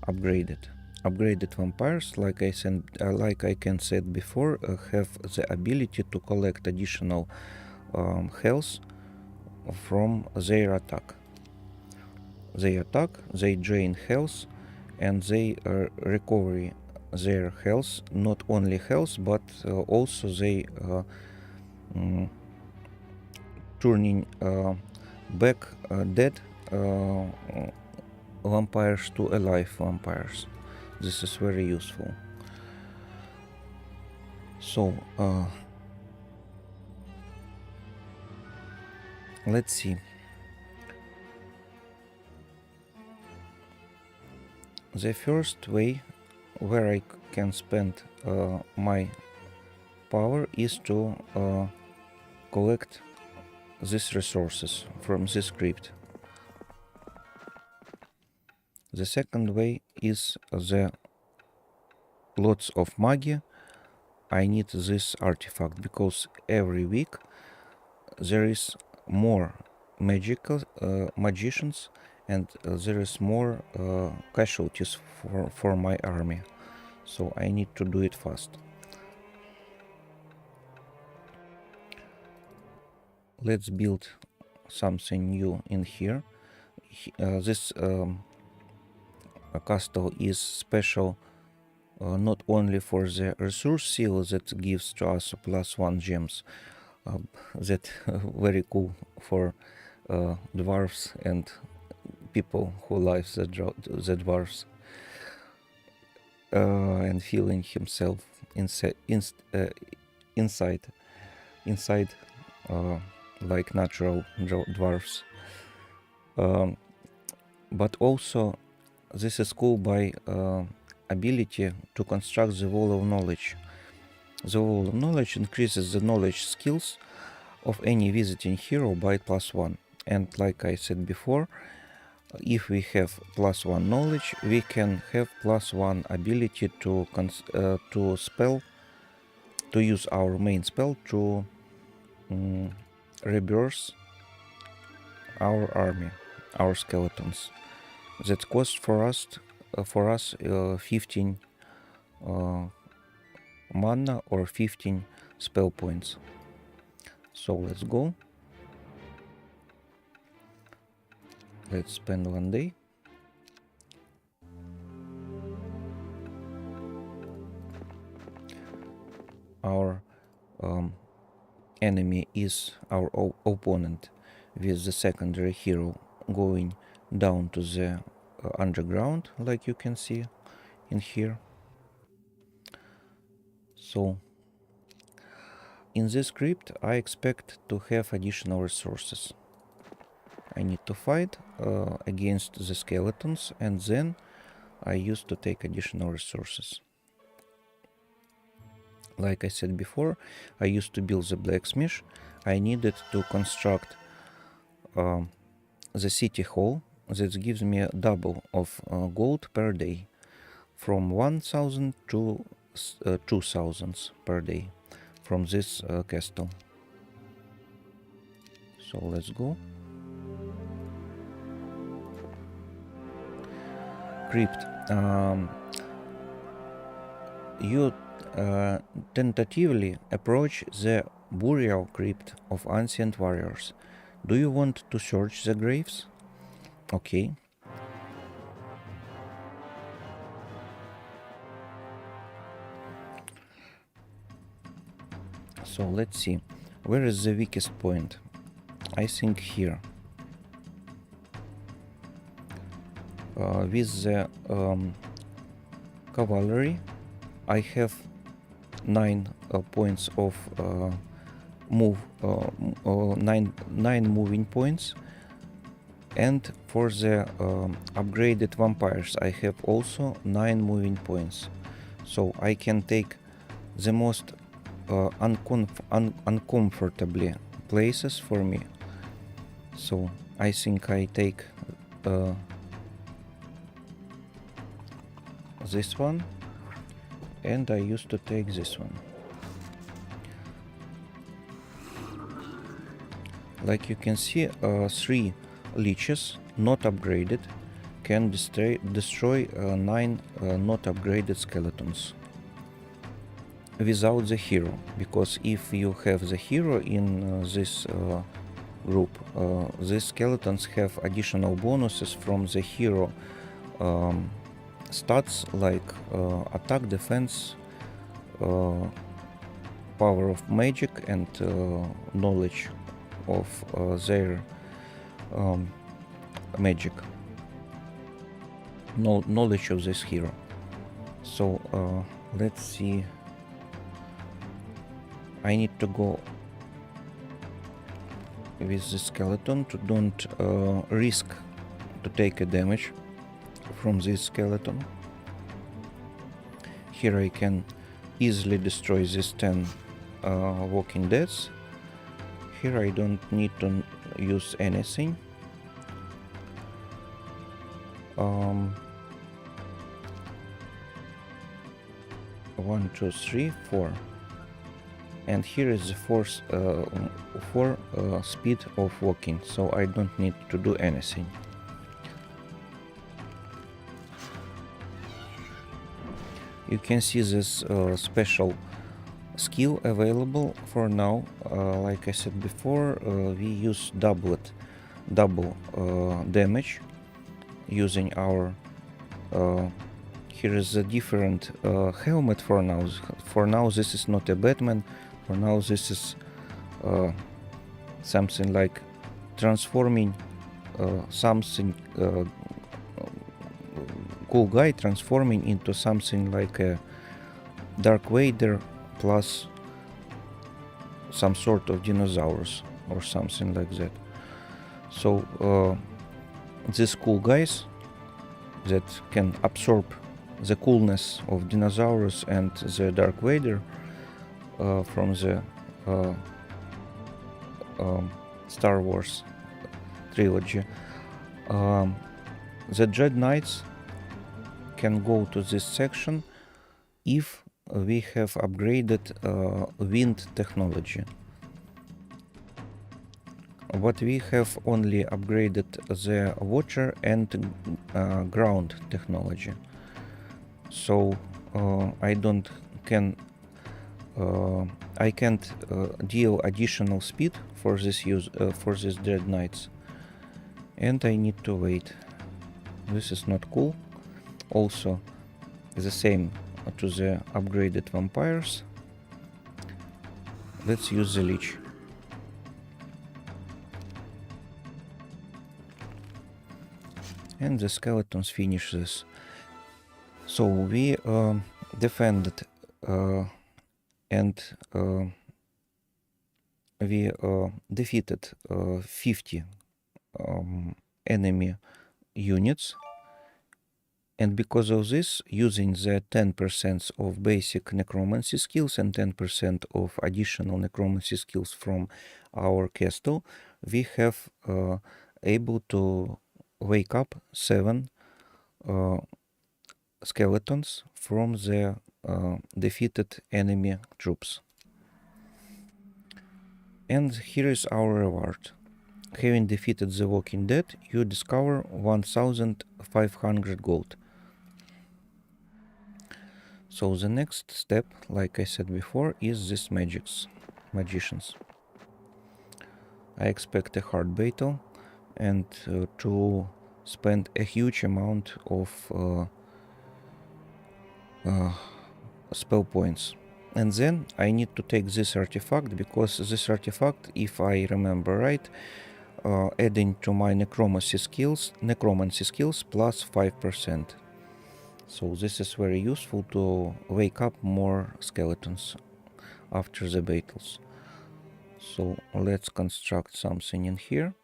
upgraded. Upgraded vampires, like I can said before, have the ability to collect additional health from their attack. They attack, they drain health, and they recover their health, not only health, but also they turning back dead vampires to alive vampires. This is very useful. So let's see. The first way where I can spend my power is to collect these resources from this script. The second way is the lots of magia. I need this artifact because every week there is more magicians and there is more casualties for my army. So I need to do it fast. Let's build something new in here. This castle is special not only for the resource seal that gives to us +1 gems, that very cool for dwarves and people who live the dwarves, and feeling himself inside like natural dwarves. But also this is cool by ability to construct the wall of knowledge. The wall of knowledge increases the knowledge skills of any visiting hero by +1. And like I said before, if we have +1 knowledge, we can have +1 ability to use our main spell to rebirth our army, our skeletons. That cost for us 15 mana or 15 spell points. So let's go. Let's spend 1 day. Our enemy is our opponent with the secondary hero going down to the underground, like you can see in here. So in this script I expect to have additional resources. I need to fight against the skeletons, and then I used to take additional resources. Like I said before, I used to build the blacksmith. I needed to construct the city hall that gives me a double of gold per day, from 1000 to 2000 per day from this castle. So let's go. Crypt. You tentatively approach the burial crypt of ancient warriors. Do you want to search the graves? Okay. So let's see, where is the weakest point? I think here. With the cavalry, I have 9 points of move, 9 moving points, and for the upgraded vampires I have also 9 moving points. So I can take the most uncomfortably places for me. So I think I take this one, and I used to take this one. Like you can see, 3 leeches not upgraded can destroy 9 not upgraded skeletons without the hero, because if you have the hero in this group, these skeletons have additional bonuses from the hero stats, like attack, defense, power of magic, and knowledge of their magic, knowledge of this hero. So let's see, I need to go with the skeleton to don't risk to take a damage from this skeleton. Here I can easily destroy this 10 walking deaths. Here I don't need to use anything. 1, 2, 3, 4. And here is the 4 speed of walking, so I don't need to do anything. You can see this special skill available for now. Like I said before, we use double damage using our here is a different helmet for now. For now this is not a Batman. For now this is something like transforming something cool guy transforming into something like a Dark Vader plus some sort of dinosaurs or something like that. So these cool guys that can absorb the coolness of dinosaurs and the Dark Vader from the Star Wars trilogy. The Dread Knights can go to this section if we have upgraded wind technology. But we have only upgraded the water and ground technology. So I can't deal additional speed for this for this Dread Knights, and I need to wait. This is not cool. Also, the same to the upgraded vampires. Let's use the leech. And the skeletons finish this. So we defended and we defeated 50 enemy units, and because of this, using the 10% of basic necromancy skills and 10% of additional necromancy skills from our castle, we have able to wake up 7 skeletons from the defeated enemy troops. And here is our reward. Having defeated the Walking Dead, you discover 1500 gold. So the next step, like I said before, is this magicians. I expect a hard battle and to spend a huge amount of spell points And then I need to take this artifact, because this artifact, if I remember right, adding to my necromancy skills plus 5%. So this is very useful to wake up more skeletons after the battles. So let's construct something in here.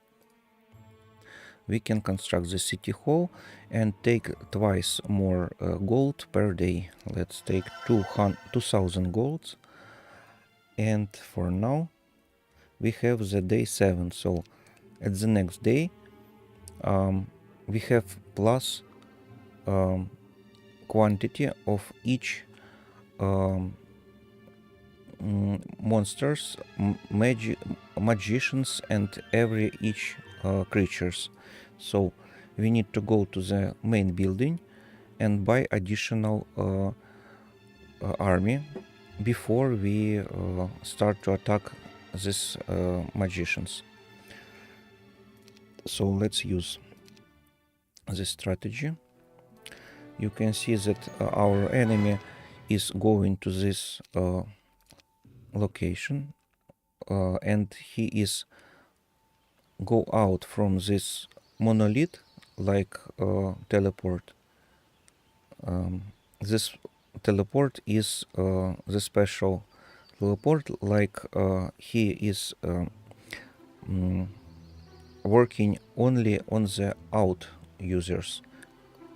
We can construct the city hall and take twice more gold per day. Let's take 2000 golds. And for now we have the day 7. So at the next day we have plus quantity of each monsters, magicians, and each creatures. So we need to go to the main building and buy additional army before we start to attack these magicians. So let's use this strategy. You can see that our enemy is going to this location and he is go out from this monolith like teleport. This teleport is the special teleport, like he is working only on the out users.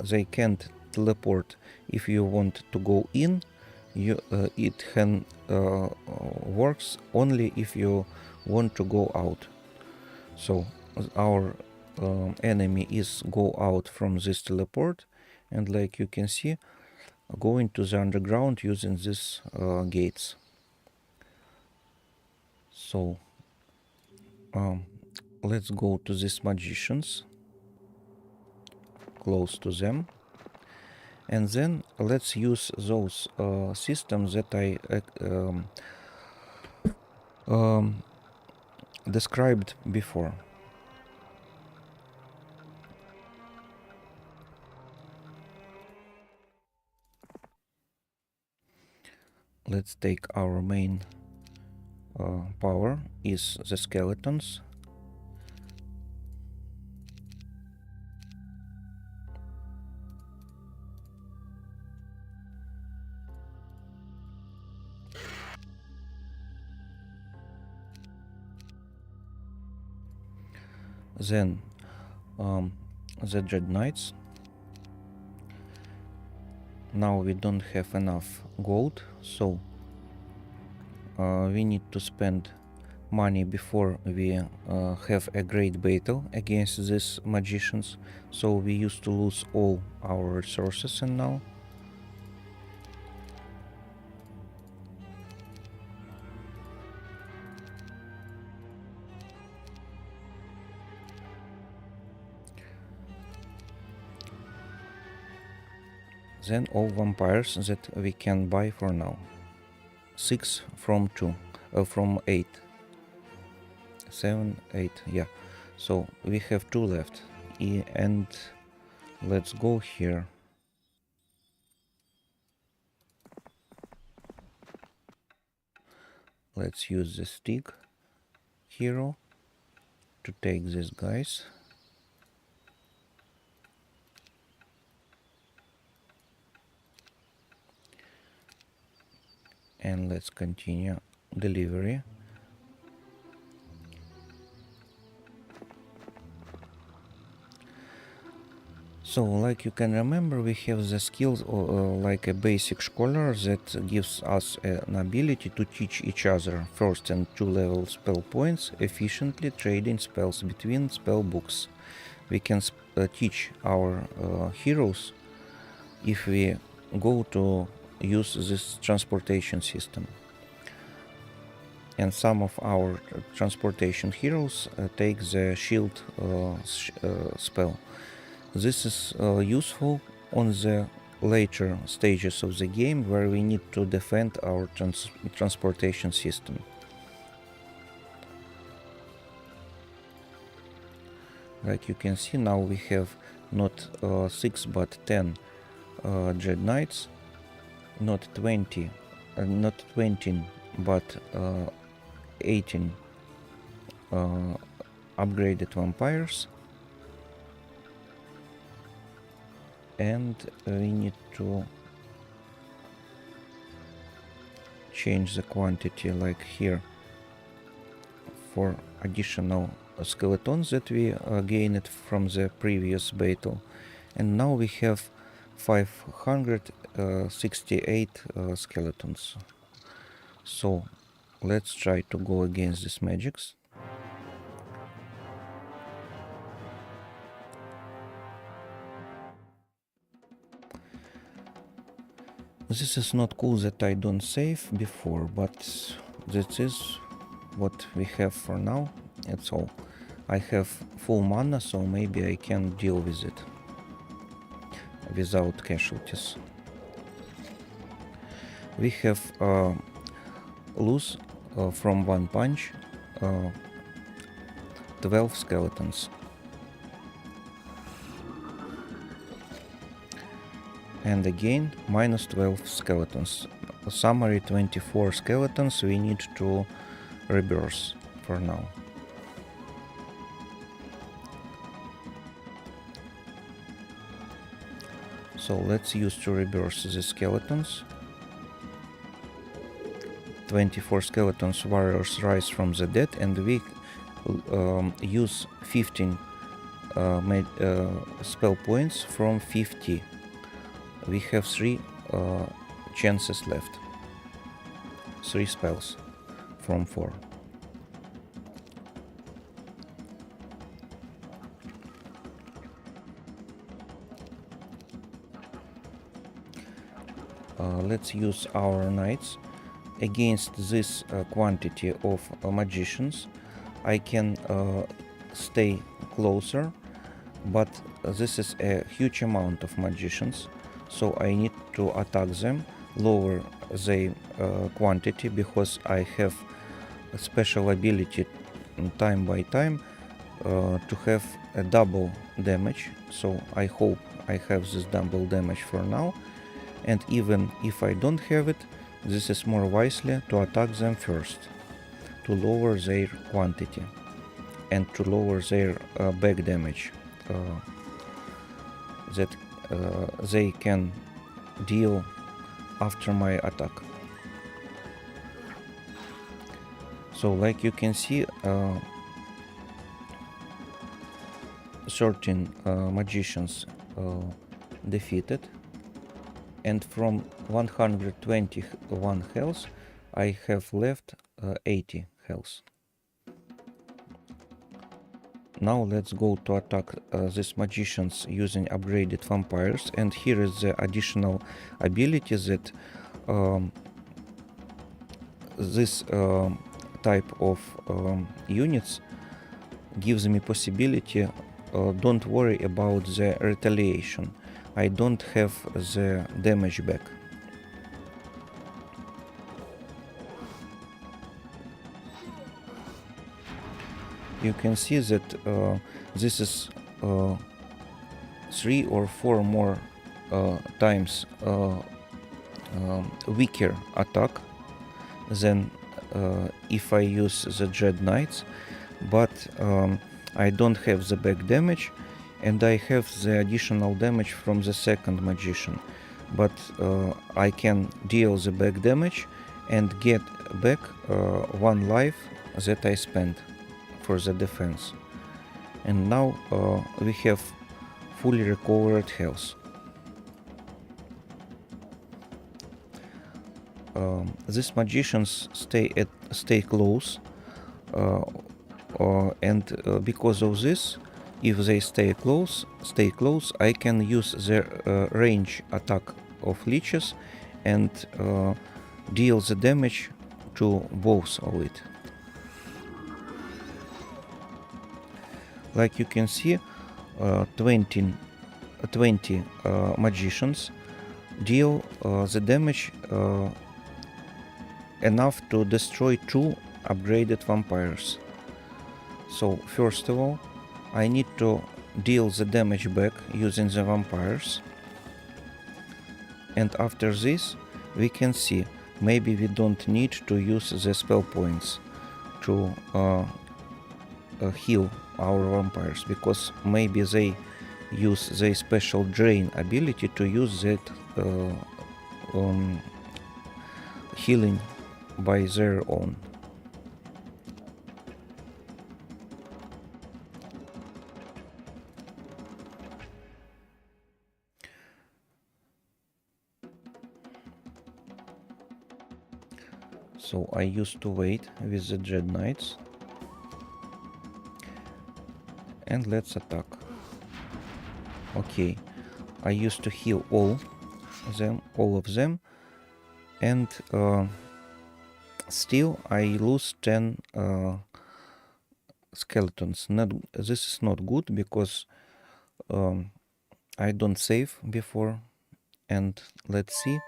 They can't teleport if you want to go in. It can works only if you want to go out. So our enemy is go out from this teleport, and like you can see, going to the underground using these gates. So let's go to these magicians, close to them, and then let's use those systems that I described before. Let's take our main power is the skeletons. Then the Dread Knights. Now we don't have enough gold, so we need to spend money before we have a great battle against these magicians. So we used to lose all our resources, and now then all vampires that we can buy for now. 6 from 8. 7, 8, yeah. So we have 2 left. And let's go here. Let's use the stick hero to take these guys. And let's continue delivery. So, like you can remember, we have the skills like a basic scholar that gives us an ability to teach each other first and 2 level spell points, efficiently trading spells between spell books. We can teach our heroes if we go to use this transportation system. And some of our transportation heroes take the shield spell. This is useful on the later stages of the game where we need to defend our transportation system. Like you can see, now we have not 6 but 10 Dread Knights, not 20 not 20 but 18 upgraded vampires, and we need to change the quantity like here for additional skeletons that we gained from the previous battle. And now we have 568 skeletons. So let's try to go against these magics. This is not cool that I don't save before, but that is what we have for now. That's all. I have full mana, so maybe I can deal with it without casualties. We have lose from one punch 12 skeletons. And again minus 12 skeletons. Summary 24 skeletons we need to reverse for now. So let's use to reverse the skeletons. 24 skeletons, warriors rise from the dead, and we use 15 spell points from 50. We have 3 chances left. 3 spells from 4. Let's use our knights. Against this quantity of magicians, I can stay closer, but this is a huge amount of magicians, so I need to attack them, lower their quantity, because I have a special ability time by time to have a double damage, so I hope I have this double damage for now. And even if I don't have it, this is more wisely to attack them first, to lower their quantity and to lower their back damage that they can deal after my attack. So like you can see, 13 magicians defeated. And from 121 health, I have left 80 health. Now let's go to attack these magicians using upgraded vampires. And here is the additional ability that this type of units gives me possibility. Don't worry about the retaliation. I don't have the damage back. You can see that this is 3 or 4 more times weaker attack than if I use the Dread Knights, but I don't have the back damage, and I have the additional damage from the second magician, but I can deal the back damage and get back 1 life that I spent for the defense. And now we have fully recovered health. These magicians stay close, and because of this, if they stay close, I can use the range attack of leeches and deal the damage to both of it. Like you can see, 20 magicians deal the damage enough to destroy 2 upgraded vampires. So first of all, I need to deal the damage back using the vampires, and after this we can see maybe we don't need to use the spell points to heal our vampires, because maybe they use their special drain ability to use that healing by their own. So I used to wait with the Dread Knights, and let's attack. Okay, I used to heal all of them, and still I lose 10 skeletons. This is not good, because I don't save before, and let's see.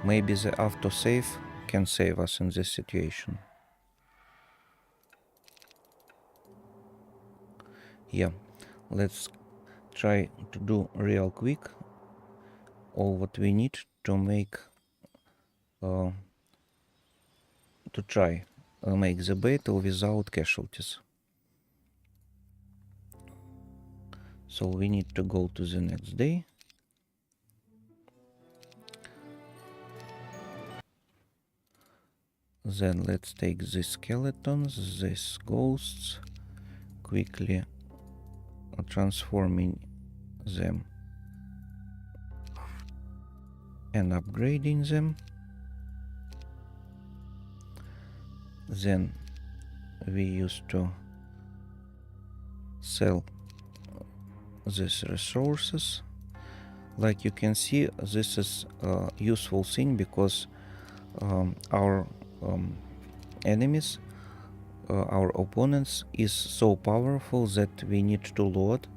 Maybe the autosave can save us in this situation. Yeah, let's try to do real quick all what we need to make to try make the battle without casualties. So we need to go to the next day. Then let's take these skeletons, these ghosts, quickly transforming them and upgrading them. Then we used to sell these resources. Like you can see, this is a useful thing, because our enemies, our opponents, is so powerful that we need to load,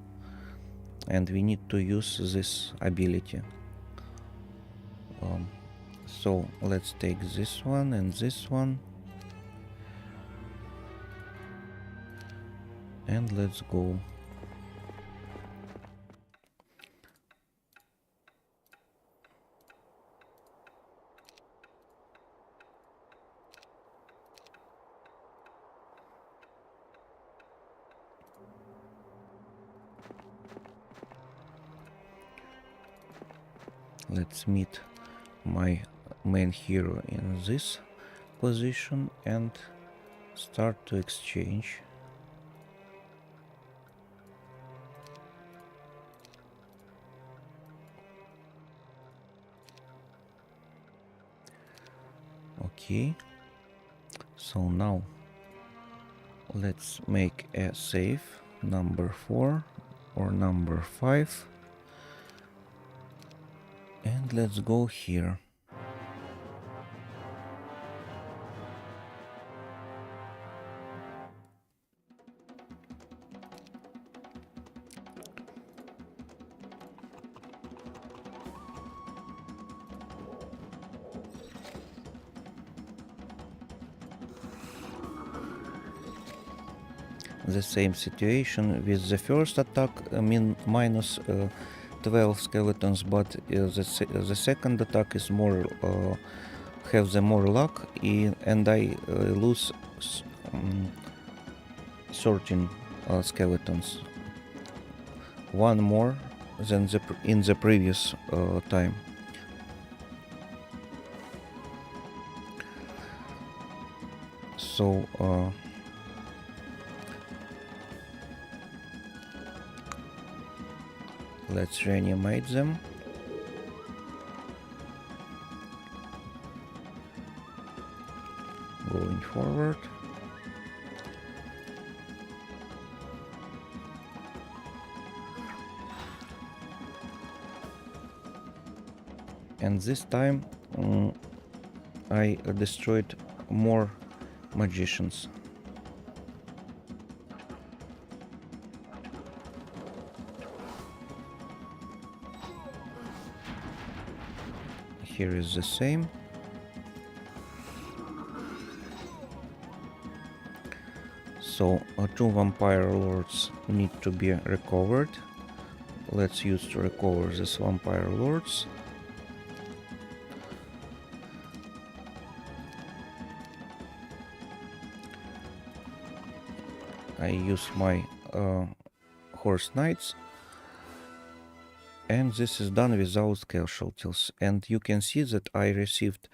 and we need to use this ability. So let's take this one and this one, and let's go. Let's meet my main hero in this position and start to exchange. Okay, so now let's make a save, number 4 or number 5, and let's go here. The same situation with the first attack, minus 12 skeletons, but the second attack is more have the more luck, and I lose 13 skeletons, one more than in the previous time. So let's reanimate them. Going forward. And this time I destroyed more magicians. Here is the same. So 2 vampire lords need to be recovered. Let's use to recover these vampire lords. I use my horse knights, and this is done without casualties. And you can see that I received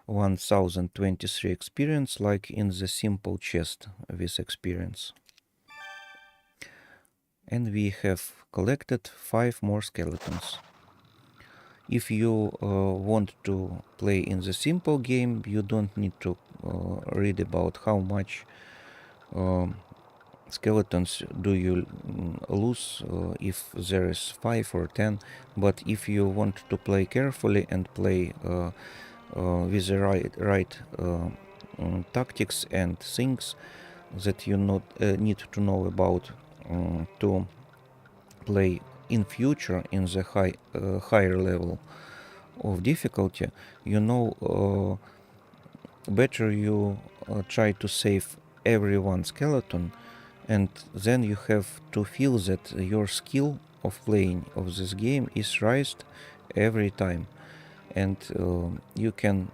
1023 experience, like in the simple chest with experience. And we have collected 5 more skeletons. If you want to play in the simple game, you don't need to read about how much skeletons do you lose if there is 5 or 10. But if you want to play carefully and play with the right tactics and things that you need to know about to play in future in the higher level of difficulty, better you try to save every one skeleton, and then you have to feel that your skill of playing of this game is raised every time, and you can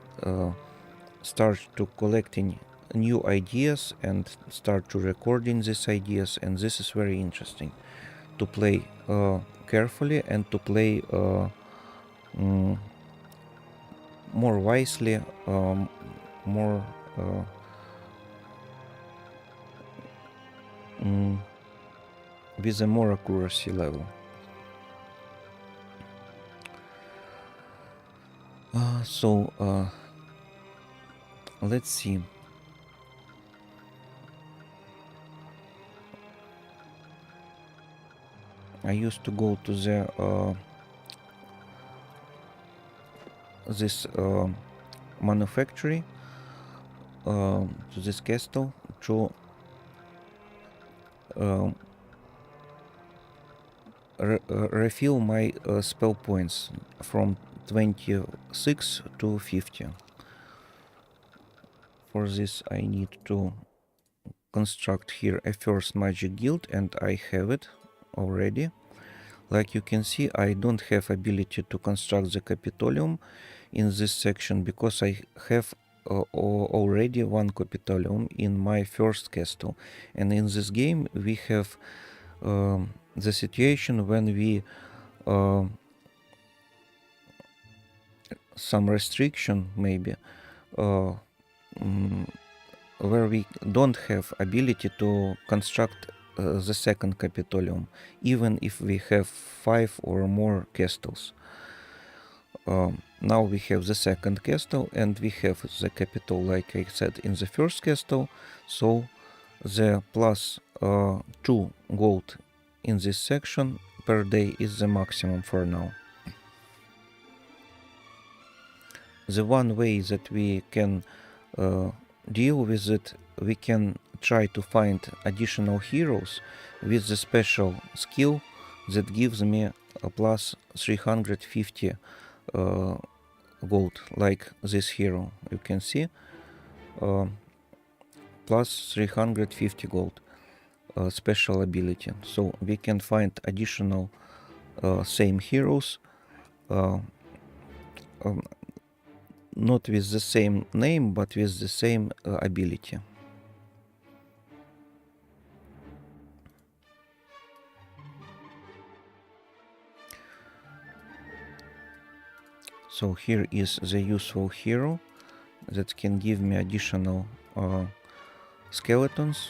start to collecting new ideas and start to recording these ideas, and this is very interesting to play carefully and to play more wisely, more with a more accuracy level. So let's see. I used to go to the this manufactory, to this castle, to refill my spell points from 26 to 50. For this I need to construct here a first magic guild, and I have it already. Like you can see, I don't have ability to construct the Capitolium in this section because I have already one Capitolium in my first castle. And in this game we have the situation when we some restriction maybe where we don't have ability to construct the second Capitolium, even if we have 5 or more castles. Now we have the second castle, and we have the capital, like I said, in the first castle, so the plus 2 gold in this section per day is the maximum for now. The one way that we can deal with it, we can try to find additional heroes with the special skill that gives me a plus 350 gold, like this hero. You can see plus 350 gold special ability. So we can find additional same heroes, not with the same name, but with the same ability. So here is the useful hero that can give me additional skeletons,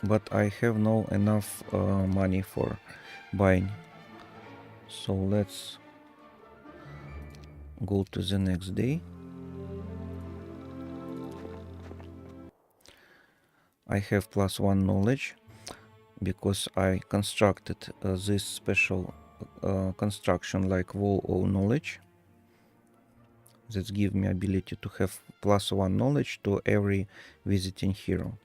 but I have no enough money for buying. So let's go to the next day. I have plus 1 knowledge because I constructed this special construction like wall of knowledge that give me ability to have plus 1 knowledge to every visiting hero.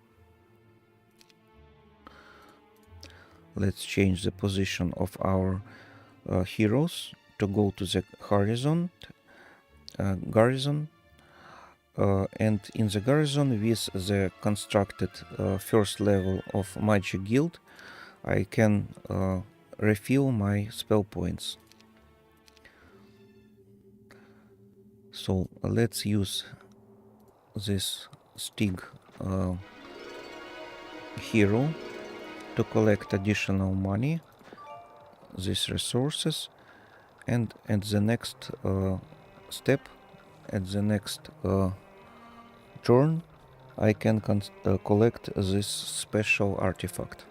Let's change the position of our heroes to go to the garrison, And in the garrison with the constructed first level of magic guild, I can refill my spell points. So let's use this Stig hero to collect additional money, these resources, and at the next step, at the next turn, I can collect this special artifact.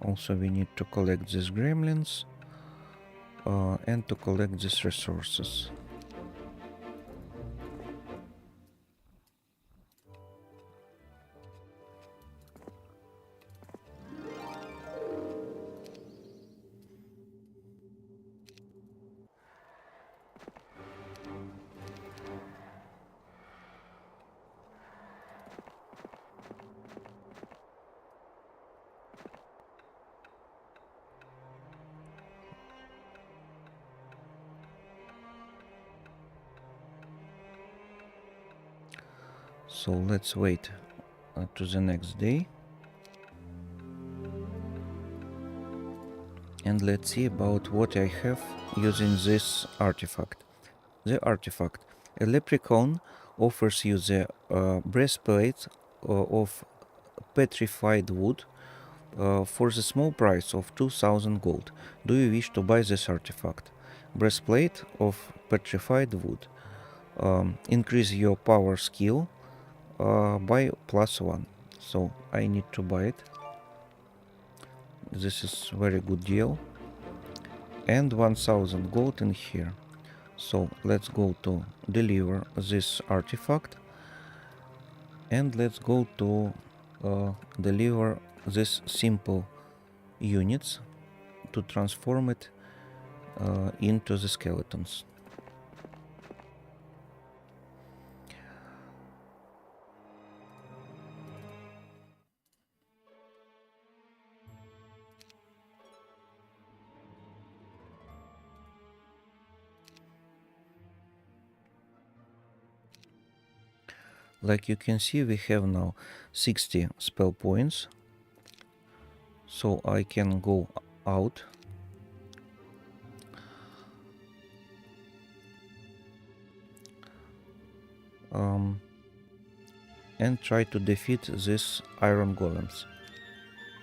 Also, we need to collect these gremlins and to collect these resources. So let's wait to the next day. And let's see about what I have using this artifact. The artifact. A leprechaun offers you the breastplate of petrified wood for the small price of 2000 gold. Do you wish to buy this artifact? Breastplate of petrified wood. Increase your power skill by +1. So I need to buy it. This is very good deal. And 1000 gold in here. So let's go to deliver this artifact. And let's go to deliver this simple units to transform it into the skeletons. Like you can see, we have now 60 spell points. So I can go out. And try to defeat these iron golems.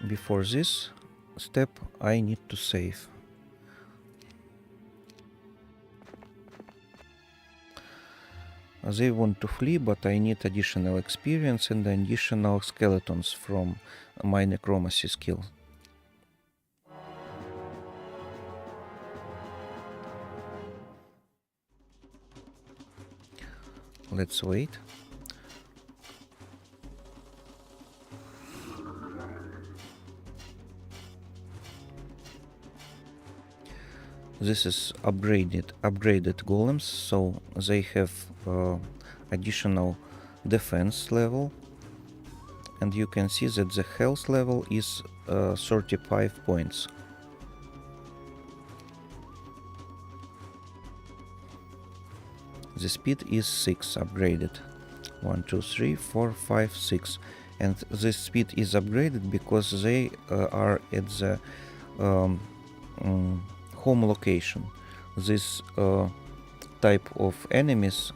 Before this step, I need to save. They want to flee, but I need additional experience and additional skeletons from my necromancy skill. Let's wait. This is upgraded golems, so they have additional defense level, and you can see that the health level is 35 points. The speed is 6 upgraded. 1, 2, 3, 4, 5, 6. And this speed is upgraded because they are at the home location. This type of enemies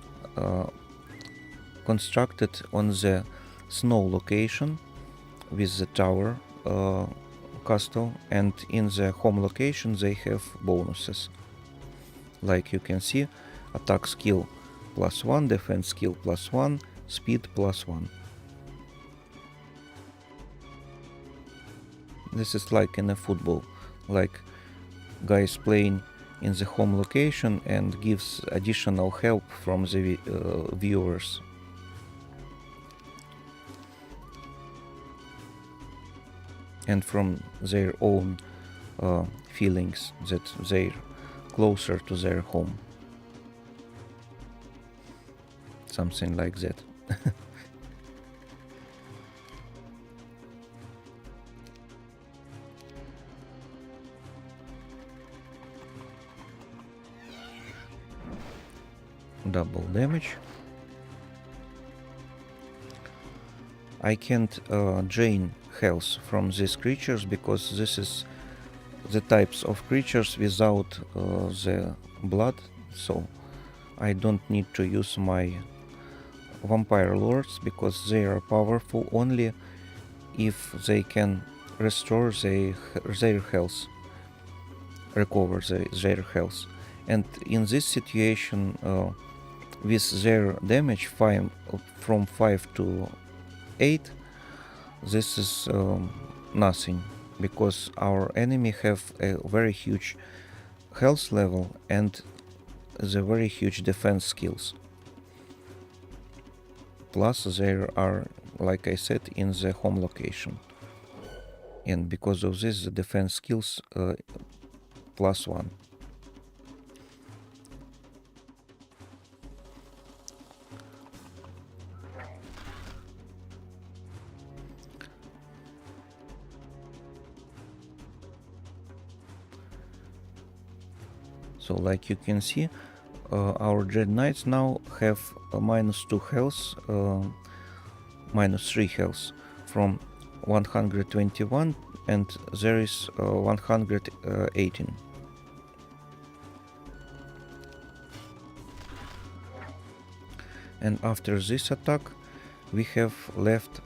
constructed on the snow location with the tower castle, and in the home location they have bonuses. Like you can see, attack skill +1, defense skill +1, speed +1. This is like in a football, like guys playing in the home location and gives additional help from the viewers. And from their own feelings that they're closer to their home. Something like that. double damage. I can't drain health from these creatures because this is the types of creatures without the blood, so I don't need to use my vampire lords because they are powerful only if they can restore their health, recover their health. And in this situation, with their damage from 5 to 8, this is nothing, because our enemy have a very huge health level and the very huge defense skills. Plus they are, like I said, in the home location. And because of this, the defense skills +1. So like you can see, our Dread Knights now have -2 health, -3 health from 121, and there is 118. And after this attack, we have left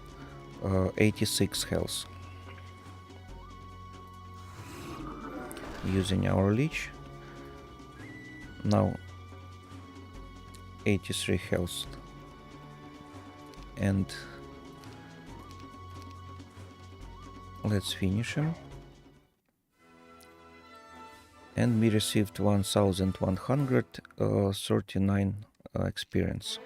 86 health. Using our leech, now 83 health, and let's finish him. And we received 1139 experience.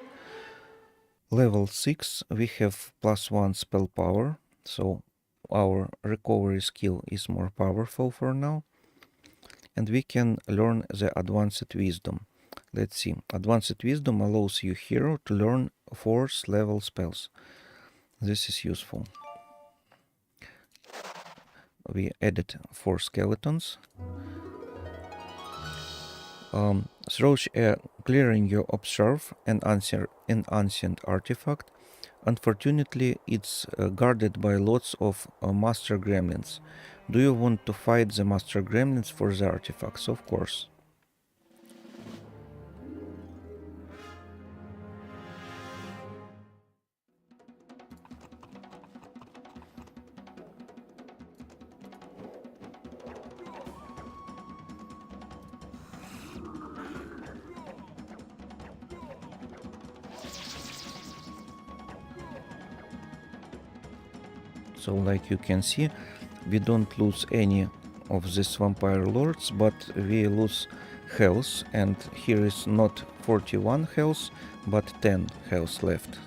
Level 6, we have +1 spell power, so our recovery skill is more powerful for now. And we can learn the advanced wisdom. Let's see. Advanced wisdom allows you hero to learn 4th level spells. This is useful. We added 4 skeletons. Through clearing you observe an ancient artifact. Unfortunately, it's guarded by lots of master gremlins. Do you want to fight the master gremlins for the artifacts? Of course. So like you can see, we don't lose any of these vampire lords, but we lose health, and here is not 41 health, but 10 health left.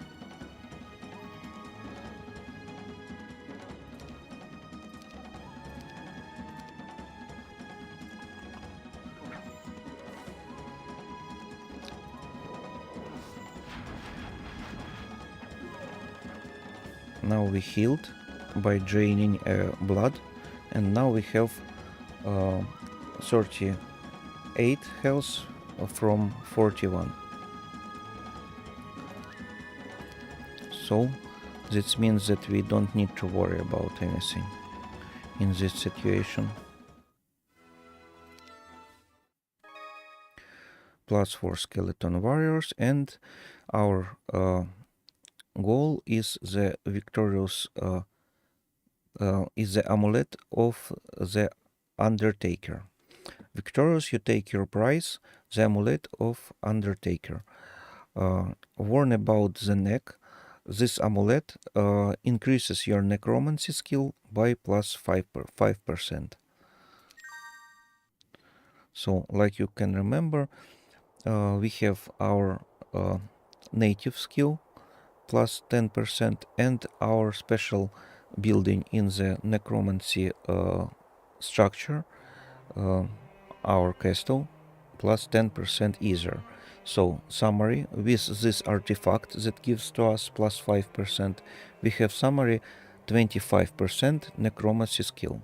Now we healed by draining blood, and now we have 38 health from 41. So this means that we don't need to worry about anything in this situation. +4 skeleton warriors, and our goal is the victorious is the amulet of the Undertaker. Victorious, you take your prize, the amulet of Undertaker. Worn about the neck, this amulet increases your necromancy skill by +5%. So, like you can remember, we have our native skill +10% and our special building in the necromancy structure, our castle, +10% either. So summary, with this artifact that gives to us +5%, we have summary 25% necromancy skill.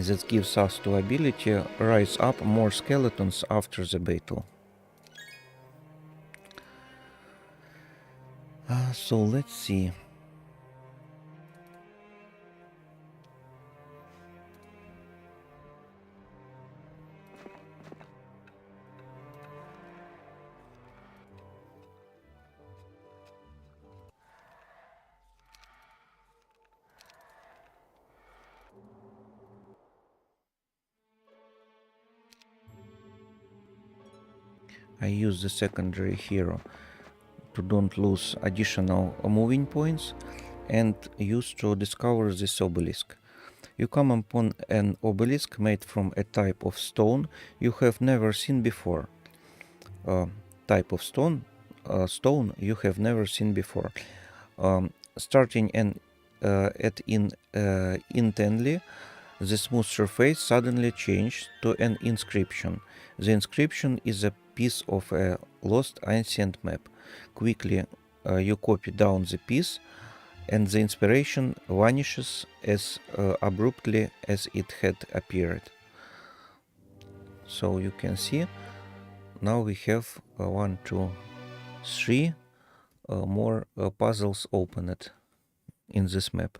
That gives us the ability to rise up more skeletons after the battle. So let's see. I use the secondary hero to don't lose additional moving points and use to discover this obelisk. You come upon an obelisk made from a type of stone you have never seen before. Type of stone you have never seen before. Starting intently, the smooth surface suddenly changed to an inscription. The inscription is a piece of a lost ancient map. Quickly, you copy down the piece, and the inspiration vanishes as abruptly as it had appeared. So you can see now we have 1, 2, 3 more puzzles opened in this map.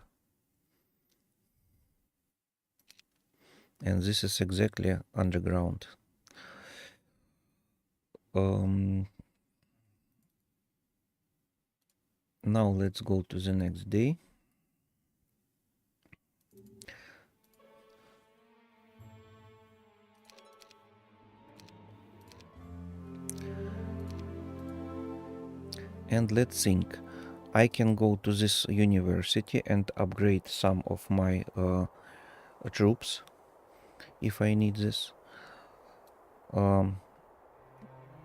And this is exactly underground. Now let's go to the next day. And let's think. I can go to this university and upgrade some of my troops if I need this.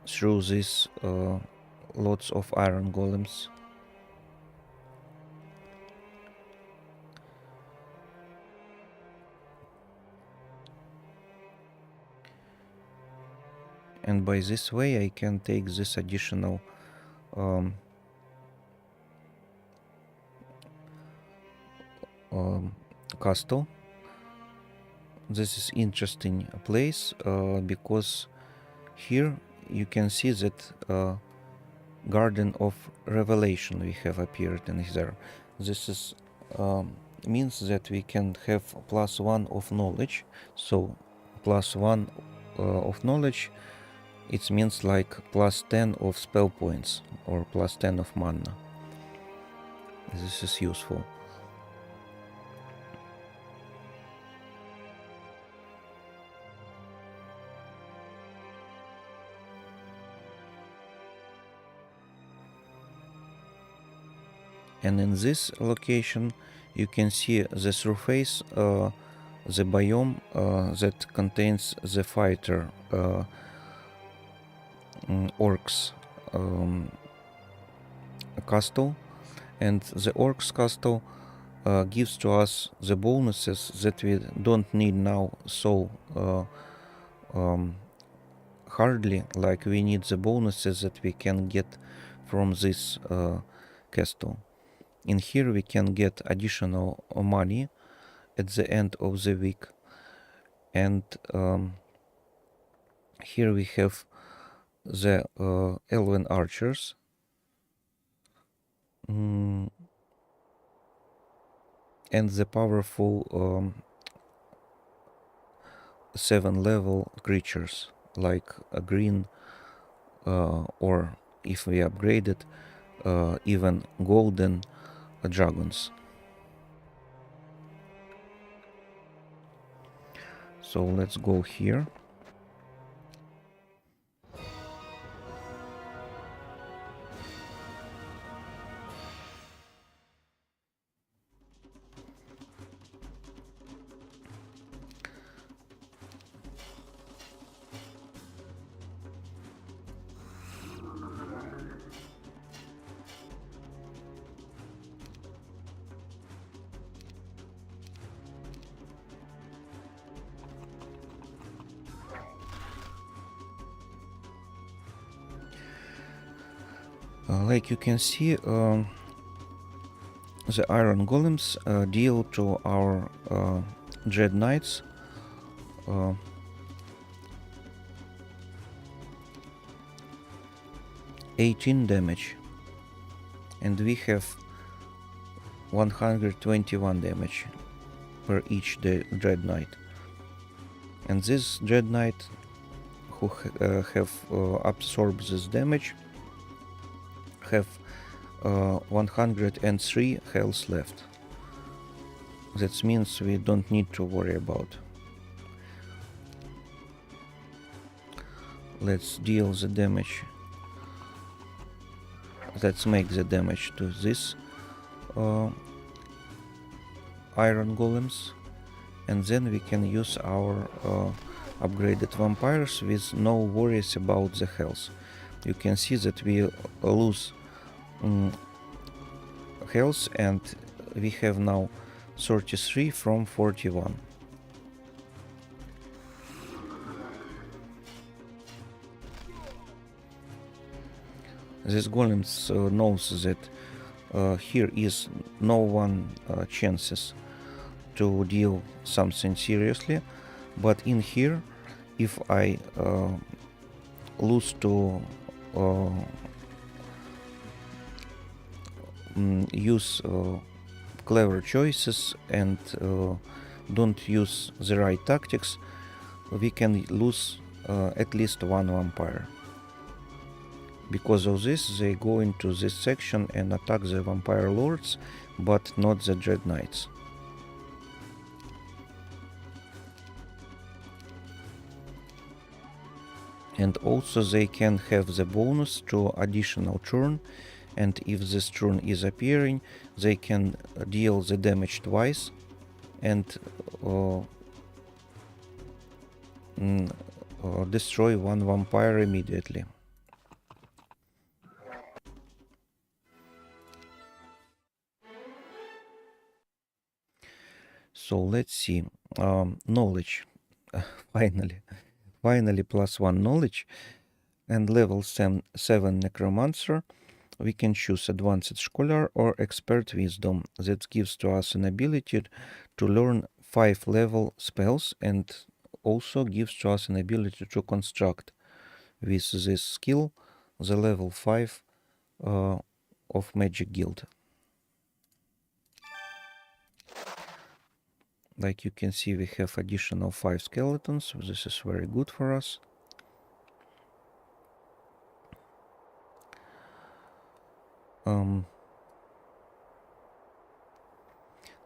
Through this lots of iron golems. And by this way I can take this additional castle. This is interesting place because here you can see that Garden of Revelation we have appeared in there. This is means that we can have +1 of knowledge. So +1 of knowledge, it means like +10 of spell points or +10 of mana. This is useful. And in this location you can see the surface, the biome that contains the fighter orcs castle, and the orcs castle gives to us the bonuses that we don't need now so hardly, like we need the bonuses that we can get from this castle. In here we can get additional money at the end of the week, and here we have the elven archers. And the powerful 7-level creatures like a green or if we upgrade it even golden dragons. So let's go here. Like you can see, the iron golems deal to our dread knights uh, 18 damage, and we have 121 damage per each Dread Knight. And this Dread Knight who have absorbed this damage have 103 health left. That means we don't need to worry about. Let's deal the damage. Let's make the damage to this iron golems, and then we can use our upgraded vampires with no worries about the health. You can see that we lose health, and we have now 33 from 41. This golems knows that here is no one chances to deal something seriously, but in here, if I lose to use clever choices and don't use the right tactics, we can lose at least one vampire. Because of this, they go into this section and attack the vampire lords, but not the Dread Knights. And also they can have the bonus to additional turn, and if this turn is appearing, they can deal the damage twice and destroy one vampire immediately. So let's see. Knowledge. Finally +1 knowledge. And level 7 necromancer. We can choose advanced scholar or expert wisdom. That gives to us an ability to learn 5 level spells, and also gives to us an ability to construct with this skill the level 5 of magic guild. Like you can see, we have additional 5 skeletons, so this is very good for us.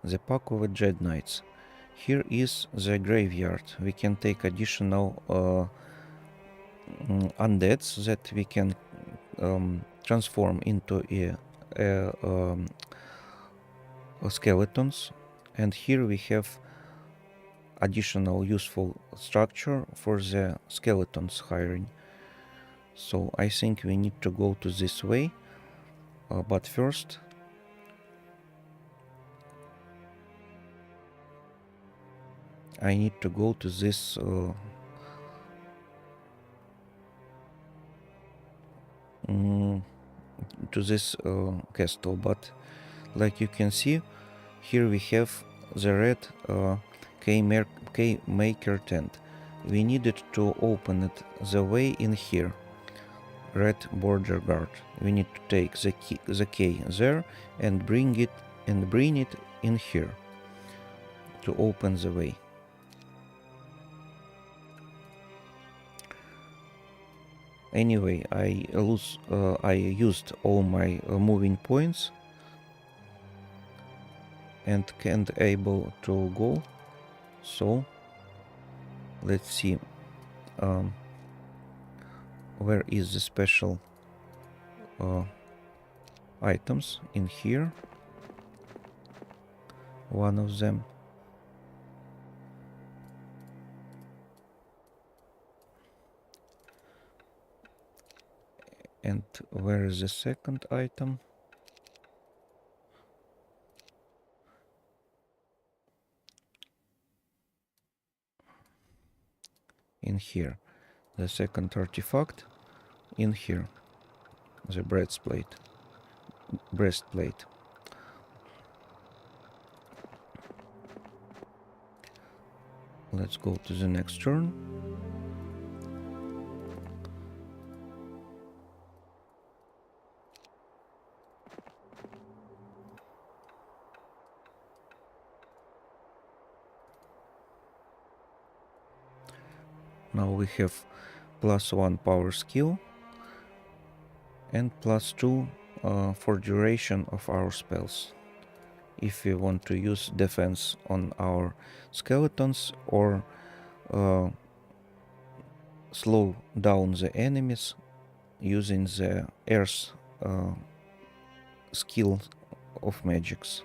The pack of Dread Knights. Here is the graveyard. We can take additional undeads that we can transform into skeletons, and here we have additional useful structure for the skeletons hiring. So I think we need to go to this way, but first I need to go to this castle. But like you can see, here we have the red K-maker tent. We needed to open it the way in here. Red border guard. We need to take the K there and bring it in here to open the way. Anyway, I used all my moving points and can't able to go. So let's see where is the special items in here. One of them. And where is the second item? In here. The second artifact in here. The breastplate. Let's go to the next turn. Now we have +1 power skill and +2 for duration of our spells. If we want to use defense on our skeletons or slow down the enemies using the Earth skill of magics.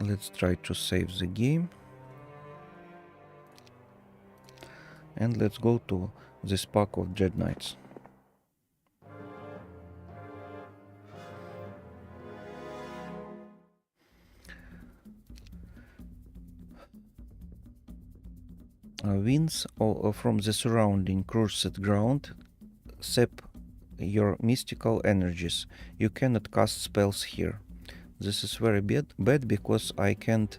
Let's try to save the game. And let's go to this pack of Dread Knights. Winds from the surrounding cursed ground sap your mystical energies. You cannot cast spells here. This is very bad because I can't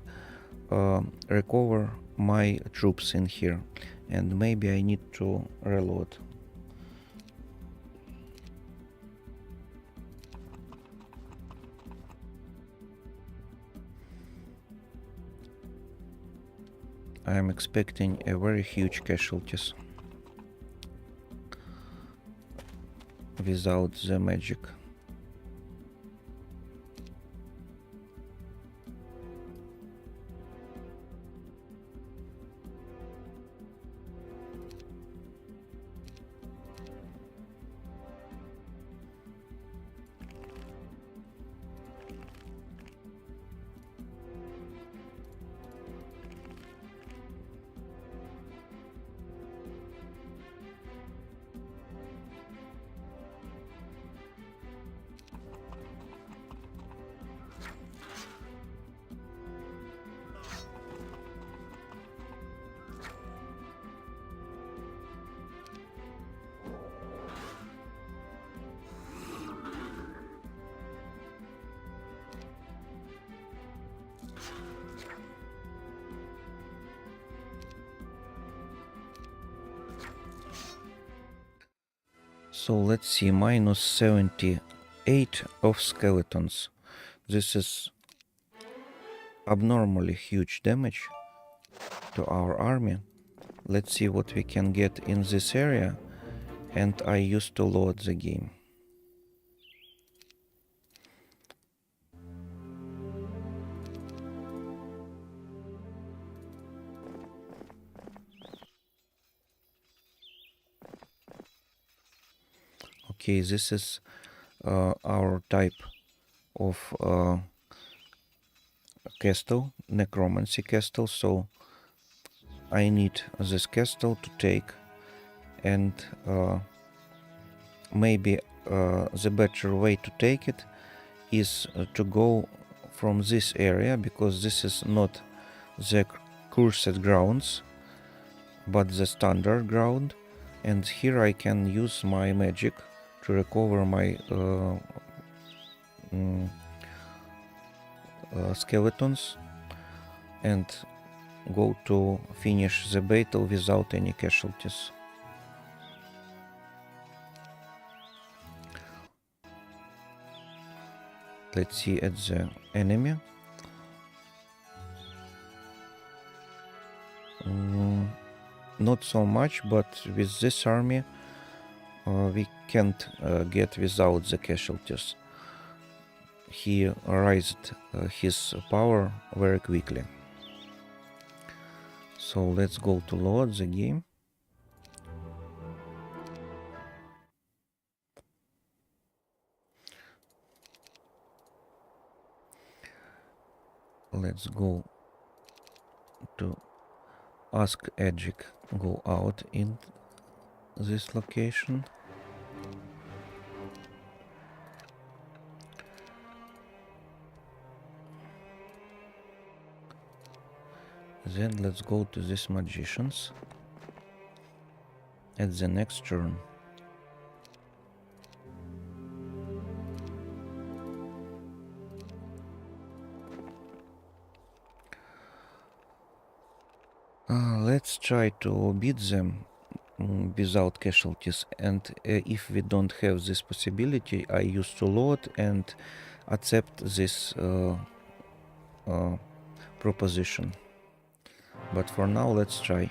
recover my troops in here, and maybe I need to reload. I am expecting a very huge casualties without the magic. So let's see, -78 of skeletons. This is abnormally huge damage to our army. Let's see what we can get in this area, and I used to load the game. Okay, this is our type of castle, necromancy castle, so I need this castle to take, and maybe the better way to take it is to go from this area, because this is not the cursed grounds but the standard ground, and here I can use my magic to recover my skeletons and go to finish the battle without any casualties. Let's see at the enemy. Not so much, but with this army we can't get without the casualties. He raised his power very quickly. So let's go to load the game. Let's go to ask Edgic, go out in this location. Then let's go to these magicians at the next turn. Let's try to beat them without casualties, and if we don't have this possibility, I use to load and accept this proposition. But for now, let's try.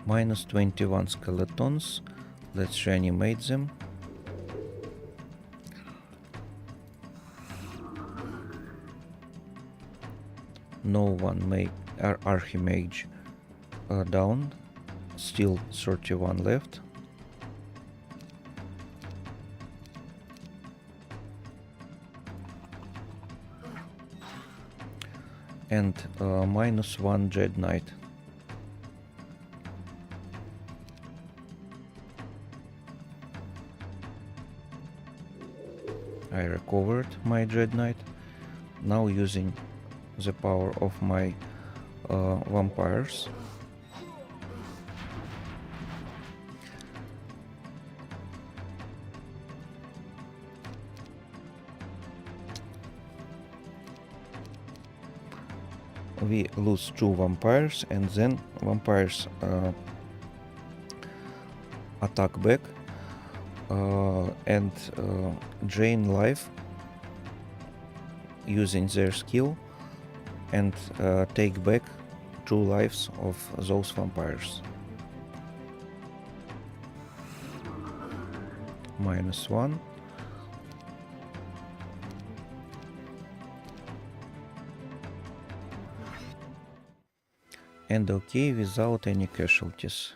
Minus 21 skeletons. Let's reanimate them. No one Archimage down. Still 31 left. And minus 1 Dread Knight. I recovered my Dread Knight. Now using the power of my vampires. We lose 2 vampires, and then vampires attack back and drain life using their skill, and take back 2 lives of those vampires. Minus 1. And okay without any casualties.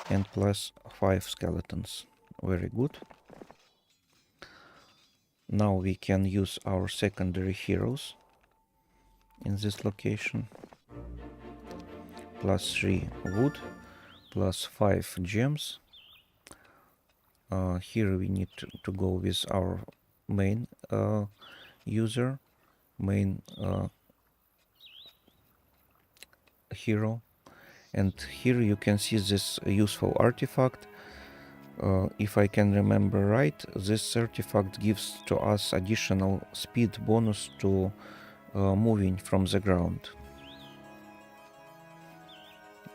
And plus 5 skeletons. Very good. Now we can use our secondary heroes in this location. Plus 3 wood, plus 5 gems. Here we need to go with our main user, main hero. And here you can see this useful artifact. If I can remember right, this artifact gives to us additional speed bonus to moving from the ground.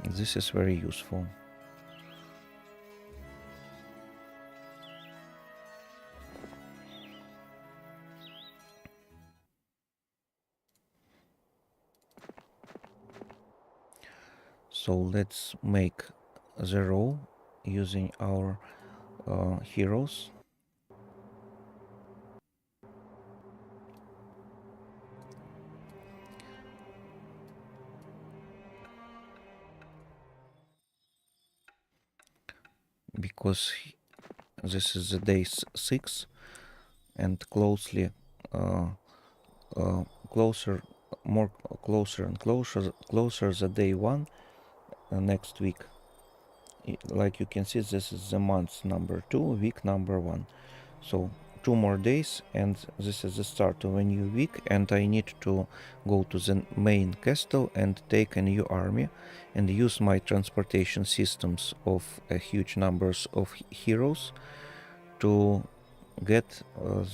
This is very useful. So let's make the row using our heroes. Because this is the day 6, and closer the day 1 next week. Like you can see, this is the month number 2, week number 1. So 2 more days, and this is the start of a new week, and I need to go to the main castle and take a new army and use my transportation systems of huge numbers of heroes to get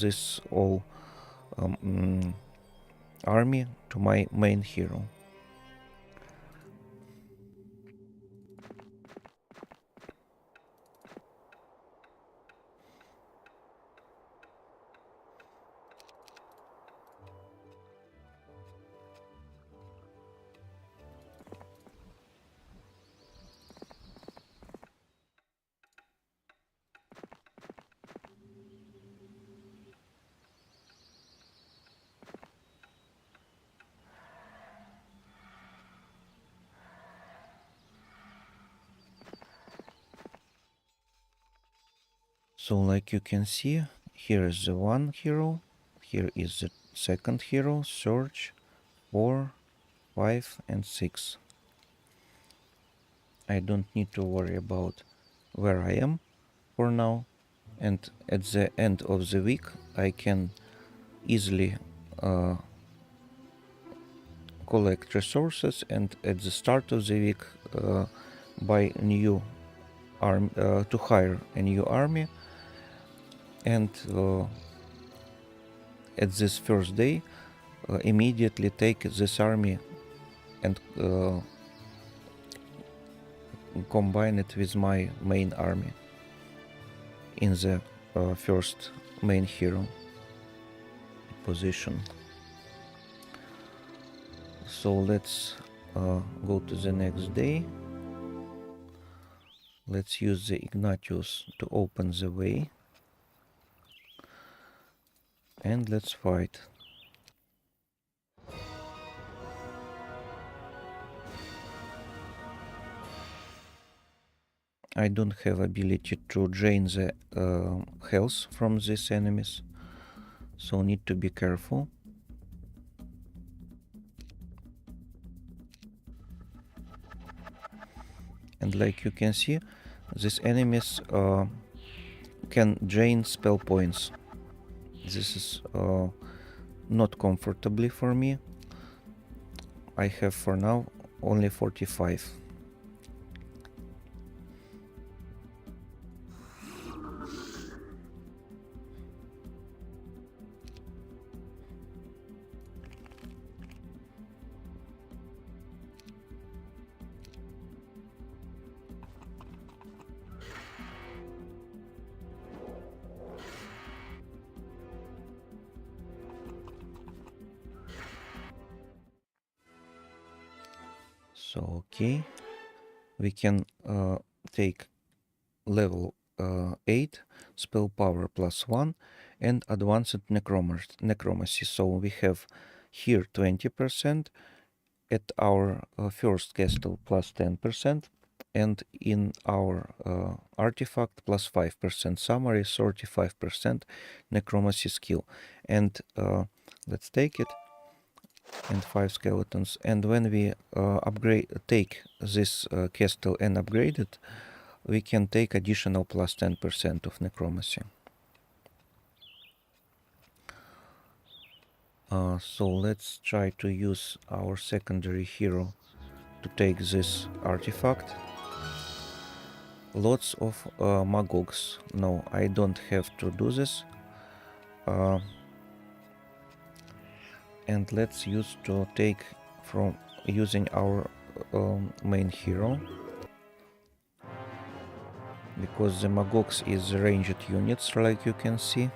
this all army to my main hero. So like you can see, here is the 1 hero, here is the 2nd hero, search, 4, 5 and 6. I don't need to worry about where I am for now, and at the end of the week I can easily collect resources, and at the start of the week buy new army, to hire a new army, and at this first day immediately take this army and combine it with my main army in the first main hero position. So let's go to the next day. Let's use the Ignatius to open the way, and let's fight. I don't have ability to drain the health from these enemies, so need to be careful. And like you can see, these enemies can drain spell points. This is not comfortably for me. I have for now only 45. So okay, we can take level 8 spell power +1 and advanced necromancy. So we have here 20%, at our first castle +10%, and in our artifact +5%, summary 35% necromancy skill. And let's take it, and 5 skeletons. And when we take this castle and upgrade it, we can take additional +10% of necromancy. So let's try to use our secondary hero to take this artifact. Lots of magogs. No, I don't have to do this. And let's use to take from using our main hero, because the magogs is ranged units, like you can see.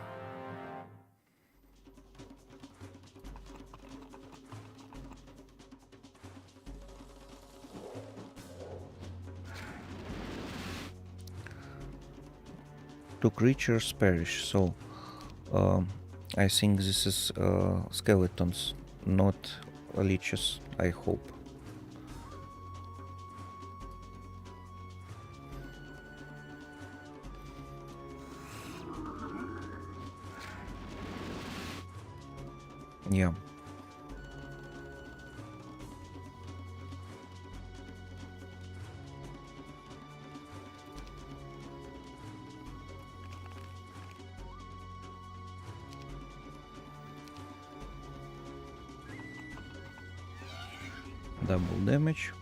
Two creatures perish, so I think this is skeletons, not leeches, I hope. Yeah. Double damage.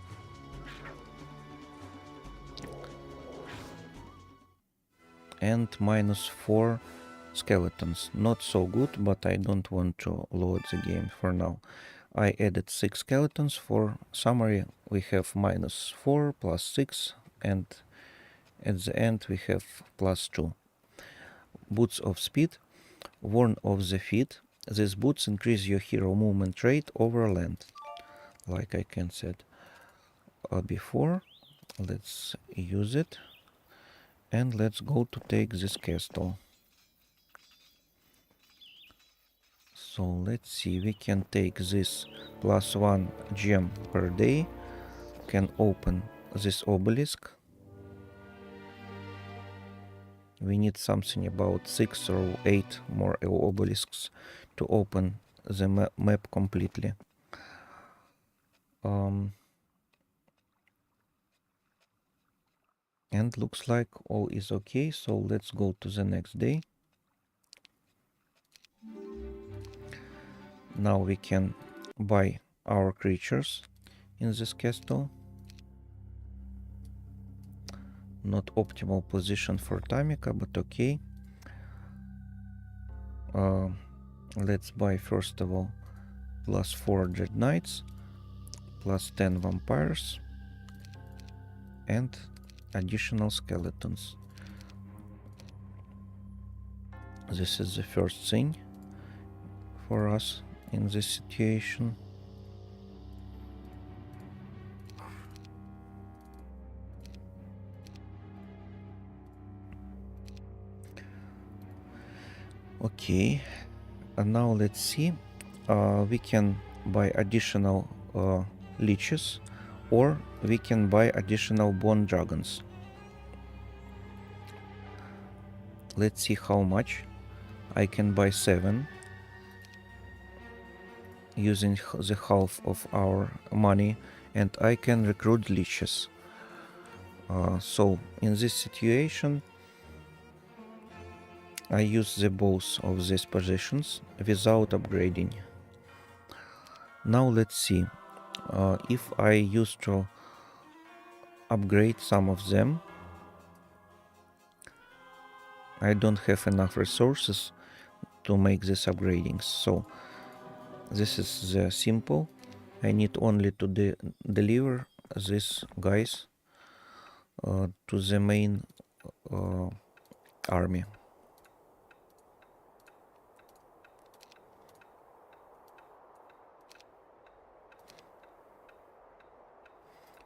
And -4 skeletons. Not so good, but I don't want to load the game for now. I added 6 skeletons. For summary, we have -4 +6, and at the end we have +2. Boots of speed, worn off the feet. These boots increase your hero movement rate over land, like I can said before. Let's use it, and let's go to take this castle. So let's see, we can take this +1 gem per day, can open this obelisk. We need something about 6 or 8 more obelisks to open the map completely. And looks like all is okay, so let's go to the next day. Now we can buy our creatures in this castle. Not optimal position for Tamika, but okay. Let's buy first of all +4 Dread Knights, +10 Vampires, and additional skeletons. This is the first thing for us in this situation. Okay, and now let's see. We can buy additional leeches, or we can buy additional bone dragons. Let's see how much. I can buy 7 using the half of our money, and I can recruit leeches. So in this situation, I use the both of these positions without upgrading. Now let's see. If I used to upgrade some of them, I don't have enough resources to make this upgrading. So this is the simple. I need only to deliver these guys to the main army.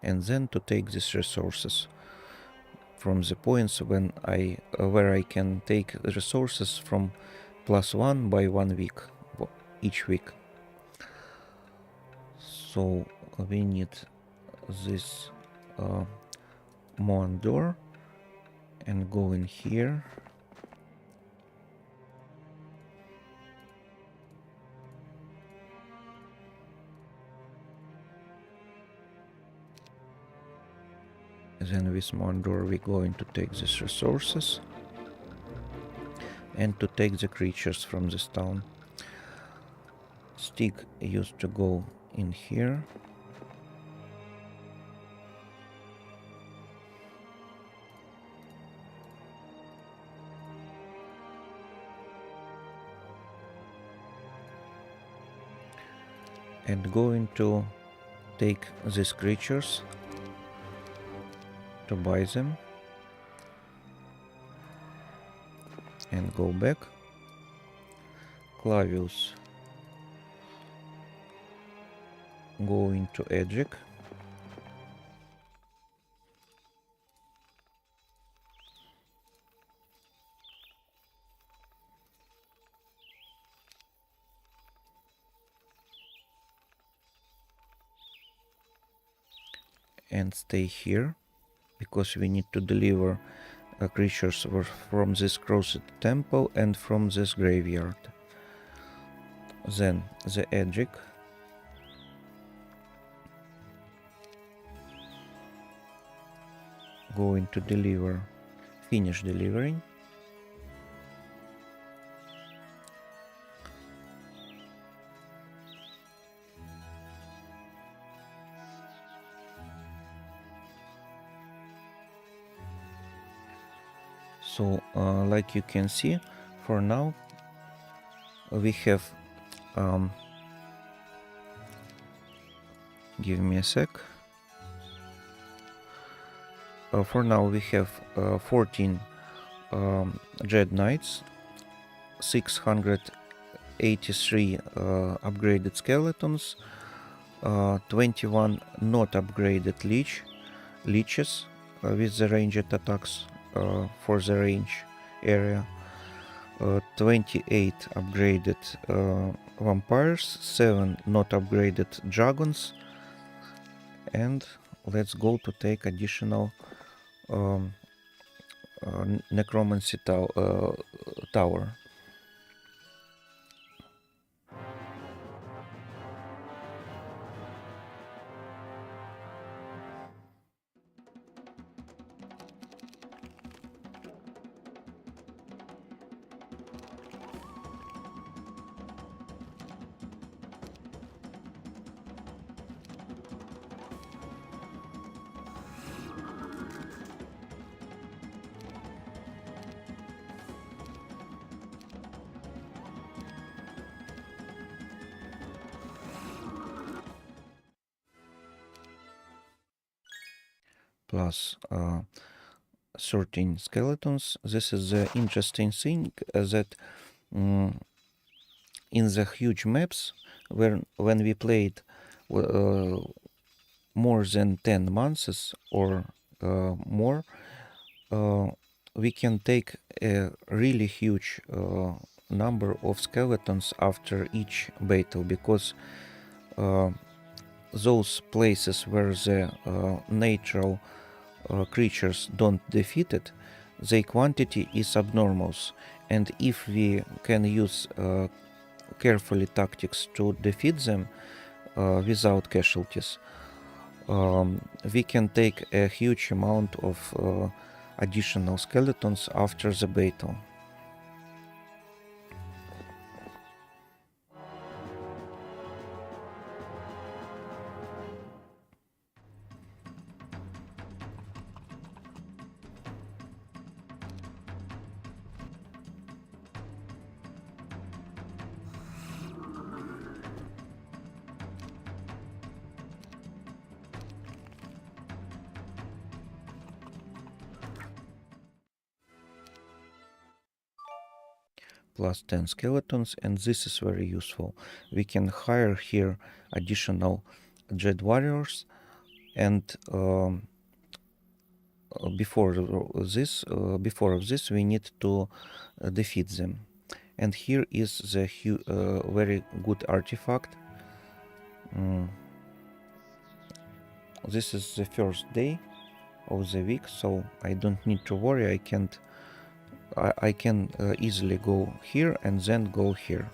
And then to take these resources from the points when where I can take resources from +1 by 1 week, each week. So we need this Mondor and go in here. Then with Mondor we're going to take these resources and to take the creatures from this town. Stick used to go in here. And going to take these creatures to buy them and go back. Clavius go into Edric. And stay here because we need to deliver creatures from this crossed temple and from this graveyard. Then the Edric going to finish delivering. So like you can see, for now we have give me a sec. For now we have 14 Dread Knights, 683 upgraded skeletons, 21 not upgraded leeches with the ranged attacks for the range area, 28 upgraded vampires, 7 not upgraded dragons, and let's go to take additional necromancy tower. plus 13 skeletons. This is the interesting thing that in the huge maps, when we played more than 10 months or more, we can take a really huge number of skeletons after each battle, because those places where the natural creatures don't defeat it, their quantity is abnormal, and if we can use carefully tactics to defeat them without casualties, we can take a huge amount of additional skeletons after the battle. Plus 10 skeletons, and this is very useful. We can hire here additional Dread Warriors, and before of this we need to defeat them. And here is the very good artifact. This is the first day of the week, so I don't need to worry. I can easily go here and then go here.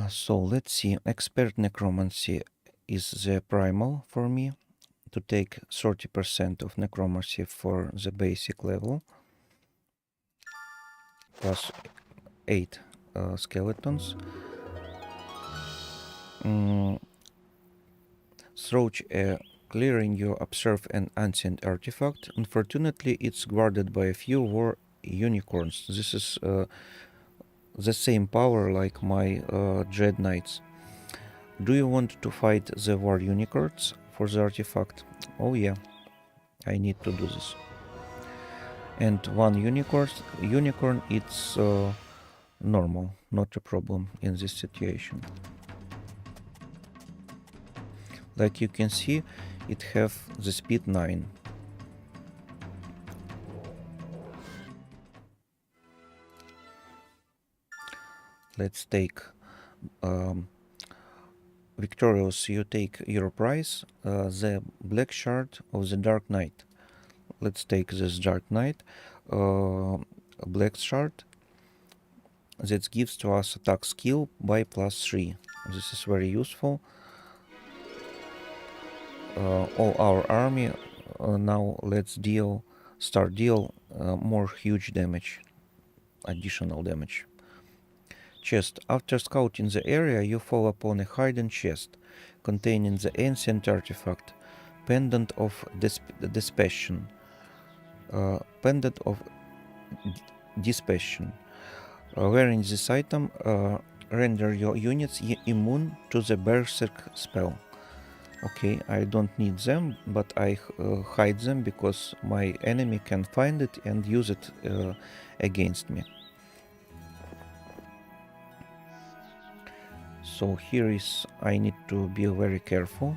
So let's see, expert necromancy is the primal for me, to take 30% of necromancy for the basic level, plus 8 skeletons. Through clearing, you observe an ancient artifact. Unfortunately, it's guarded by a few war unicorns. This is the same power like my Dread Knights. Do you want to fight the war unicorns for the artifact? Oh yeah, I need to do this. And one unicorn, it's normal, not a problem in this situation. Like you can see, it have the speed 9. Let's take victorious, you take your prize, the black shard of the Dark Knight. Let's take this Dark Knight black shard that gives to us attack skill by +3. This is very useful. All our army now let's start deal more huge damage, additional damage. Chest. After scouting the area, you fall upon a hidden chest containing the ancient artifact, Pendant of Dispassion. Pendant of Dispassion. Wearing this item, render your units immune to the Berserk spell. Okay, I don't need them, but I hide them because my enemy can find it and use it against me. So here is, I need to be very careful.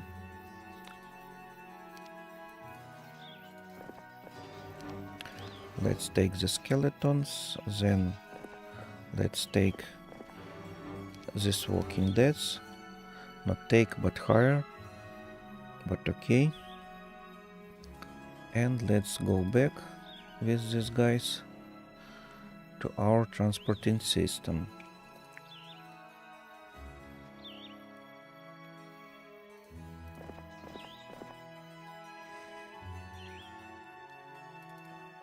Let's take the skeletons, then let's take this Walking Deads. Not take, but hire. but okay. And let's go back with these guys to our transporting system.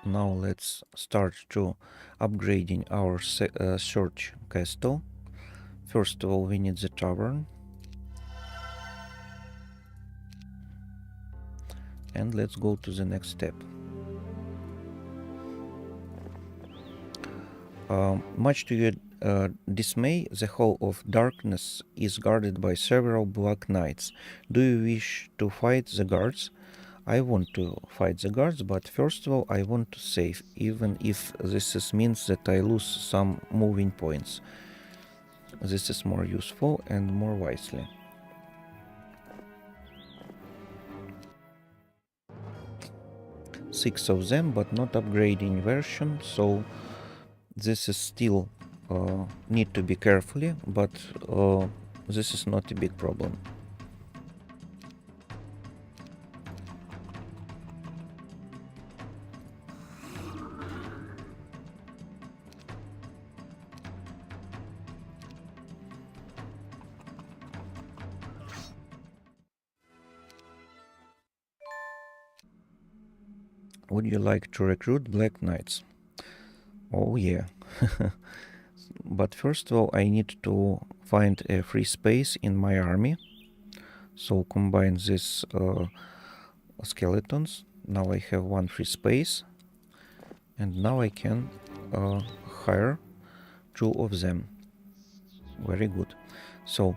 Now let's start to upgrading our search castle. First of all, we need the tavern. And let's go to the next step. Much to your dismay, the Hall of Darkness is guarded by several Black Knights. Do you wish to fight the guards? I want to fight the guards, but first of all I want to save, even if this means that I lose some moving points. This is more useful and more wisely. Six of them, but not upgrading version, so this is still need to be carefully, but this is not a big problem. Would you like to recruit Black Knights? Oh yeah. But first of all I need to find a free space in my army. So combine these skeletons. Now I have one free space. And now I can hire two of them. Very good. So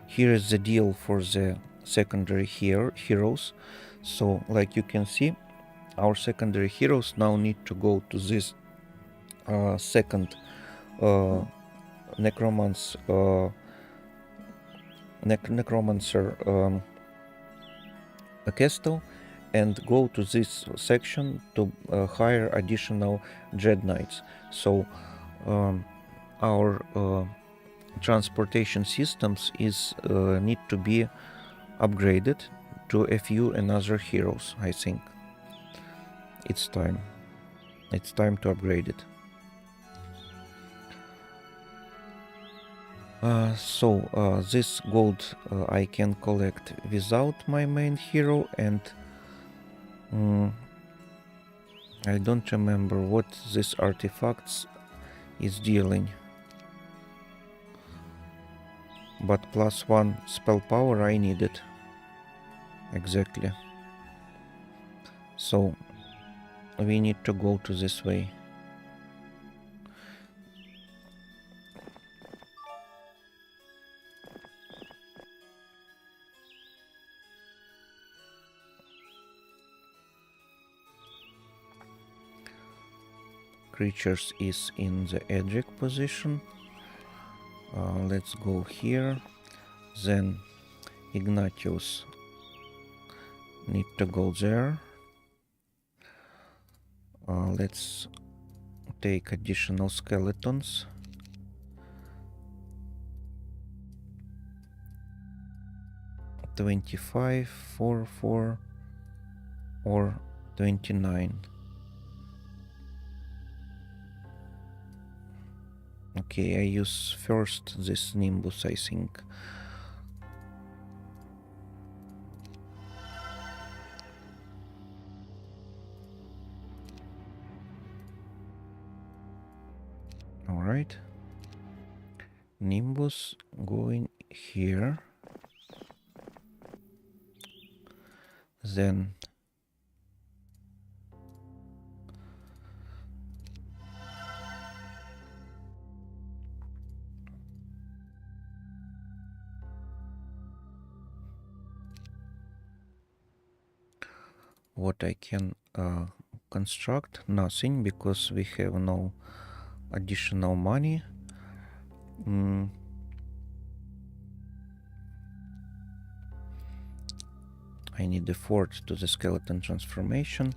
here is the deal for the secondary heroes. So like you can see, our secondary heroes now need to go to this second necromancer castle and go to this section to hire additional dread knights. So our transportation systems is need to be upgraded to a few another heroes. I think it's time to upgrade it. This gold I can collect without my main hero, and I don't remember what this artifacts is dealing, but +1 spell power I needed. Exactly. So we need to go to this way. Creatures is in the Edric position. Let's go here. Then Ignatius need to go there. Let's take additional skeletons. $25, 4, or 29. Okay, I use first this Nimbus, I think. Alright. Nimbus going here. Then what I can construct? Nothing, because we have no additional money. I need a fort to the skeleton transformation.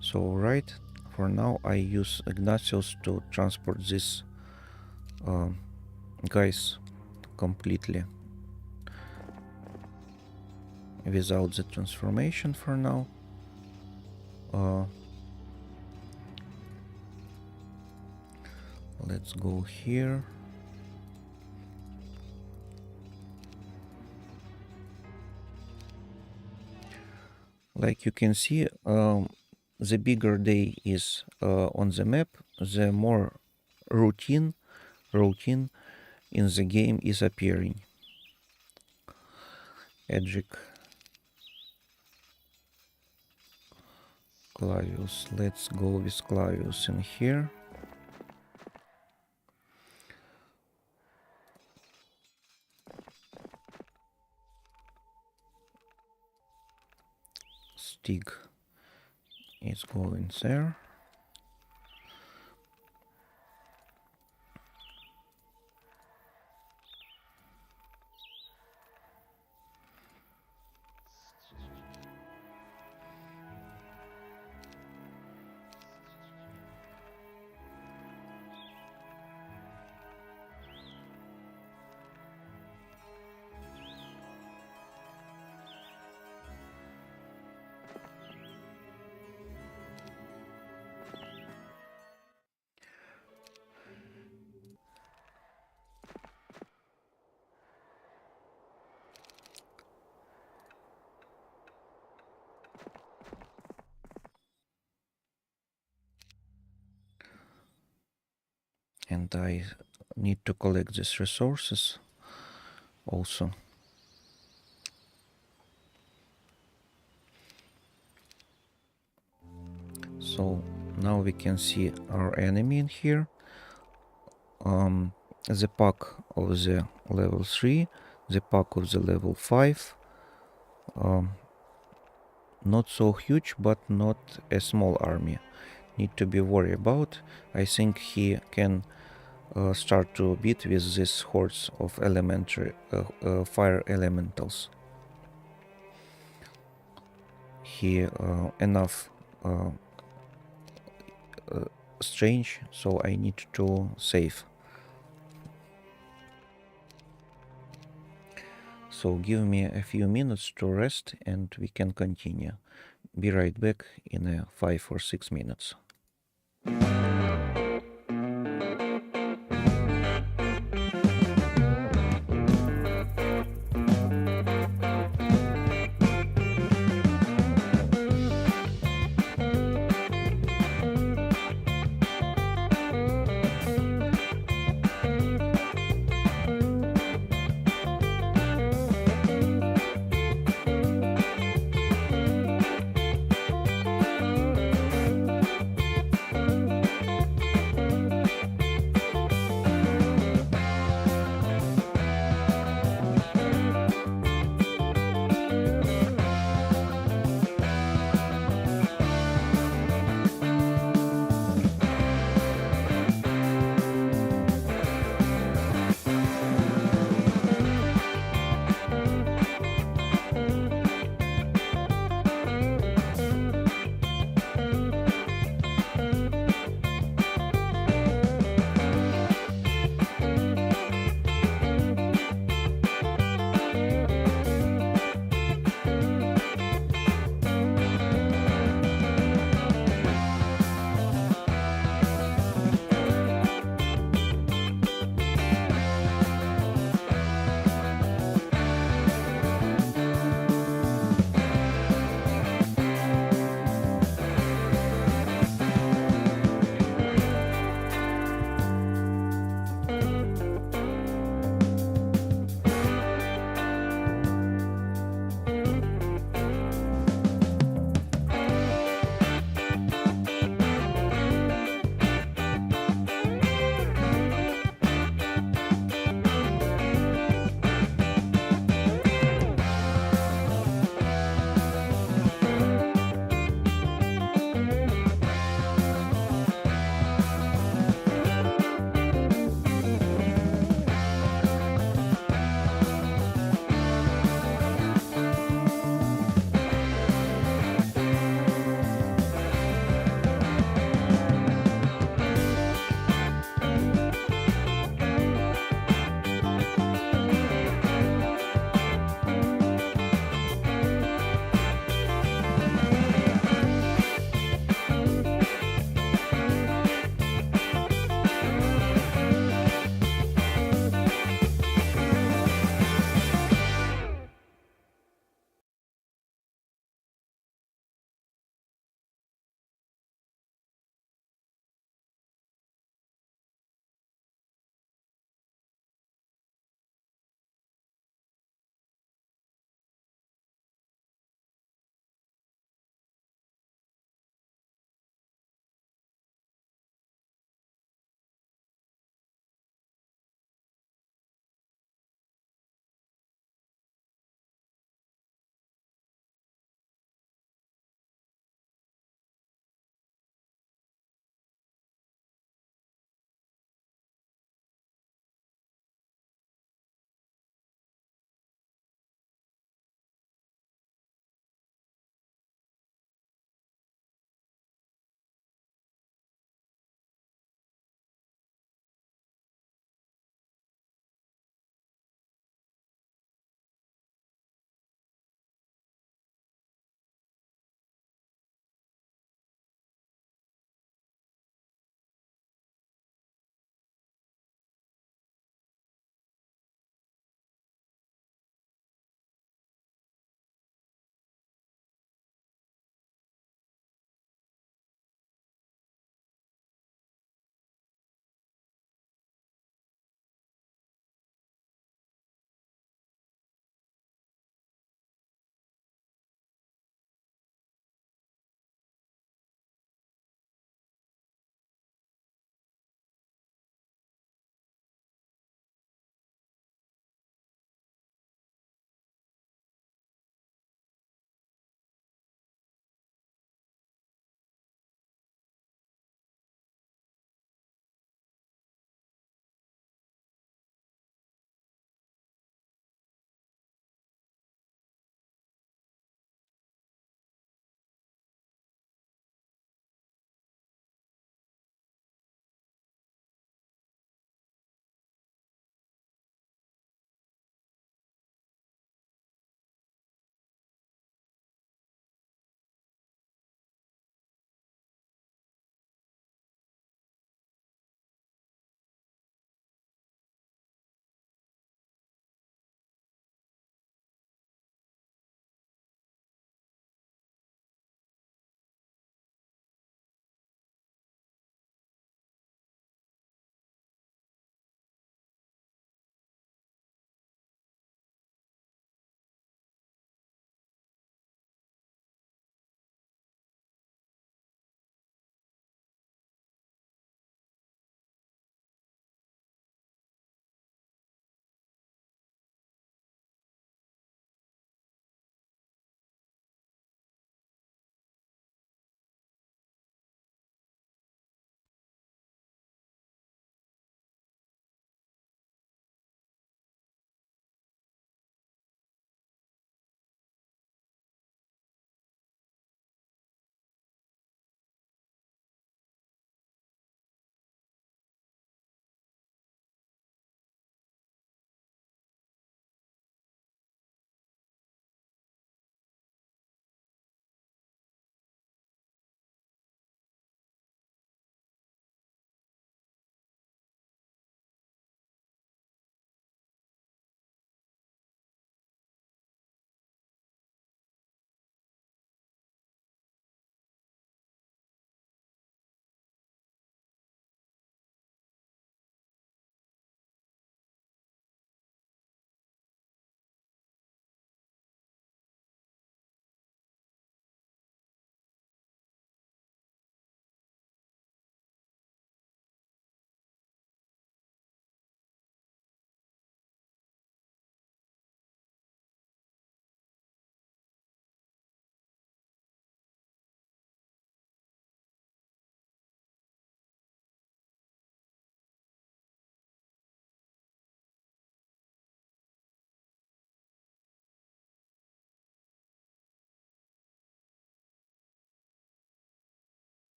So right, for now I use Ignatius to transport these guys completely. without the transformation for now. Let's go here. Like you can see, the bigger day is on the map, the more routine in the game is appearing. Edric, Clavius. Let's go with Clavius in here. Stig is going there. And I need to collect these resources also. So now we can see our enemy in here. The pack of the level 3, the pack of the level 5. Not so huge, but not a small army. Need to be worried about. I think he can start to beat with these hordes of elementary fire elementals. He enough strange, so I need to save. So give me a few minutes to rest and we can continue. Be right back in 5 or 6 minutes.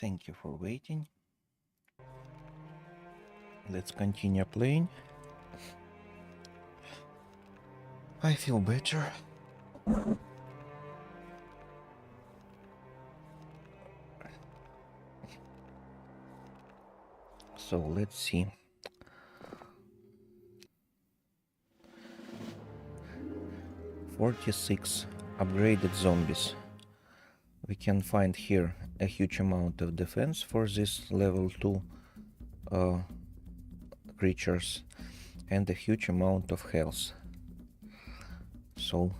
Thank you for waiting. Let's continue playing. I feel better. So let's see. 46 upgraded zombies. We can find here a huge amount of defense for this level 2 creatures and a huge amount of health. So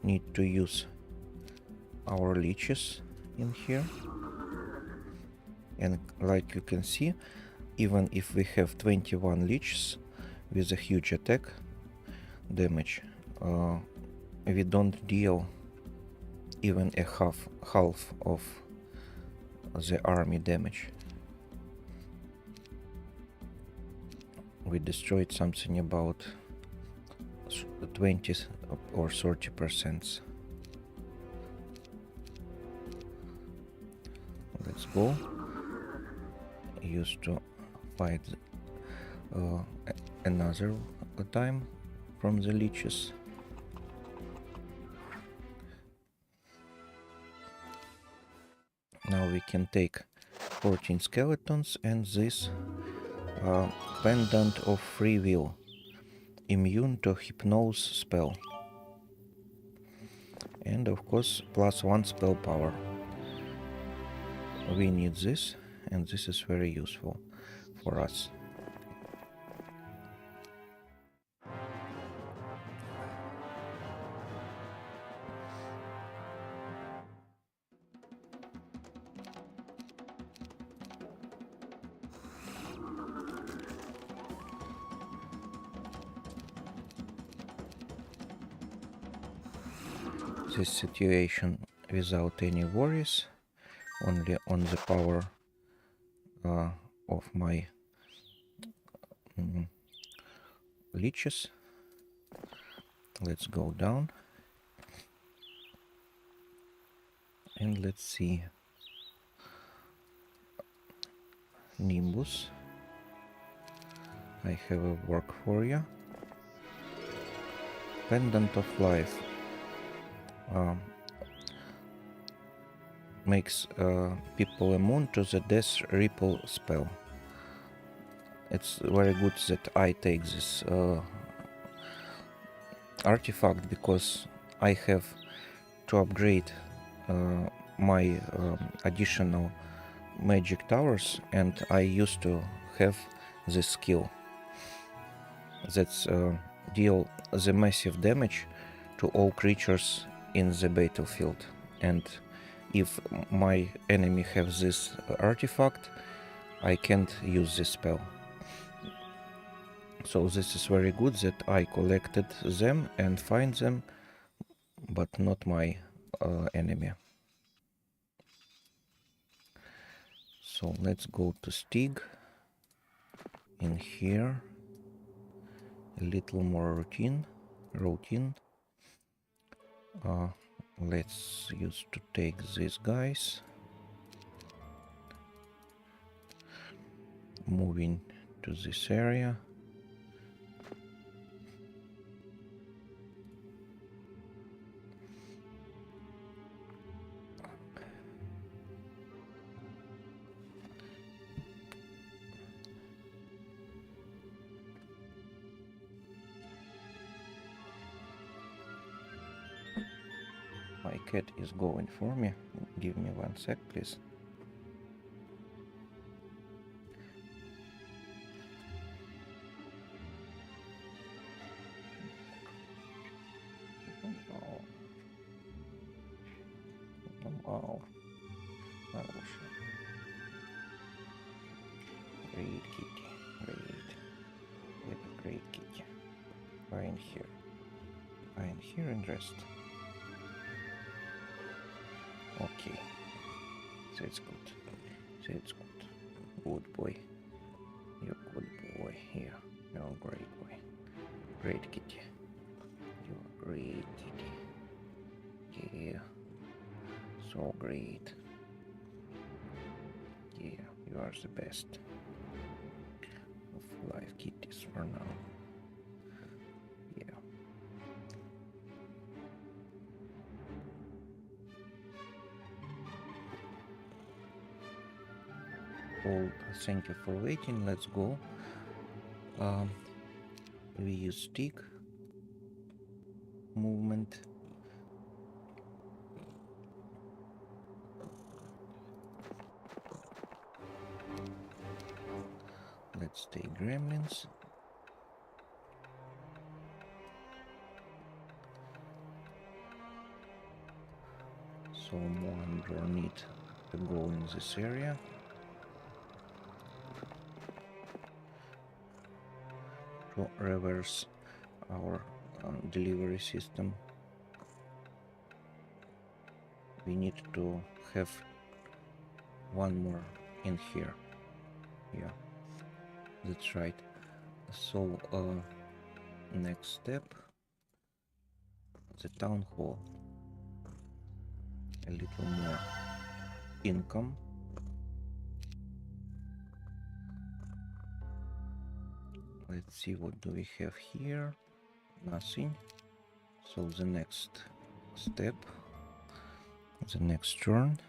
need to use our leeches in here. And like you can see, even if we have 21 leeches with a huge attack damage, we don't deal even a half of the army damage. We destroyed something about 20 or 30%. Let's go. Used to fight another time from the leeches. Now we can take 14 skeletons and this pendant of free will, immune to hypnose spell, and of course +1 spell power. We need this, and this is very useful for us. This situation without any worries, only on the power of my leeches. Let's go down and let's see. Nimbus, I have a work for you. Pendant of life makes people immune to the death ripple spell. It's very good that I take this artifact because I have to upgrade my additional magic towers, and I used to have this skill that's deal the massive damage to all creatures in the battlefield. And if my enemy has this artifact, I can't use this spell. So this is very good that I collected them and find them, but not my enemy. So let's go to Stig. In here, a little more routine. Let's use to take these guys. Moving to this area. My cat is going for me. Give me 1 sec, please. Wow. Great kitty. Great kitty. I am here. I am here and rest. Okay. That's good. That's good. Good boy. You're good boy. Here. You're a great boy. Great kitty. You're a great kitty. So great. Yeah, you are the best of live kitties for now. Yeah. Well, thank you for waiting. Let's go. We use stick movement. Let's take gremlins. So more and more need to go in this area. To reverse our delivery system. We need to have one more in here. Yeah, that's right. So next step, the town hall. A little more income. Let's see, what do we have here? Nothing. So the next step, the next turn.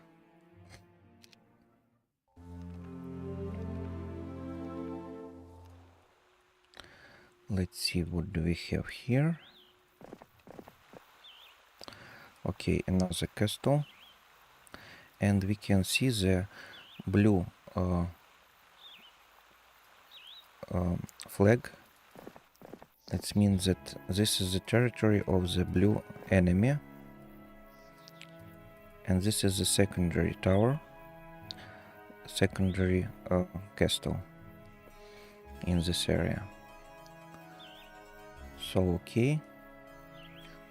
Let's see, what do we have here? Okay, another castle. And we can see the blue flag. That means that this is the territory of the blue enemy. And this is the secondary tower, secondary castle in this area. So okay,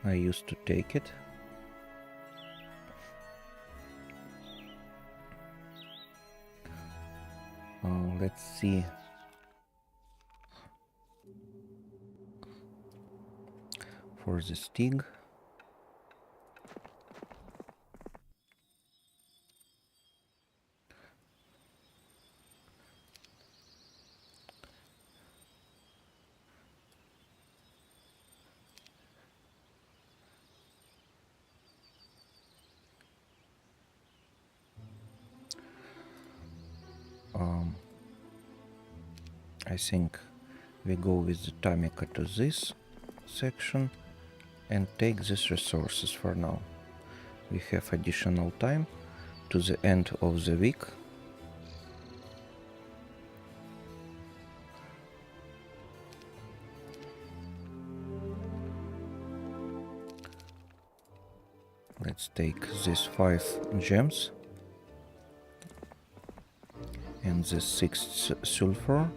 I used to take it. Let's see. For the stig. I think we go with the Tamika to this section and take these resources for now. We have additional time to the end of the week. Let's take these 5 gems and this 6 sulfur,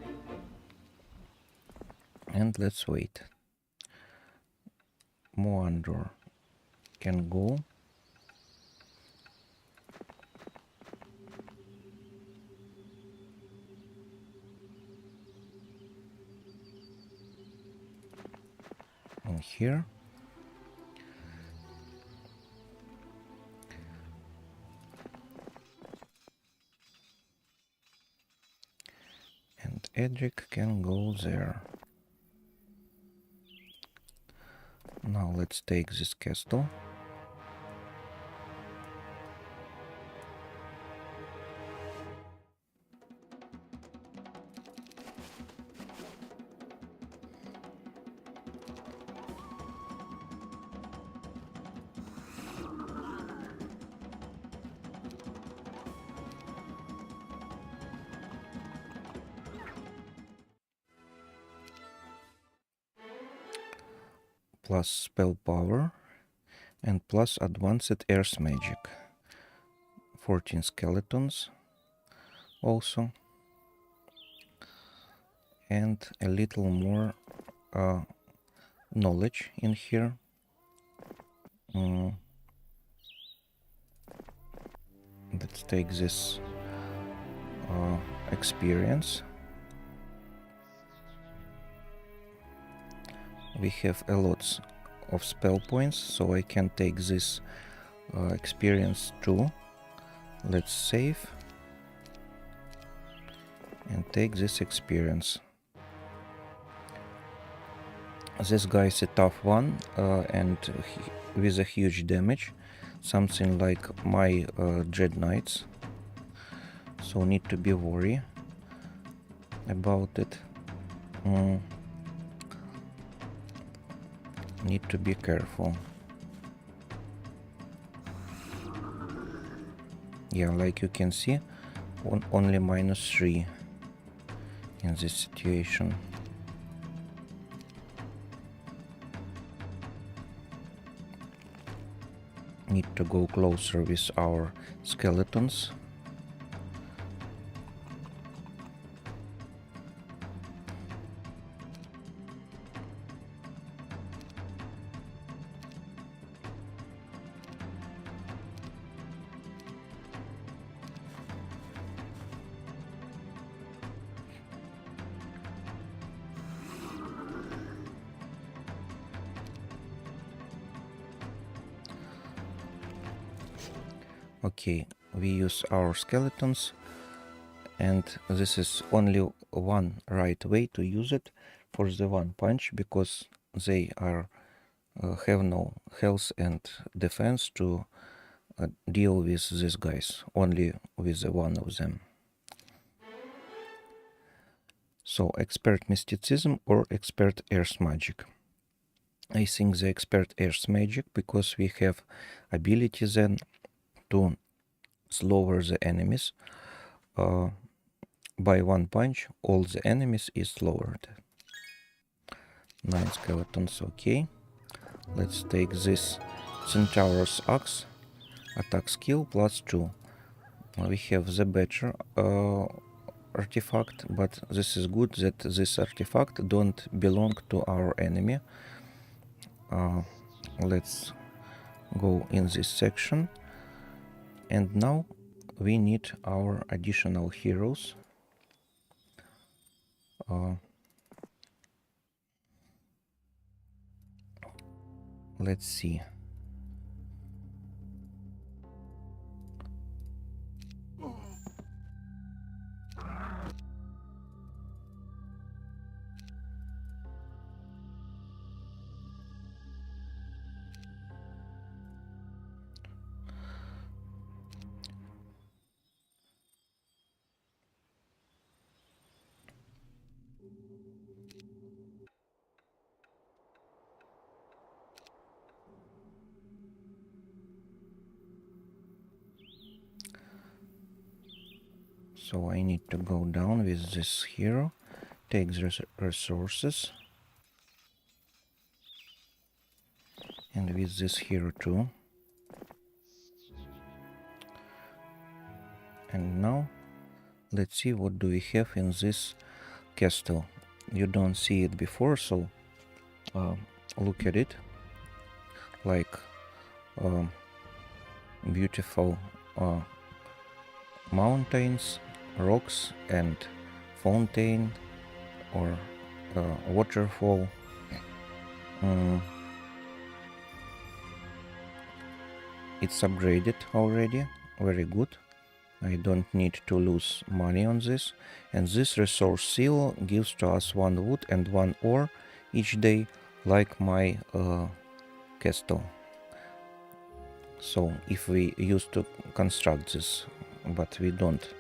and let's wait. Moandor can go. In here. And Edric can go there. Now let's take this castle. Plus spell power and plus advanced earth magic. 14 skeletons also, and a little more knowledge in here. Let's take this experience. We have a lot of spell points, so I can take this experience 2. Let's save and take this experience. This guy is a tough one and with a huge damage, something like my Dread Knights, so need to be worried about it. Need to be careful. Yeah, like you can see, only -3 in this situation. Need to go closer with our skeletons. Okay, we use our skeletons, and this is only one right way to use it for the one punch, because they are have no health and defense to deal with these guys, only with the one of them. So expert mysticism or expert earth magic. I think the expert earth magic, because we have ability then to slower the enemies. By one punch, all the enemies is lowered. 9 skeletons, okay. Let's take this Centaurus Axe, attack skill +2. We have the better artifact, but this is good that this artifact don't belong to our enemy. Let's go in this section, and now we need our additional heroes. Let's see. So I need to go down with this hero, take the resources, and with this hero too. And now let's see what do we have in this castle. You don't see it before, so look at it. Like beautiful mountains, rocks, and fountain or waterfall. It's upgraded already, very good. I don't need to lose money on this. And this resource seal gives to us 1 wood and 1 ore each day, like my castle. So if we used to construct this, but we don't.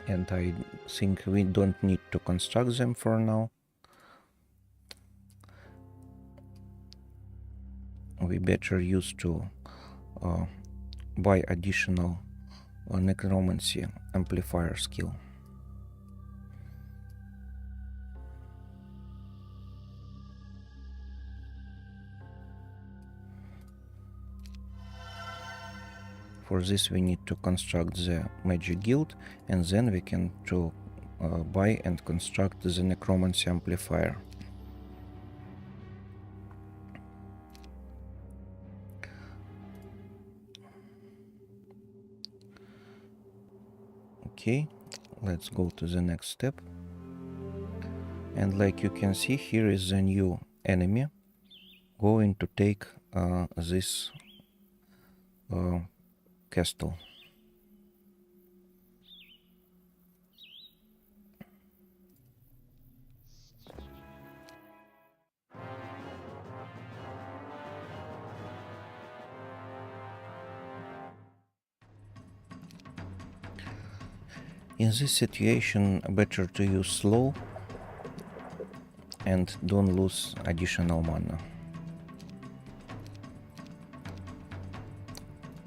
And I think we don't need to construct them for now. We better use to buy additional necromancy amplifier skill. For this we need to construct the magic guild, and then we can to buy and construct the necromancy amplifier. Okay, let's go to the next step. And like you can see, here is the new enemy going to take this castle. In this situation, better to use slow and don't lose additional mana.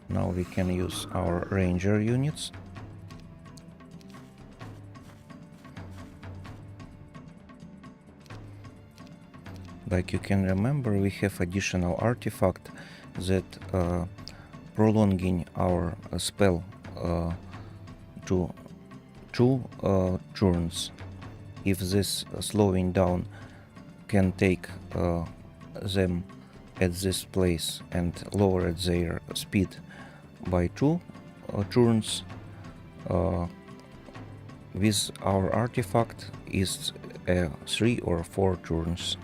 Now we can use our ranger units. Like you can remember, we have additional artifact that prolonging our spell to 2 turns. If this slowing down can take them at this place and lower their speed by 2 turns, with our artifact is 3 or 4 turns.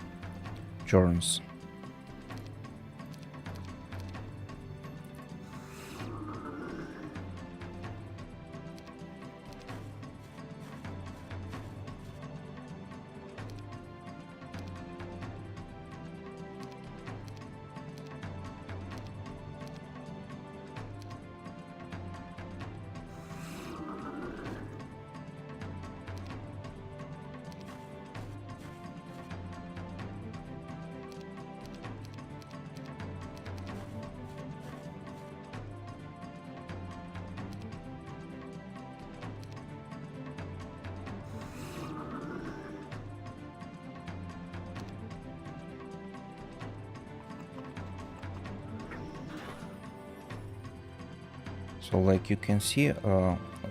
So like you can see,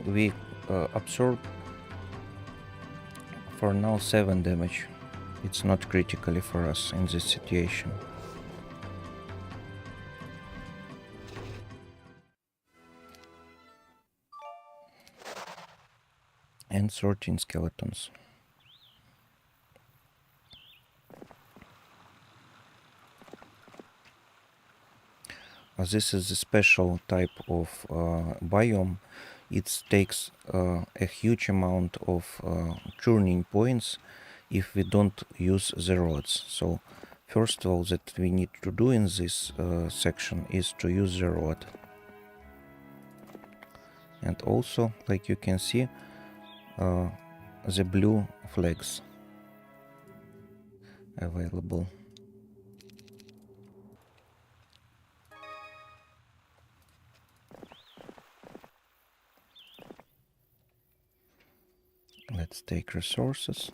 we absorb for now 7 damage. It's not critically for us in this situation. And 13 skeletons. This is a special type of biome. It takes a huge amount of churning points if we don't use the rods. So first of all that we need to do in this section is to use the rod. And also, like you can see, the blue flags available. Let's take resources.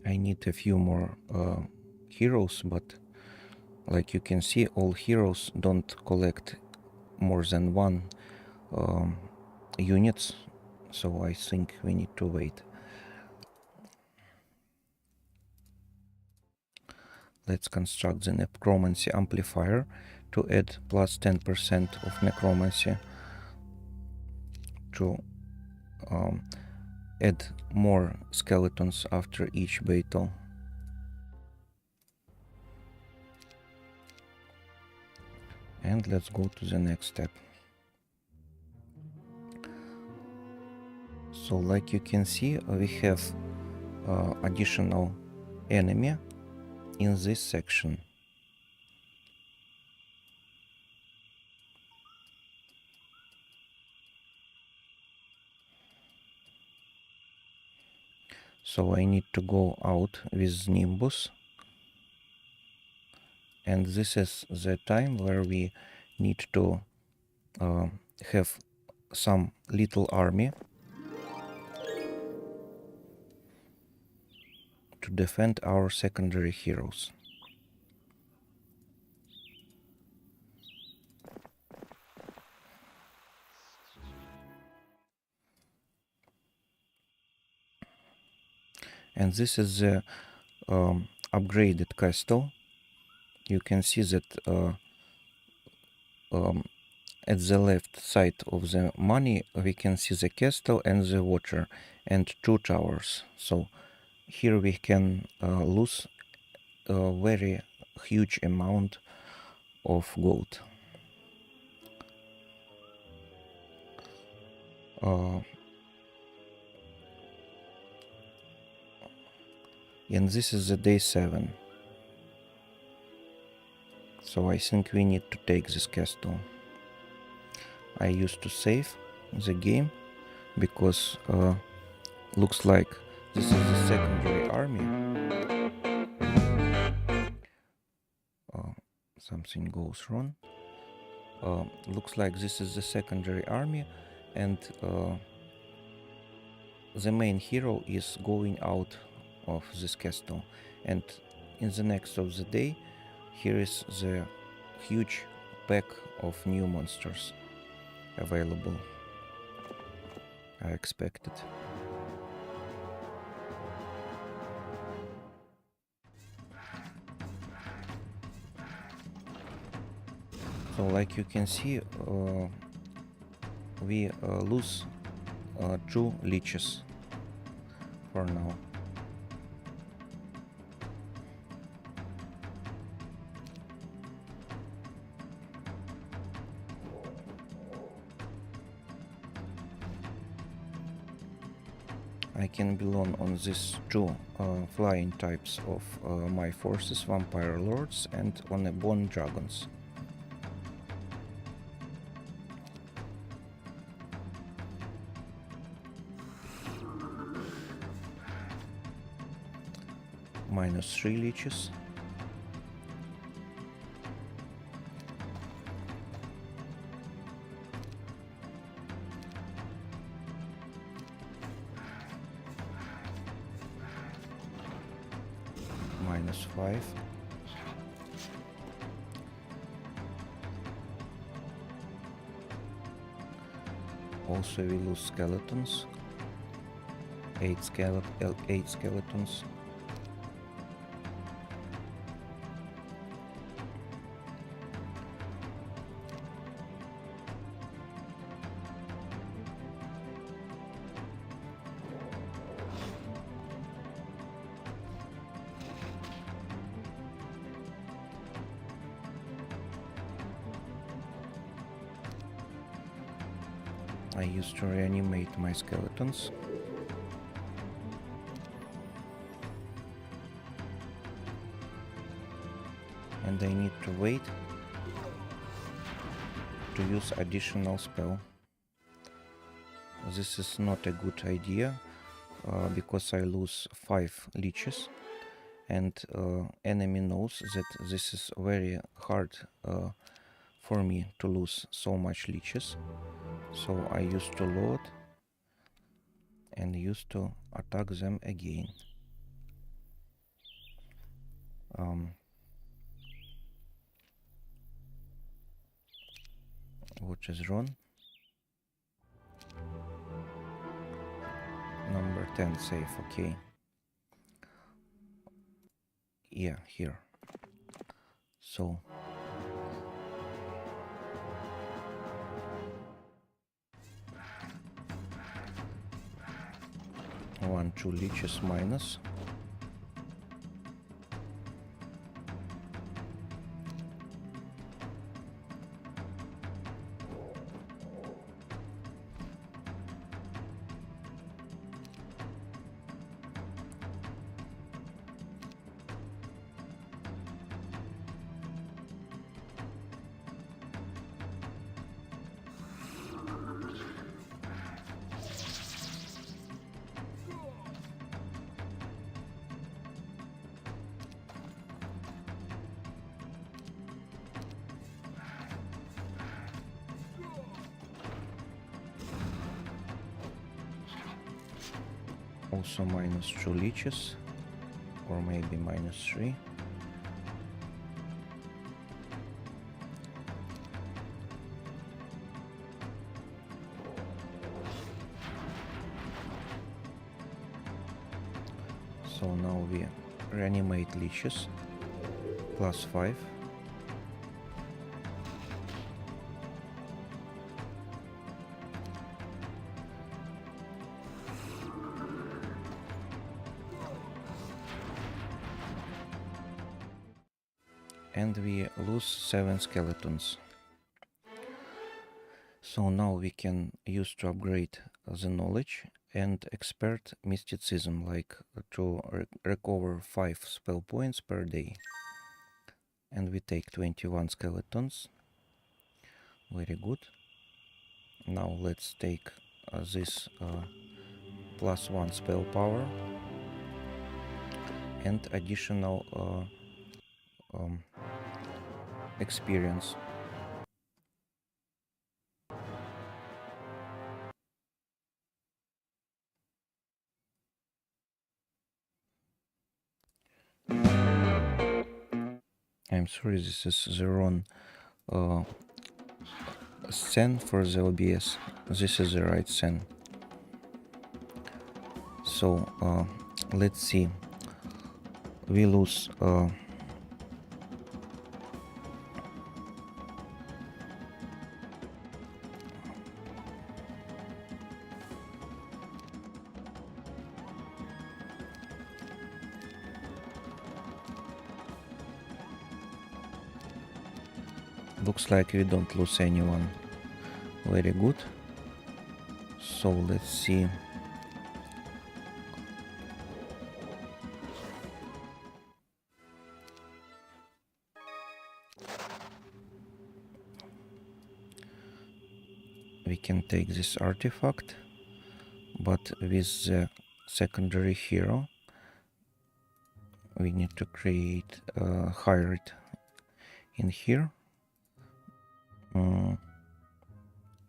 I need a few more heroes, but like you can see, all heroes don't collect more than 1 units, so I think we need to wait. Let's construct the necromancy amplifier to add plus 10% of necromancy to add more skeletons after each battle. And let's go to the next step. So like you can see, we have additional enemy in this section. So I need to go out with Nimbus, and this is the time where we need to have some little army to defend our secondary heroes. And this is the upgraded castle. You can see that at the left side of the money we can see the castle and the water and 2 towers. So here we can lose a very huge amount of gold. And this is the day 7. So I think we need to take this castle. I used to save the game because looks like this is the secondary army. Something goes wrong. Looks like this is the secondary army, and the main hero is going out of this castle. And in the next of the day, here is the huge pack of new monsters available. I expected. So like you can see, we lose 2 leeches for now. I can belong on these 2 flying types of my forces, vampire lords, and on the bone dragons. -3 leeches. -5. Also we lose skeletons. 8 skeletons. I used to reanimate my skeletons. And I need to wait to use additional spell. This is not a good idea because I lose 5 leeches, and enemy knows that this is very hard for me to lose so much leeches. So I used to load and used to attack them again. What is wrong? Number 10 safe, okay. Yeah, here. So one, 2 leeches minus. Also minus 2 leeches, or maybe -3. So now we reanimate leeches, +5. And we lose 7 skeletons. So now we can use to upgrade the knowledge and expert mysticism, like to recover 5 spell points per day. And we take 21 skeletons. Very good. Now let's take this +1 spell power and additional experience. I'm sorry, this is the wrong scene for the OBS. This is the right scene. So let's see. We lose looks like we don't lose anyone. Very good. So let's see. We can take this artifact, but with the secondary hero we need to create hire it in here.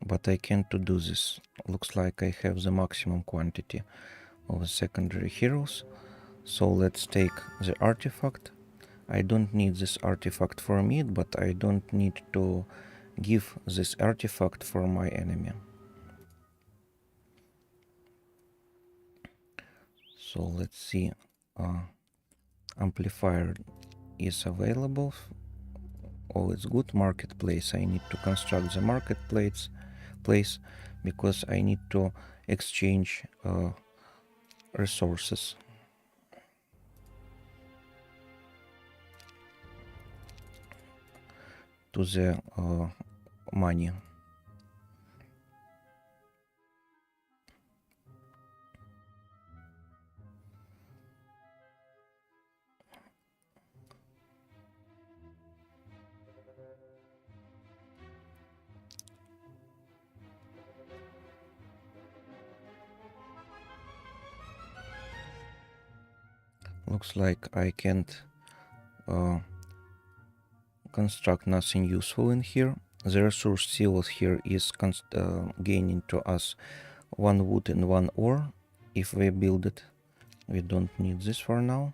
But I can't do this. Looks like I have the maximum quantity of the secondary heroes. So let's take the artifact. I don't need this artifact for me, but I don't need to give this artifact for my enemy. So let's see. Amplifier is available. All is good. Marketplace. I need to construct the marketplace because I need to exchange resources. To the money. Looks like I can't construct nothing useful in here. The resource seal here is gaining to us 1 wood and 1 ore if we build it. We don't need this for now.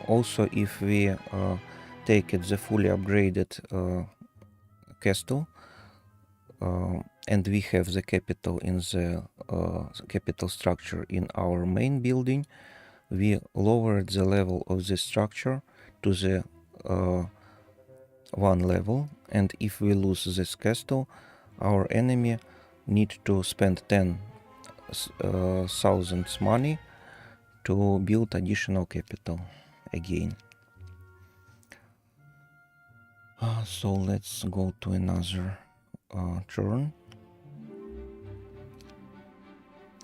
Also, if we take it the fully upgraded castle, and we have the capital in the capital structure in our main building, we lowered the level of this structure to the 1 level, and if we lose this castle, our enemy need to spend 10,000 money to build additional capital again. So let's go to another turn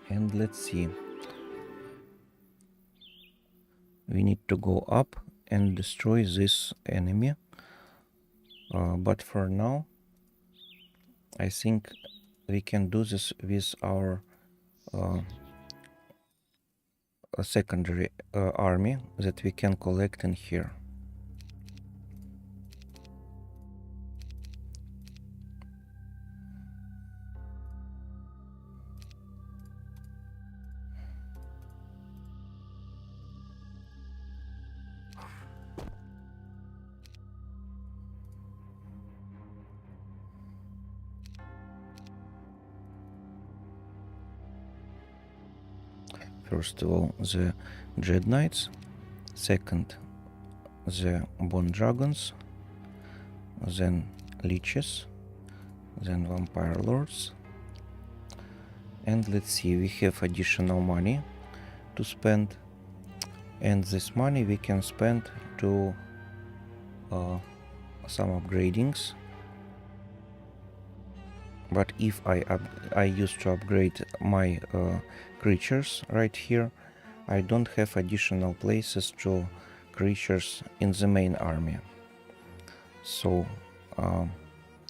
and let's see. We need to go up and destroy this enemy, but for now I think we can do this with our secondary army that we can collect in here. First of all, the Dread Knights. Second, the Bone Dragons. Then Leeches. Then Vampire Lords. And let's see, we have additional money to spend. And this money we can spend to some upgradings. But if I used to upgrade my creatures right here, I don't have additional places to creatures in the main army. So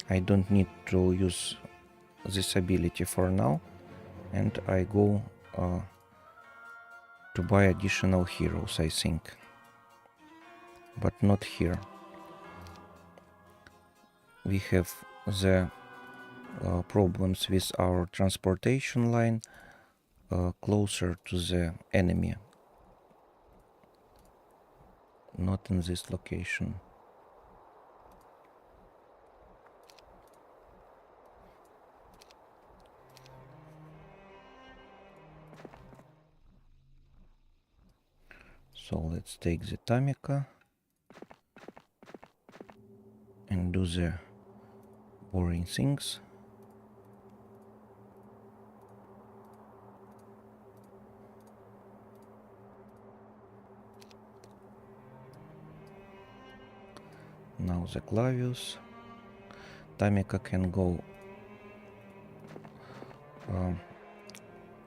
I don't need to use this ability for now, and I go to buy additional heroes, I think. But not here. We have the problems with our transportation line closer to the enemy, not in this location. So let's take the Tamika and do the boring things. Now the Clavius. Tamika can go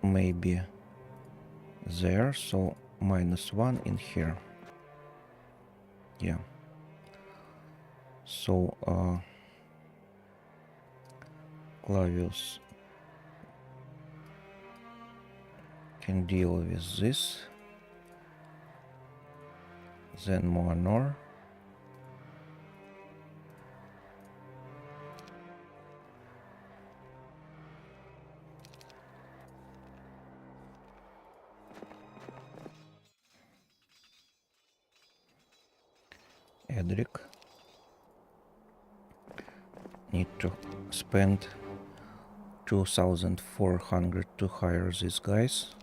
maybe there, so -1 in here. Yeah. So Clavius can deal with this. Then Moanor. Edric. Need to spend 2,400 to hire these guys.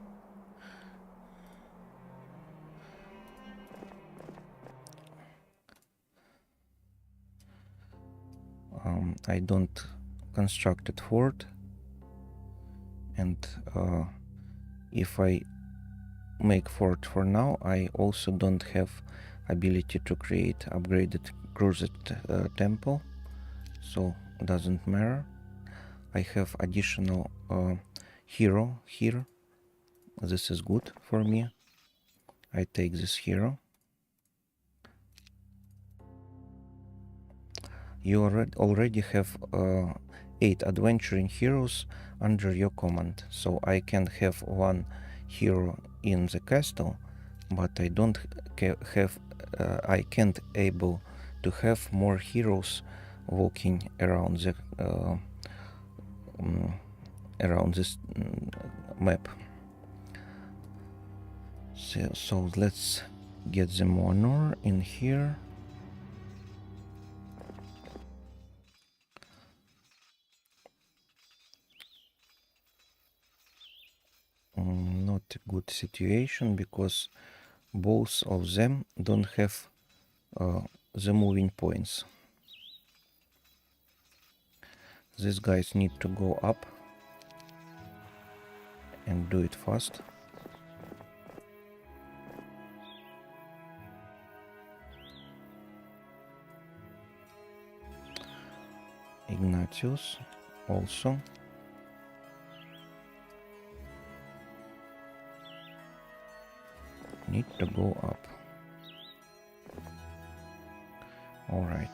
I don't constructed fort, and if I make fort for now, I also don't have ability to create upgraded cruised temple, so doesn't matter. I have additional hero here. This is good for me. I take this hero. You already have 8 adventuring heroes under your command, so I can have 1 hero in the castle, but I don't have I can't able to have more heroes walking around the around this map. So let's get the Moanor in here. Not a good situation, because both of them don't have the moving points. These guys need to go up and do it fast. Ignatius also. Need to go up. All right.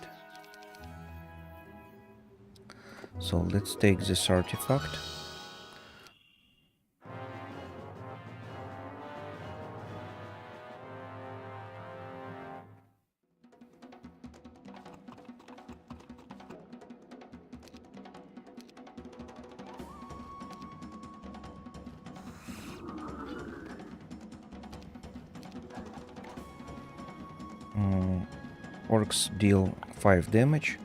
So let's take this artifact. Orcs deal 5 damage,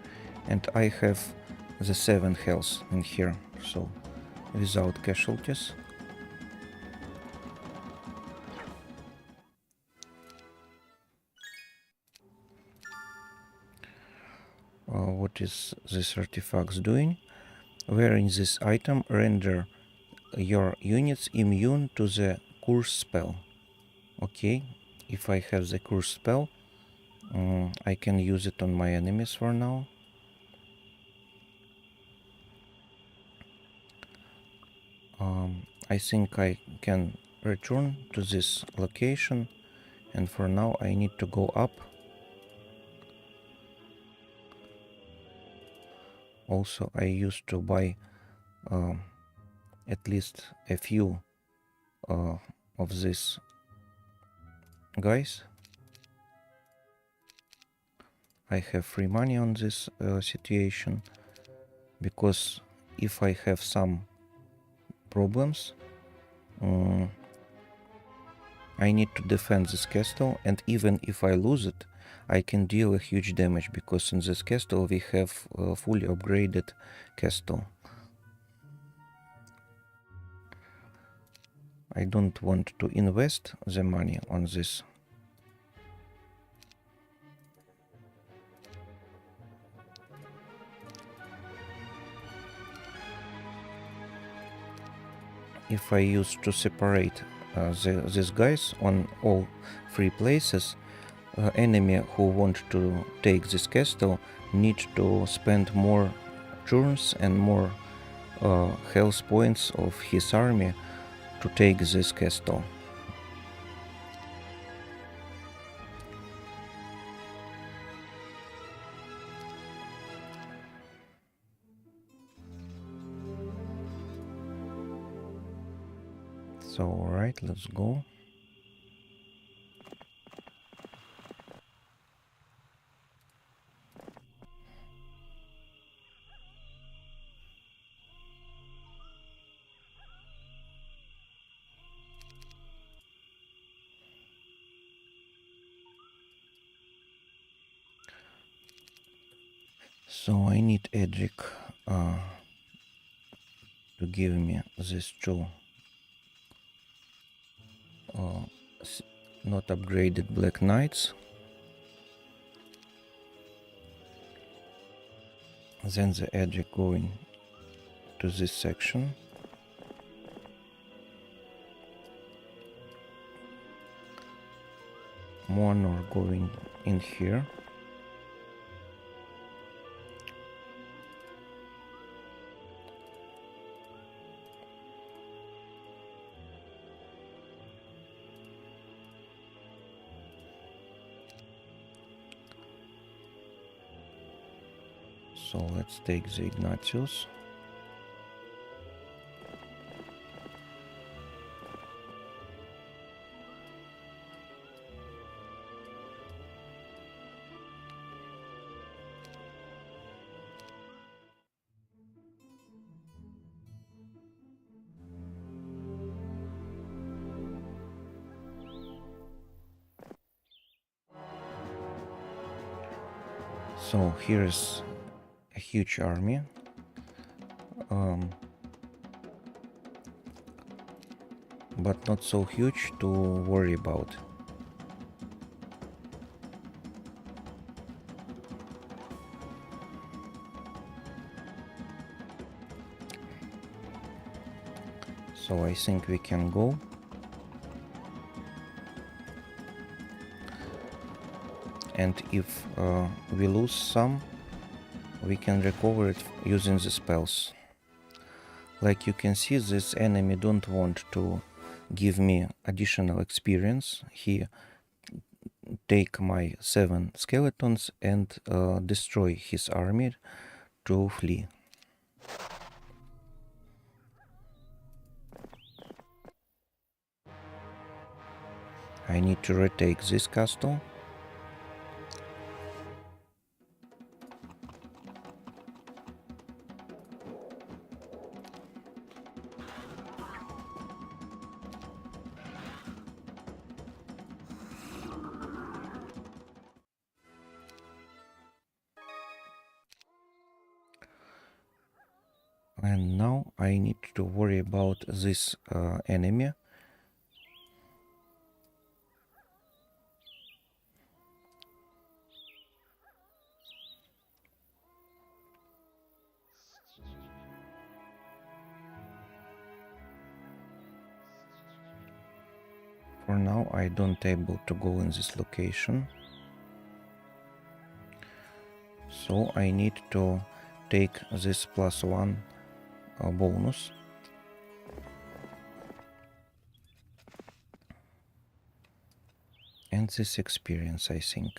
and I have the 7 health in here, so without casualties. what is this artifacts doing. Wearing this item render your units immune to the curse spell. Okay, if I have the curse spell, I can use it on my enemies for now. I think I can return to this location, and for now I need to go up. Also, I used to buy at least a few of these guys. I have free money on this situation, because if I have some problems, I need to defend this castle, and even if I lose it, I can deal a huge damage, because in this castle we have a fully upgraded castle. I don't want to invest the money on this. If I use to separate these guys on all three places, enemy who want to take this castle need to spend more turns and more health points of his army to take this castle. So, alright, let's go. So I need Edric to give me these two not upgraded Black Knights. Then the Edric going to this section. Monor going in here. So let's take the Ignatius. So here's a huge army. But not so huge to worry about. So I think we can go. And if we lose some, we can recover it using the spells. Like you can see, this enemy don't want to give me additional experience. He take my 7 skeletons and destroy his army to flee. I need to retake this castle. And now I need to worry about this enemy. For now I don't able to go in this location, so I need to take this +1 bonus. And this experience, I think.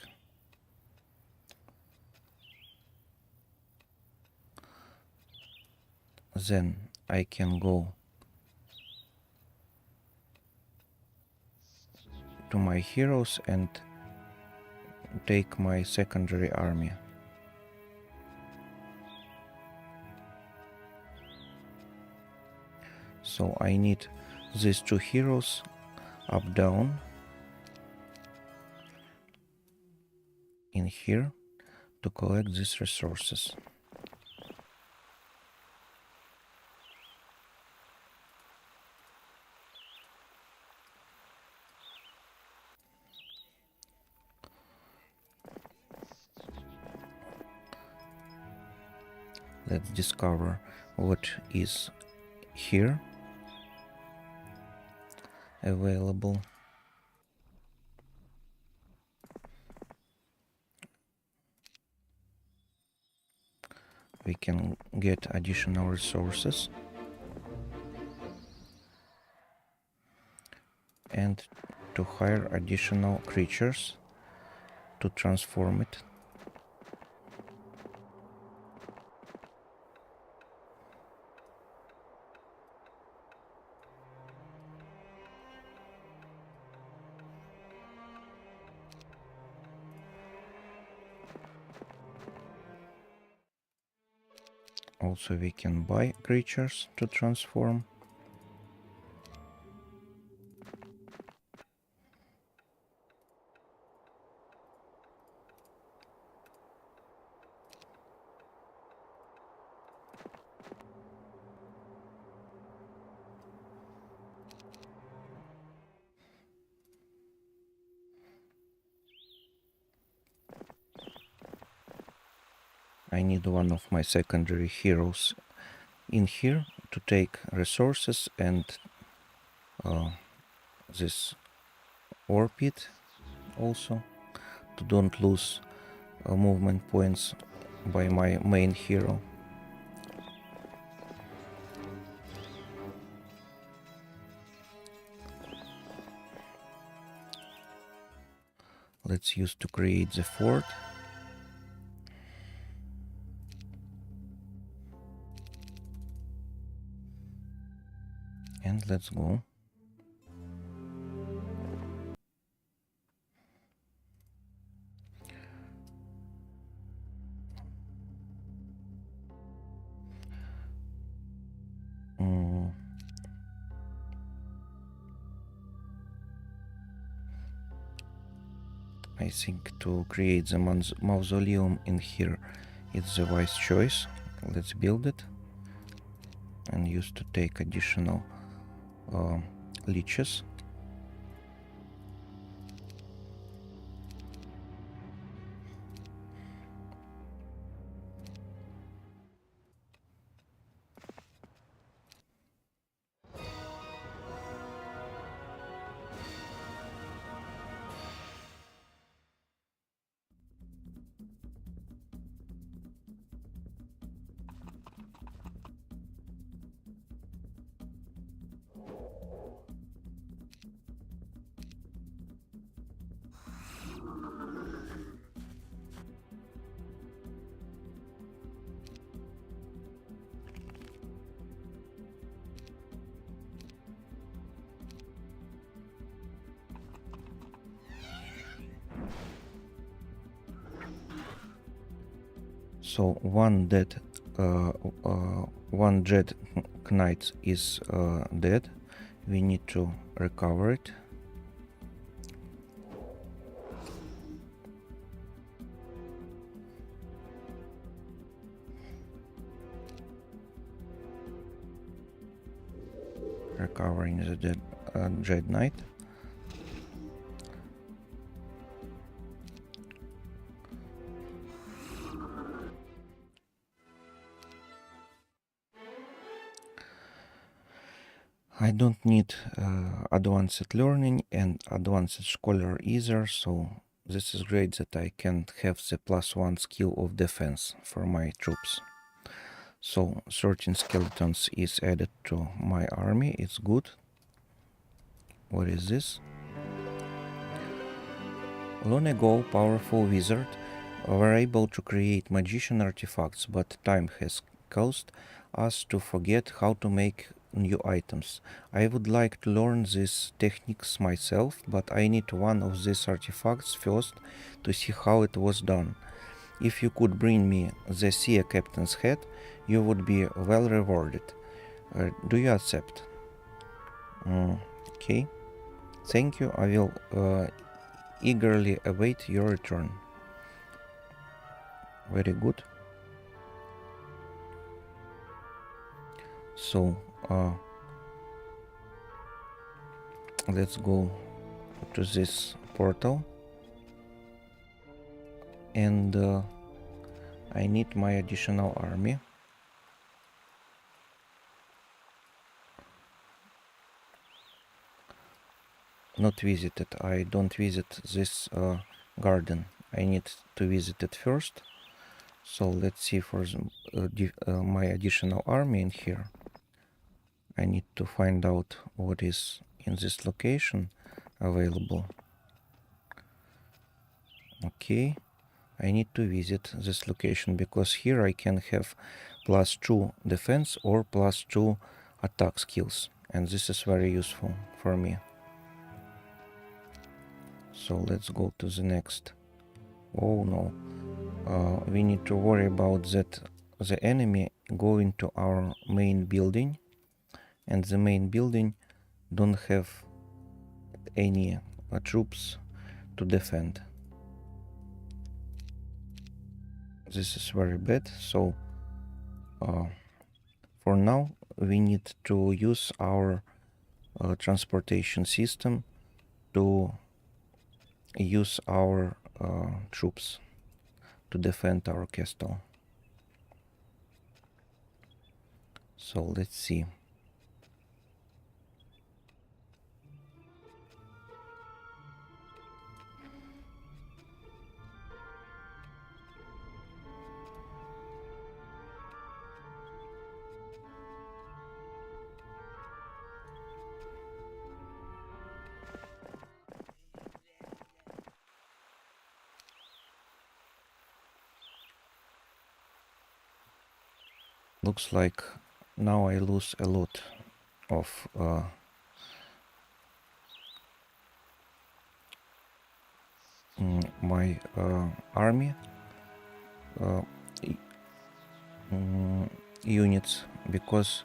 Then I can go to my heroes and take my secondary army. So I need these 2 heroes up down in here to collect these resources. Let's discover what is here available. We can get additional resources and to hire additional creatures to transform it. Also we can buy creatures to transform. I need one of my secondary heroes in here to take resources and this ore pit also, to don't lose movement points by my main hero. Let's use to create the fort. And let's go. I think to create the mausoleum in here is the wise choice. Let's build it and use to take additional leeches. So one dread knight is dead. We need to recover it. Recovering the dead dread knight. I don't need advanced learning and advanced scholar either, so this is great that I can have the +1 skill of defense for my troops. So 13 skeletons is added to my army, it's good. What is this? Long ago, powerful wizard were able to create magician artifacts, but time has caused us to forget how to make new items. I would like to learn these techniques myself, but I need one of these artifacts first to see how it was done. If you could bring me the sea captain's head, you would be well rewarded. Do you accept? Okay. Thank you. I will eagerly await your return. Very good. So let's go to this portal, and I need my additional army. Not visited. I don't visit this garden. I need to visit it first. So let's see for my additional army in here. I need to find out what is in this location available. Okay, I need to visit this location because here I can have +2 defense or +2 attack skills, and this is very useful for me. So let's go to the next. Oh no, we need to worry about that the enemy go into our main building, and the main building don't have any troops to defend. This is very bad. So for now we need to use our transportation system to use our troops to defend our castle. So let's see. Looks like now I lose a lot of my army units because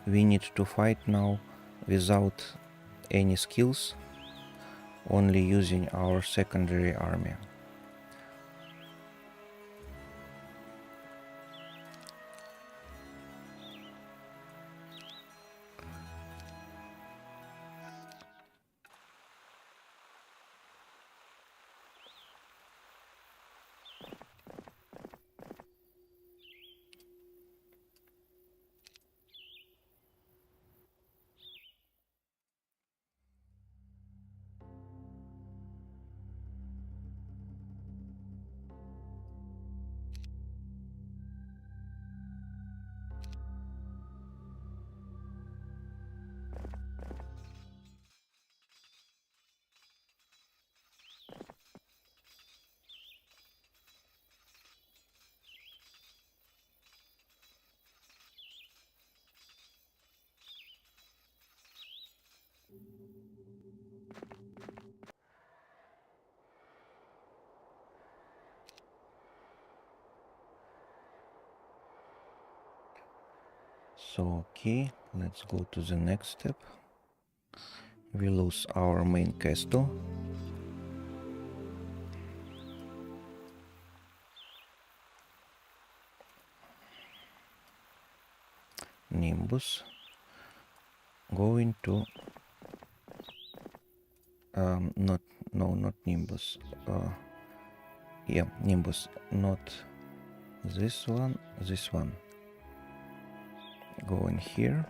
we need to fight now without any skills, only using our secondary army. So okay, let's go to the next step. We lose our main castle. Nimbus going to not Nimbus. Yeah, Nimbus, not this one, this one. Go in here.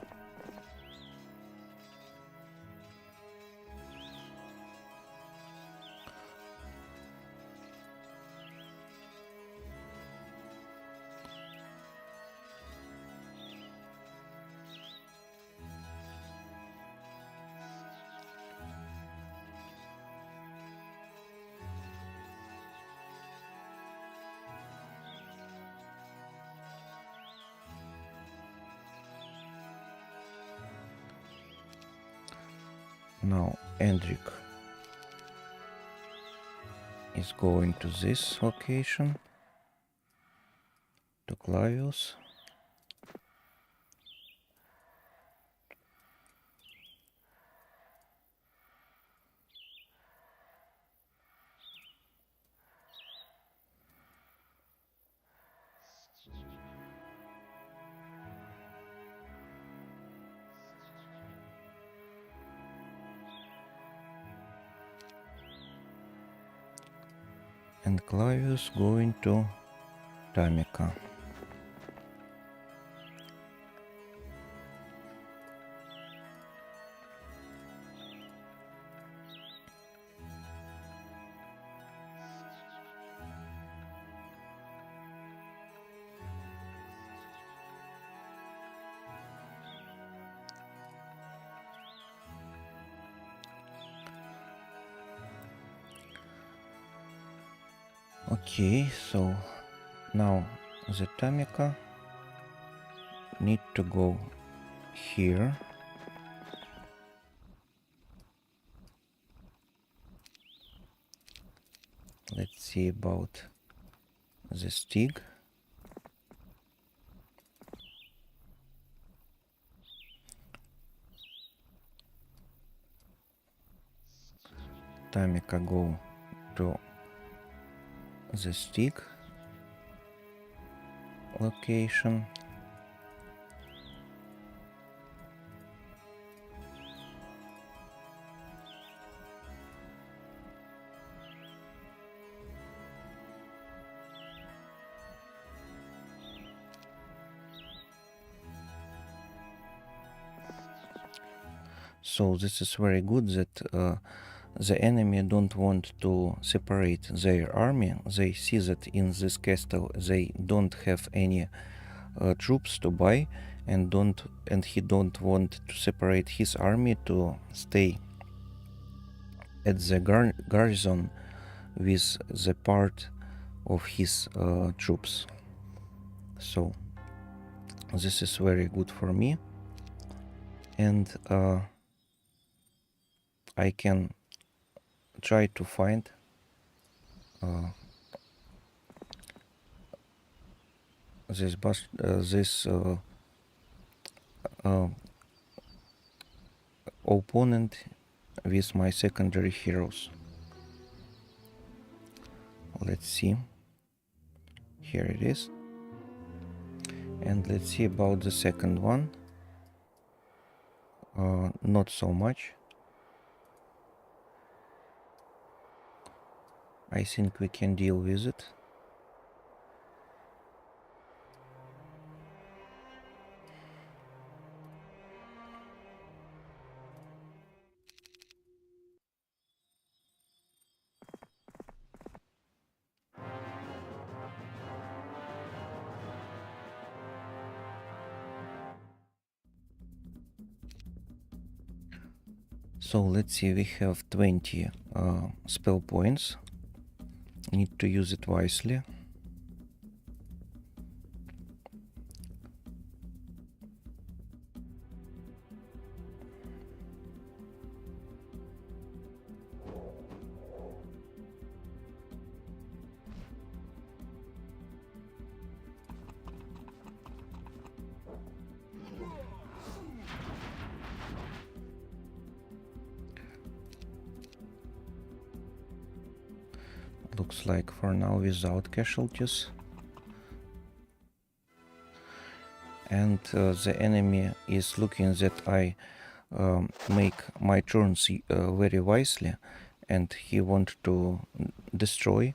Now Endrik is going to this location, to Clavius. And Clavius going to Tamika. Okay, so now the Tamika need to go here. Let's see about the stick. Tamika go to the stick location. So this is very good that the enemy don't want to separate their army. They see that in this castle they don't have any troops to buy, and he don't want to separate his army to stay at the garrison with the part of his troops. So this is very good for me, and I can try to find this opponent with my secondary heroes. Let's see. Here it is. And let's see about the second one. Not so much. I think we can deal with it. So let's see, we have 20 spell points. Need to use it wisely. Looks like for now without casualties. And the enemy is looking that I make my turns very wisely, and he want to destroy.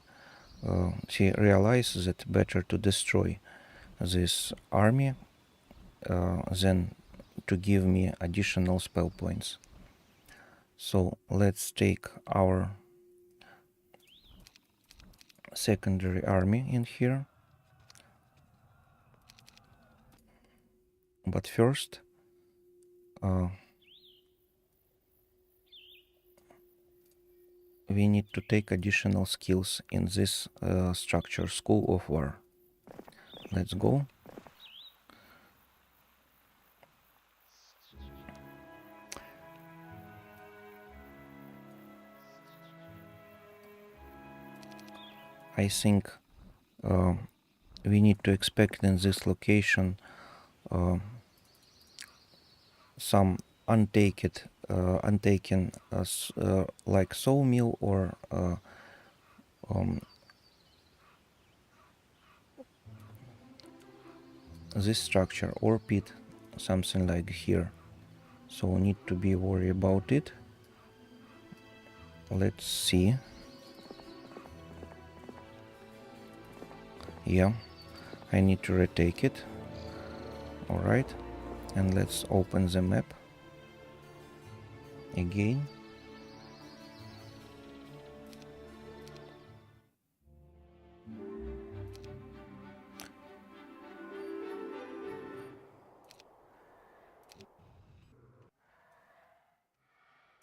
He realizes that better to destroy this army than to give me additional spell points. So let's take our secondary army in here. But first, we need to take additional skills in this structure, School of War. Let's go. I think we need to expect in this location some untaken like sawmill or this structure or pit, something like here. So need to be worried about it. Let's see. Yeah, I need to retake it. Alright, and let's open the map again.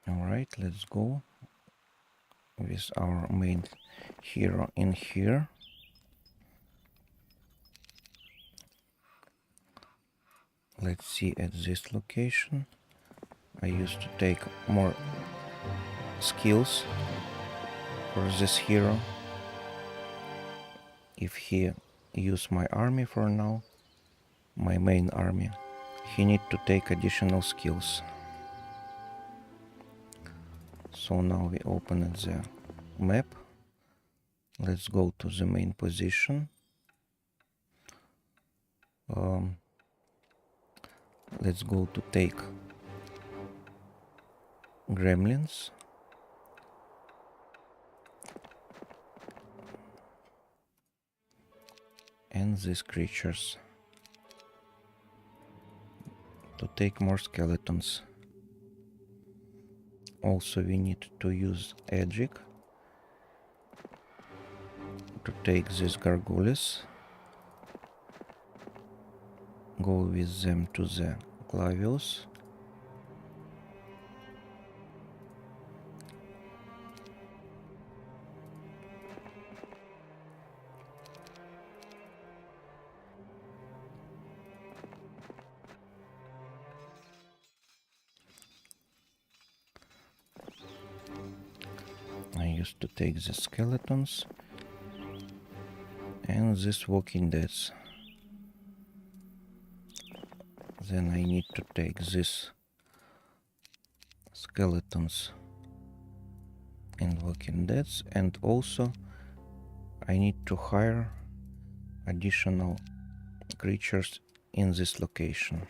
Alright, let's go with our main hero in here. Let's see at this location. I used to take more skills for this hero. If he use my army for now, my main army, he need to take additional skills. So now we open the map. Let's go to the main position. Let's go to take gremlins. And these creatures. To take more skeletons. Also we need to use Edric to take these gargoyles. Go with them to the clavius. I used to take the skeletons and this walking deads. Then I need to take these skeletons and walking deads, and also I need to hire additional creatures in this location.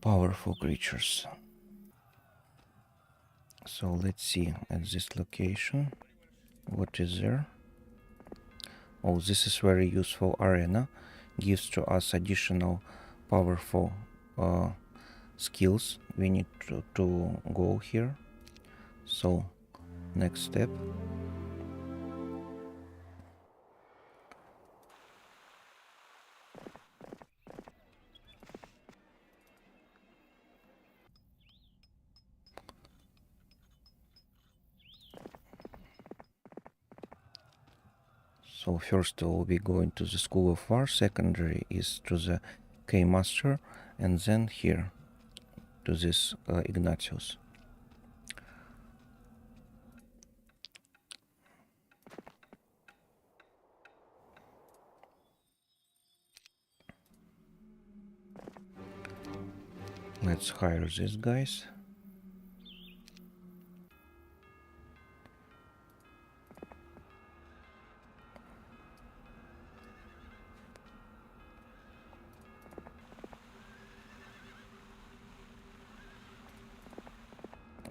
Powerful creatures. So let's see at this location what is there. Oh, this is very useful arena. Gives to us additional powerful skills. We need to go here. So next step. So first we'll be going to the School of War, secondary is to the K-Master, and then here to this Ignatius. Let's hire these guys.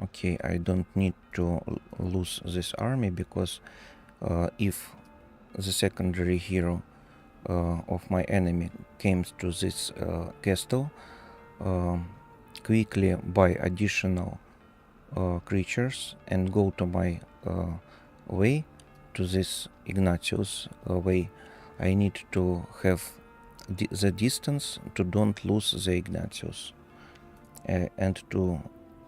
Okay, I don't need to lose this army because if the secondary hero of my enemy came to this castle, quickly buy additional creatures and go to my way, to this Ignatius way. I need to have the distance to don't lose the Ignatius and to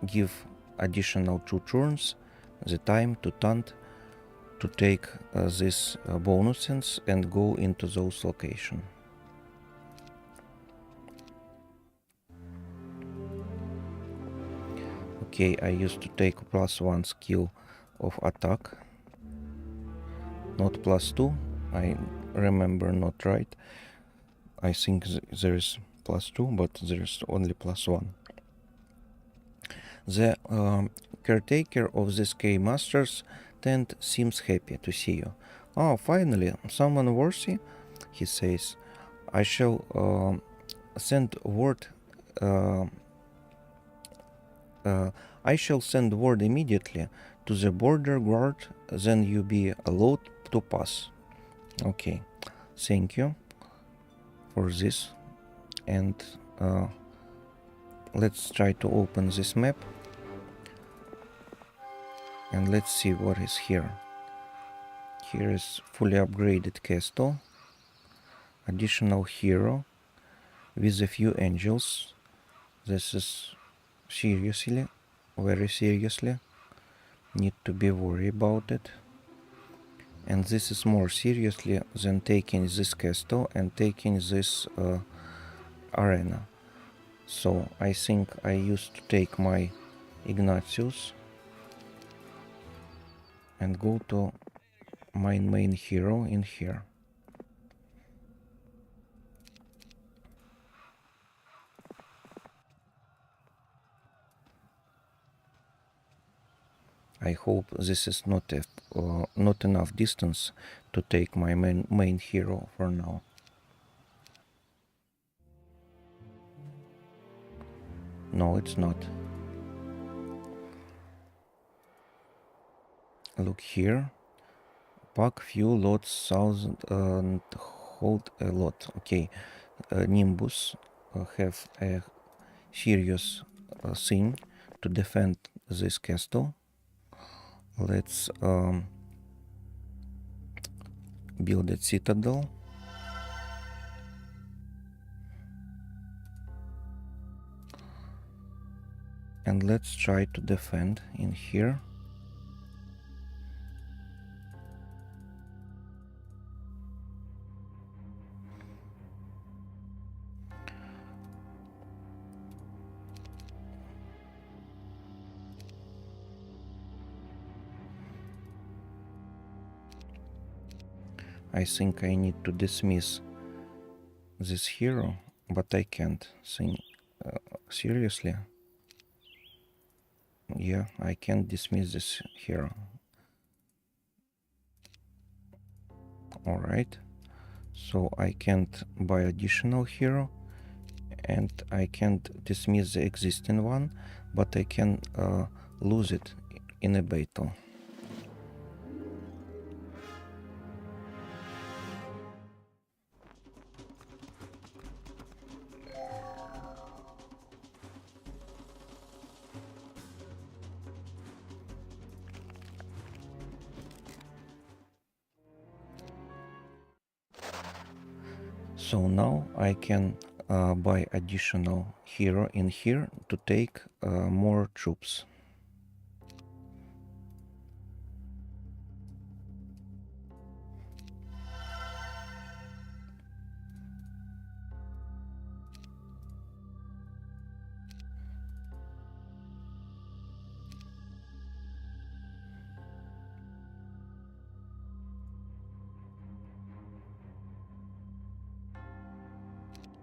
give additional 2 turns the time to taunt to take these bonuses and go into those locations. Okay, I used to take +1 skill of attack. not +2. I remember not right. I think there is +2, but there is only +1. The caretaker of this K-Masters tent seems happy to see you. Oh, finally, someone worthy, he says. I shall send word. Uh, I shall send word immediately to the border guard. Then you be allowed to pass. Okay, thank you for this. And let's try to open this map. And let's see what is here. Here is fully upgraded castle, additional hero with a few angels. This is seriously, very seriously, need to be worried about it. And this is more seriously than taking this castle and taking this arena. So I think I used to take my Ignatius and go to my main hero in here. I hope this is not enough distance to take my main hero for now. No, it's not. Look here. Pack few lots, thousand and hold a lot. Okay, Nimbus have a serious thing to defend this castle. Let's build a citadel. And let's try to defend in here. I think I need to dismiss this hero, but I can't think seriously. Yeah, I can't dismiss this hero. Alright, so I can't buy additional hero and I can't dismiss the existing one, but I can lose it in a battle. So now I can buy additional hero in here to take more troops.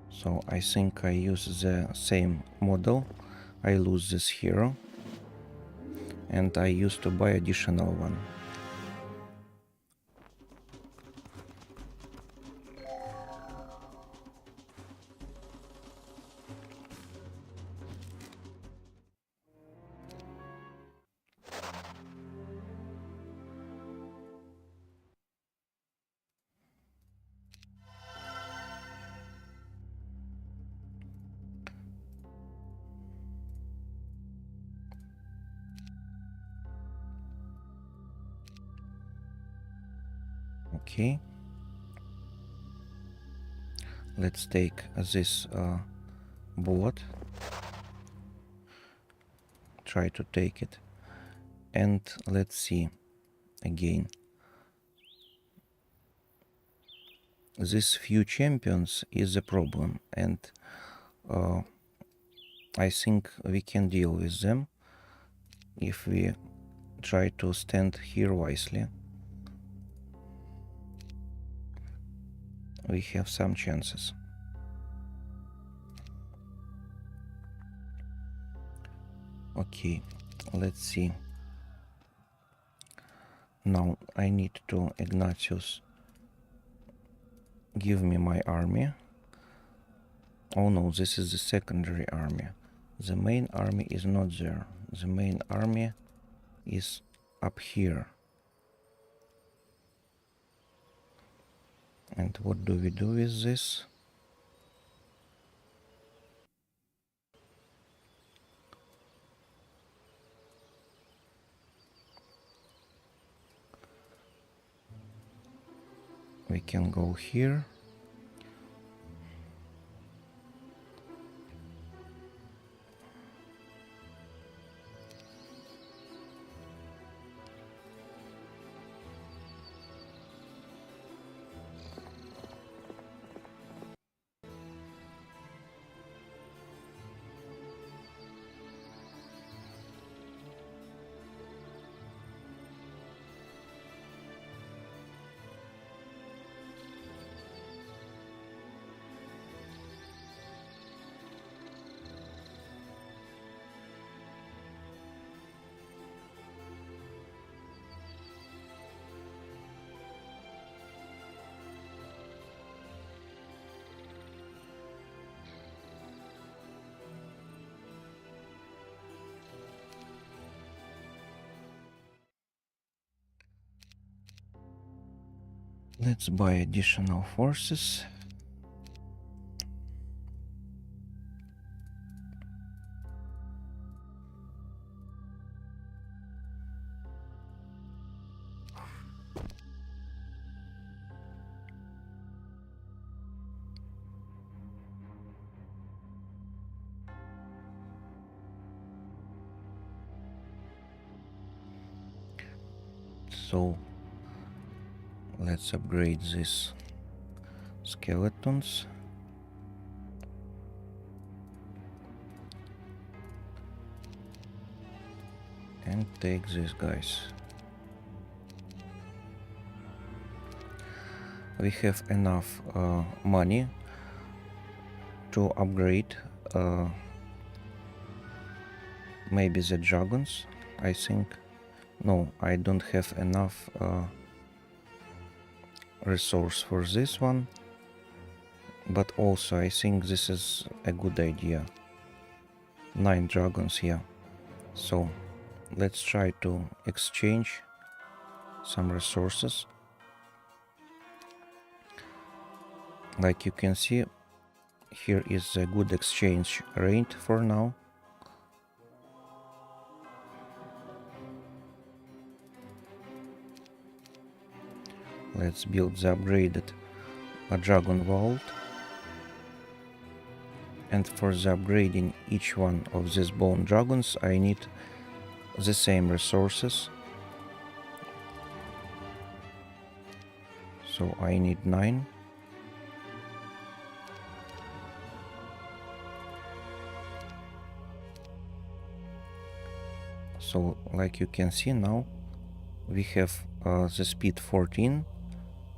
So I think I use the same model. I lose this hero and I used to buy additional one. Okay, let's take this bullet, try to take it, and let's see again. This few champions is a problem, and I think we can deal with them if we try to stand here wisely. we have some chances. Okay, let's see. Now I need to Ignatius give me my army. Oh no, this is the secondary army. The main army is not there. The main army is up here. And what do we do with this? We can go here. Let's buy additional forces. So let's upgrade these skeletons. And take these guys. We have enough money to upgrade maybe the dragons, I think. No, I don't have enough resource for this one, but also I think this is a good idea. 9 dragons here. So let's try to exchange some resources. Like you can see, here is a good exchange rate for now. Let's build the upgraded dragon vault. And for the upgrading each one of these bone dragons, I need the same resources. So I need 9. So like you can see now, we have the speed 14,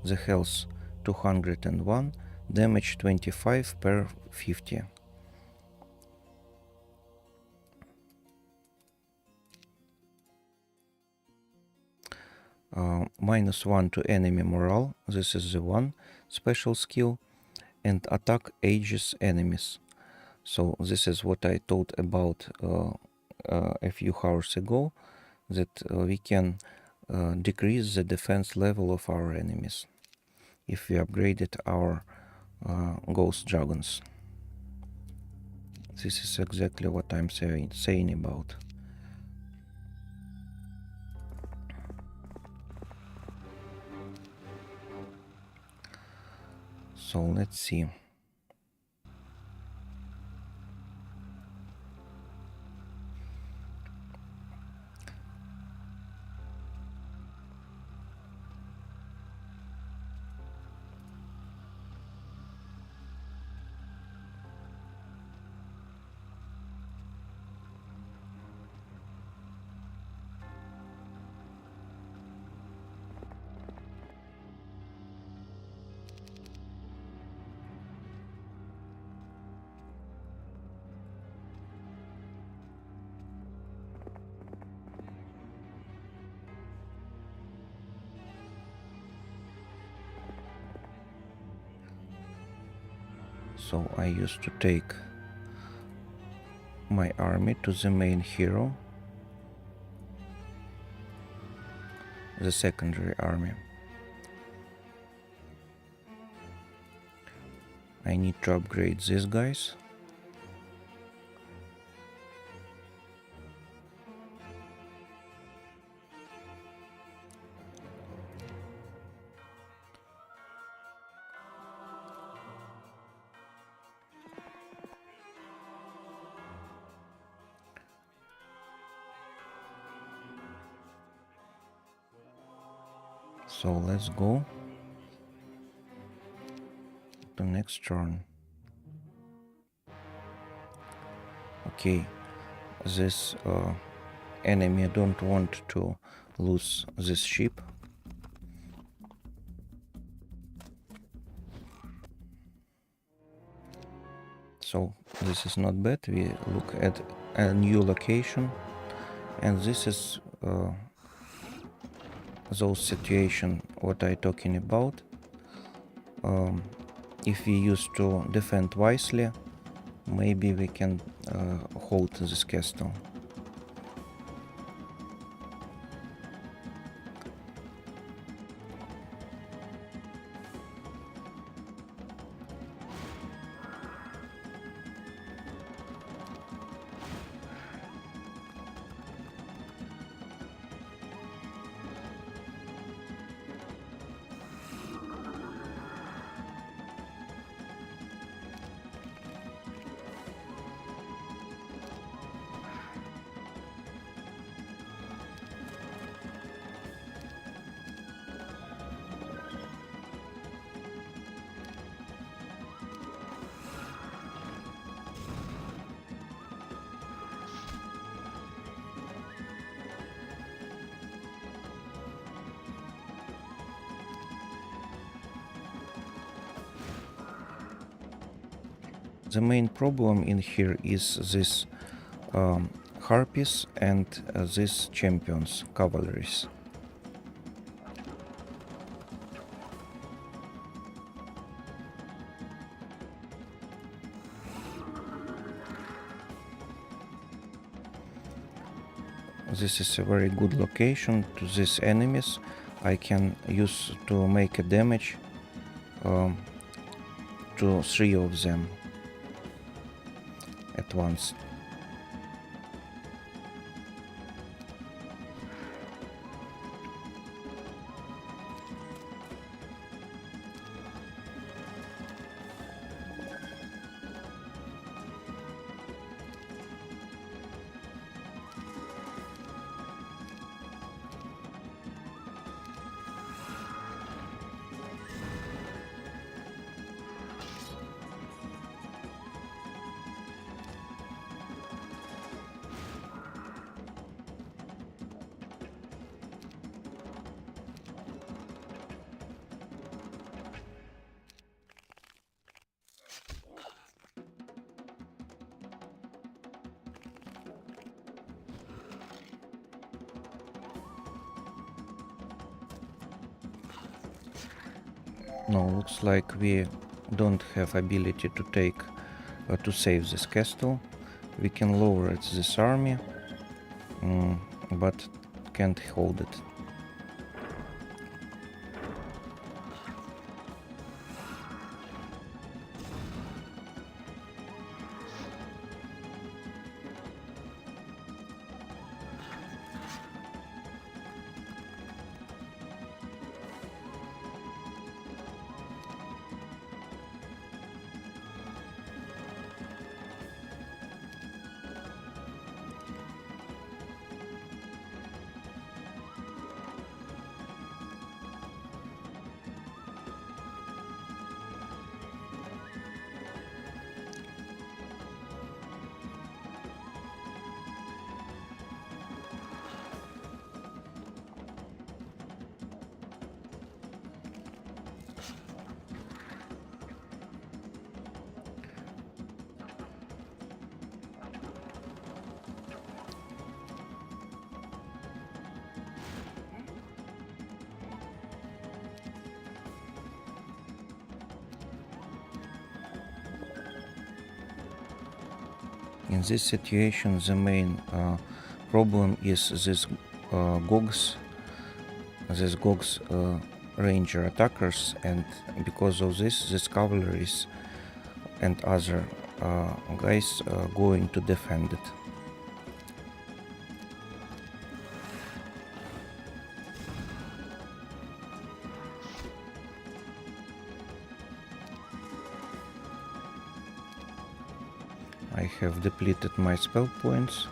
the health 201, damage 25 per 50. -1 to enemy morale, this is the one special skill, and attack ages enemies. So this is what I thought about a few hours ago, that we can decrease the defense level of our enemies if we upgraded our ghost dragons. This is exactly what I'm saying about. So let's see. So I used to take my army to the main hero, the secondary army. I need to upgrade these guys. So let's go to next turn. Okay, this enemy don't want to lose this ship. So this is not bad. We look at a new location, and this is those situation what I talking about. If we used to defend wisely, maybe we can hold this castle. The main problem in here is this harpies and these champions, cavalries. This is a very good location to these enemies. I can use to make a damage to 3 of them at once. No, looks like we don't have ability to take to save this castle. We can lower this army, but can't hold it. In this situation, the main problem is this Gogs, ranger attackers, and because of this cavalries and other guys going to defend it. I have depleted my spell points.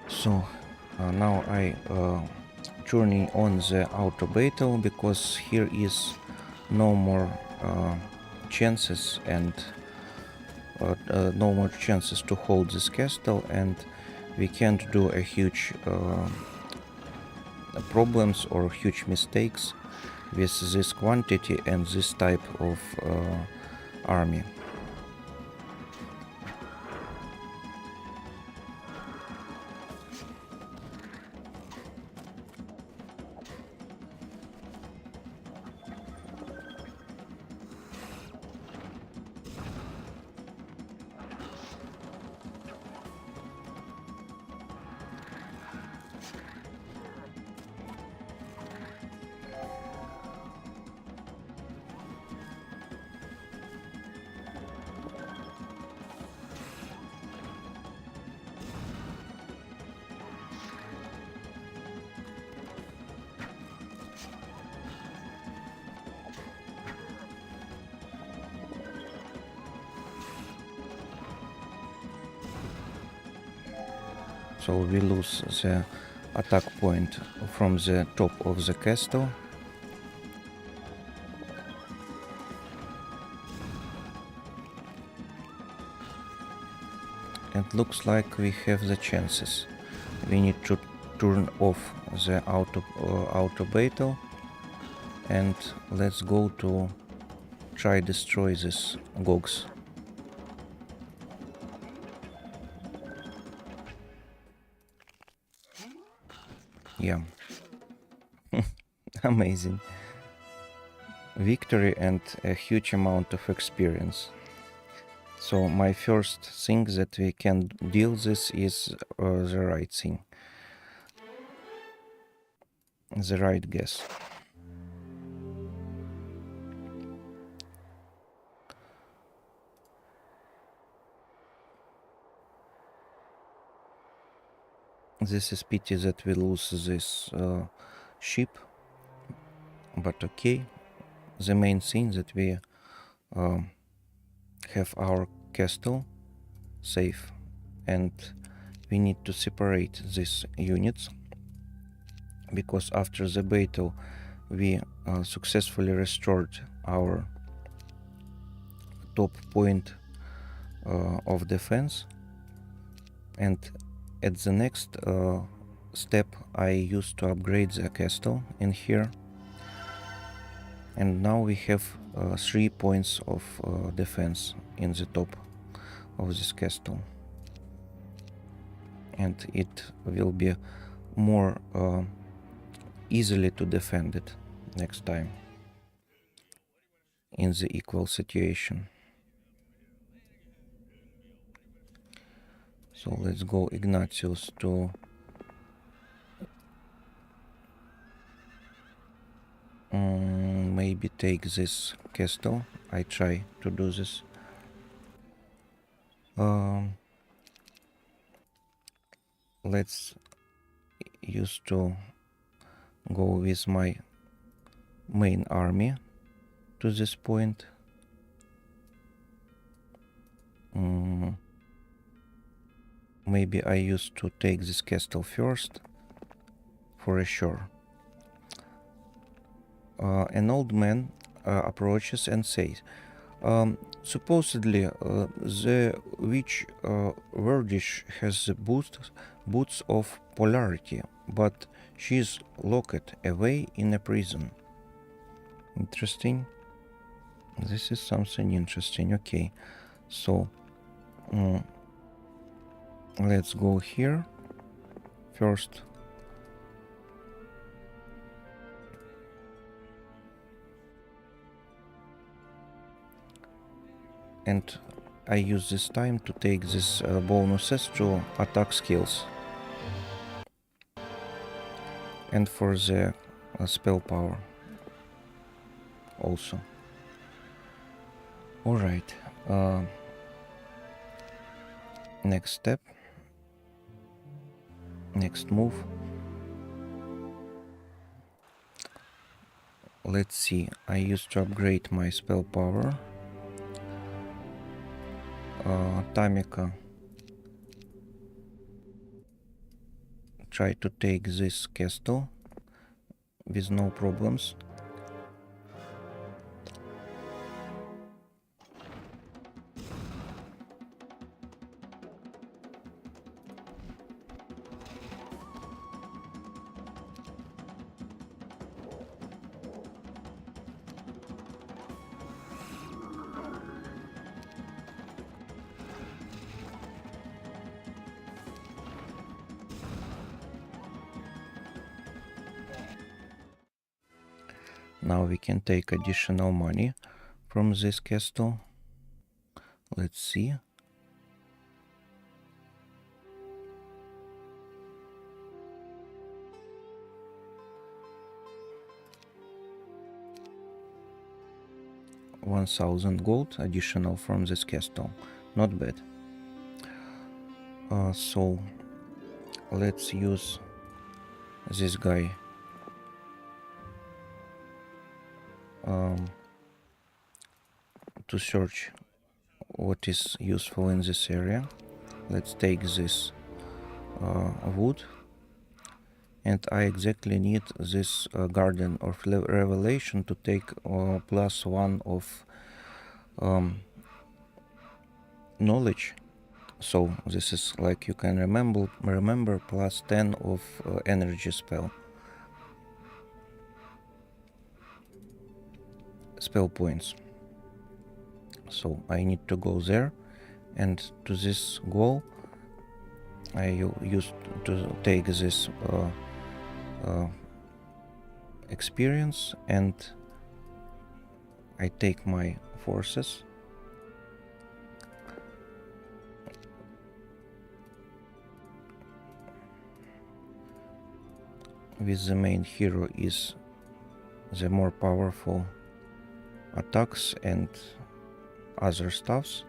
So now I turning on the auto battle, because here is no more chances and no more chances to hold this castle, and we can't do a huge problems or huge mistakes with this quantity and this type of army. So we lose the attack point from the top of the castle. And looks like we have the chances. We need to turn off the auto battle, and let's go to try destroy this Gogs. Yeah. Amazing. Victory and a huge amount of experience. So my first thing that we can deal this is the right thing. The right guess. This is pity that we lose this ship, but okay. The main thing that we have our castle safe, and we need to separate these units, because after the battle we successfully restored our top point of defense, and at the next step I used to upgrade the castle in here, and now we have 3 points of defense in the top of this castle, and it will be more easily to defend it next time in the equal situation. So let's go Ignatius to maybe take this castle. I try to do this. Let's use to go with my main army to this point. Maybe I used to take this castle first, for sure. An old man approaches and says, supposedly the witch Verdish has the boots of polarity, but she's locked away in a prison. Interesting. This is something interesting. Okay, so let's go here first. And I use this time to take these bonuses to attack skills. And for the spell power also. Alright. Next step. Next move. Let's see. I used to upgrade my spell power. Tamika try to take this castle with no problems. Now we can take additional money from this castle. Let's see. $1,000 gold additional from this castle. Not bad. So let's use this guy to search what is useful in this area. Let's take this wood, and I exactly need this Garden of Revelation to take +1 of knowledge. So this is, like you can remember +10 of energy spell points. So I need to go there, and to this goal I used to take this experience, and I take my forces. With the main hero is the more powerful attacks and other stuffs.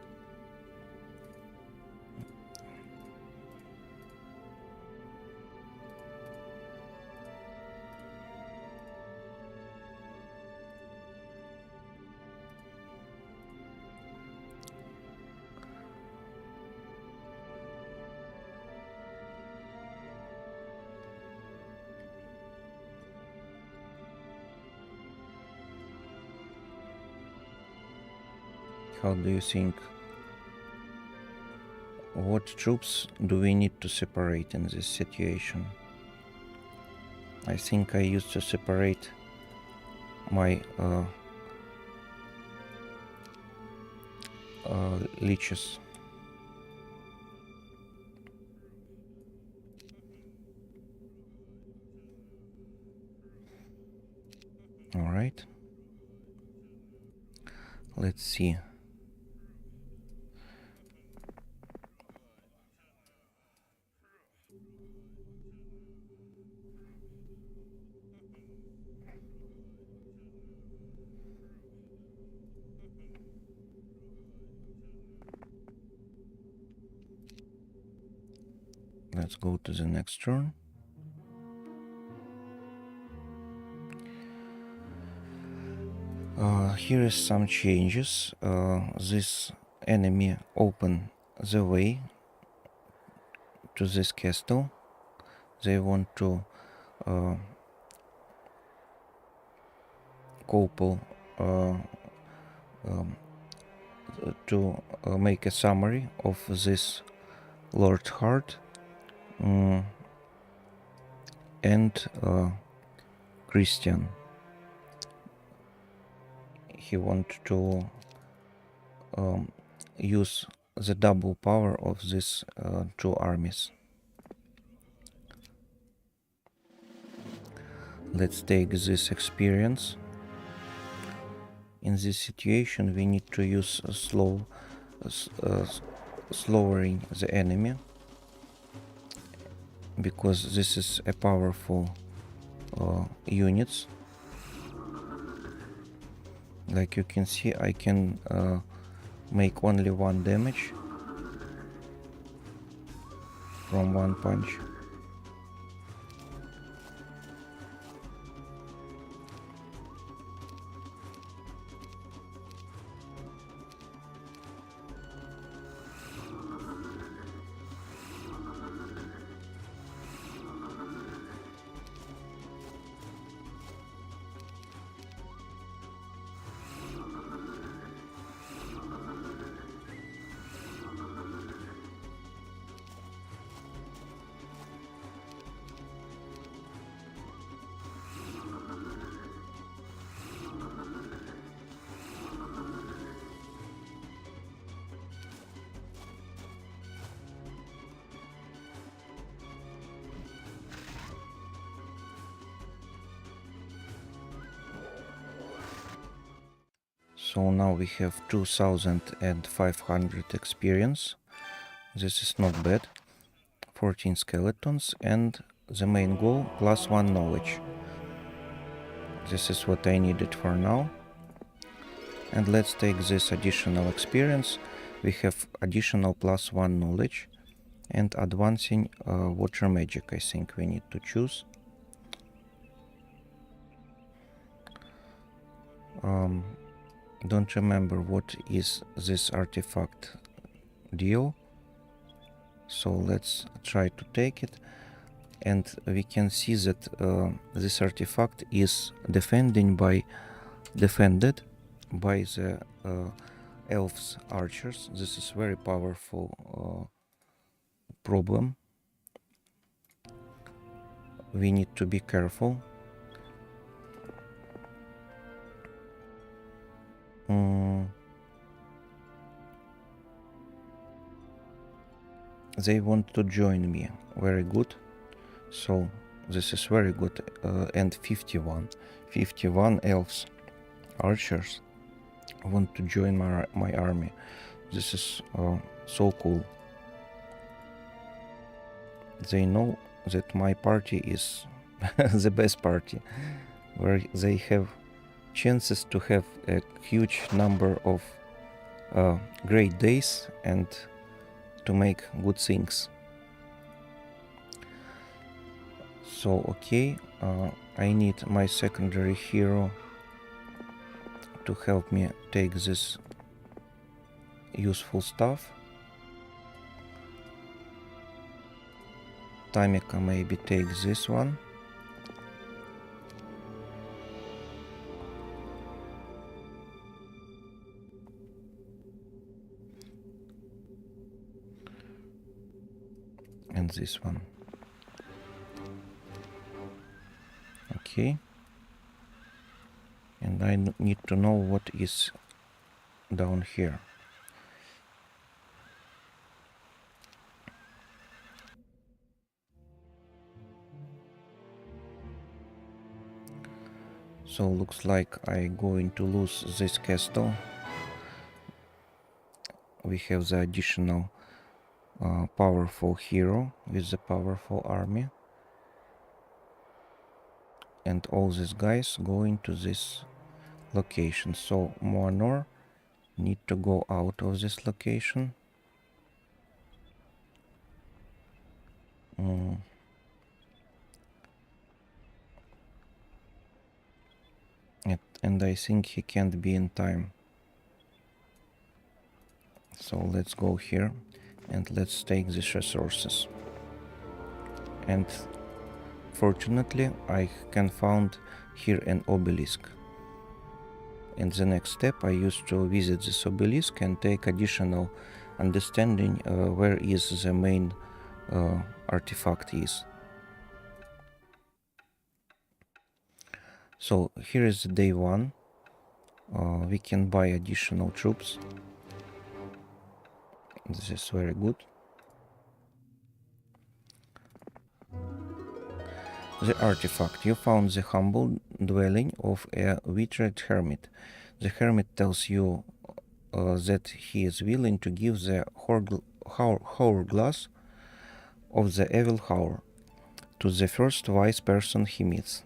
How do you think? What troops do we need to separate in this situation? I think I used to separate my leeches. All right. Let's see. Let's go to the next turn. Here is some changes. This enemy open the way to this castle. They want to couple um, to make a summary of this Lord Heart and Christian. He want to use the double power of these two armies. Let's take this experience. In this situation we need to use slowing the enemy, because this is a powerful units. Like you can see, I can make only one damage from one punch. So now we have 2500 experience. This is not bad. 14 skeletons and the main goal +1 knowledge. This is what I needed for now. And let's take this additional experience. We have additional +1 knowledge and advancing water magic. I think we need to choose. Don't remember what is this artifact deal, so let's try to take it. And we can see that this artifact is defended by the elves archers. This is very powerful problem. We need to be careful. They want to join me. Very good. So this is very good. And 51 elves archers want to join my army. This is so cool. They know that my party is the best party, where they have chances to have a huge number of great days and to make good things. So okay, I need my secondary hero to help me take this useful stuff. Tamika maybe takes this one. And this one. Okay. And I need to know what is down here. So looks like I'm going to lose this castle. We have the additional powerful hero with the powerful army. And all these guys going to this location. So Moanor need to go out of this location. and I think he can't be in time. So let's go here and let's take these resources. And fortunately I can found here an obelisk. And the next step, I used to visit this obelisk and take additional understanding where is the main artifact is. So here is day 1. We can buy additional troops. This is very good. The artifact. You found the humble dwelling of a withered hermit. The hermit tells you that he is willing to give the hourglass of the evil hour to the first wise person he meets.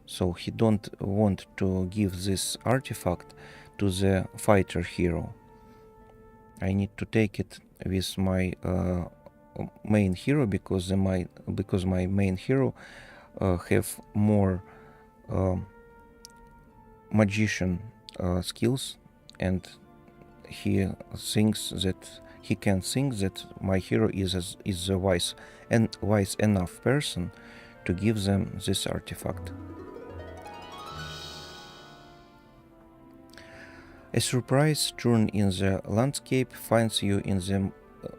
So he don't want to give this artifact to the fighter hero. I need to take it with my main hero because my main hero have more magician skills, and he thinks that he can think that my hero is a wise enough person to give them this artifact. A surprise turn in the landscape finds you in the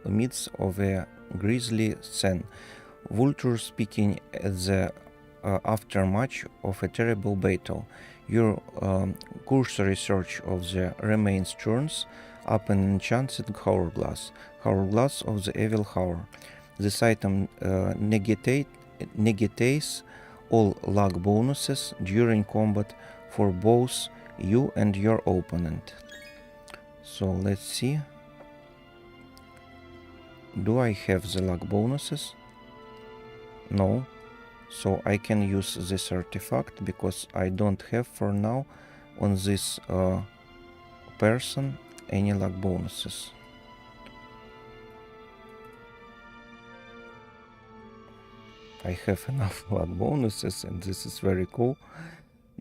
midst of a grisly scene. Vultures picking at the aftermath of a terrible battle. Your cursory search of the remains turns up an enchanted hourglass of the evil hour. This item negates all luck bonuses during combat for both you and your opponent. So let's see. Do I have the luck bonuses? No. So I can use this artifact because I don't have for now on this person any luck bonuses. I have enough luck bonuses and this is very cool.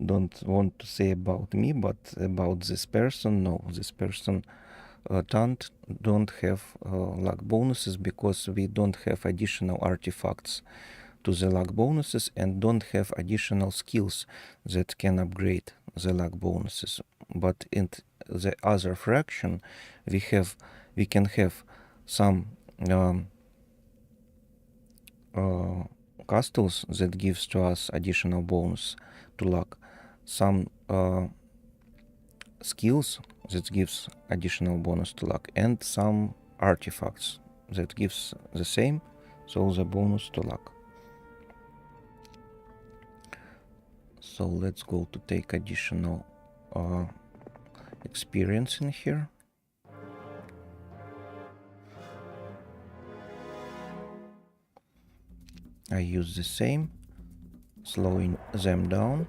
Don't want to say about me, but about this person, no, this person don't have luck bonuses because we don't have additional artifacts to the luck bonuses and don't have additional skills that can upgrade the luck bonuses. But in the other fraction, we can have some castles that gives to us additional bonus to luck, some skills that gives additional bonus to luck, and some artifacts that gives the same, so the bonus to luck. So let's go to take additional experience in here. I use the same, slowing them down,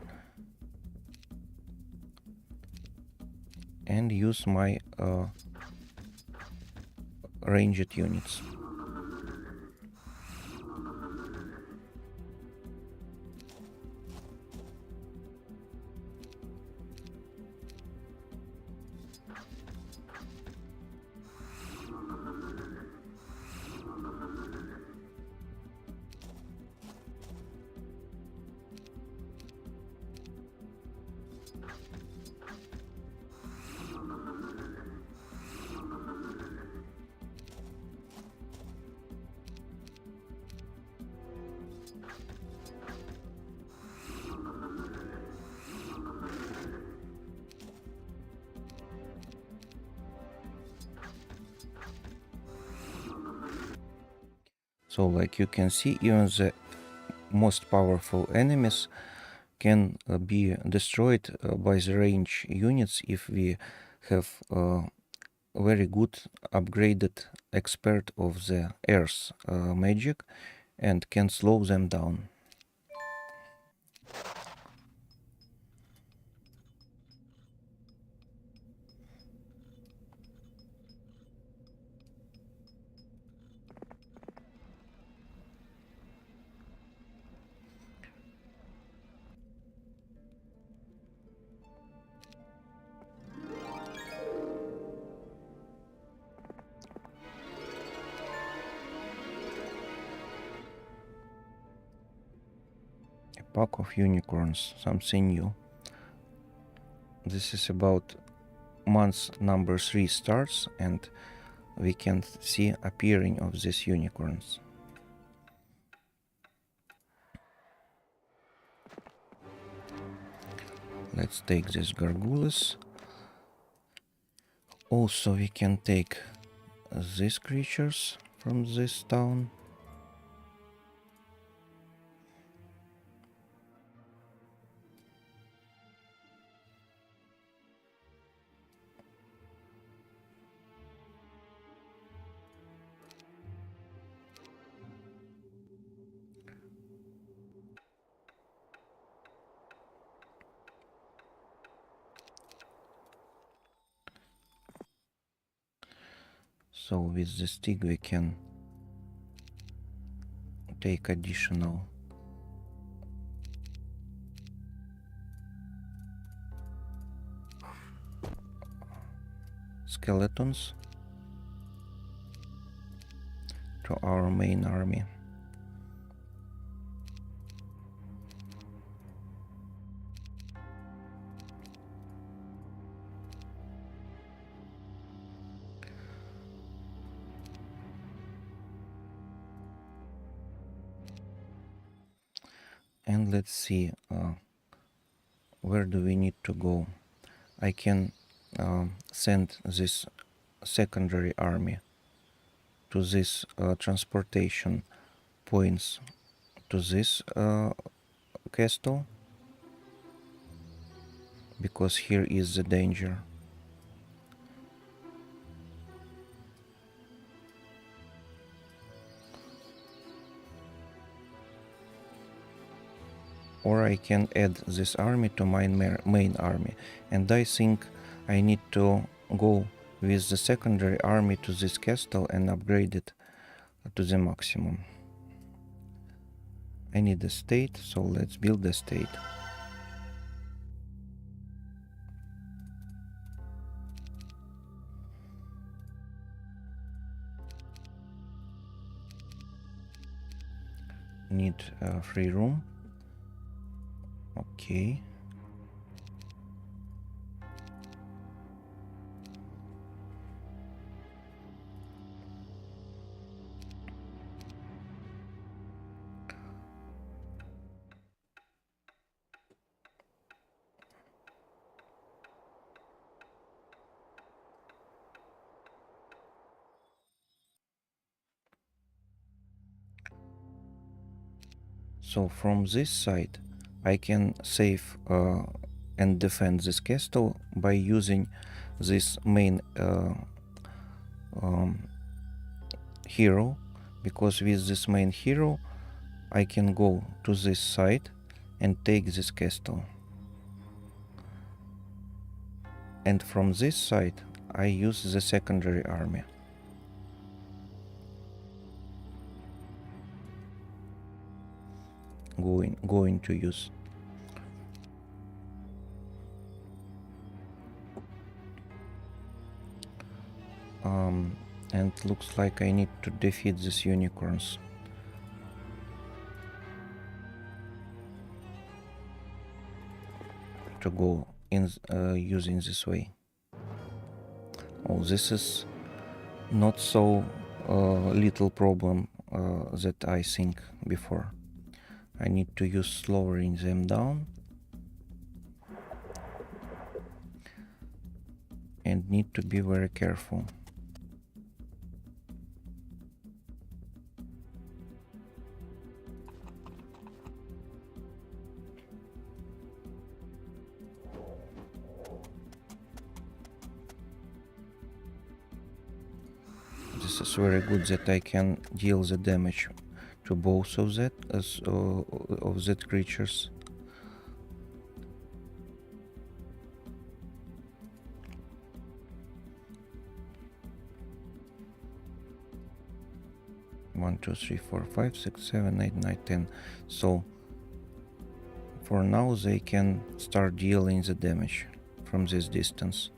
and use my ranged units. So like you can see, even the most powerful enemies can be destroyed by the range units if we have very good upgraded expert of the earth magic and can slow them down. Pack of unicorns, something new. This is about month number 3 starts, and we can see appearing of these unicorns. Let's take these gargoules. Also we can take these creatures from this town. So with the stick we can take additional skeletons to our main army. And let's see, where do we need to go? I can send this secondary army to this transportation points to this castle, because here is the danger. Or I can add this army to my main army, and I think I need to go with the secondary army to this castle and upgrade it to the maximum. I need a state, so let's build a state. Need free room. Okay. So from this side I can save and defend this castle by using this main hero, because with this main hero I can go to this side and take this castle, and from this side I use the secondary army. Going to use. And looks like I need to defeat these unicorns. To go in using this way. Oh, this is not so little problem that I think before. I need to use slowing them down and need to be very careful. This is very good that I can deal the damage to both of that creatures. One, two, three, four, 5, 6, 7, 8, 9, 10. So for now they can start dealing the damage from this distance.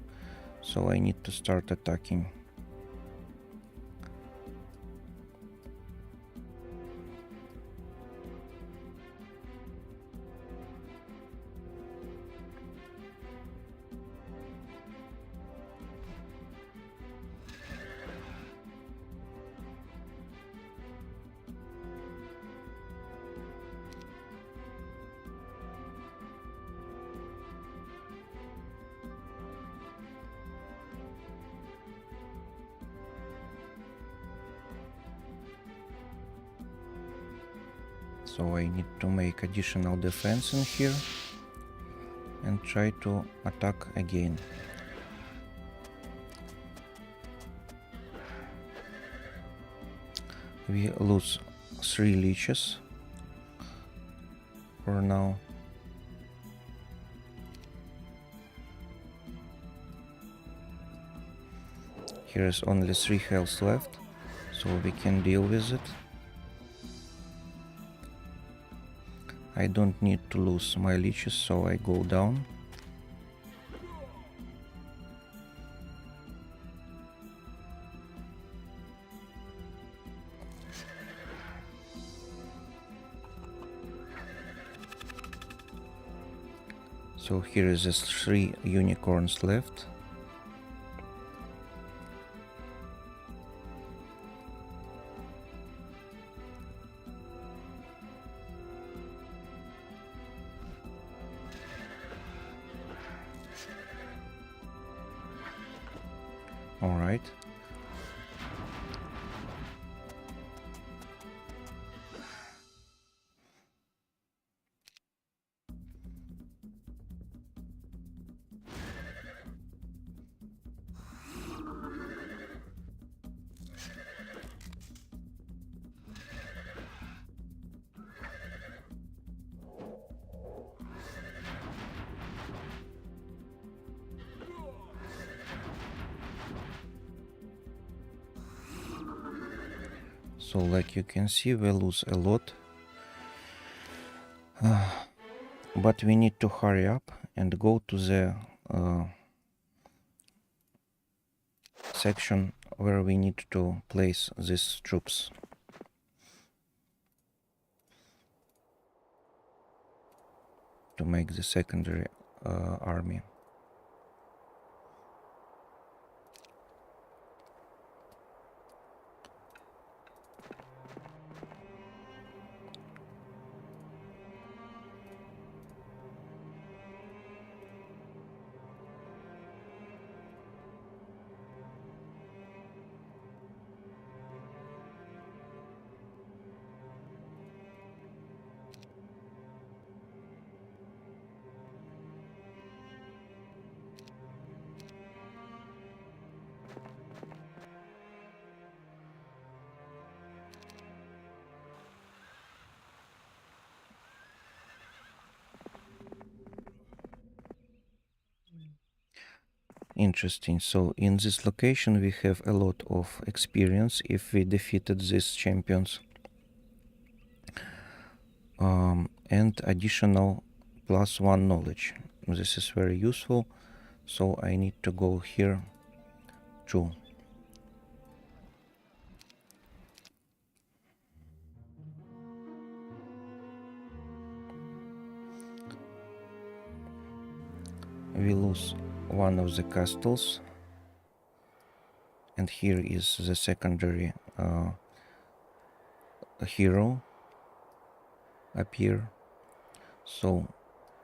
So I need to start attacking. So I need to make additional defense in here and try to attack again. We lose 3 leeches for now. Here is only 3 health left, so we can deal with it. I don't need to lose my leeches, so I go down. So here is just 3 unicorns left. All right. So like you can see, we lose a lot. But we need to hurry up and go to the section where we need to place these troops. To make the secondary army. Interesting. So in this location we have a lot of experience if we defeated these champions. And additional +1 knowledge. This is very useful. So I need to go here too. We lose one of the castles, and here is the secondary hero appear. So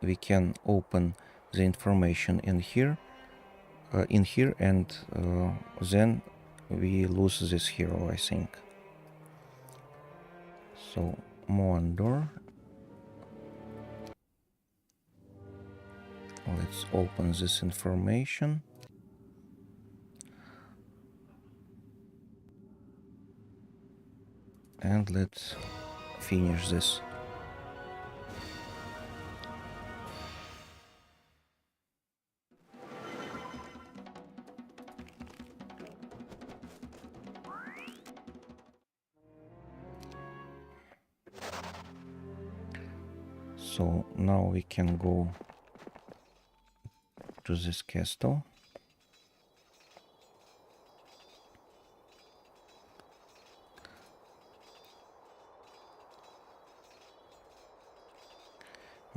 we can open the information in here, and then we lose this hero, I think. So Moandor. Let's open this information. And let's finish this. So now we can go to this castle.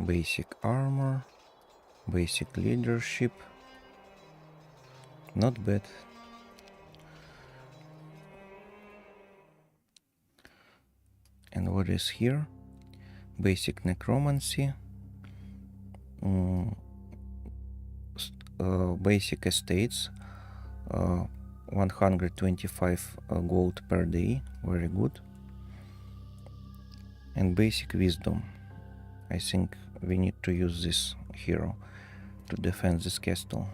Basic armor, basic leadership. Not bad. And what is here? Basic necromancy. Basic estates. 125 gold per day. Very good. and basic wisdom. I think we need to use this hero to defend this castle.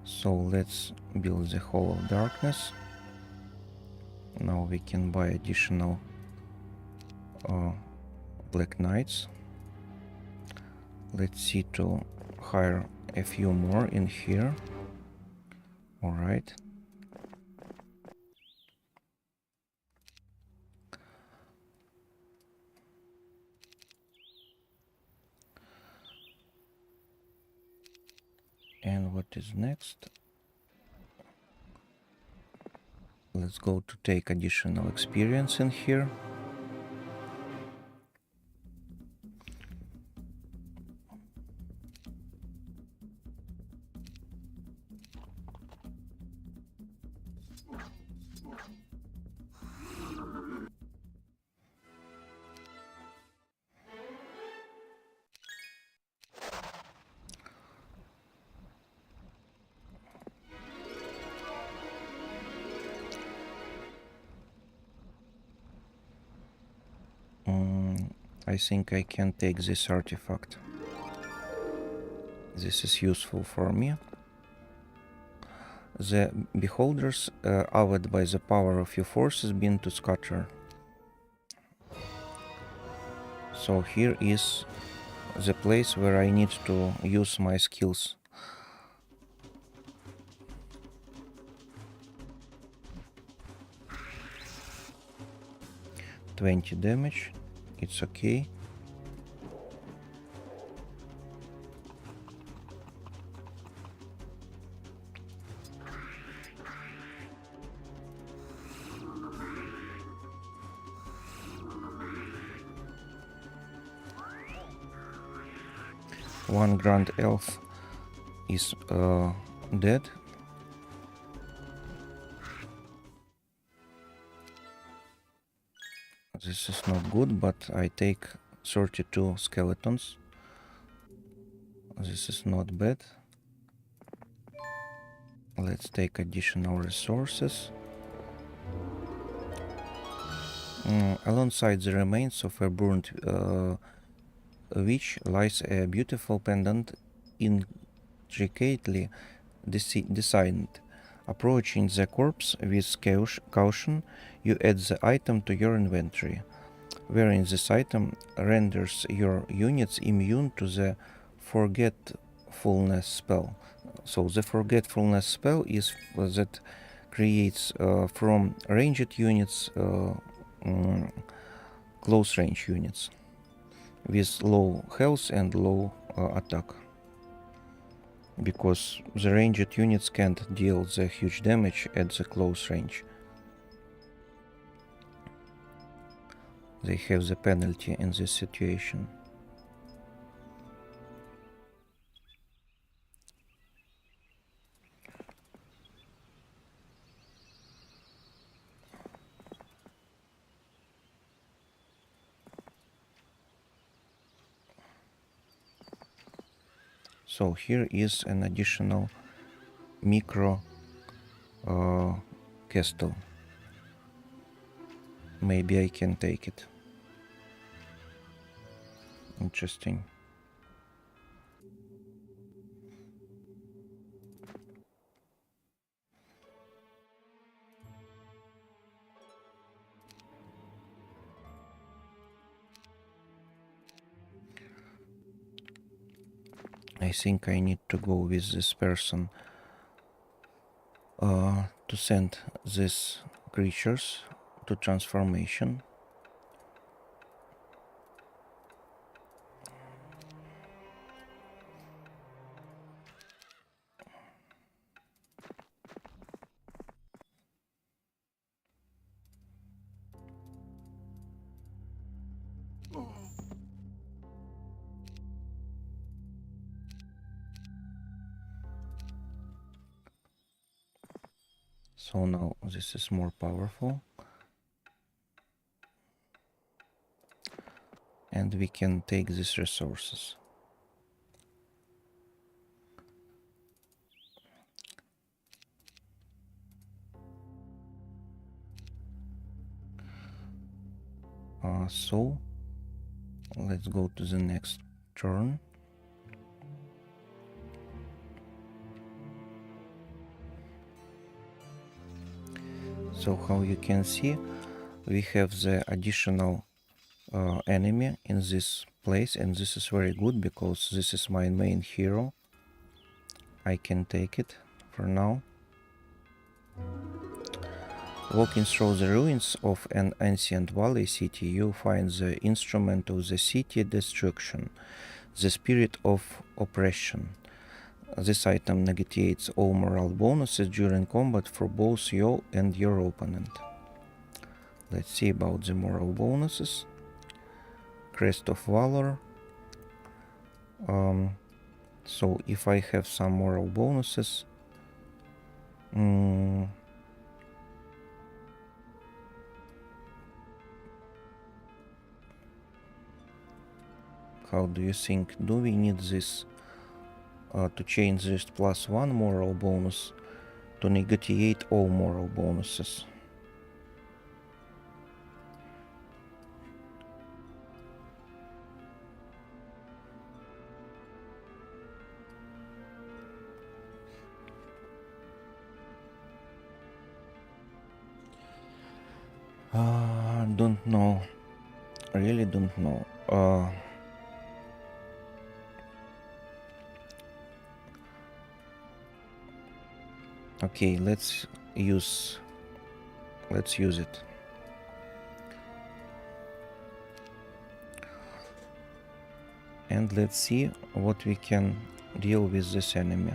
So let's build the Hall of Darkness. Now we can buy additional Black Knights. Let's see to hire a few more in here. Alright. And what is next? Let's go to take additional experience in here. I think I can take this artifact. This is useful for me. The beholders, awed by the power of your forces, begin to scatter. So here is the place where I need to use my skills. $20 damage, it's okay. One Grand Elf is dead. This is not good, but I take 32 skeletons. This is not bad. Let's take additional resources. Alongside the remains of a burnt witch lies a beautiful pendant intricately designed. Approaching the corpse with caution, you add the item to your inventory. Wearing this item renders your units immune to the forgetfulness spell. So the forgetfulness spell is that creates from ranged units close range units with low health and low attack. Because the ranged units can't deal the huge damage at the close range. They have the penalty in this situation. So here is an additional micro castle. Maybe I can take it. Interesting. I think I need to go with this person to send these creatures to transformation. So now this is more powerful. And we can take these resources. So let's go to the next turn. So how you can see, we have the additional enemy in this place, and this is very good because this is my main hero. I can take it for now. Walking through the ruins of an ancient valley city, you find the instrument of the city destruction, the spirit of oppression. This item negates all morale bonuses during combat for both you and your opponent. Let's see about the morale bonuses. Crest of Valor. So if I have some morale bonuses, how do you think? Do we need this to change this +1 moral bonus to negate all moral bonuses? Don't know. Really don't know. Okay, let's use it. And let's see what we can deal with this enemy.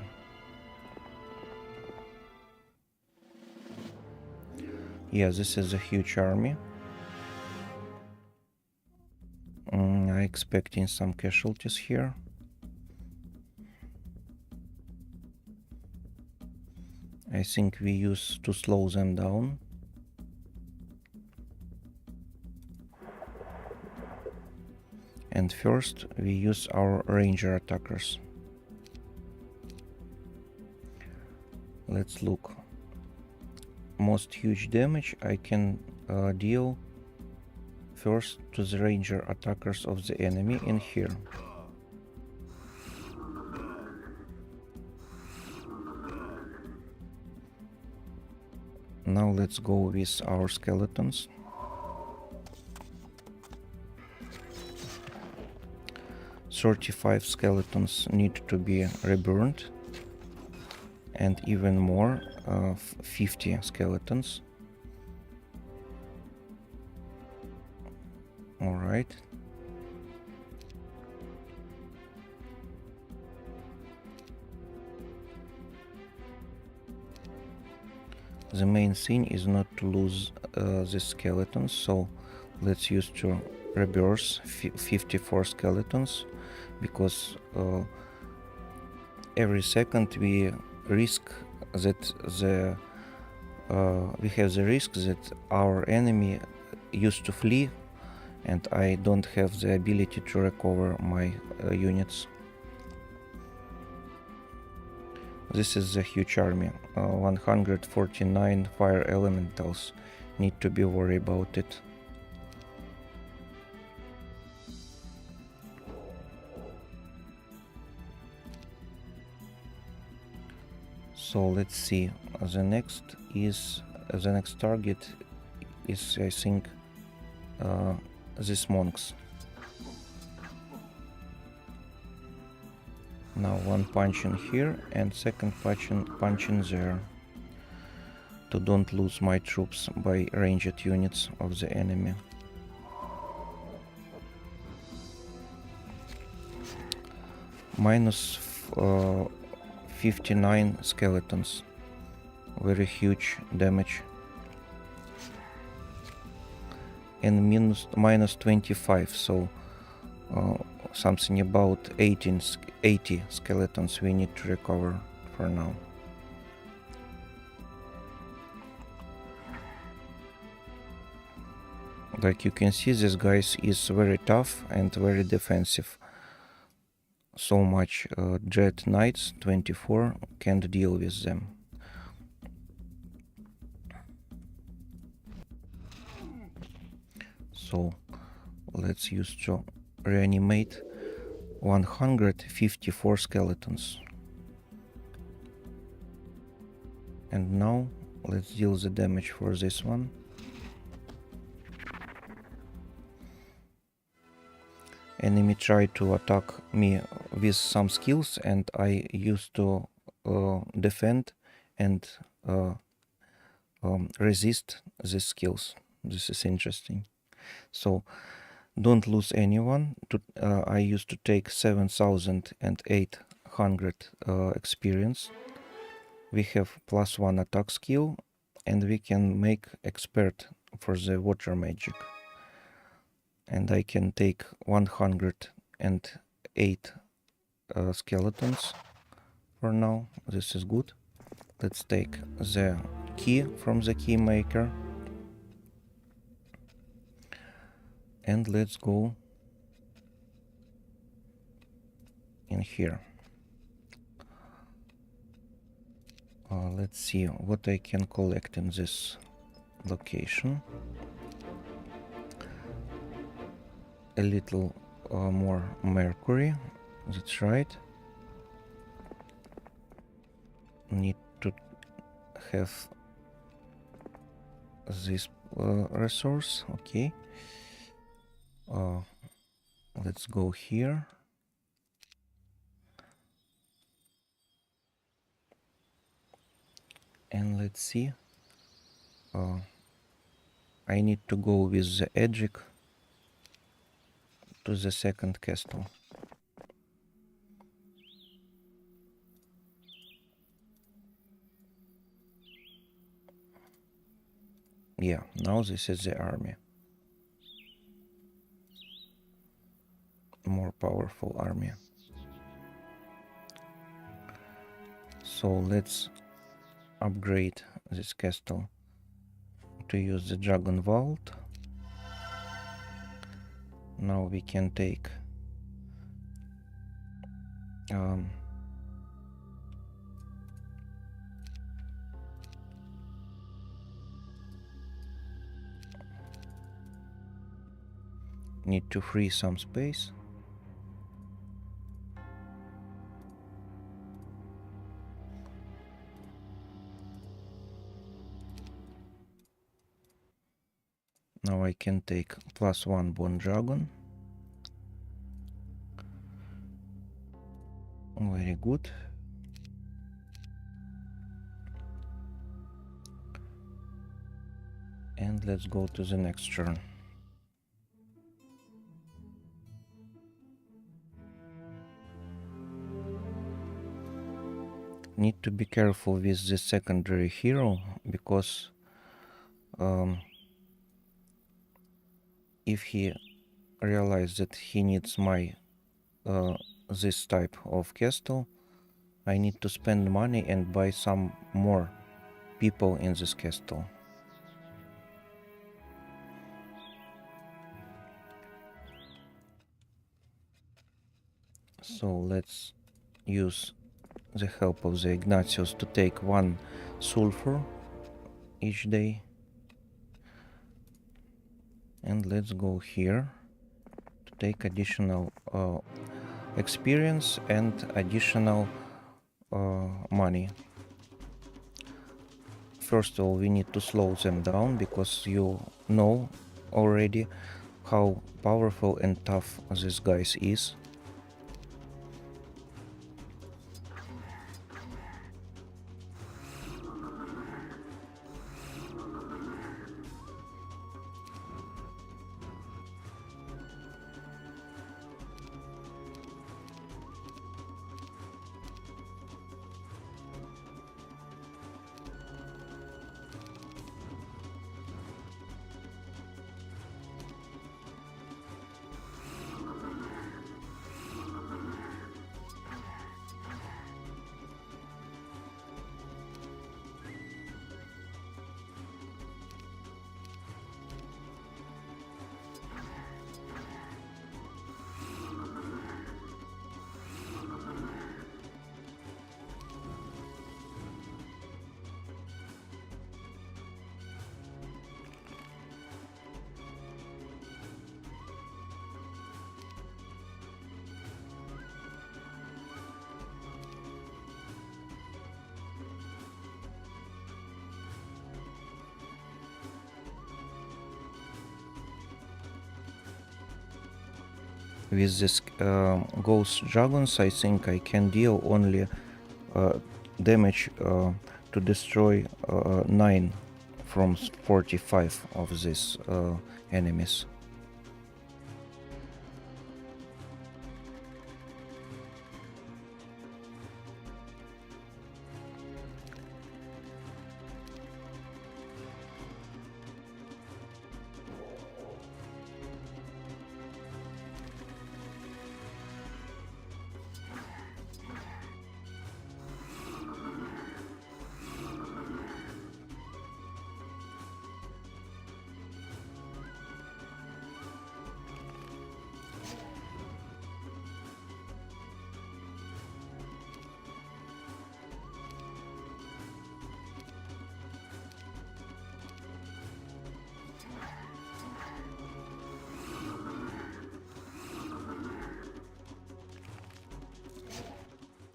Yeah, this is a huge army. I'm expecting some casualties here. I think we use to slow them down. And first we use our ranger attackers. Let's look. Most huge damage I can deal first to the ranger attackers of the enemy in here. Now let's go with our skeletons. "35 skeletons need to be reburned, and even more, 50 skeletons. Alright. The main thing is not to lose the skeletons, so let's use to reverse 54 skeletons, because every second we risk that we have the risk that our enemy used to flee, and I don't have the ability to recover my units. This is a huge army. 149 fire elementals. Need to be worried about it. So let's see. The next target is, I think, these monks. Now one punch in here and second punch in there, to don't lose my troops by ranged units of the enemy. Minus 59 skeletons. Very huge damage. And minus 25, so something about 80 skeletons we need to recover for now. Like you can see, this guy is very tough and very defensive. So much Dread Knights 24 can't deal with them. So let's use to reanimate 154 skeletons. And now let's deal the damage for this one. Enemy tried to attack me with some skills, and I used to defend and resist these skills. This is interesting. So don't lose anyone. I used to take 7,800 experience. We have +1 attack skill, and we can make expert for the water magic. And I can take 108 skeletons for now. This is good. Let's take the key from the key maker. And let's go in here. Let's see what I can collect in this location. A little more mercury, that's right. Need to have this resource, okay. Let's go here. And let's see. I need to go with the edge to the second castle. Yeah, now this is the army. More powerful army. So let's upgrade this castle to use the dragon vault. Now we can take need to free some space. Now I can take +1 bone dragon. Very good. And let's go to the next turn. Need to be careful with the secondary hero, because if he realizes that he needs my this type of castle, I need to spend money and buy some more people in this castle. So let's use the help of the Ignatius to take 1 sulfur each day. And let's go here to take additional experience and additional money. First of all, we need to slow them down, because you know already how powerful and tough this guy is. With this ghost dragons, I think I can deal only damage to destroy 9 from 45 of these enemies.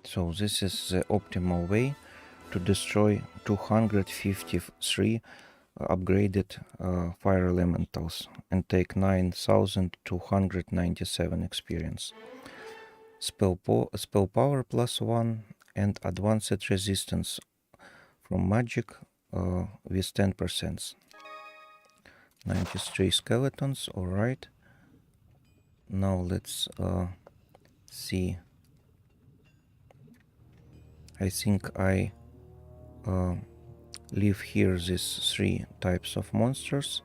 So this is the optimal way to destroy 253 upgraded fire elementals and take 9297 experience. Spell power +1 and advanced resistance from magic with 10%. 93 skeletons, alright. Now let's see. I think I leave here these 3 types of monsters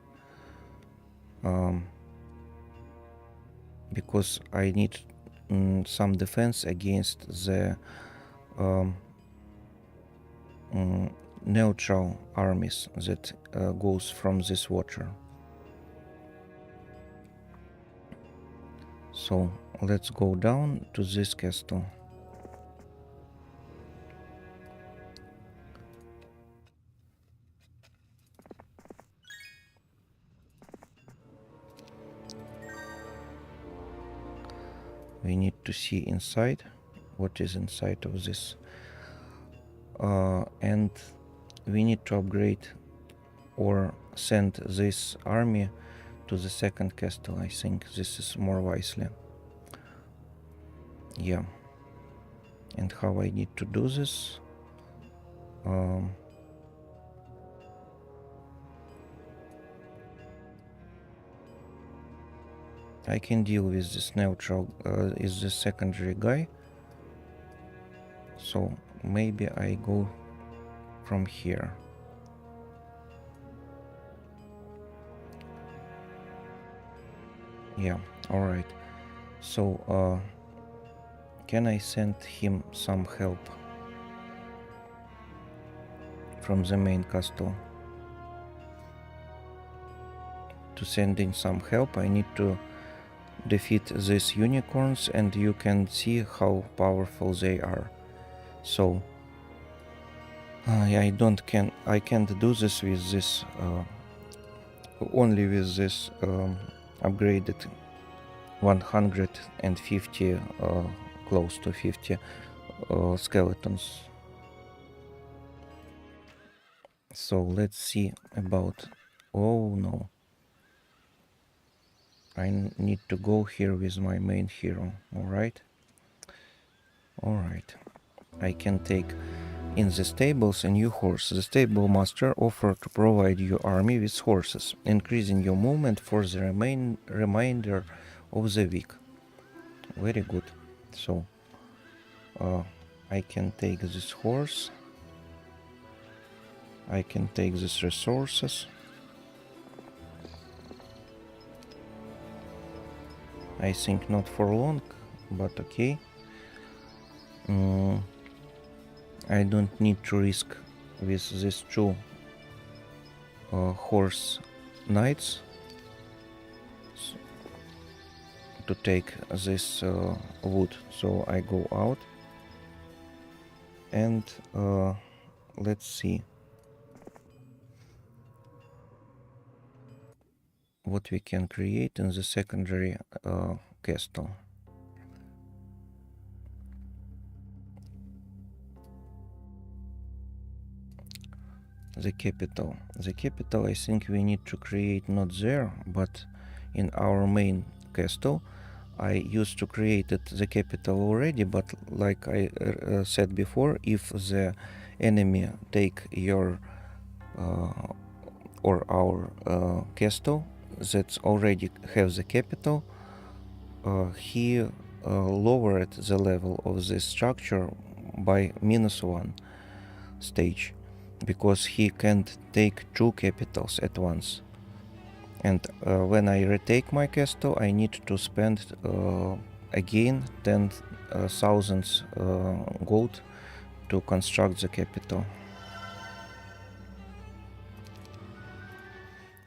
because I need some defense against the neutral armies that goes from this water. So let's go down to this castle. We need to see inside what is inside of this, and we need to upgrade or send this army to the second castle. I think this is more wisely. Yeah. And how I need to do this? I can deal with this neutral, is the secondary guy. So maybe I go from here. Yeah, alright. So can I send him some help from the main castle? To send in some help, I need to defeat these unicorns, and you can see how powerful they are. So I can't do this with this only with this upgraded 150 close to 50 skeletons. So let's see about, oh no, I need to go here with my main hero. Alright, I can take in the stables a new horse. The stable master offer to provide your army with horses, increasing your movement for the remainder of the week. Very good. So I can take this horse, I can take these resources, I think not for long, but okay. I don't need to risk with these 2 horse knights to take this wood. So I go out and let's see what we can create in the secondary castle. The capital. The capital, I think we need to create not there, but in our main castle I used to create the capital already, but like I said before, if the enemy take your or our castle that already have the capital, he lowered the level of this structure by -1 stage, because he can't take two capitals at once. And when I retake my castle, I need to spend again 10,000 gold to construct the capital.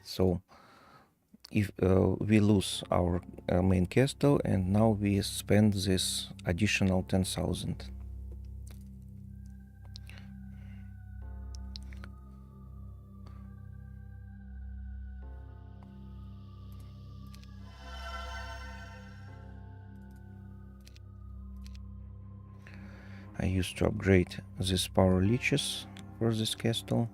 So if we lose our main castle, and now we spend this additional 10,000. I used to upgrade these power leeches for this castle.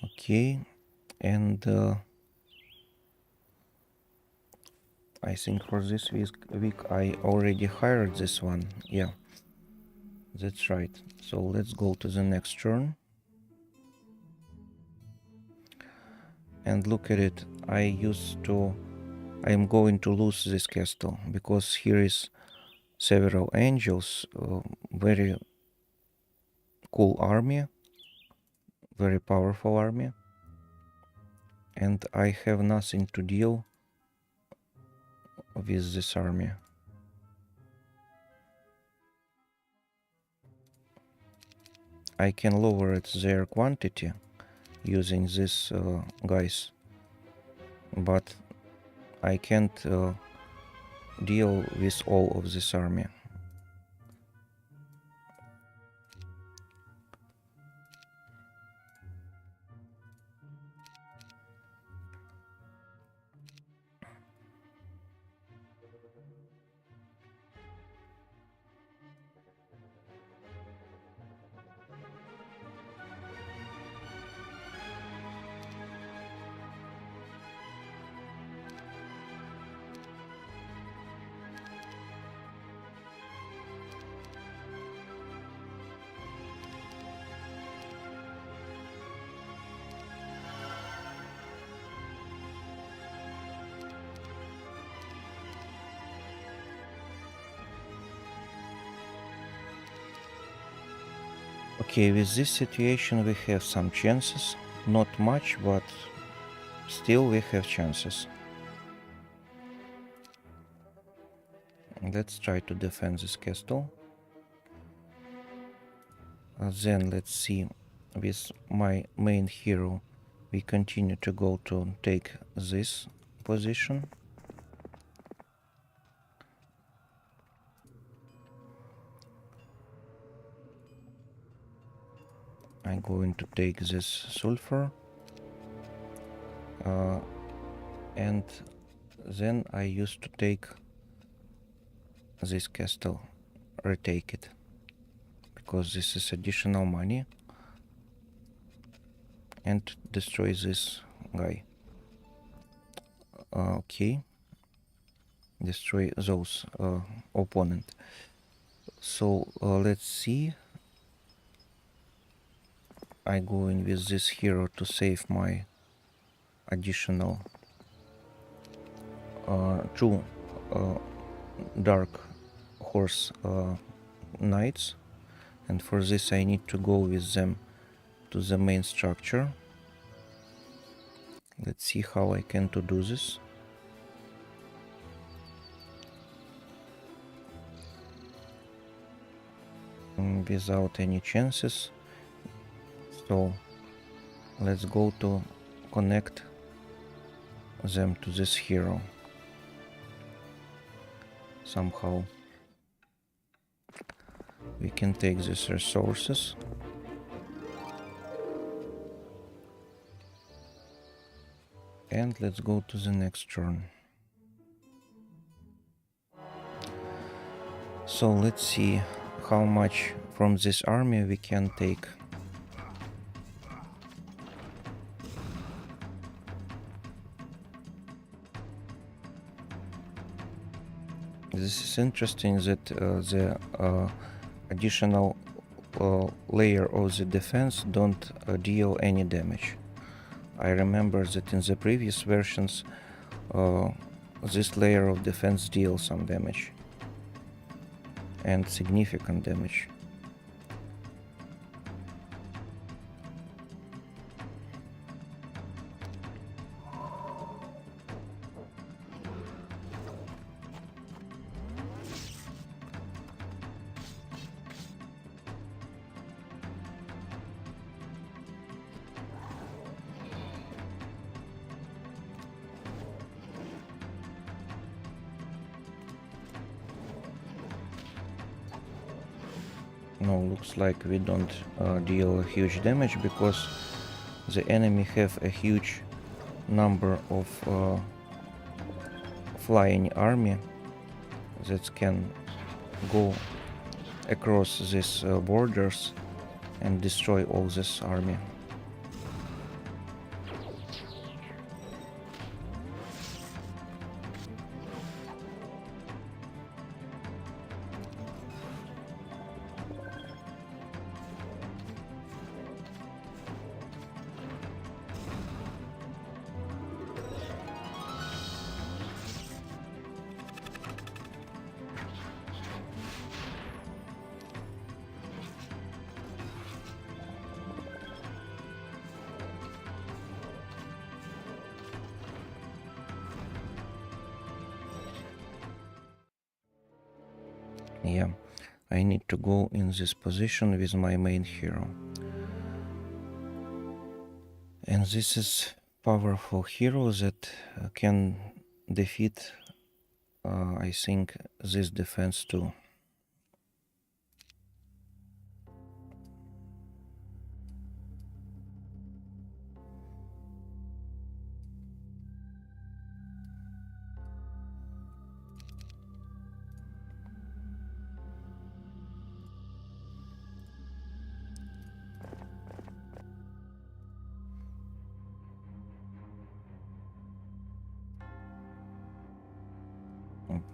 Okay, and I think for this week I already hired this one. Yeah, that's right. So let's go to the next turn. And look at it. I am going to lose this castle because here is several angels, very cool army, very powerful army, and I have nothing to deal with this army. I can lower their quantity using these guys, but I can't deal with all of this army. Okay, with this situation we have some chances, not much, but still we have chances. Let's try to defend this castle. Then let's see, with my main hero we continue to go to take this position. I'm going to take this sulfur, and then I used to take this castle, retake it, because this is additional money, and destroy this guy. Okay, destroy those opponent. So let's see. I go in with this hero to save my additional two dark horse knights, and for this I need to go with them to the main structure. Let's see how I can to do this. Without any chances. So let's go to connect them to this hero somehow. We can take these resources. And let's go to the next turn. So let's see how much from this army we can take. This is interesting that the additional layer of the defense don't deal any damage. I remember that in the previous versions this layer of defense deals some damage, and significant damage. No, looks like we don't deal huge damage because the enemy have a huge number of flying army that can go across these borders and destroy all this army. Yeah, I need to go in this position with my main hero. And this is powerful hero that can defeat, I think, this defense too.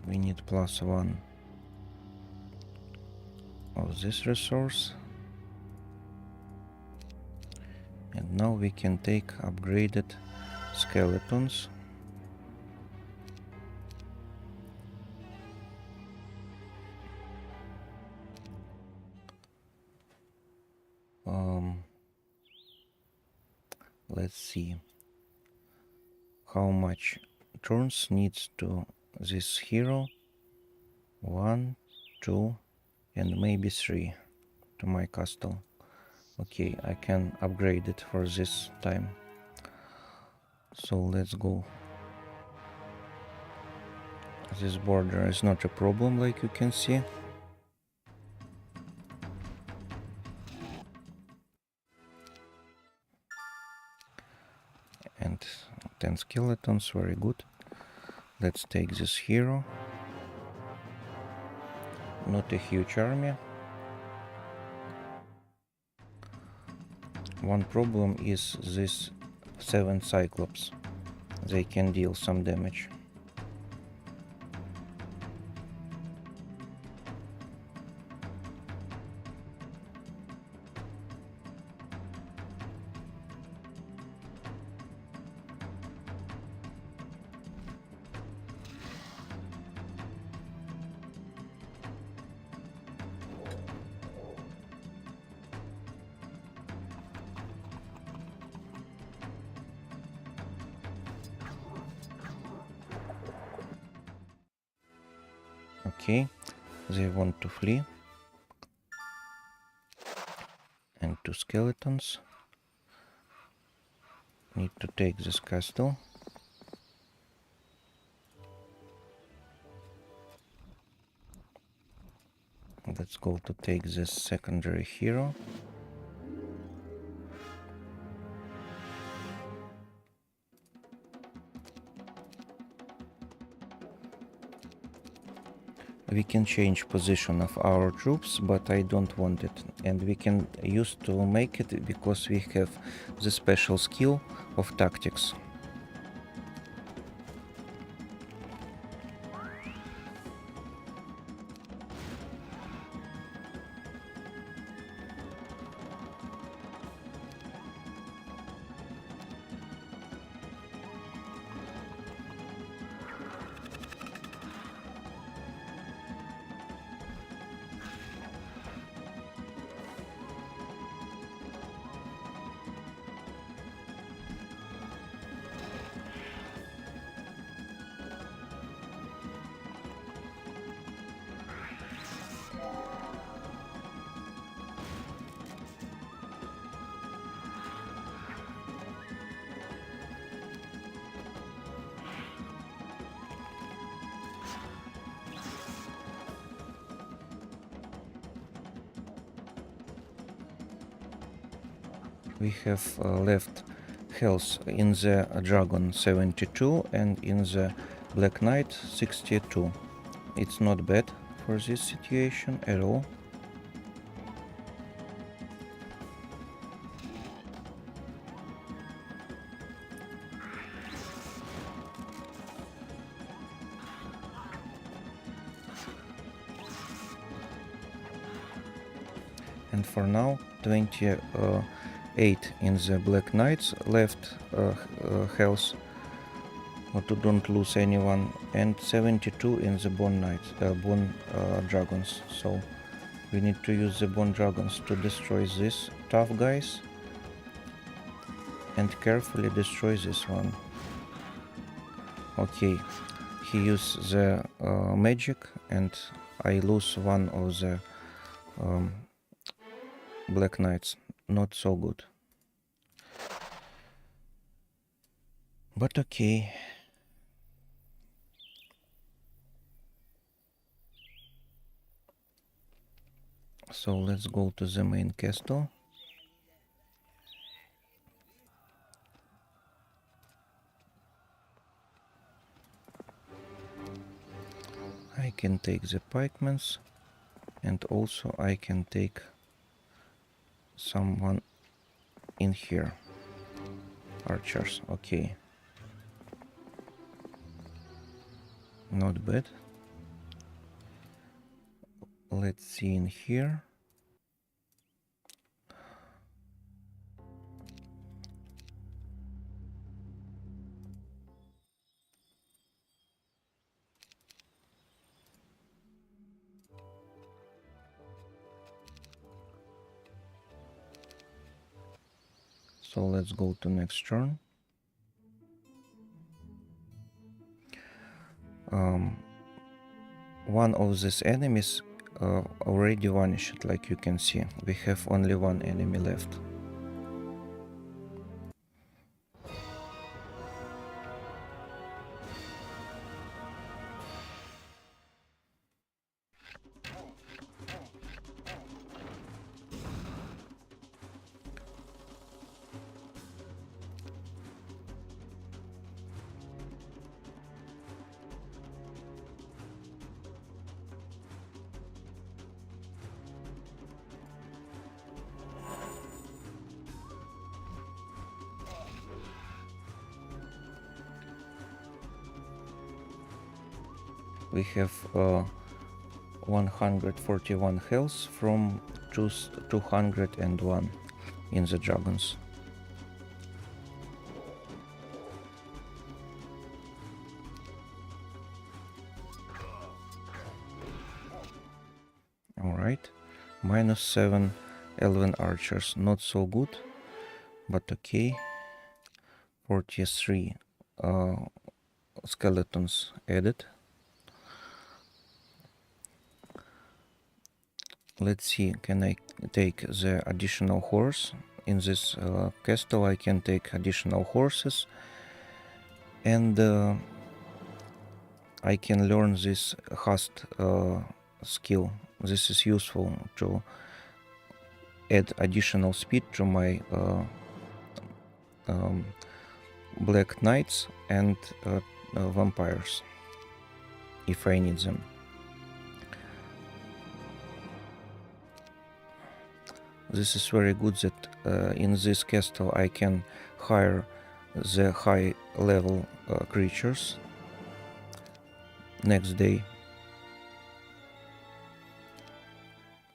We need +1 of this resource. And now we can take upgraded skeletons. Let's see how much turns needs to this hero. 1, 2, and maybe 3 to my castle. Okay, I can upgrade it for this time. So let's go. This border is not a problem, like you can see. And 10 skeletons, very good. Let's take this hero. Not a huge army. One problem is this 7 cyclops. They can deal some damage. Okay, they want to flee. And 2 skeletons. Need to take this castle. Let's go to take this secondary hero. We can change position of our troops, but I don't want it. And we can use to make it because we have the special skill of tactics. we have left health in the dragon 72 and in the black knight 62. It's not bad for this situation at all. And for now 28 in the black knights left health to don't lose anyone, and 72 in the bone knights, bone dragons. So we need to use the bone dragons to destroy these tough guys and carefully destroy this one. Okay, he used the magic and I lose one of the black knights. Not so good, but okay. So let's go to the main castle. I can take the pikemans, and also I can take someone in here. Archers, okay. Not bad. Let's see in here. So let's go to next turn. One of these enemies already vanished, like you can see. We have only one enemy left. We have 141 health from just 201 in the dragons. Alright, -7 elven archers, not so good, but okay. 43 skeletons added. Let's see, can I take the additional horse? In this castle I can take additional horses, and I can learn this hast skill. This is useful to add additional speed to my black knights and vampires if I need them. This is very good that in this castle I can hire the high level creatures next day.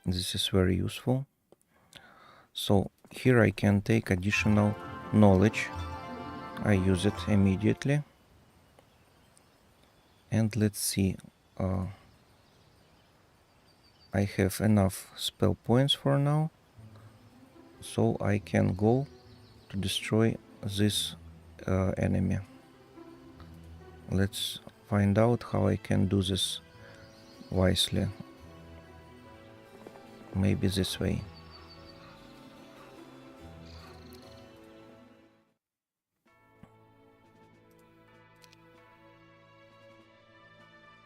This is very useful. So here I can take additional knowledge. I use it immediately. And let's see. I have enough spell points for now, so I can go to destroy this enemy. Let's find out how I can do this wisely. Maybe this way.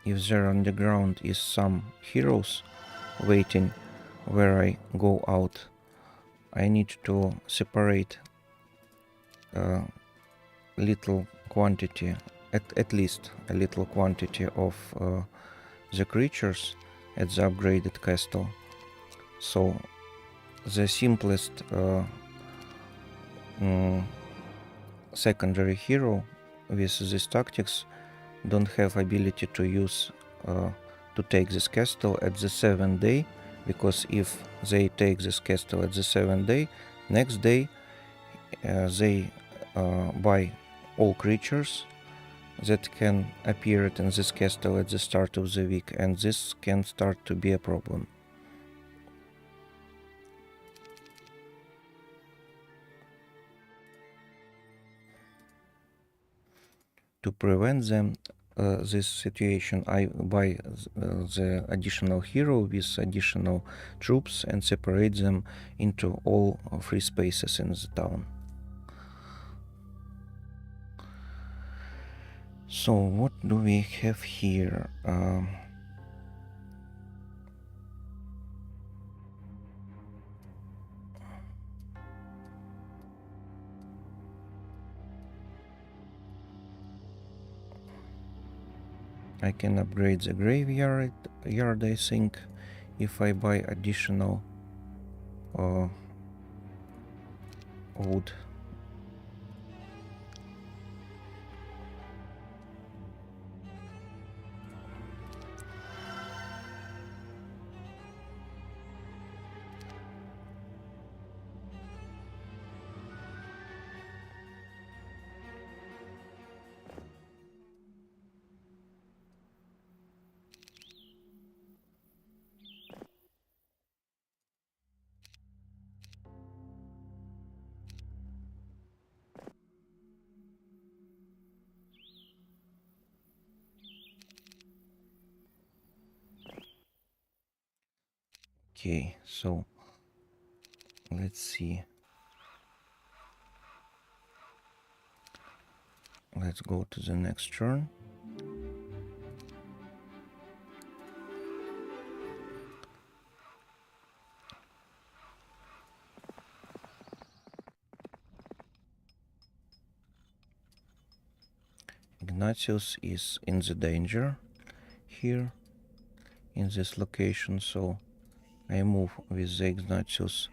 If there on the ground is some heroes waiting where I go out I need to separate a little quantity, at least a little quantity of the creatures at the upgraded castle. So the simplest secondary hero with these tactics don't have ability to use to take this castle at the 7th day, because if they take this castle at the 7th day, next day they buy all creatures that can appear in this castle at the start of the week, and this can start to be a problem. To prevent them this situation, I buy the additional hero with additional troops and separate them into all free spaces in the town. So what do we have here? I can upgrade the graveyard, I think, if I buy additional wood. Okay, so let's see. Let's go to the next turn. Ignatius is in the danger here in this location, so I move with the Ignatius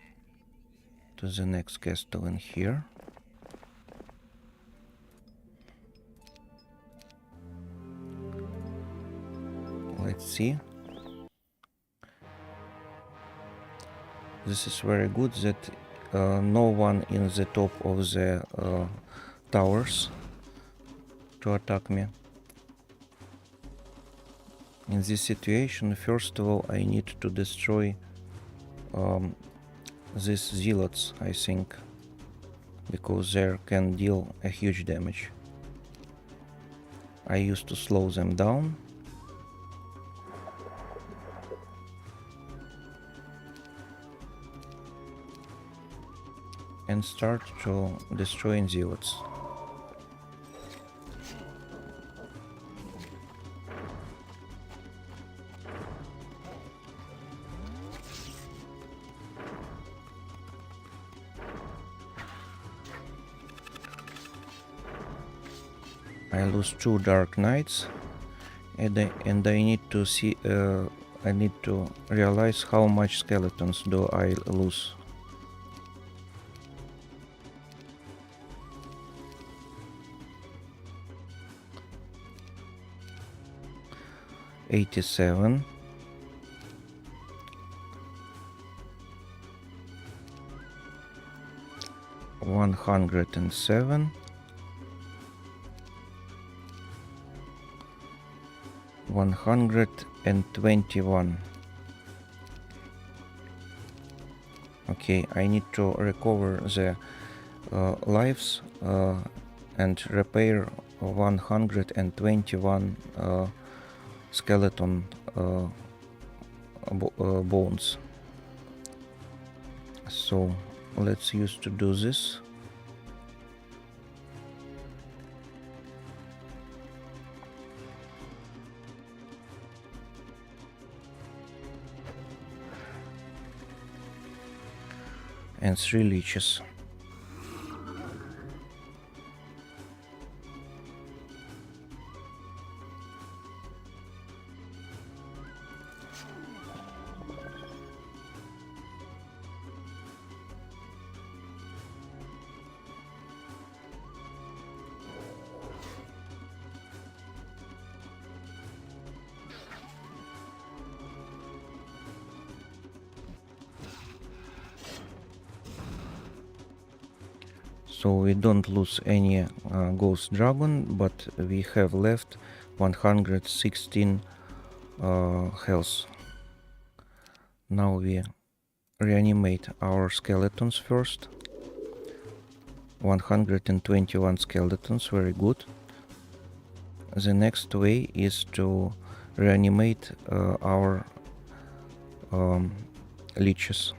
to the next castle in here. Let's see. This is very good that no one in the top of the towers to attack me. In this situation, first of all, I need to destroy these zealots, I think, because they can deal a huge damage. I used to slow them down. And start to destroy zealots. I lose 2 Dark Knights, and I need to see. I need to realize how much skeletons do I lose. $87. $107. $121. Okay, I need to recover the lives and repair 121 skeleton bones. So let's use to do this. and 3 leeches. So we don't lose any ghost dragon, but we have left 116 health. Now we reanimate our skeletons first. 121 skeletons, very good. The next way is to reanimate our leeches.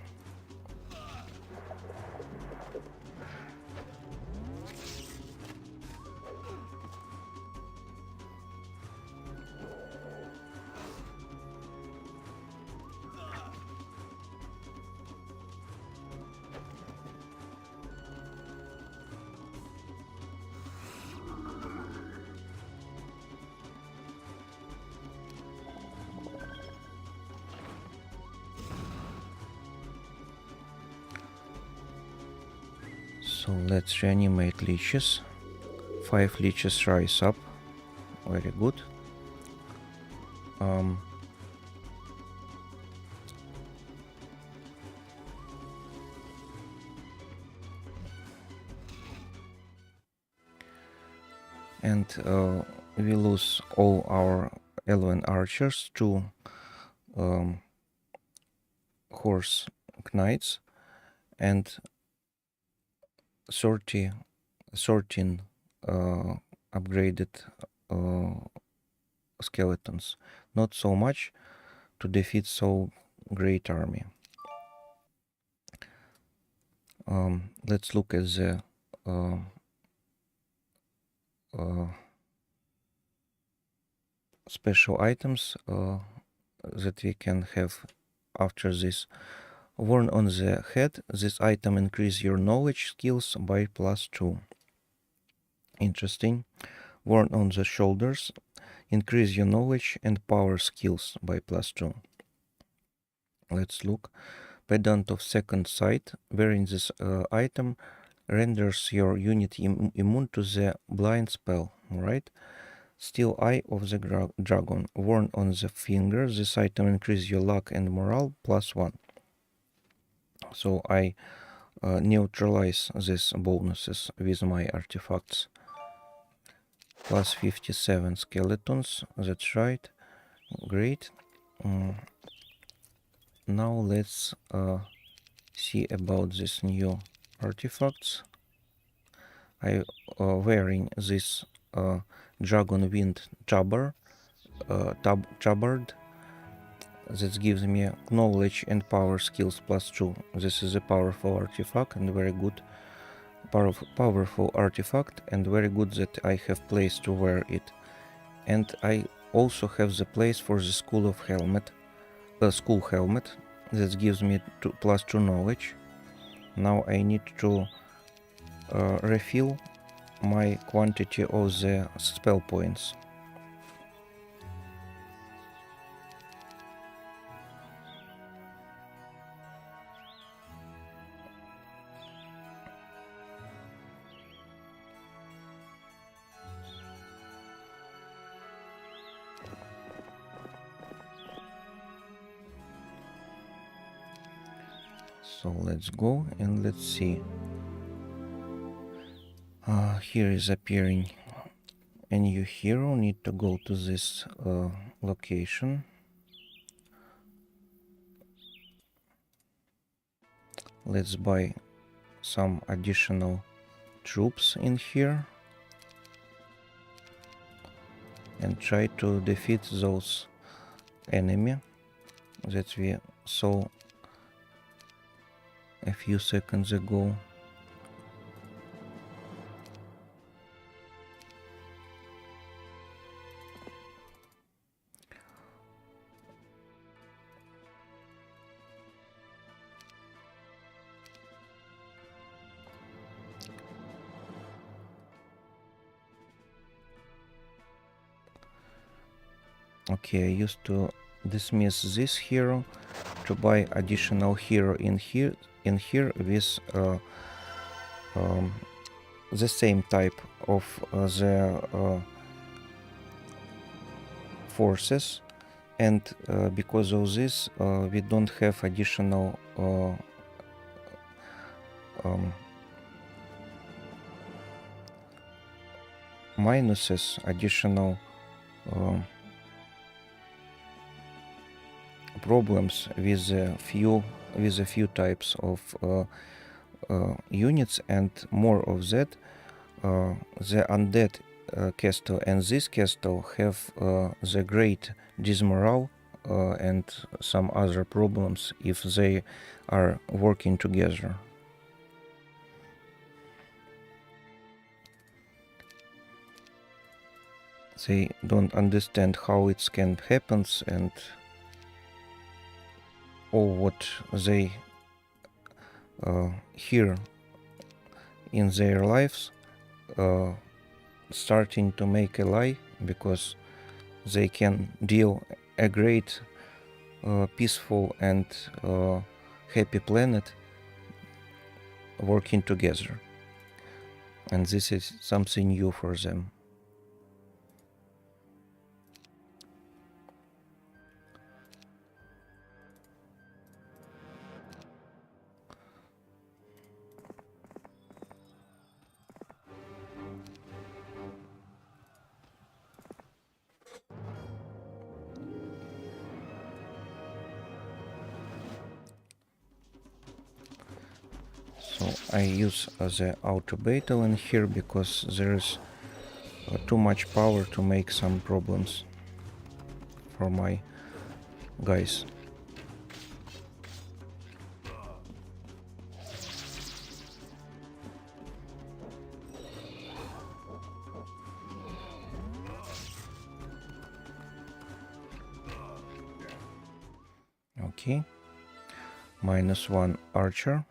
So let's reanimate leeches. 5 leeches rise up. Very good. And we lose all our 11 archers, 2 horse knights, and 13 upgraded skeletons. Not so much to defeat so great army. Let's look at the special items that we can have after this. Worn on the head, this item increases your knowledge skills by +2. Interesting. Worn on the shoulders, increase your knowledge and power skills by +2. Let's look. Pedant of second sight. Wearing this item renders your unit immune to the blind spell, right? Steel Eye of the Dragon. Worn on the finger, this item increases your luck and morale +1. So I neutralize these bonuses with my artifacts. +57 skeletons, that's right. Great. Now let's see about these new artifacts. I wearing this dragon wind tabard that gives me knowledge and power skills +2. This is a powerful artifact and very good powerful artifact, and very good that I have place to wear it. And I also have the place for the school helmet that gives me +2 knowledge. Now I need to refill my quantity of the spell points. So let's go and let's see. Here is appearing a new hero. Need to go to this location. Let's buy some additional troops in here and try to defeat those enemy that we saw a few seconds ago. Okay, I used to dismiss this hero to buy additional hero in here with um, the same type of the forces, and because of this we don't have additional um, minuses, additional um, problems with a few types of units, and more of that, the undead castle and this castle have the great dismorale and some other problems if they are working together. They don't understand how it can happen, and all what they hear in their lives uh, starting to make a lie, because they can deal a great peaceful and happy planet working together, and this is something new for them. So I use the auto battle in here because there is too much power to make some problems for my guys. Okay, -1 archer.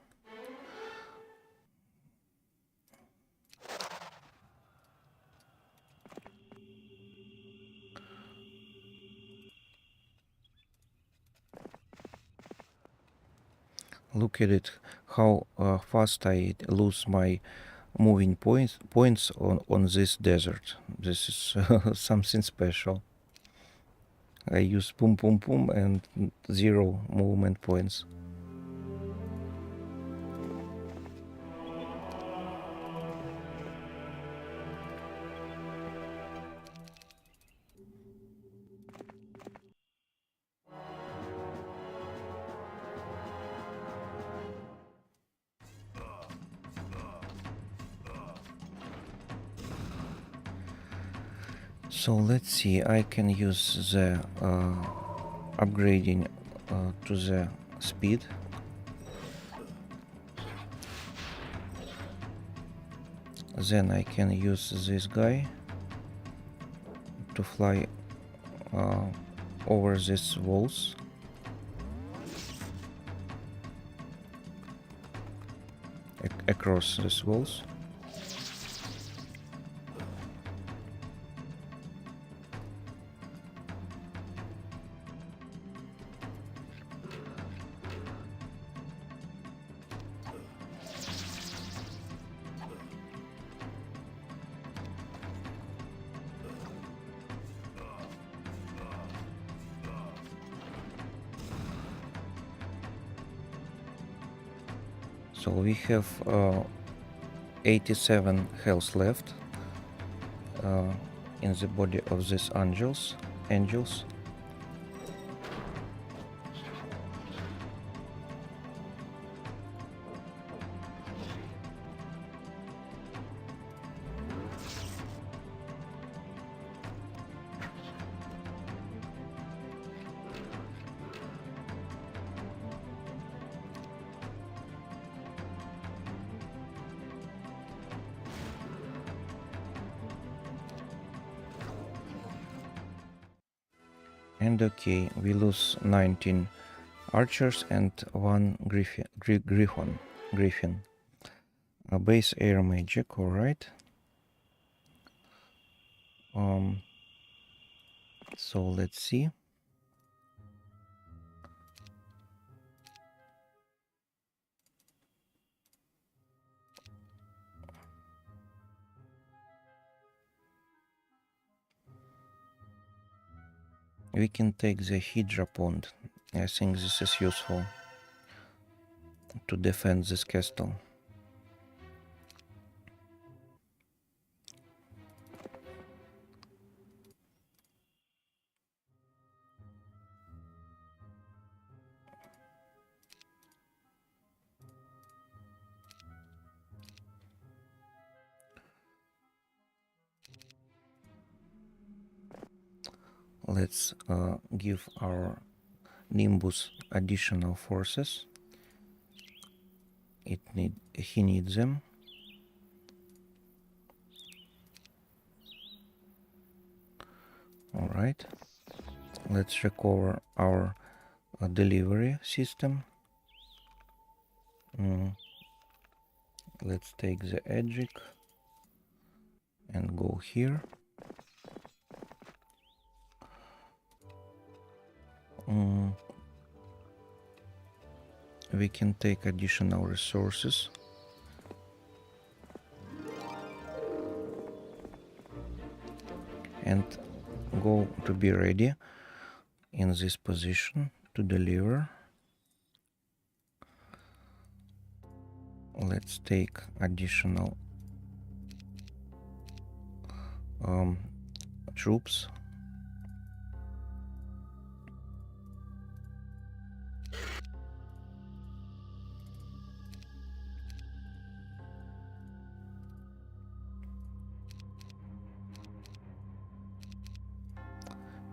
Look at it, how fast I lose my moving points on this desert. This is something special. I use boom boom boom and 0 movement points. So let's see, I can use the upgrading to the speed. Then I can use this guy to fly over these walls. Across these walls. So we have 87 health left in the body of these angels. And okay, we lose 19 archers and 1 griffin. A base air magic, alright. So let's see. We can take the Hydra pond. I think this is useful to defend this castle. Let's give our Nimbus additional forces. He needs them. All right. Let's recover our delivery system. Let's take the Edric and go here. We can take additional resources. And go to be ready in this position to deliver. Let's take additional troops.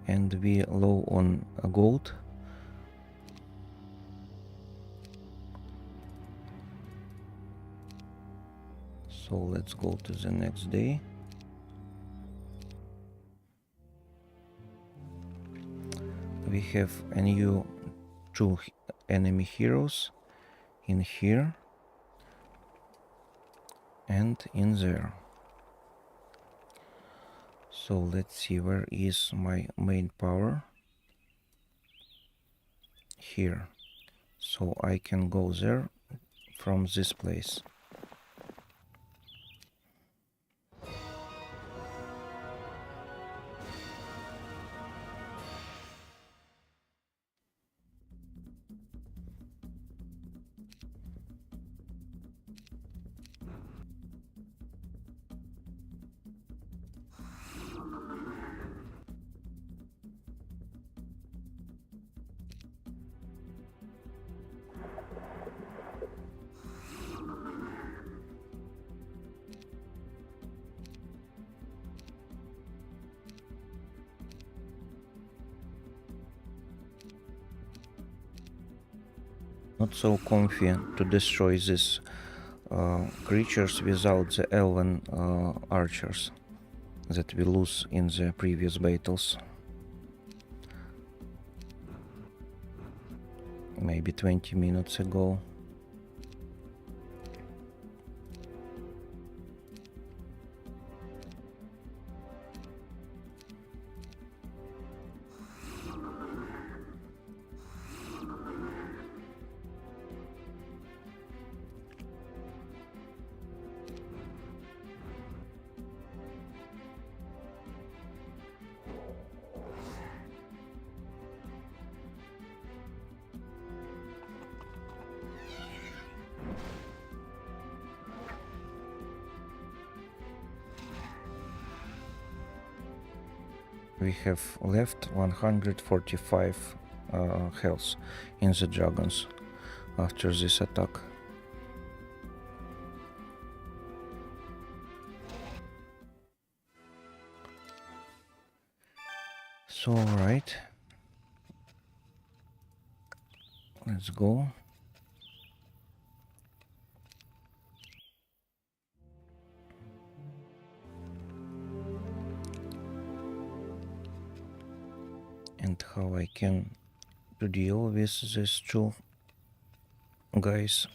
And we low on gold. So let's go to the next day. We have a new 2 enemy heroes in here and in there. So let's see, where is my main power? Here. So I can go there from this place. Not so comfy to destroy these creatures without the elven archers that we lose in the previous battles. Maybe 20 minutes ago. We have left 145 health in the dragons after this attack. So alright, let's go. And how I can to deal with these 2 guys.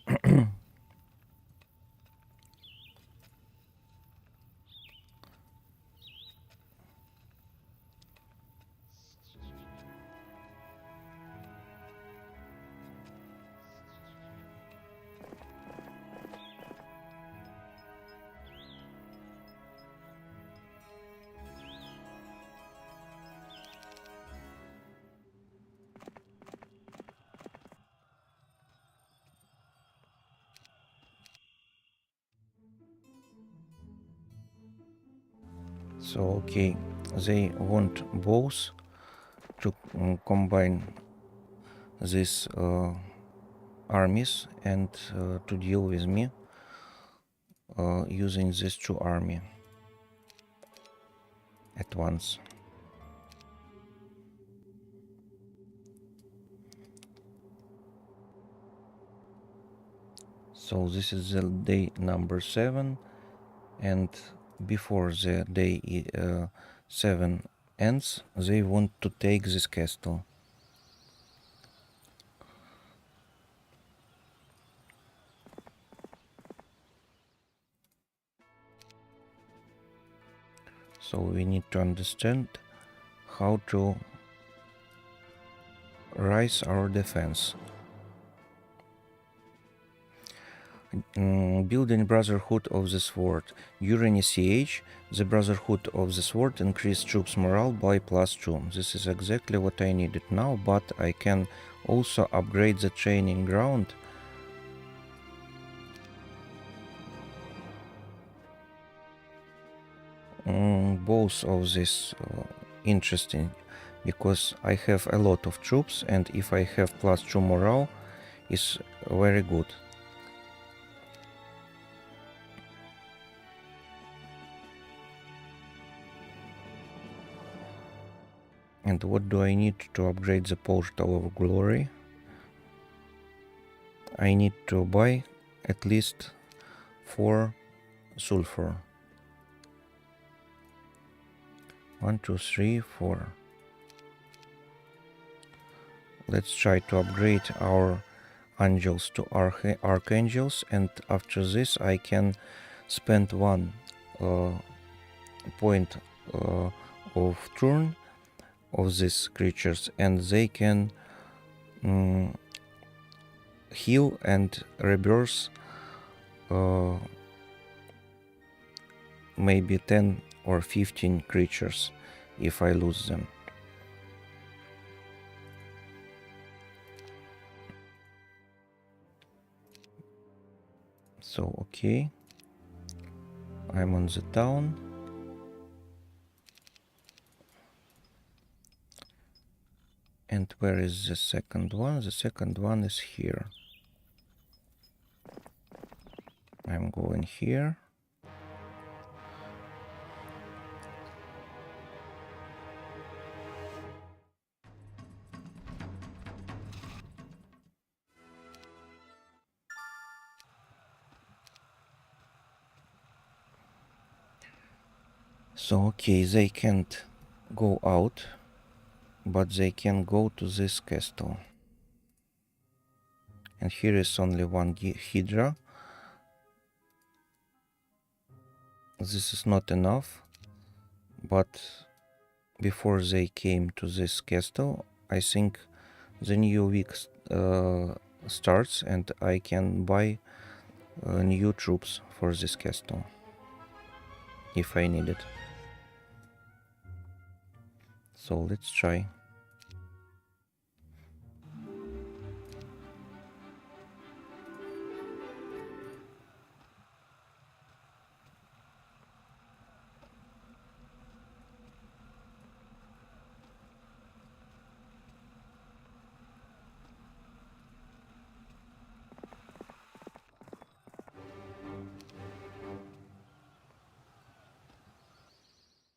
So okay, they want both to combine these armies and to deal with me using these two army at once. So this is the day number 7, and before the day 7 ends, they want to take this castle. So we need to understand how to raise our defense. Building Brotherhood of the Sword. During a siege, the Brotherhood of the Sword increased troops' morale by +2. This is exactly what I needed now, but I can also upgrade the training ground. Both of this interesting, because I have a lot of troops, and if I have +2 morale, is very good. And what do I need to upgrade the Portal of Glory? I need to buy at least 4 sulfur. 1, 2, 3, 4. Let's try to upgrade our angels to archangels, and after this I can spend 1 point of turn of these creatures, and they can heal and rebirth maybe 10 or 15 creatures if I lose them. So okay, I'm on the town. And where is the second one? The second one is here. I'm going here. So okay, they can't go out, but they can go to this castle. And here is only one Hydra. This is not enough, but before they came to this castle, I think the new week starts, and I can buy new troops for this castle if I need it. So let's try.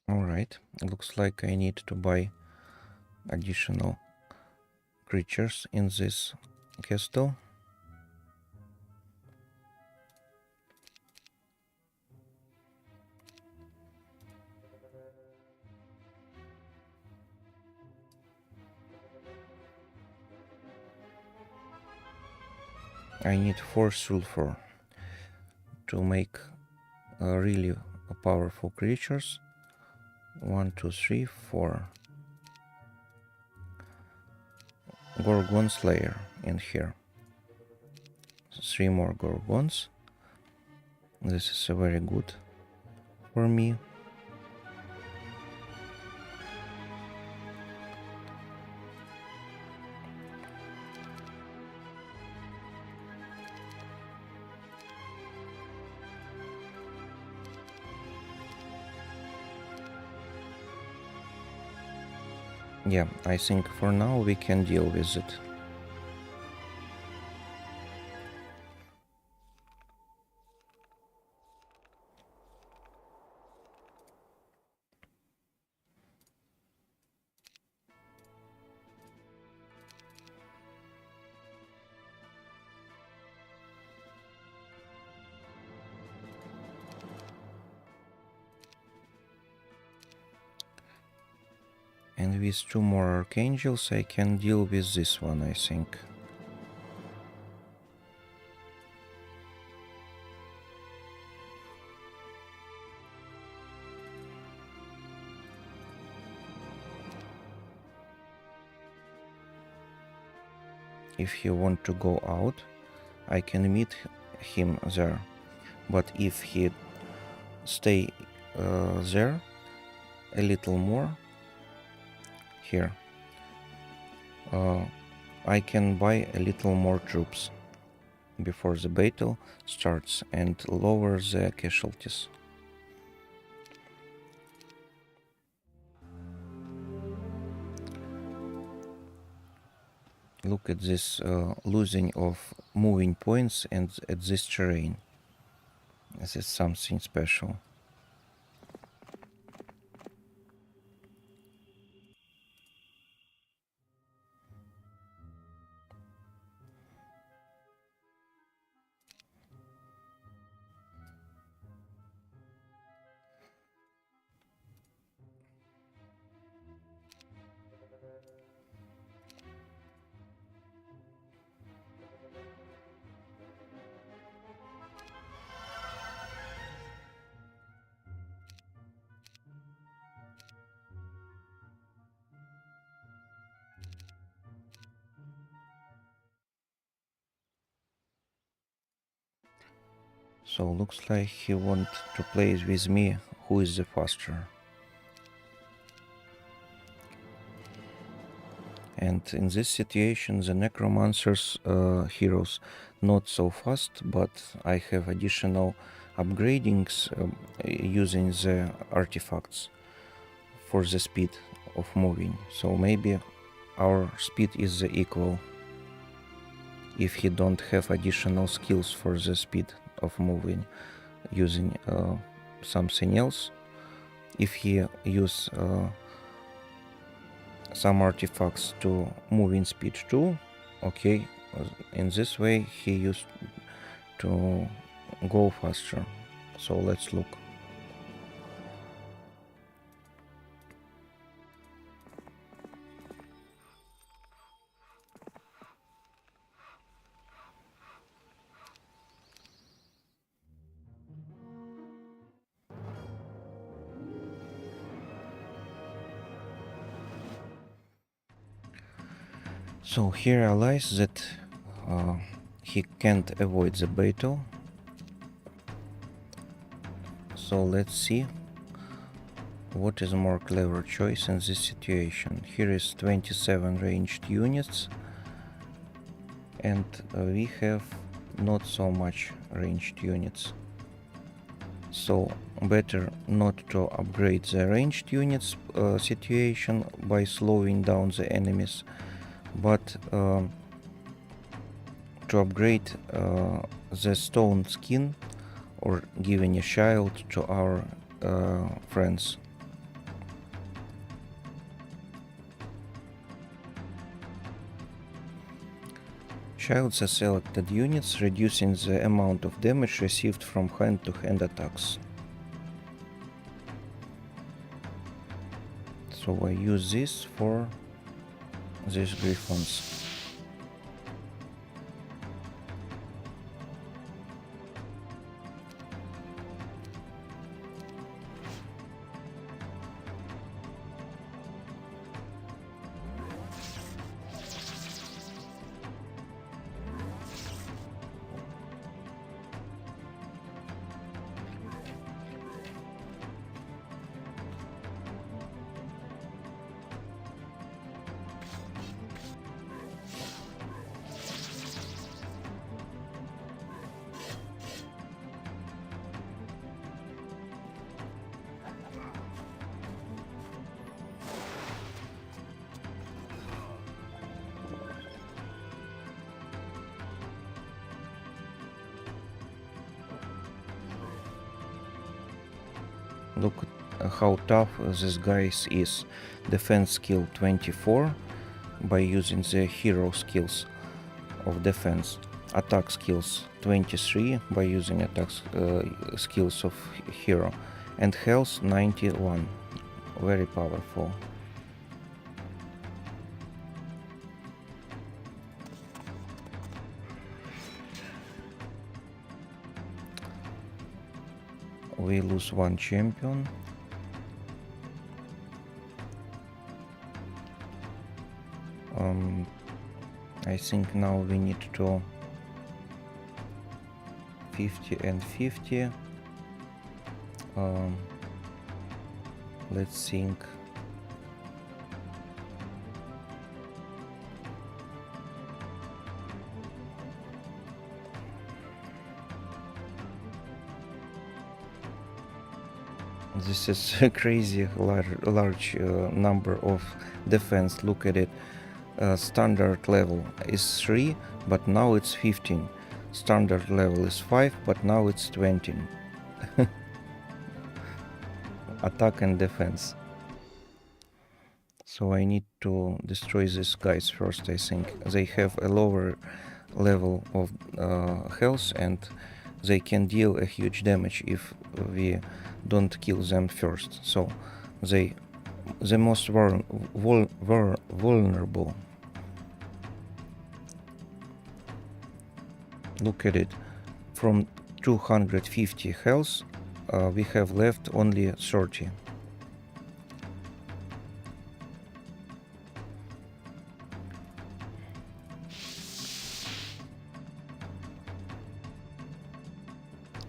Alright, looks like I need to buy additional creatures in this castle. I need 4 sulfur to make really powerful creatures. 1, 2, 3, 4. Gorgon Slayer in here. 3 more Gorgons. This is very good for me. Yeah, I think for now we can deal with it. And with 2 more archangels I can deal with this one, I think. If he want to go out, I can meet him there. But if he stay there a little more, here, I can buy a little more troops before the battle starts and lower the casualties. Look at this losing of moving points and at this terrain. This is something special. So looks like he want to play with me who is the faster. And in this situation the necromancer's heroes not so fast, but I have additional upgradings using the artifacts for the speed of moving. So maybe our speed is equal if he don't have additional skills for the speed of moving using something else. If he use some artifacts to move in speed too, okay, in this way he used to go faster. So let's look. So he realized that he can't avoid the battle. So let's see what is a more clever choice in this situation. Here is 27 ranged units, and we have not so much ranged units. So better not to upgrade the ranged units situation by slowing down the enemies, but to upgrade the stone skin or giving a shield to our friends. Shields are selected units, reducing the amount of damage received from hand-to-hand attacks. So I use this for these griffons. Look how tough this guy is. Defense skill 24 by using the hero skills of defense. Attack skills 23 by using attack skills of hero. And health 91. Very powerful. We lose one champion. I think now we need to 50 and 50. Let's think. This is a crazy large number of defense. Look at it. Standard level is 3, but now it's 15. Standard level is 5, but now it's 20. Attack and defense. So I need to destroy these guys first, I think. They have a lower level of health and they can deal a huge damage if we don't kill them first. So the most vulnerable. Look at it. From 250 health, we have left only 30.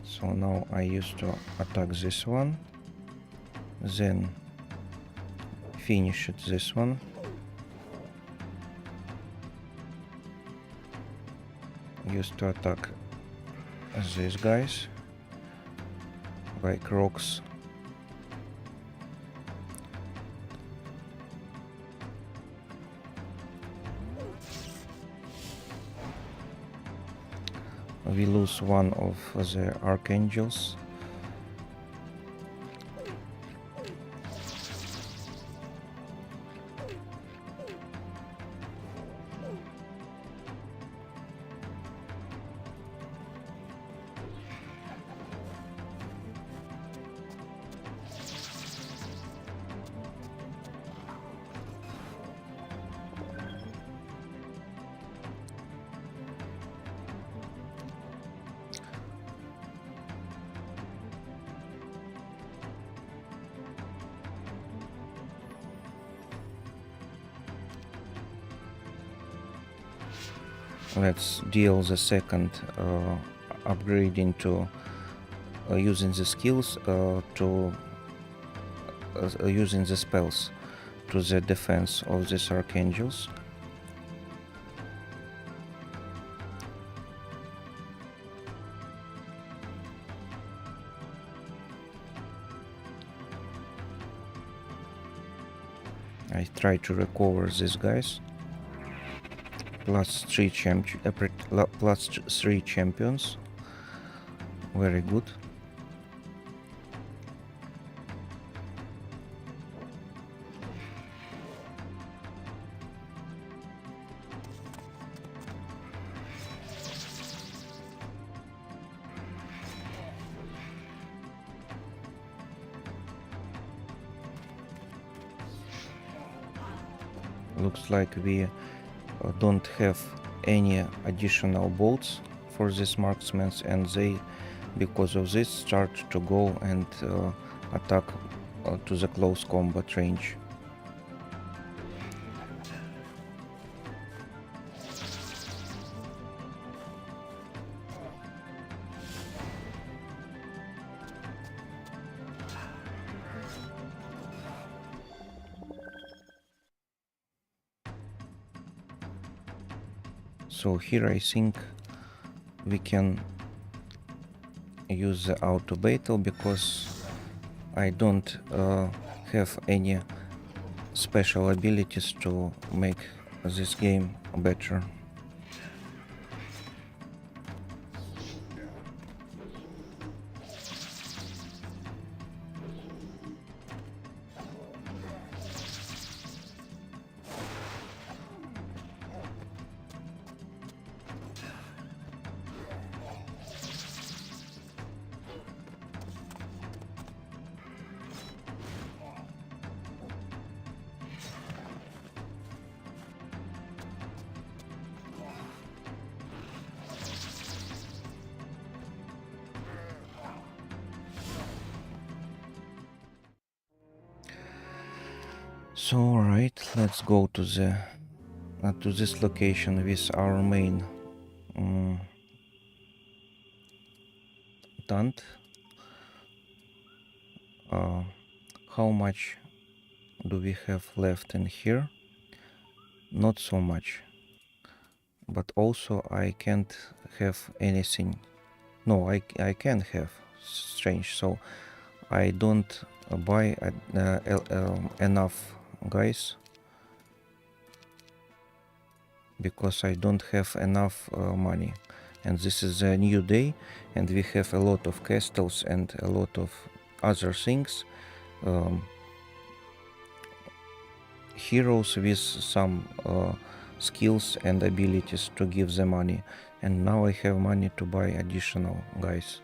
So now I used to attack this one, then finish it this one. Used to attack these guys like rocks. We lose one of the archangels. Let's deal the second upgrade into using the skills to using the spells to the defense of these archangels. I try to recover these guys. Plus 3 champions. Very good. Looks like we don't have any additional bolts for these marksmen, and they, because of this, start to go and attack to the close combat range. So here I think we can use the auto battle because I don't have any special abilities to make this game better. So alright, let's go to the to this location with our main tant. How much do we have left in here? Not so much, but also I can't have anything. No, I can have. Strange. So I don't buy enough guys because I don't have enough money. And this is a new day, and we have a lot of castles and a lot of other things. Heroes with some skills and abilities to give the money, and now I have money to buy additional guys.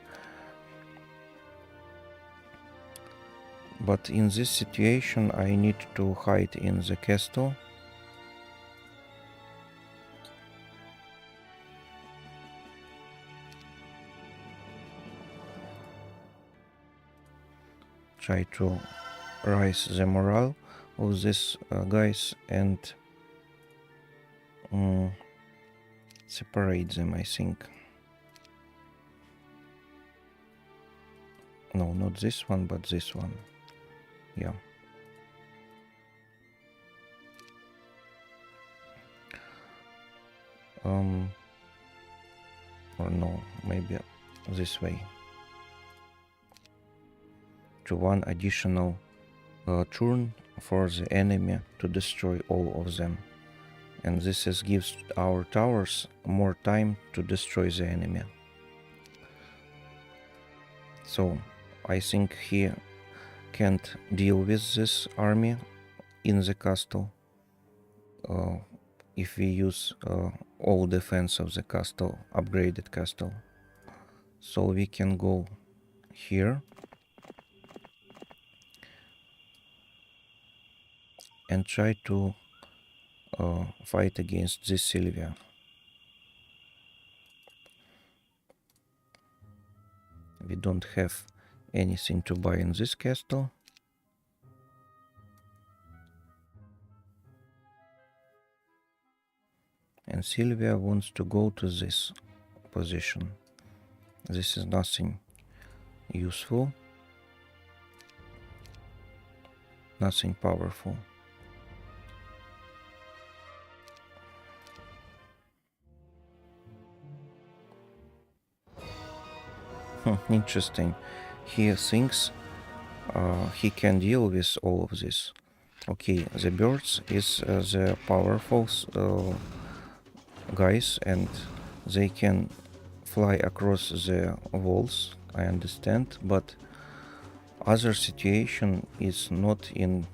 But in this situation I need to hide in the castle. Try to raise the morale of these guys and separate them, I think. No, not this one, but this one. Yeah. Or no, maybe this way. To one additional turn for the enemy to destroy all of them. And this gives our towers more time to destroy the enemy. So I think he can't deal with this army in the castle if we use all defense of the castle, upgraded castle. So we can go here and try to fight against this Sylvia. We don't have anything to buy in this castle. And Sylvia wants to go to this position. This is nothing useful, nothing powerful. Interesting. He thinks he can deal with all of this. Okay, the birds is the powerful guys, and they can fly across the walls, I understand, but other situation is not in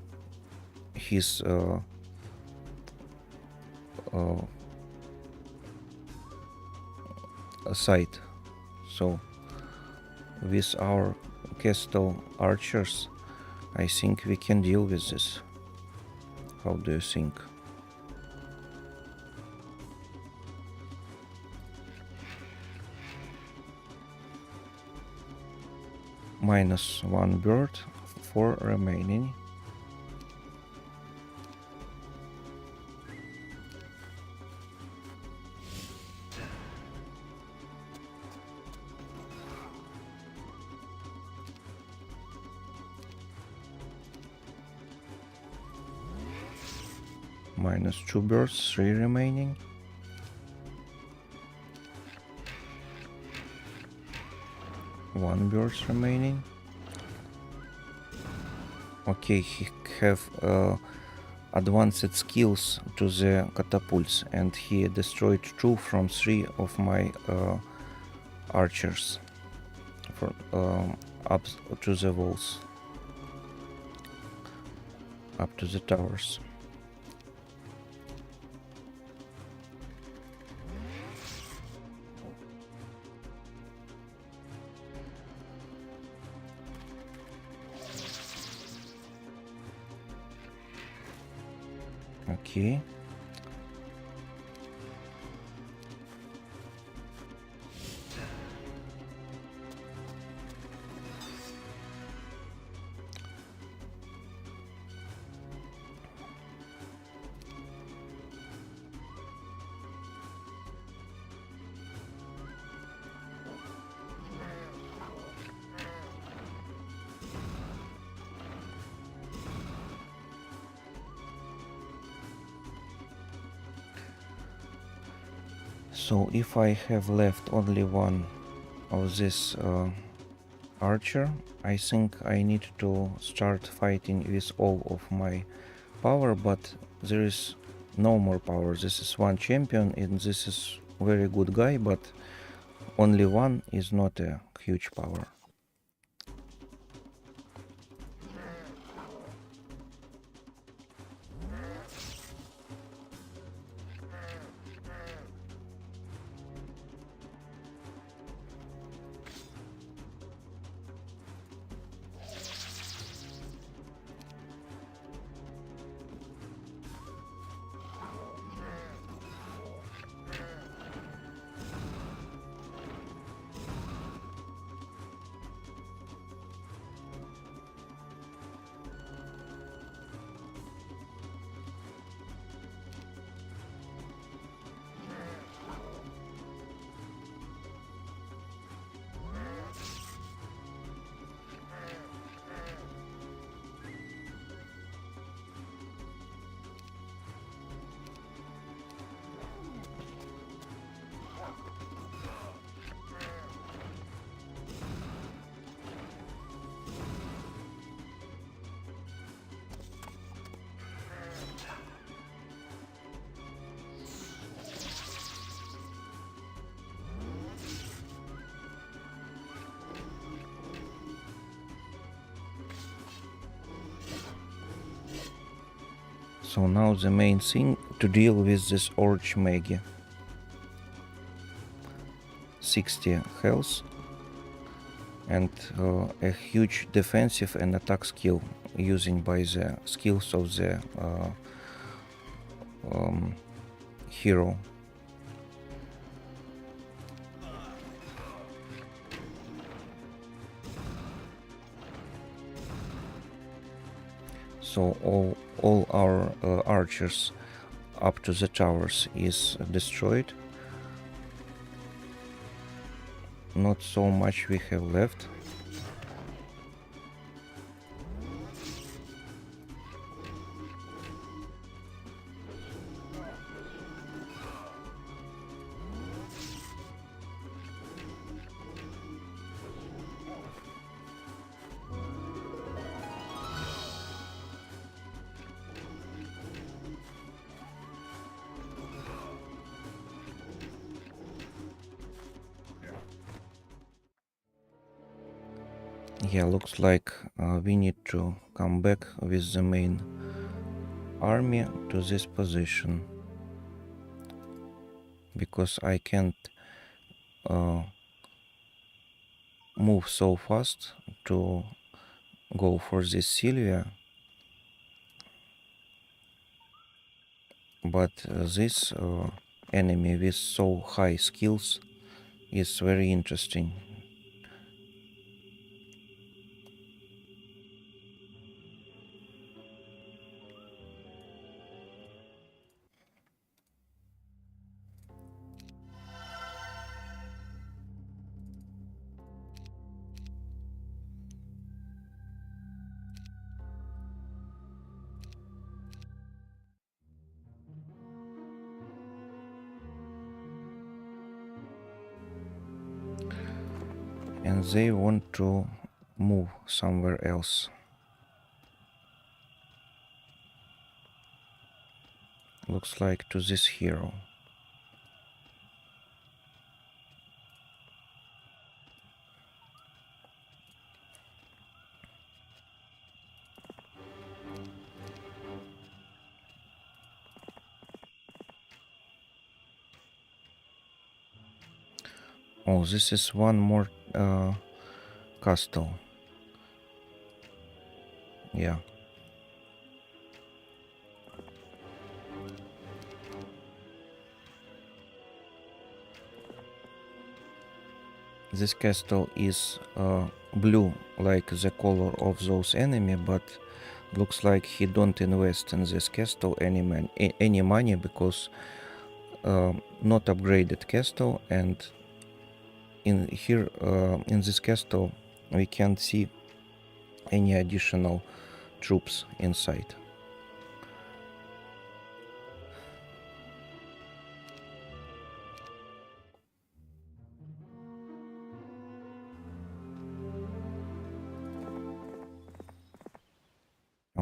his sight. So with our castle archers, I think we can deal with this. How do you think? -1 bird, 4 remaining. -2 birds, 3 remaining. One birds remaining. Okay, he have advanced skills to the catapults, and he destroyed 2 from 3 of my archers for, up to the walls, up to the towers. Okay. So if I have left only one of this archer, I think I need to start fighting with all of my power, but there is no more power. This is one champion and this is very good guy, but only one is not a huge power. So now the main thing to deal with this Archmage. 60 health and a huge defensive and attack skill using by the skills of the hero. So all our archers up to the towers is destroyed. Not so much we have left. Yeah, looks like we need to come back with the main army to this position, because I can't move so fast to go for this Sylvia, but this enemy with so high skills is very interesting. And they want to move somewhere else. Looks like to this hero. Oh, this is one more castle. Yeah. This castle is blue like the color of those enemy, but looks like he don't invest in this castle any money, because not upgraded castle, and in here in this castle we can't see any additional troops inside.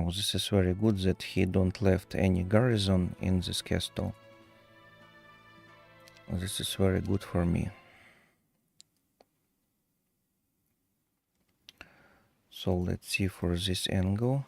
Now this is very good that he don't left any garrison in this castle. This is very good for me. So let's see for this angle.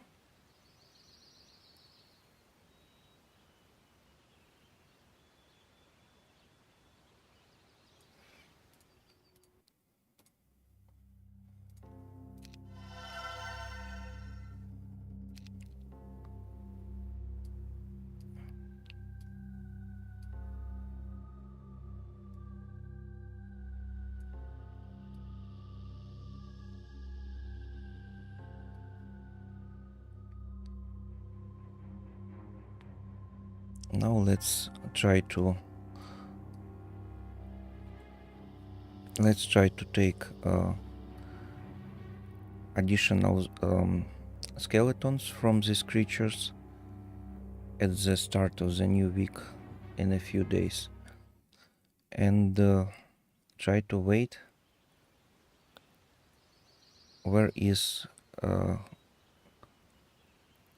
Now let's try to take additional skeletons from these creatures at the start of the new week in a few days, and try to wait where is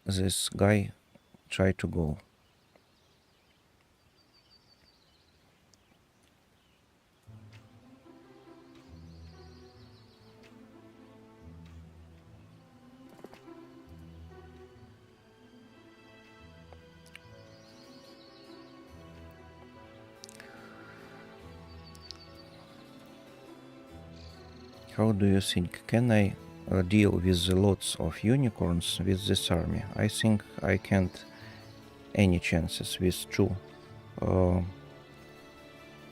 this guy try to go. How do you think? Can I deal with the lots of unicorns with this army? I think I can't any chances with two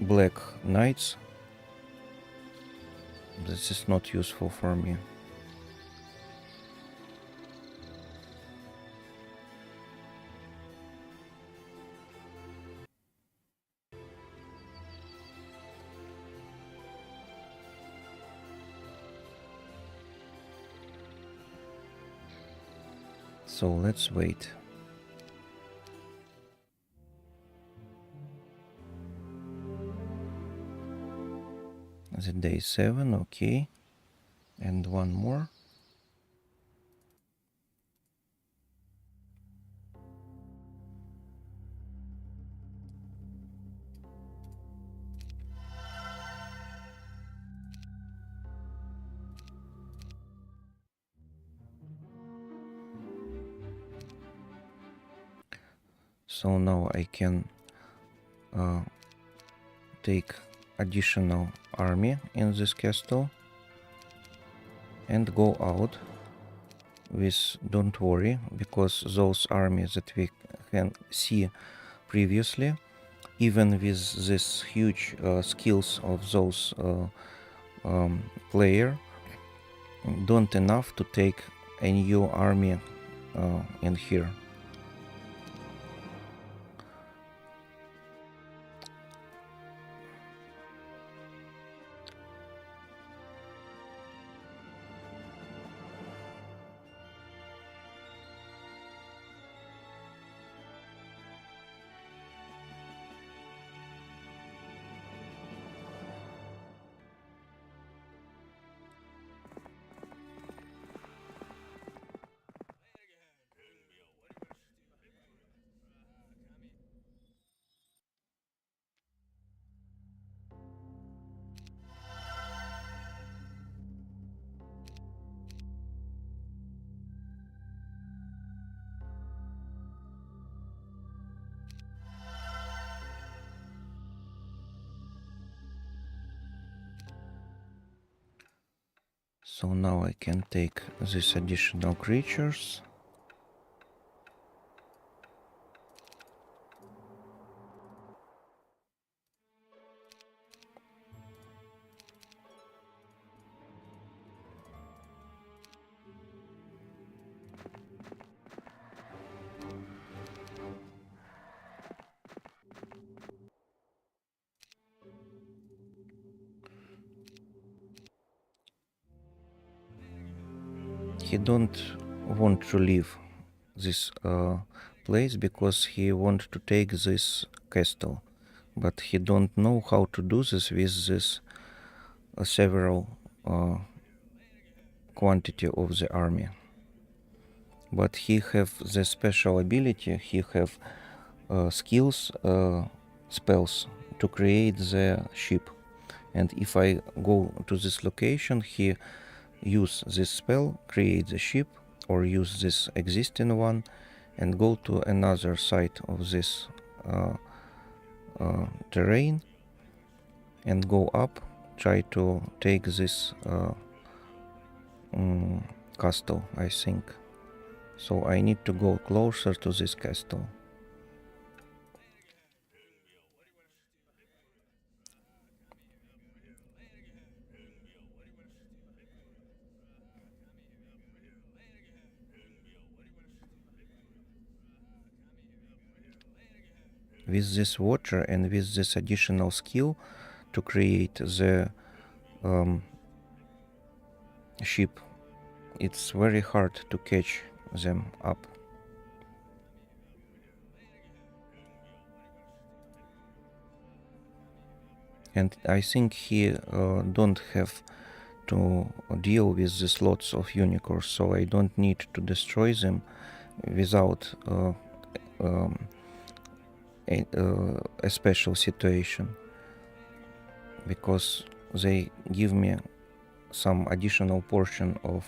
black knights. This is not useful for me. So let's wait. The day 7, okay. And one more. So now I can take additional army in this castle and go out with don't worry, because those armies that we can see previously, even with this huge skills of those player, don't enough to take a new army in here. So now I can take these additional creatures. He don't want to leave this place because he want to take this castle, but he don't know how to do this with this several quantity of the army. but he have the special ability, he have skills, spells to create the ship. And if I go to this location, he use this spell, create the ship, or use this existing one and go to another side of this terrain and go up, try to take this castle, I think. So I need to go closer to this castle. With this water and with this additional skill to create the ship, it's very hard to catch them up. And I think he don't have to deal with these lots of unicorns, so I don't need to destroy them without a special situation, because they give me some additional portion of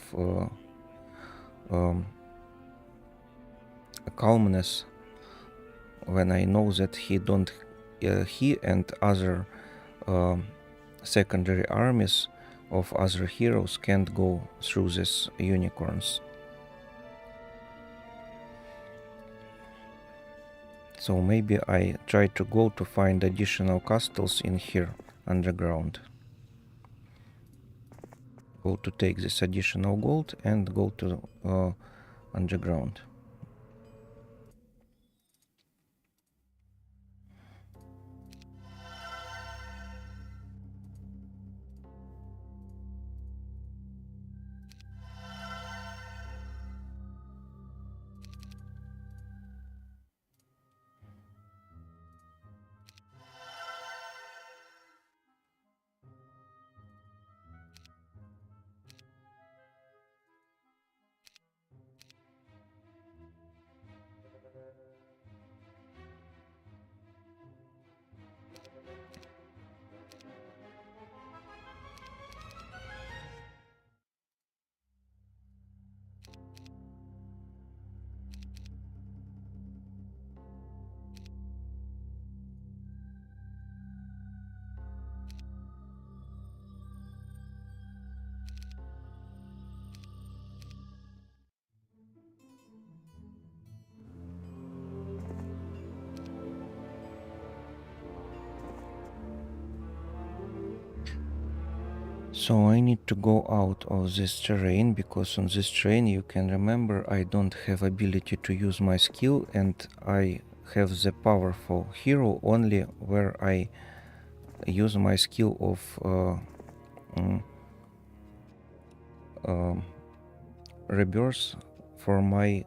calmness when I know that he and other secondary armies of other heroes can't go through these unicorns. So maybe I try to go to find additional castles in here underground. Go to take this additional gold and go to underground. So I need to go out of this terrain, because on this terrain, you can remember, I don't have ability to use my skill, and I have the powerful hero only where I use my skill of rebirth for my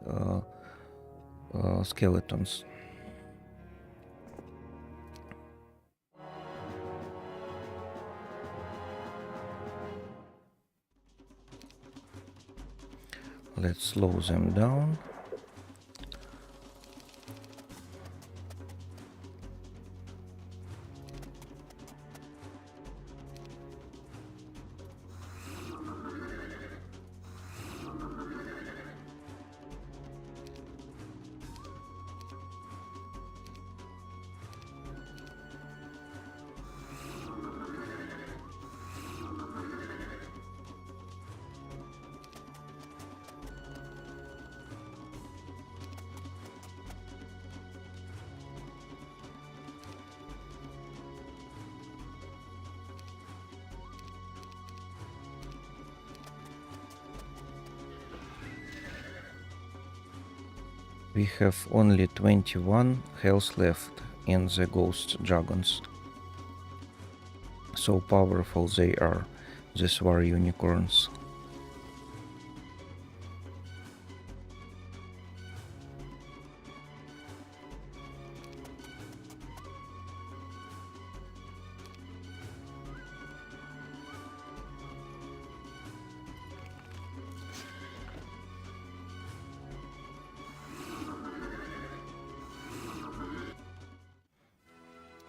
skeletons. Let's slow them down. We have only 21 health left in the ghost dragons. So powerful they are, these war unicorns.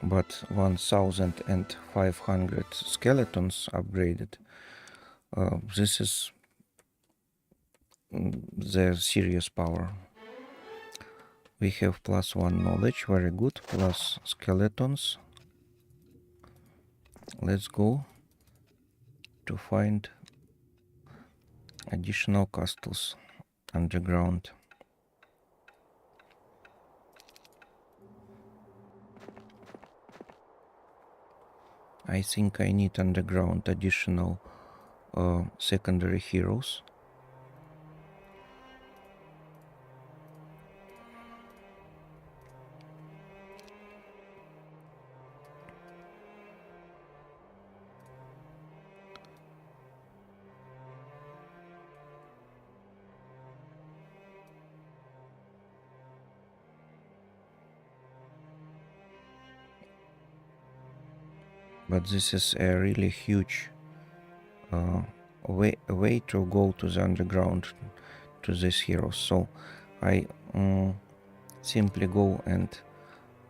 but 1500 skeletons upgraded. This is the serious power. We have +1 knowledge, very good, plus skeletons. Let's go to find additional castles underground. I think I need underground additional secondary heroes. But this is a really huge way to go to the underground to these heroes. So I simply go and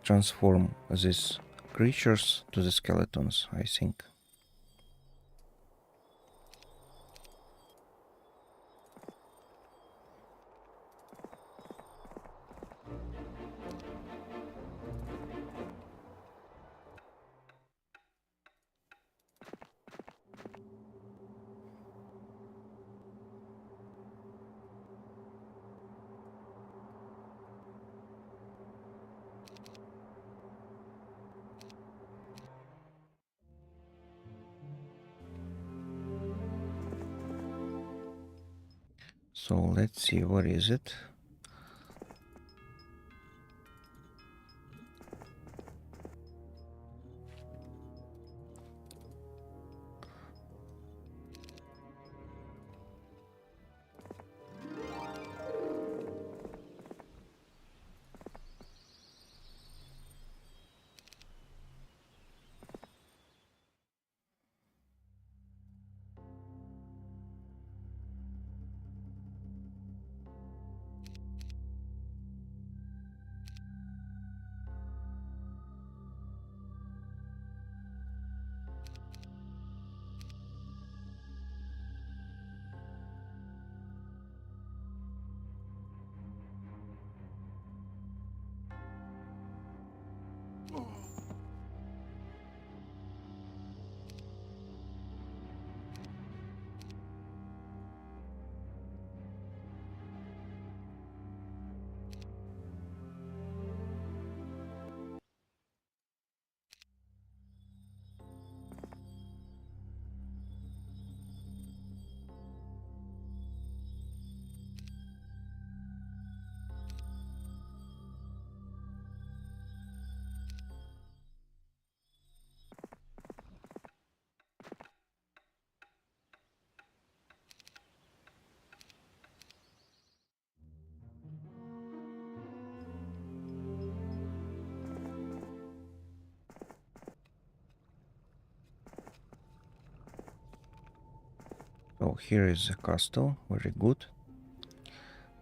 transform these creatures to the skeletons, I think. So let's see, what is it? So here is the castle, very good.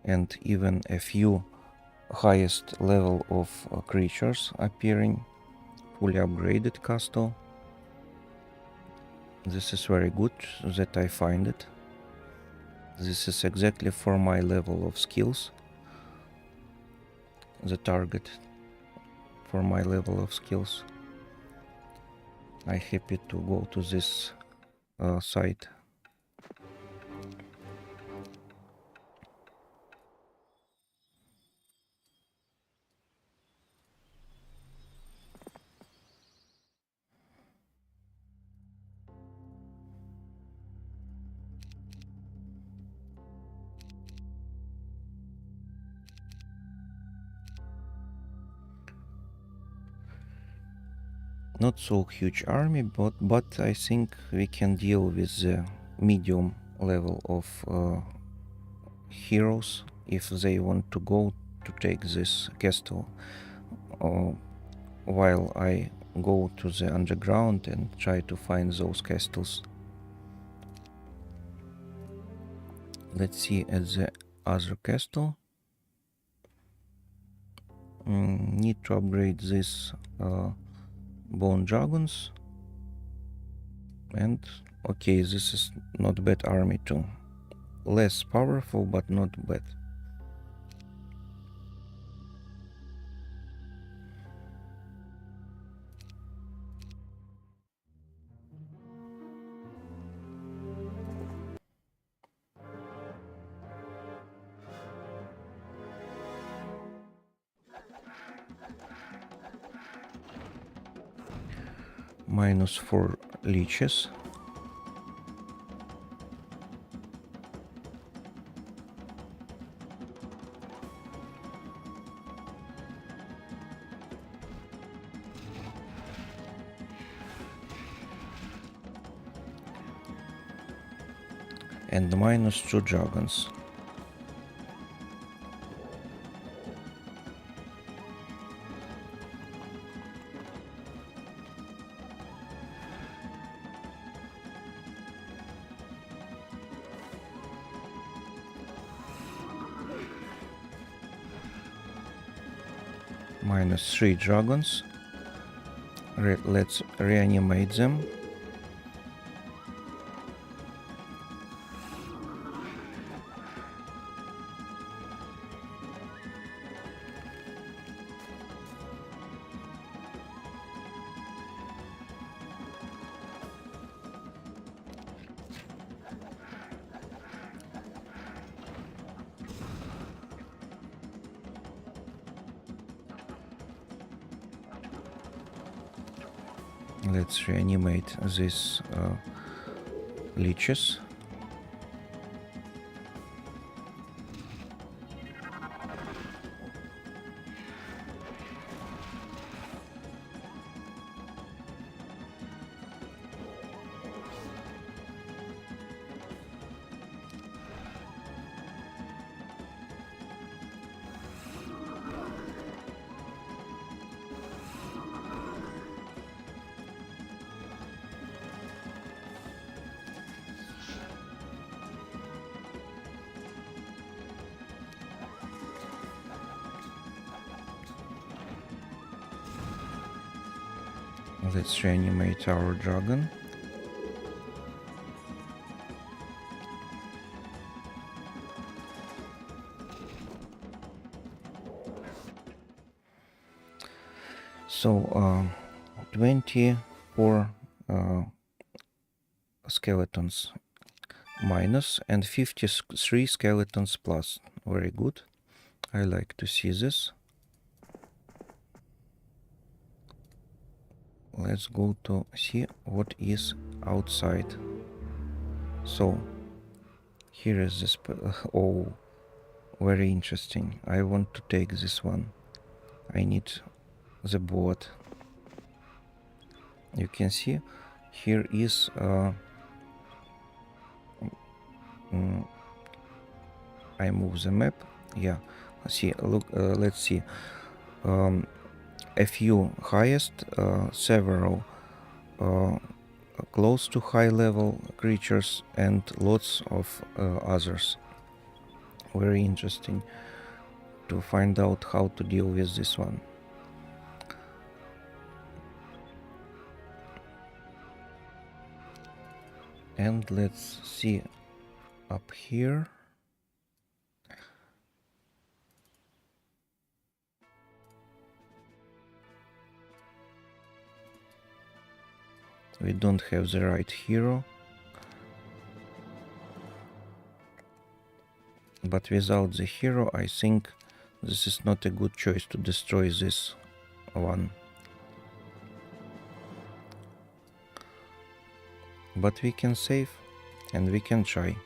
And even a few highest level of creatures appearing. Fully upgraded castle. This is very good that I find it. This is exactly for my level of skills. The target for my level of skills. I'm happy to go to this site. Not so huge army, but I think we can deal with the medium level of heroes if they want to go to take this castle, while I go to the underground and try to find those castles. Let's see at the other castle. Need to upgrade this bone dragons. And okay, this is not bad army too. Less powerful, but not bad. -4 leeches. And -2 dragons. -3 dragons. Let's reanimate them. Let's reanimate these leeches. Let's reanimate our dragon. So 24 skeletons minus and 53 skeletons plus. Very good. I like to see this. Let's go to see what is outside. So here is this. Oh, very interesting. I want to take this one. I need the board. You can see here is I move the map. Yeah, see, look, let's see. A few highest, several close to high level creatures, and lots of others. Very interesting to find out how to deal with this one. And let's see up here. We don't have the right hero. But without the hero, I think this is not a good choice to destroy this one. But we can save and we can try.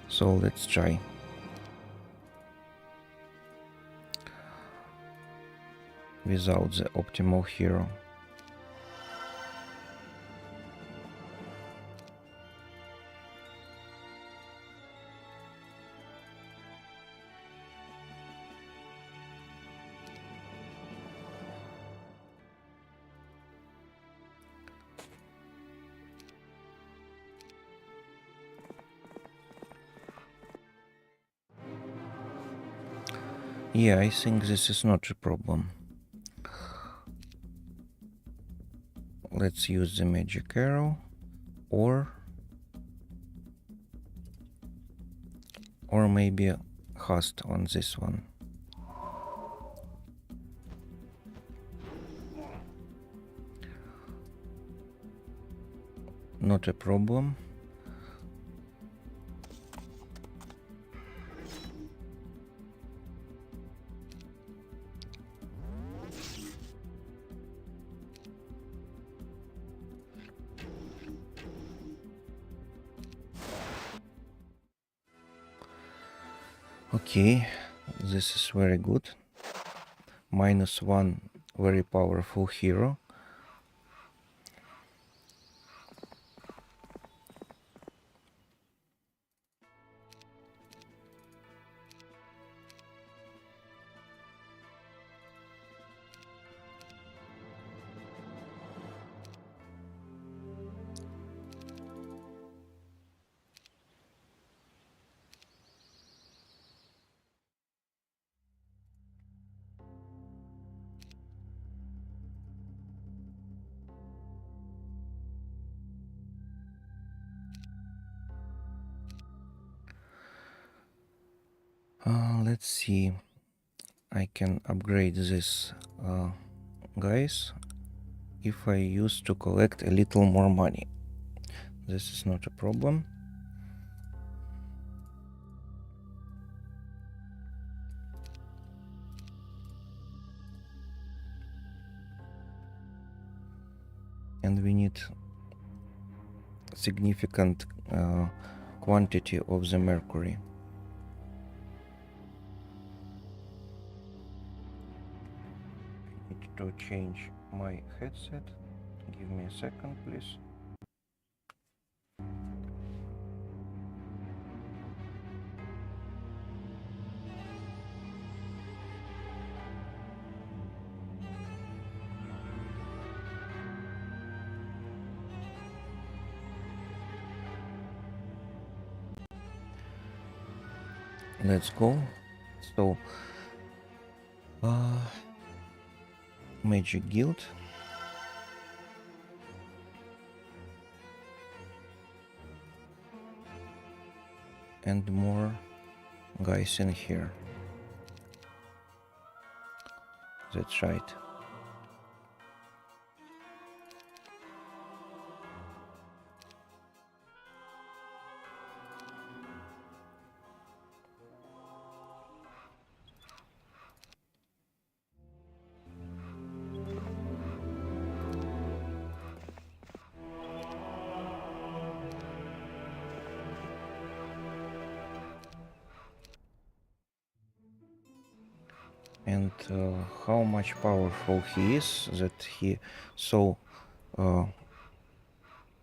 So let's try. Without the optimal hero. Yeah, I think this is not a problem. let's use the magic arrow, or maybe hast on this one. Not a problem. Okay, this is very good. -1, very powerful hero. Let's see. I can upgrade this guys if I use to collect a little more money. This is not a problem. And we need significant quantity of the mercury. Need to change my headset. Give me a second, please. Let's go. So, Magic Guild. And more guys in here. That's right. And how much powerful he is, that he so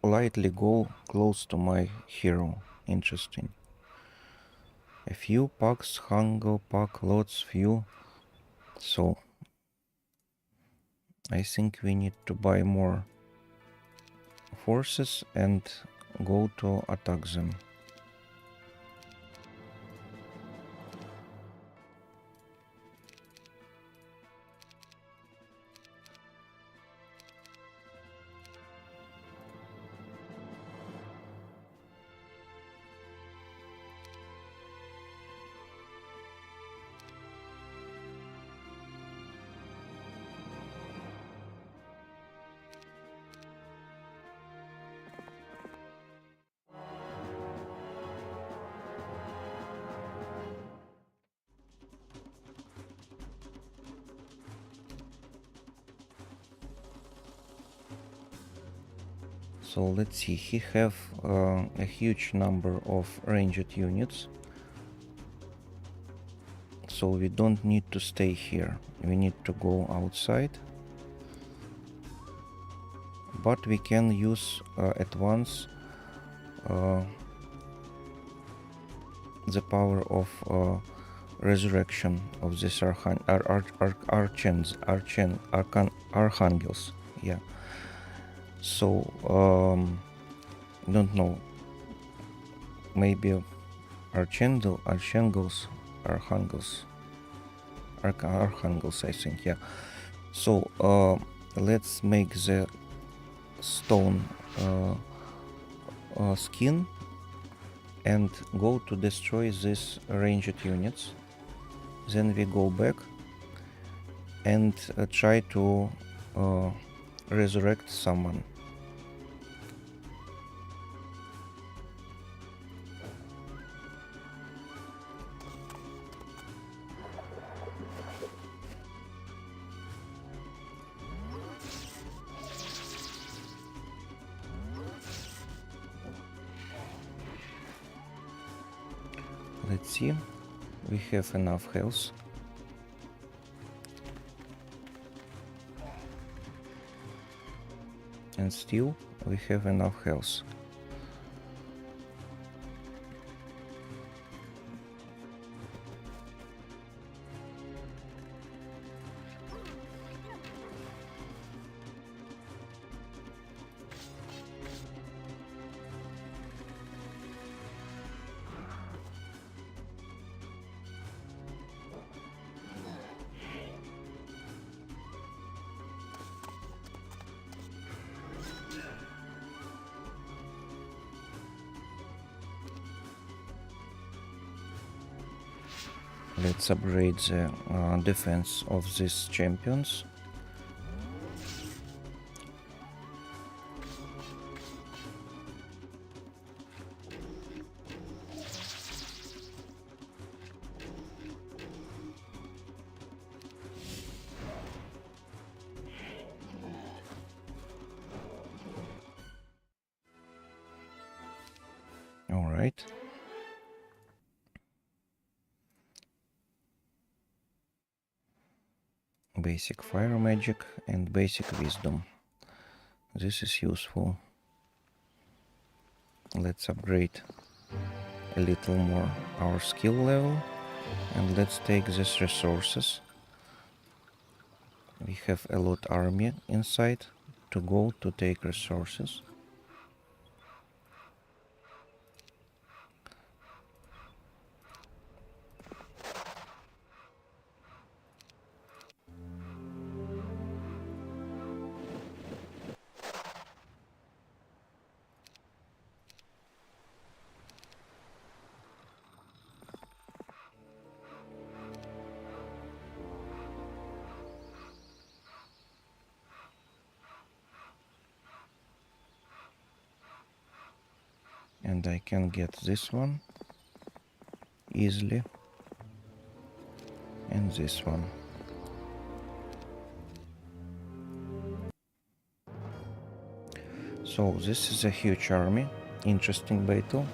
lightly go close to my hero. Interesting. A few packs, hunger pack, lots, few. So I think we need to buy more forces and go to attack them. So let's see, he have a huge number of ranged units. So we don't need to stay here. We need to go outside. But we can use at once the power of resurrection of this archangels. Yeah. So don't know. Maybe archangels, archangels, I think. Yeah. So let's make the stone skin and go to destroy these ranged units. Then we go back and try to resurrect someone. Let's see, we have enough health. And still we have enough health. Let's upgrade the defense of these champions. All right. Basic fire magic and basic wisdom. This is useful. Let's upgrade a little more our skill level, and let's take these resources. We have a lot army inside to go to take resources. And I can get this one easily, and this one. So this is a huge army, interesting battle.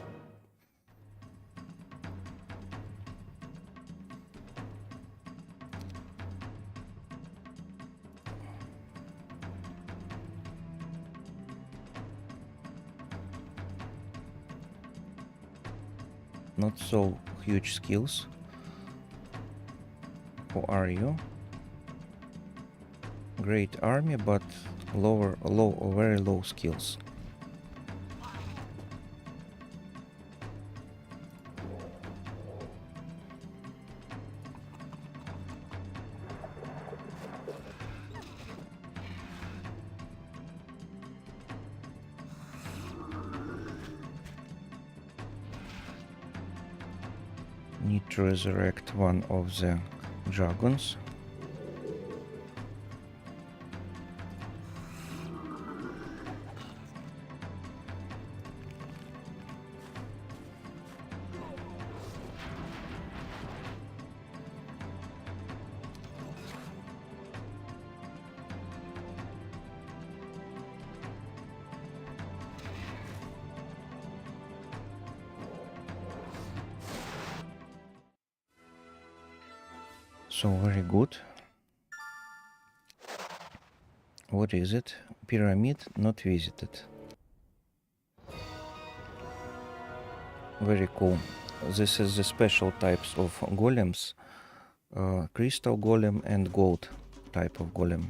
Not so huge skills. Who are you? Great army, but very low skills. Need to resurrect one of the dragons. So very good. What is it? Pyramid not visited. Very cool. This is the special types of golems. Crystal golem and gold type of golem.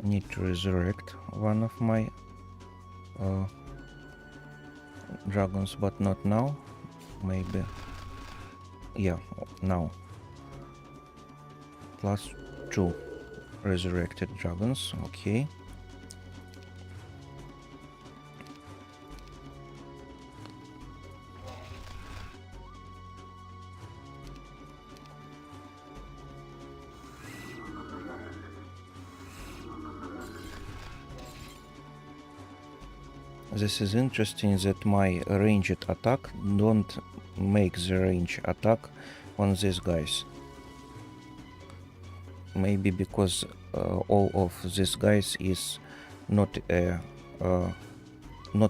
Need to resurrect one of my dragons, but not now. Maybe. Yeah, now. Plus 2 resurrected dragons. Okay. This is interesting that my ranged attack don't make the range attack on these guys. Maybe because all of these guys is not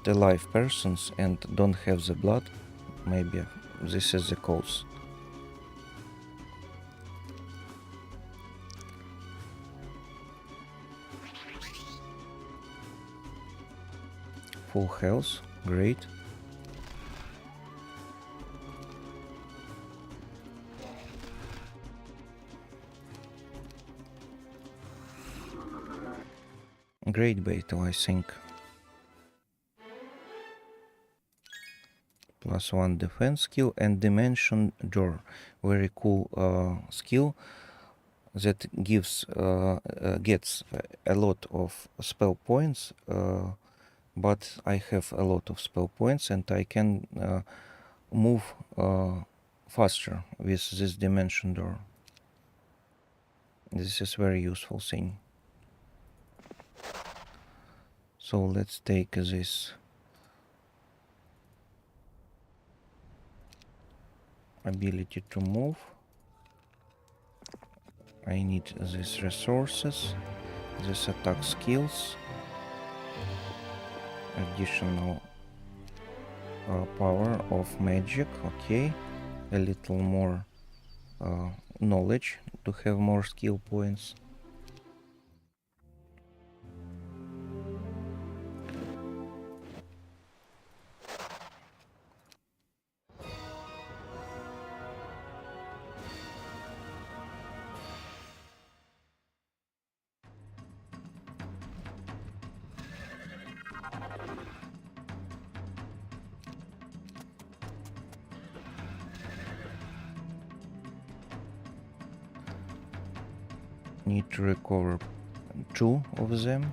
alive persons and don't have the blood. Maybe this is the cause. Full health, great. Great battle, I think. Plus 1 defense skill and dimension door. Very cool skill that gets a lot of spell points, but I have a lot of spell points and I can move faster with this dimension door. This is very useful thing. So let's take this ability to move. I need these resources, these attack skills, additional power of magic. Okay, a little more knowledge to have more skill points. Need to recover 2 of them.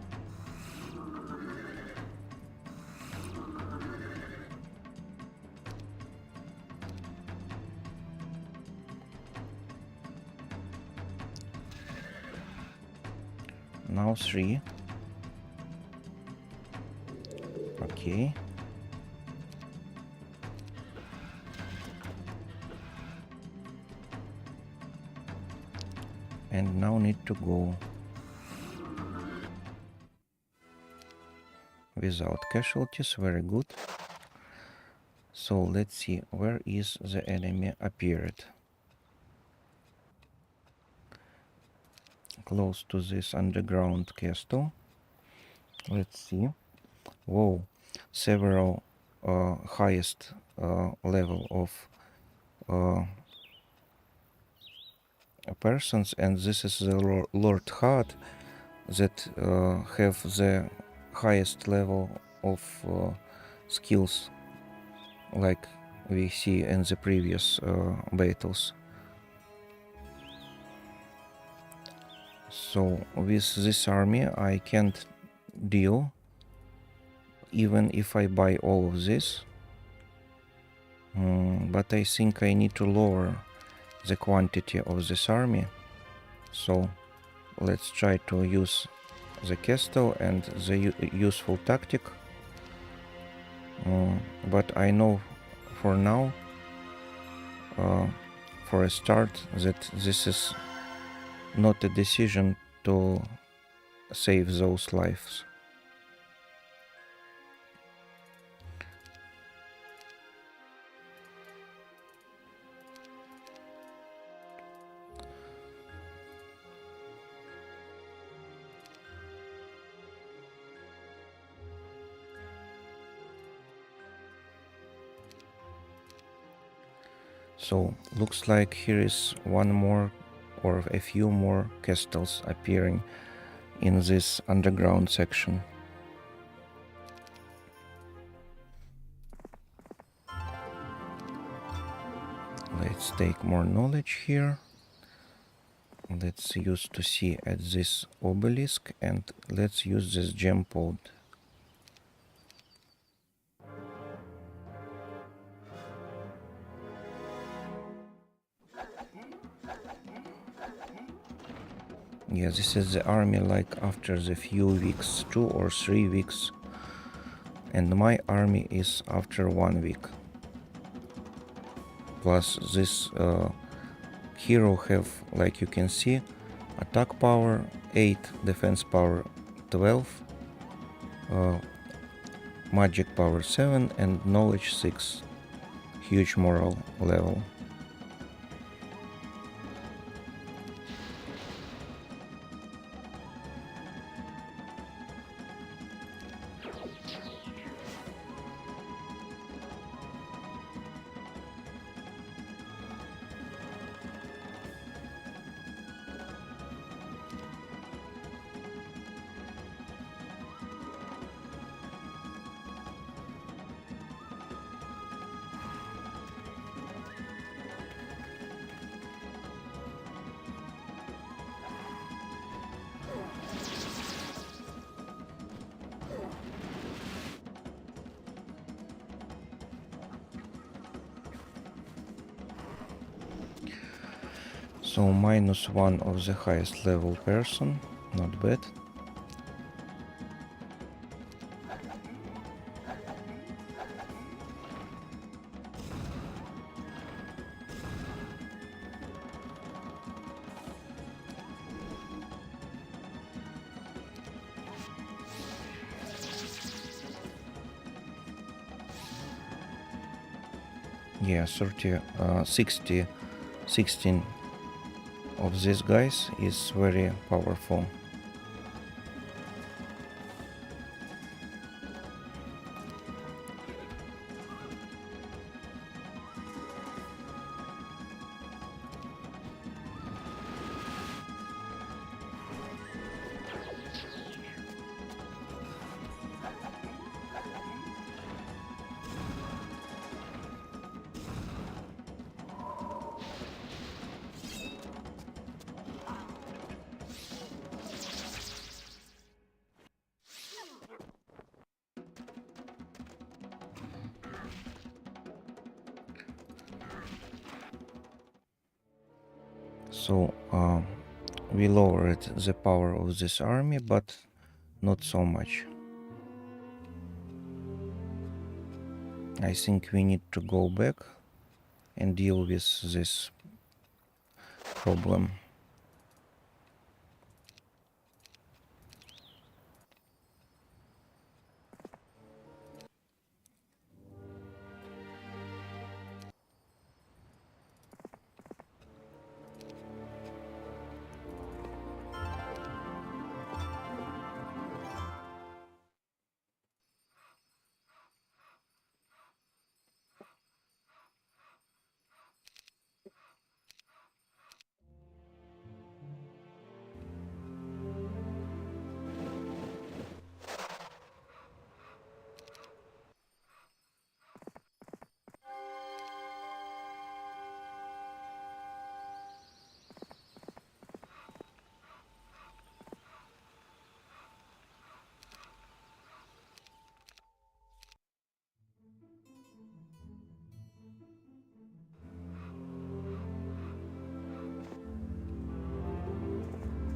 Now 3. Okay. And now need to go without casualties. Very good. So let's see, where is the enemy appeared? Close to this underground castle. Let's see. Whoa, several highest level of persons, and this is the Lord Heart that have the highest level of skills, like we see in the previous battles. So with this army I can't deal even if I buy all of this, but I think I need to lower the quantity of this army. So let's try to use the castle and the useful tactic, but I know for now, for a start, that this is not a decision to save those lives. So looks like here is one more or a few more castles appearing in this underground section. Let's take more knowledge here. Let's use to see at this obelisk, and let's use this gem pod. Yeah, this is the army like after the few weeks, 2 or 3 weeks. And my army is after 1 week. Plus this hero have, like you can see, attack power 8, defense power 12, magic power 7 and knowledge 6. Huge moral level. So -1 of the highest level person, not bad. Yeah, 16 of these guys is very powerful. So we lowered the power of this army, but not so much. I think we need to go back and deal with this problem.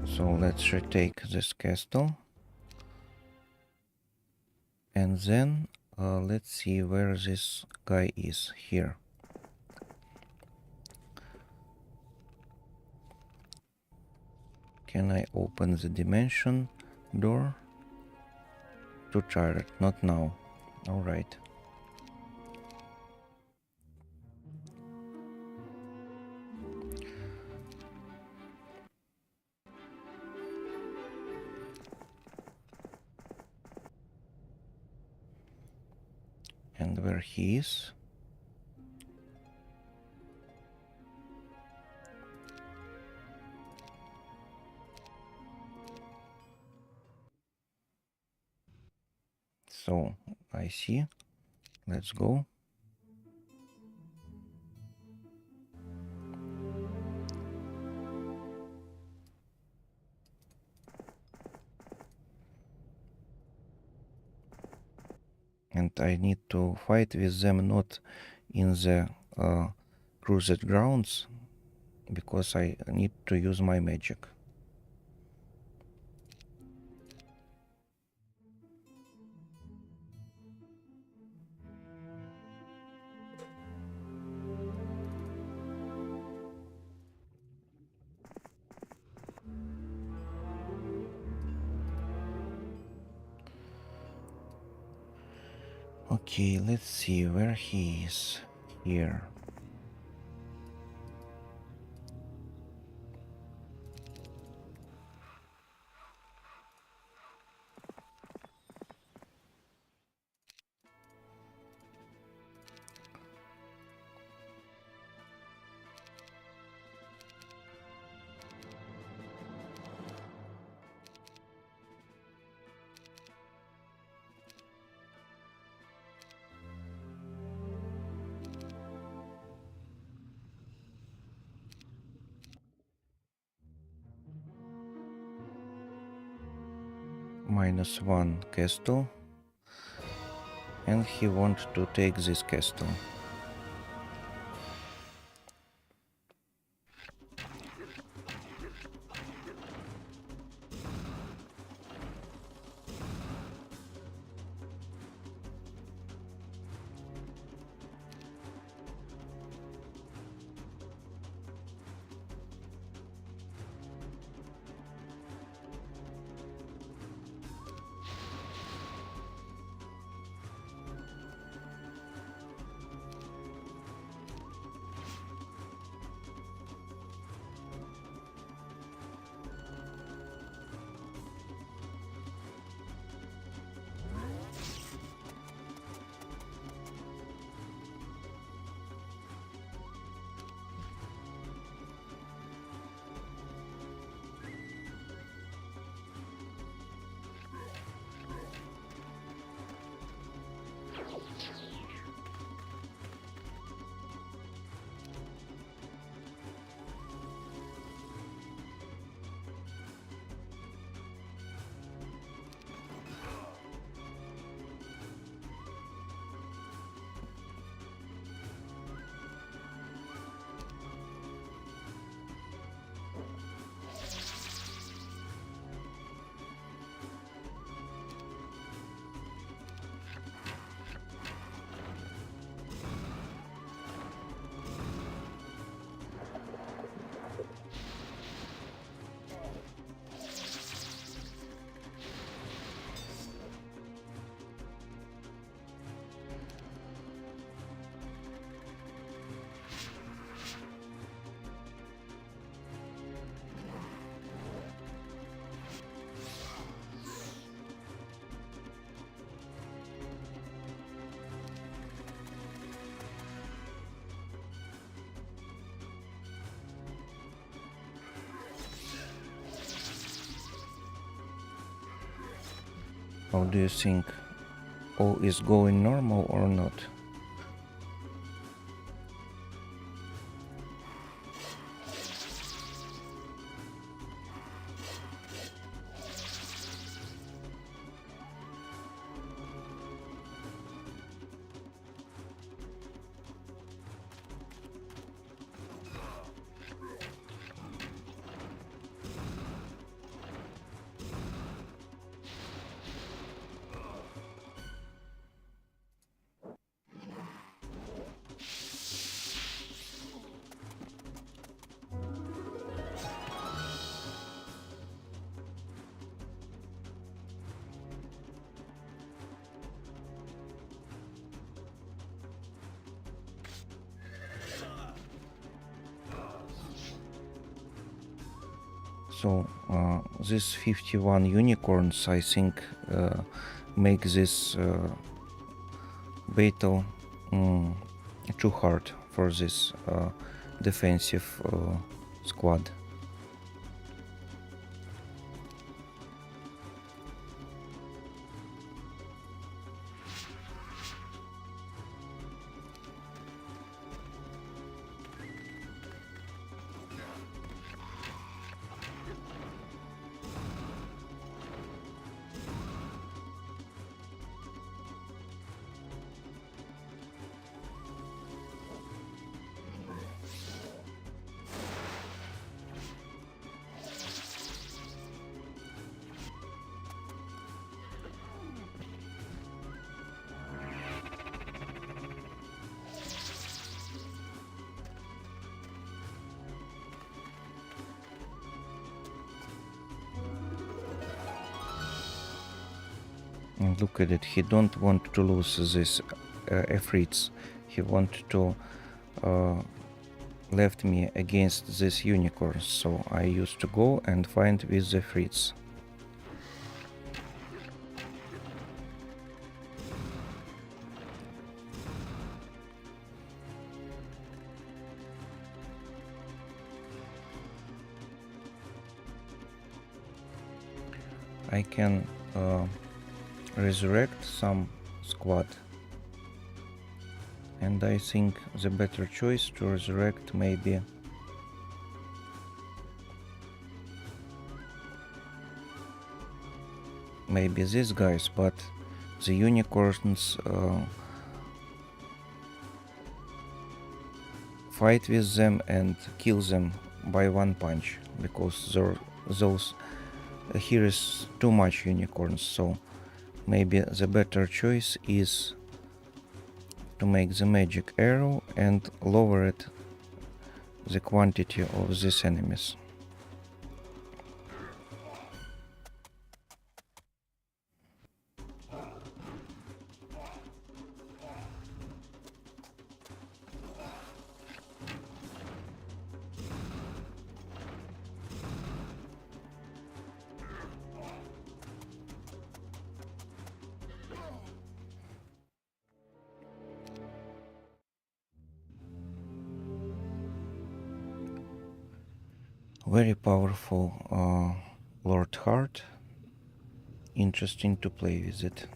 So let's retake this castle. And then let's see where this guy is here. Can I open the dimension door? Too tired, not now. Alright. And where he is? So I see. Let's go. And I need to fight with them not in the cruised grounds, because I need to use my magic. Okay, let's see where he is. Here. -1 castle, and he wants to take this castle. How do you think? All is going normal or not? So this 51 unicorns, I think, make this battle too hard for this defensive squad. And look at it, he don't want to lose this Efreets. He want to left me against this unicorns, so I used to go and find with the Efreets. I can resurrect some squad, and I think the better choice to resurrect maybe these guys, but the unicorns fight with them and kill them by one punch, because those here is too much unicorns, so maybe the better choice is to make the magic arrow and lower it the quantity of these enemies. Very powerful Lord Heart. Interesting to play with it.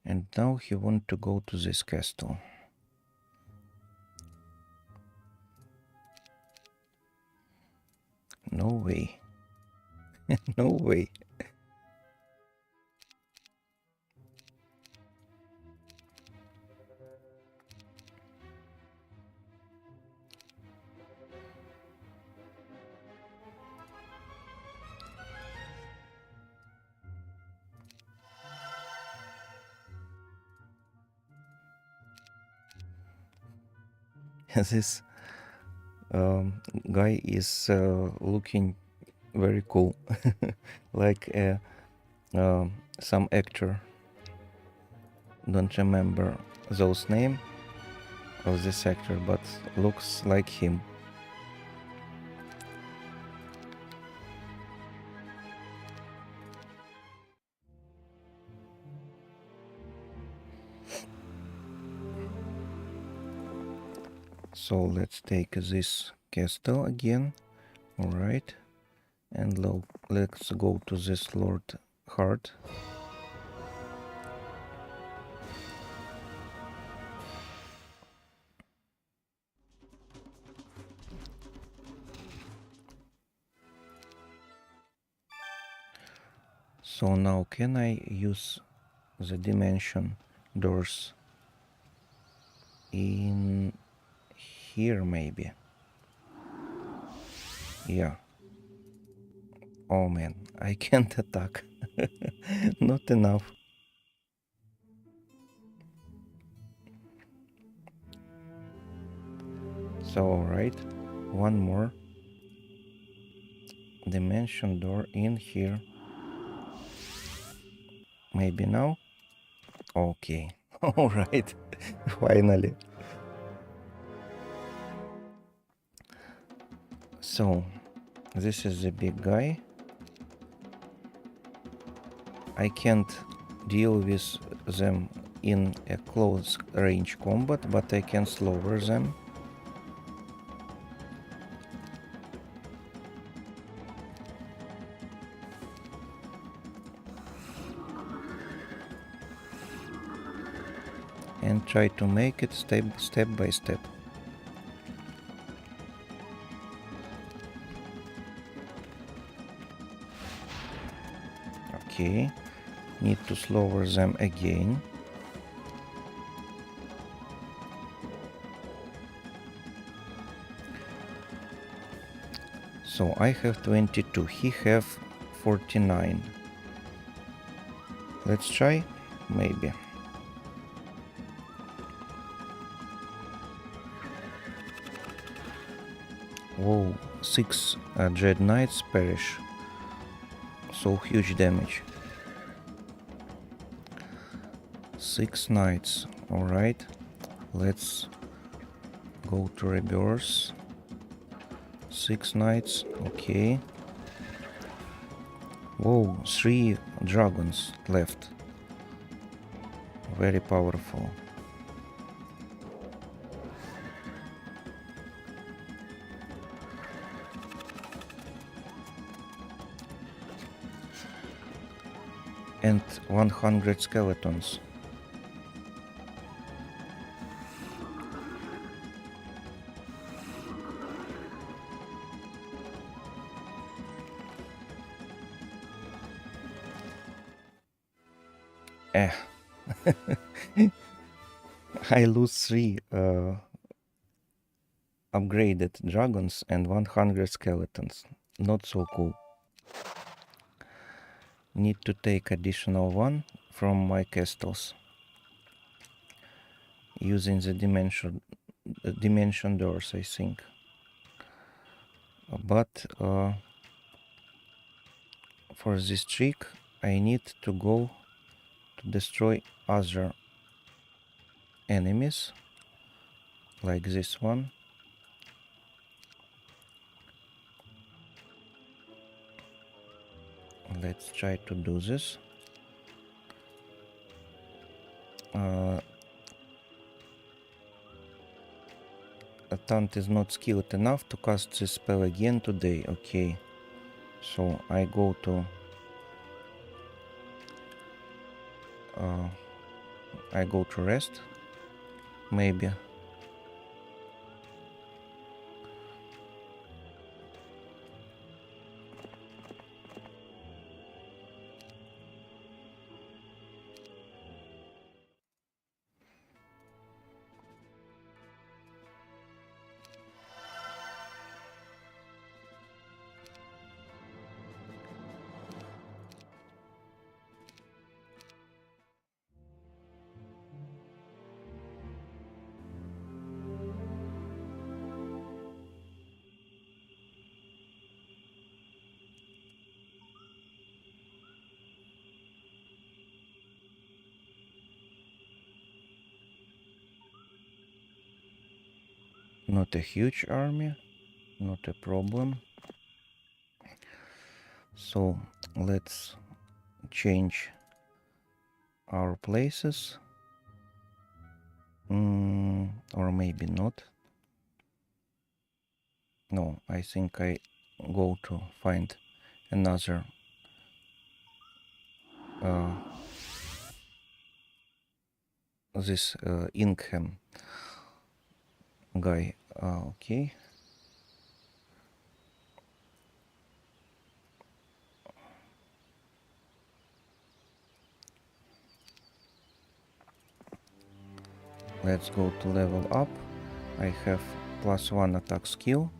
And now he wants to go to this castle. No way. No way. This guy is looking very cool, like some actor. Don't remember those name of this actor, but looks like him. So let's take this castle again. Alright. And let's go to this Lord Heart. So now can I use the dimension doors in here maybe? Yeah. Oh man, I can't attack. Not enough. So alright, one more dimension door in here. Maybe now? Okay. Alright, finally. So, this is the big guy. I can't deal with them in a close range combat, but I can slower them. And try to make it step by step. Okay, Need to slower them again. So I have 22, he have 49. Let's try, maybe. Whoa, 6 Dread Knights perish. So huge damage. 6 Knights, alright. Let's go to reverse. 6 Knights, okay. Whoa, 3 dragons left. Very powerful. And 100 skeletons. I lose 3 upgraded dragons and 100 skeletons. Not so cool. Need to take additional one from my castles. Using the dimension doors, I think. But for this trick, I need to go to destroy other enemies, like this one. Let's try to do this. Tant is not skilled enough to cast this spell again today. Okay, so I go to rest, maybe. Not a huge army, not a problem. So let's change our places. Or maybe not. No, I think I go to find another this Inkham guy. Okay. Let's go to level up. I have +1 attack skill.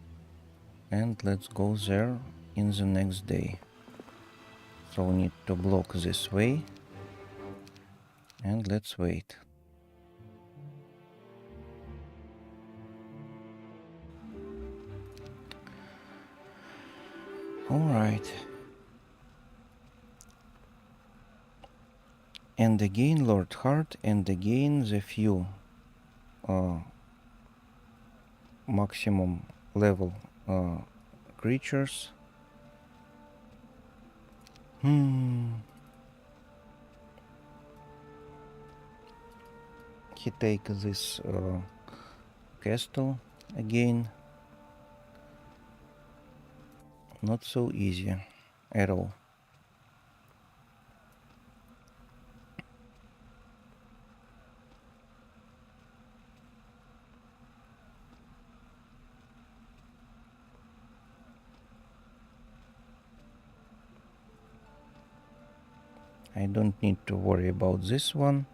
And let's go there in the next day. So we need to block this way. And let's wait. Alright. And again Lord Heart, and again the few maximum level creatures. He take this castle again. Not so easy at all. I don't need to worry about this one.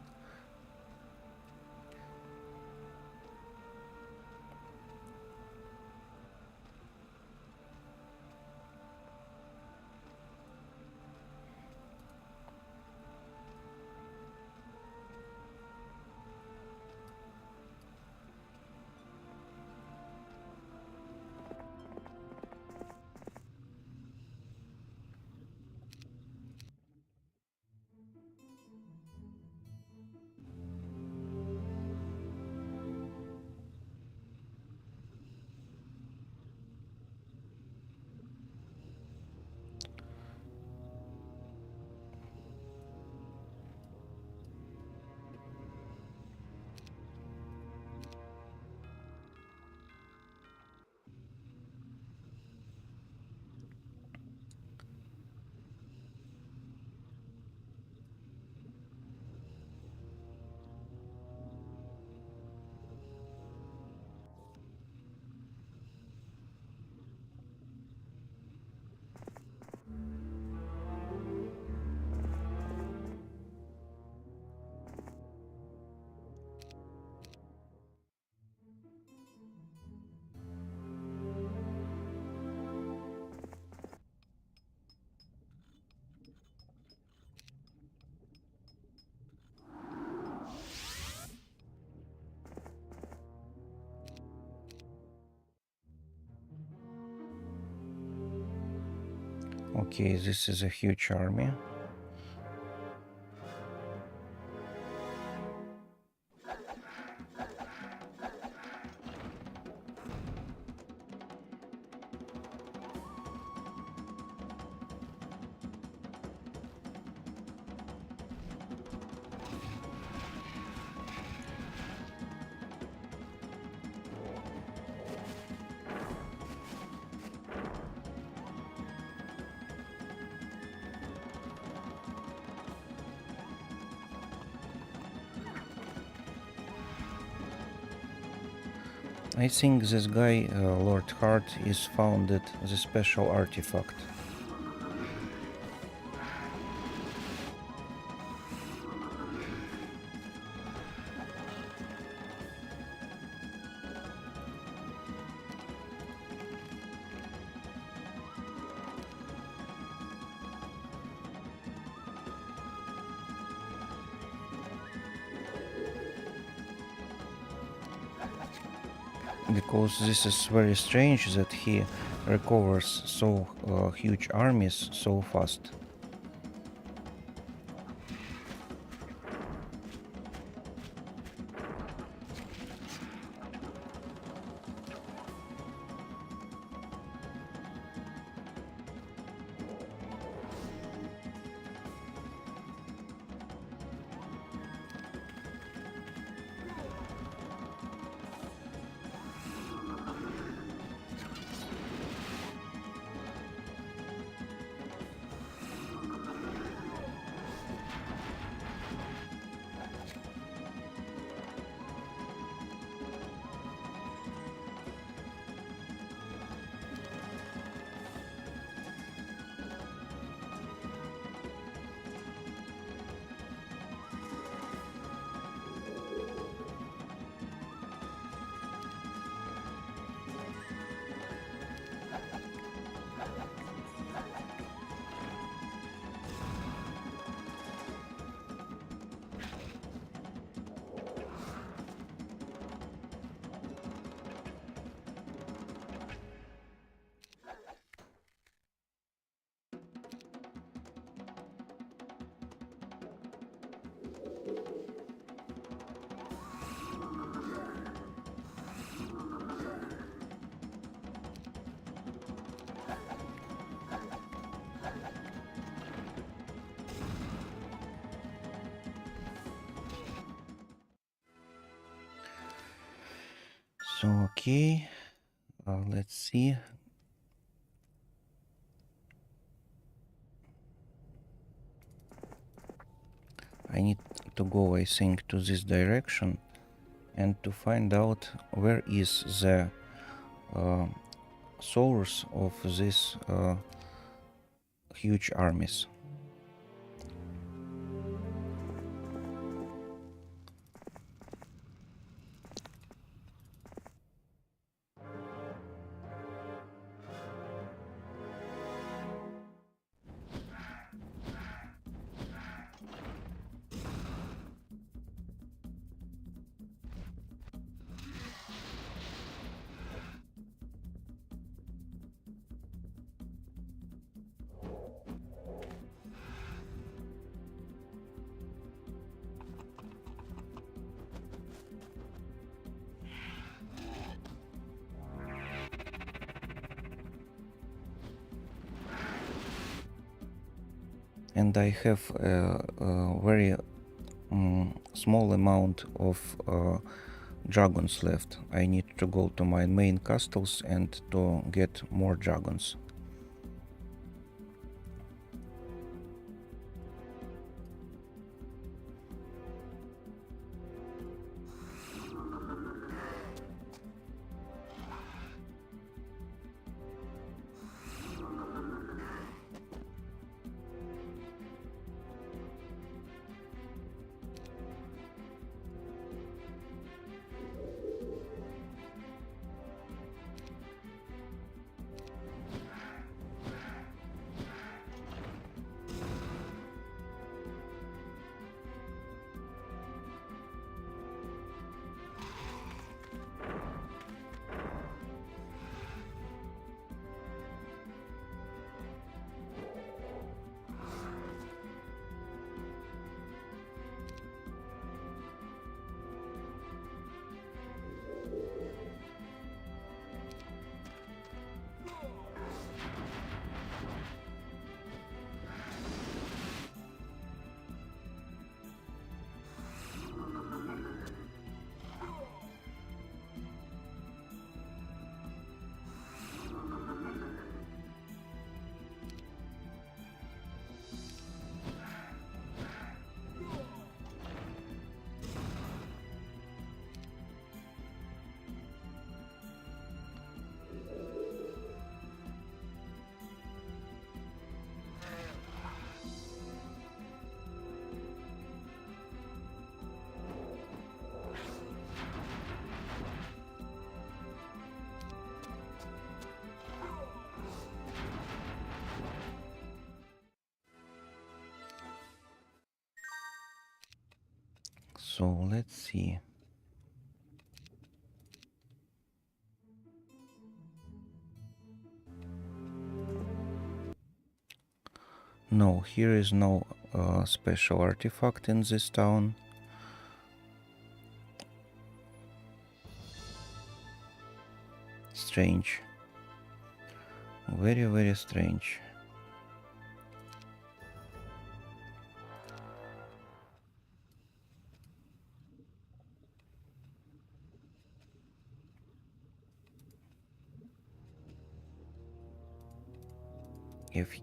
Okay, this is a huge army. I think this guy, Lord Hart, is founded the special artifact. Because this is very strange that he recovers so huge armies so fast. So okay, let's see. I need to go, I think, to this direction and to find out where is the source of this huge armies. and I have a very small amount of dragons left. I need to go to my main castles and to get more dragons. So let's see. No, here is no special artifact in this town. Strange. Very, very strange.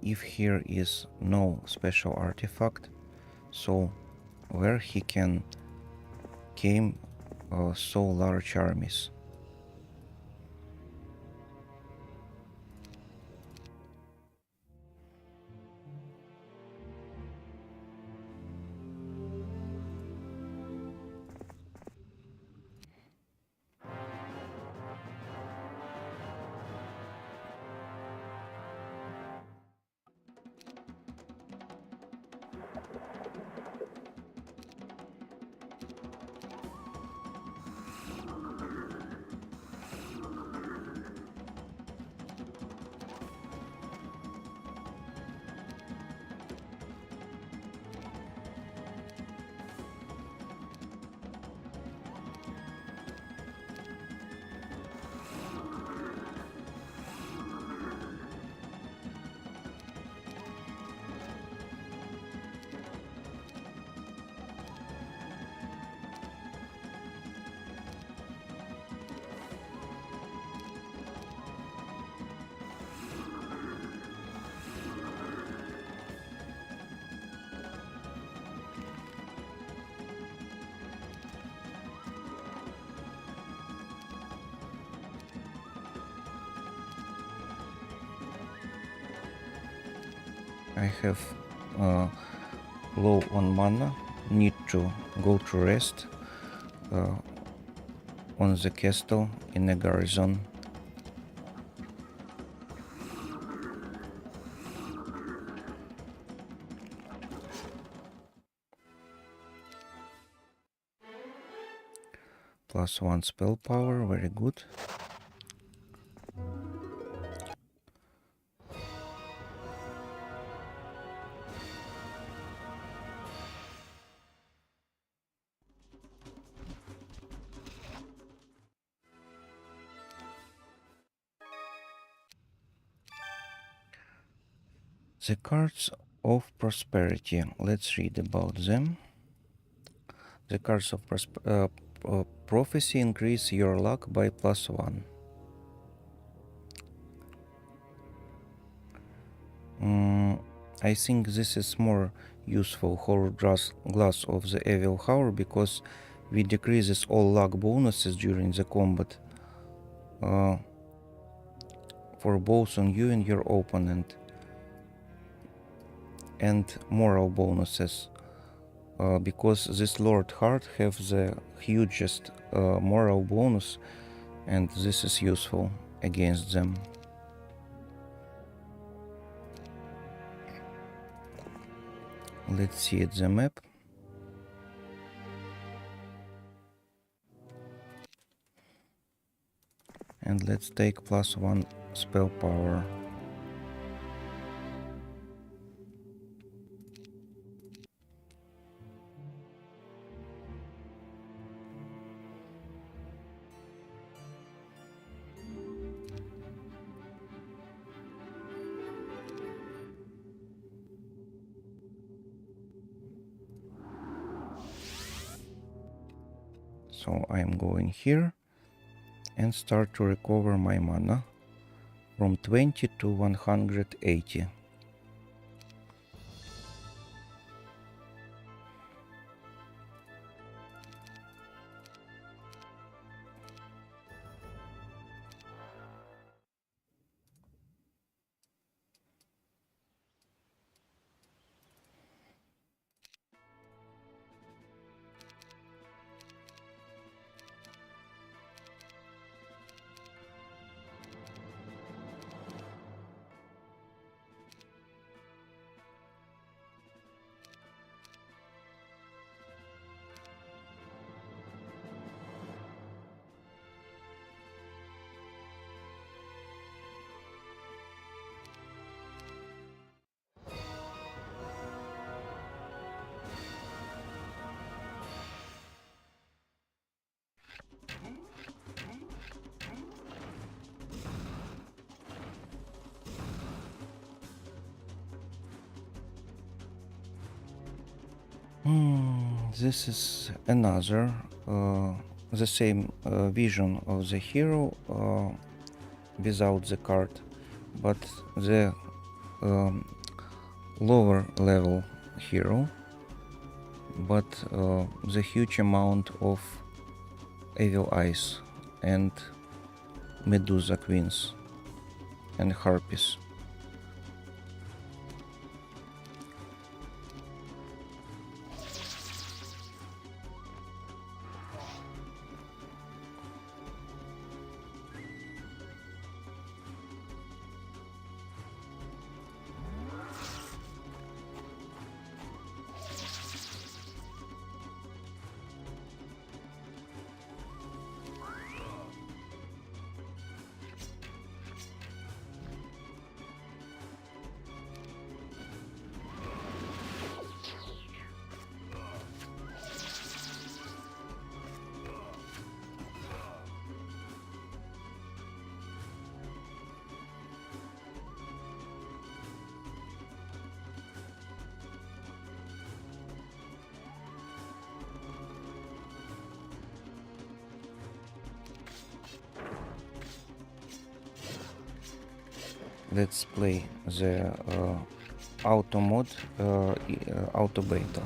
If here is no special artifact, so where he can came so large armies? I have low on mana, need to go to rest on the castle in a garrison. +1 spell power, very good. The cards of Prosperity. Let's read about them. The cards of Prophecy increase your luck by +1. I think this is more useful Hourglass of the Evil Hour because we decreases all luck bonuses during the combat for both on you and your opponent, and moral bonuses because this Lord Heart have the hugest moral bonus, and this is useful against them. Let's see at the map. And let's take +1 spell power. So I'm going here and start to recover my mana from 20 to 180. This is another the same vision of the hero without the card, but the lower level hero, but the huge amount of evil eyes and Medusa queens and harpies. Let's play the auto mod, auto beta.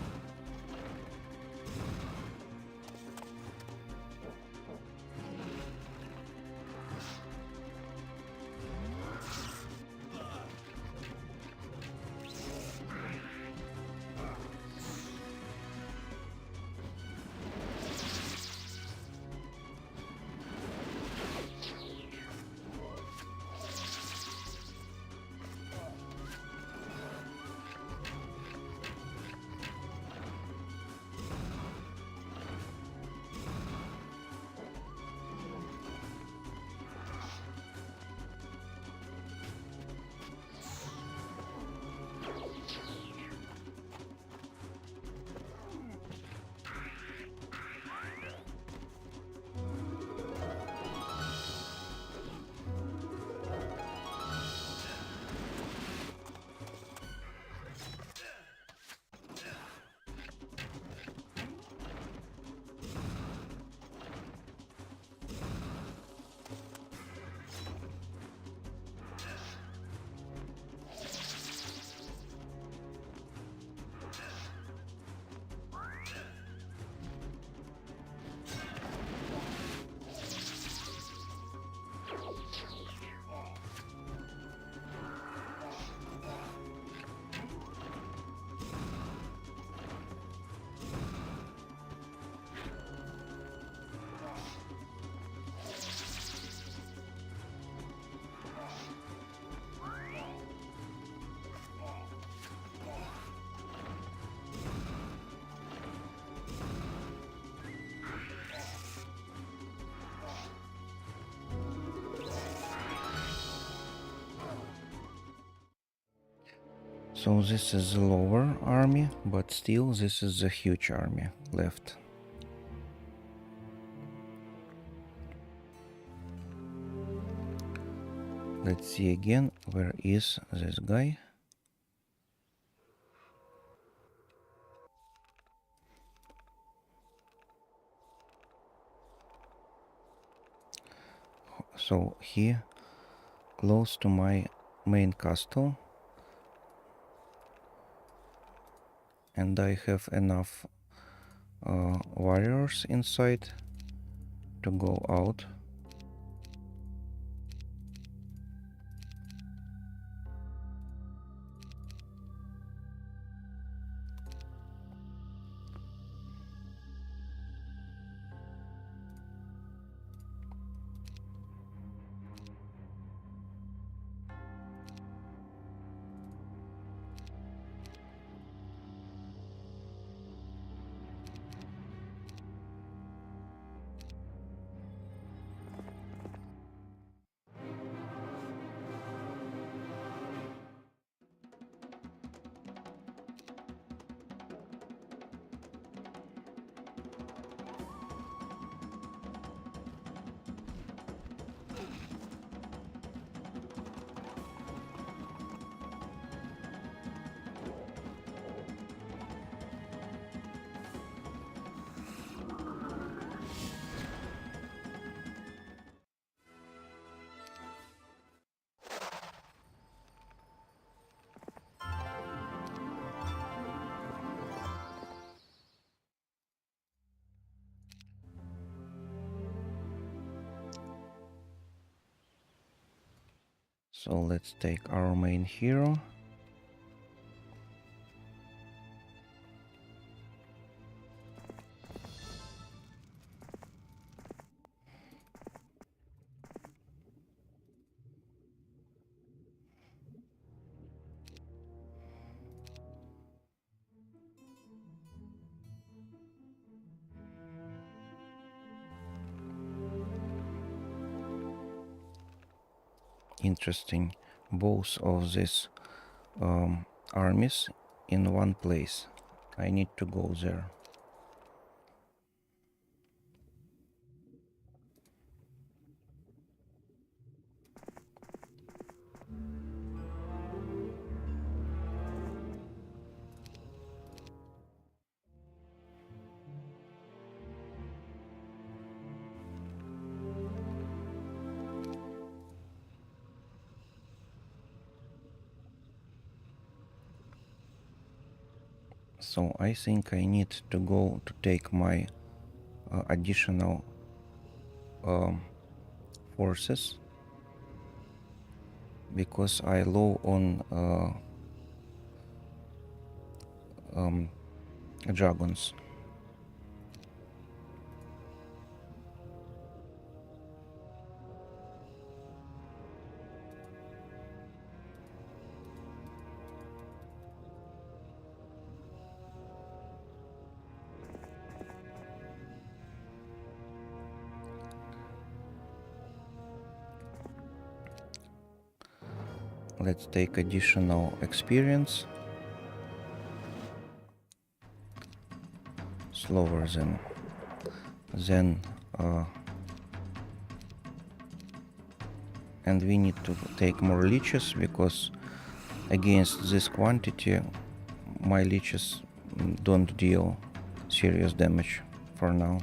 So this is the lower army, but still this is a huge army left. Let's see again, where is this guy? So here, close to my main castle, and I have enough warriors inside to go out. So let's take our main hero. Interesting, both of these armies in one place. I need to go there. So I think I need to go to take my additional forces, because I low on dragons. Let's take additional experience. Slower than and we need to take more leeches, because against this quantity my leeches don't deal serious damage for now.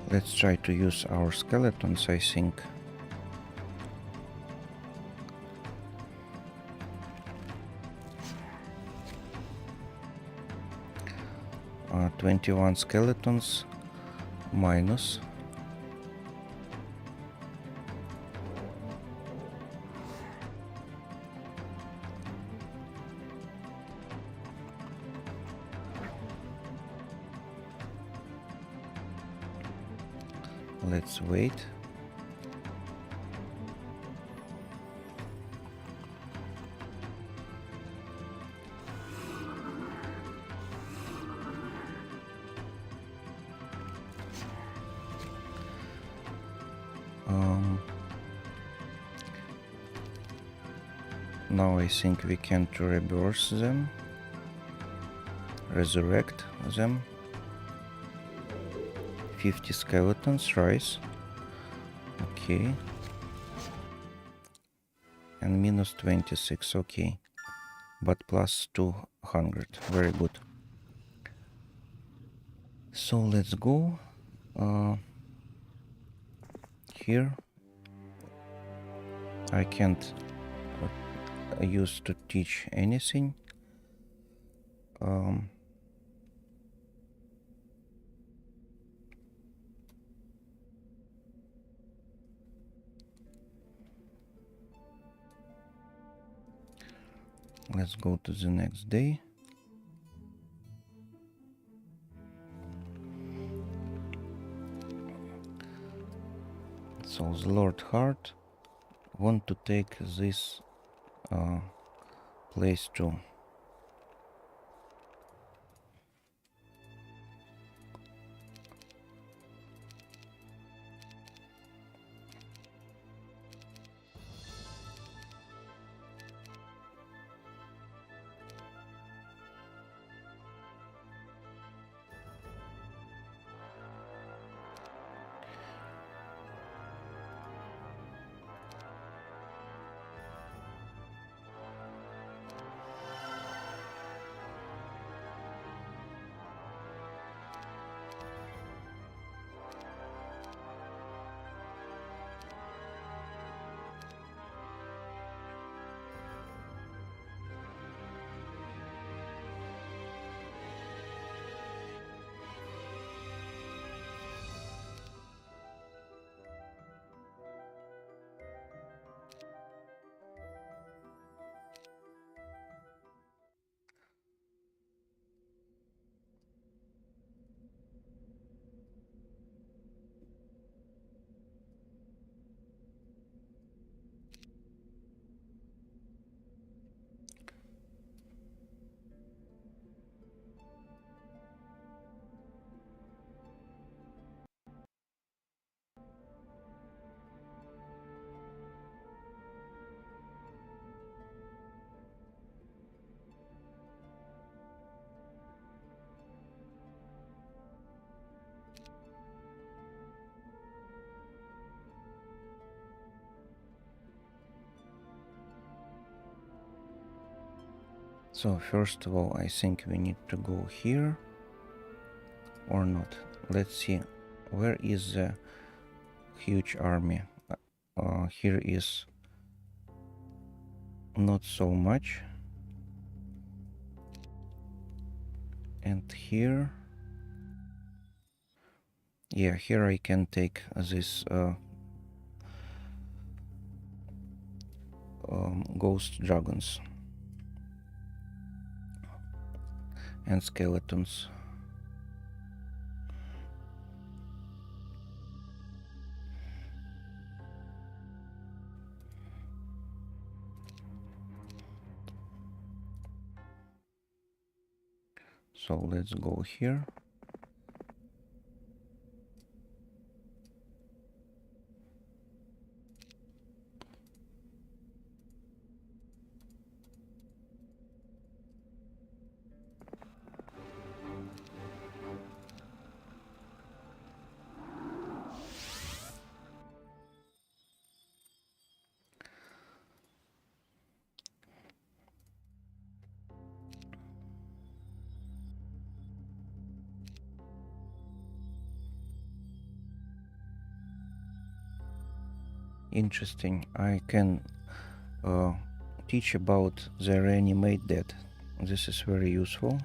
Let's try to use our skeletons, I think. 21 skeletons minus. Let's wait. Now I think we can to reverse them, resurrect them. 50 skeletons rise. Okay. And minus 26, okay. But plus 200, very good. So let's go here. I can't use to teach anything. Let's go to the next day. So the Lord Heart want to take this place too. So first of all, I think we need to go here or not. Let's see, where is the huge army? Here is not so much. And here, yeah, here I can take this ghost dragons and skeletons. So let's go here. Interesting. I can teach about the reanimate dead. This is very useful.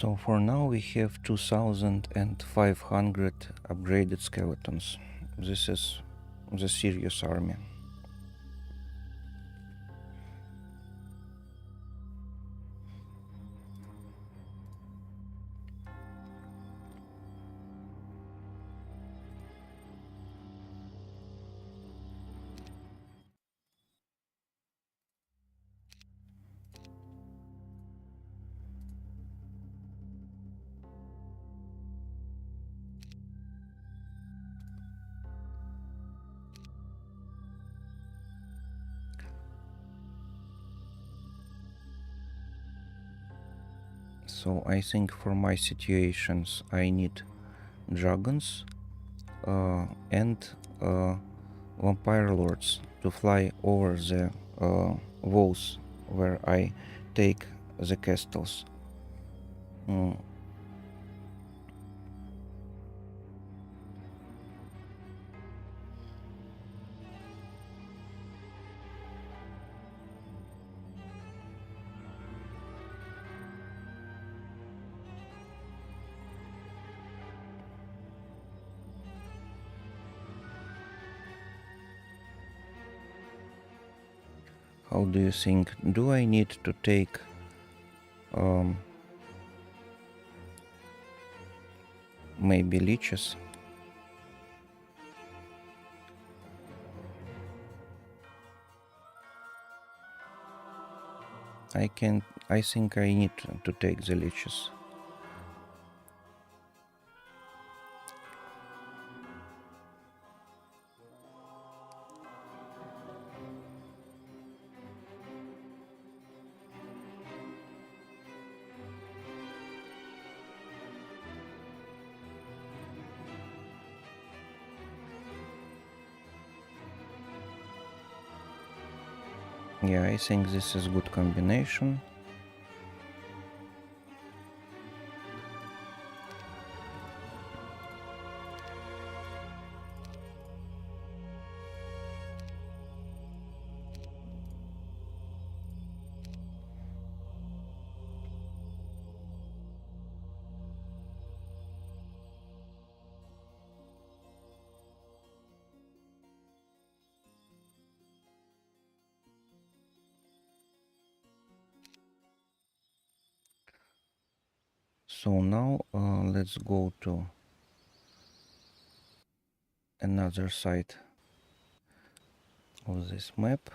So for now we have 2500 upgraded skeletons. This is the serious army. So I think for my situations I need dragons and vampire lords to fly over the walls where I take the castles. How do you think? Do I need to take maybe leeches? I think I need to take the leeches. Yeah, I think this is good combination. So now let's go to another side of this map.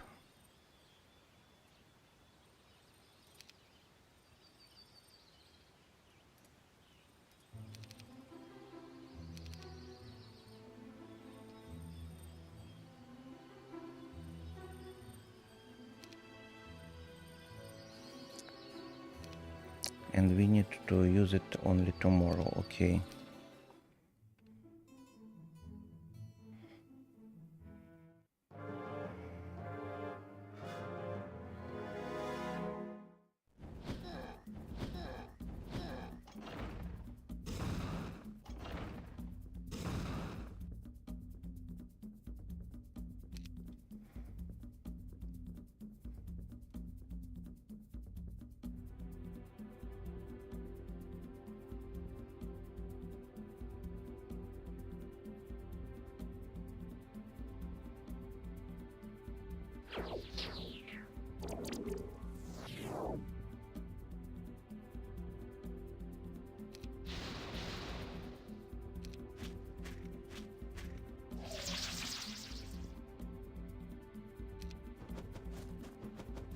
And we need to use it only tomorrow, okay.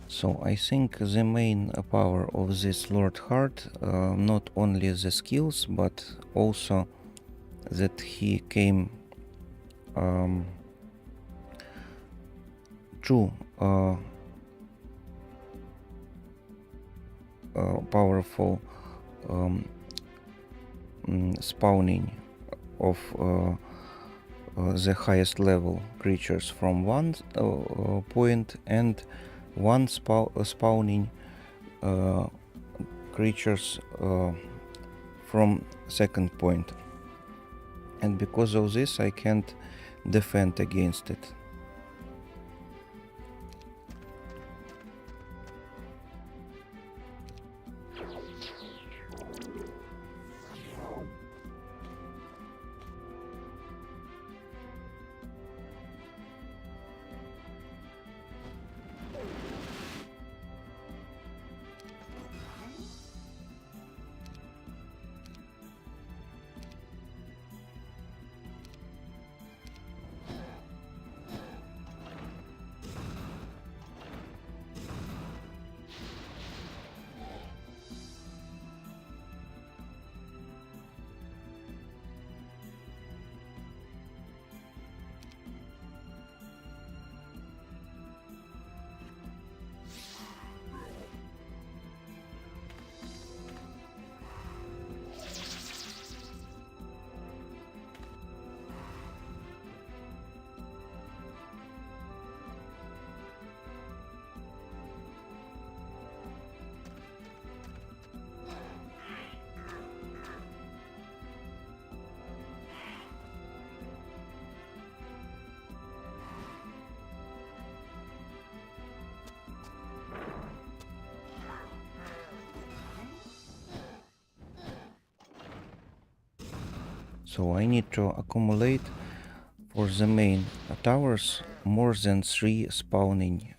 So I think the main power of this Lord Heart, not only the skills, but also that he came true powerful spawning of the highest level creatures from one point and one spawning creatures from second point, and because of this I can't defend against it. So I need to accumulate for the main towers more than 3 spawning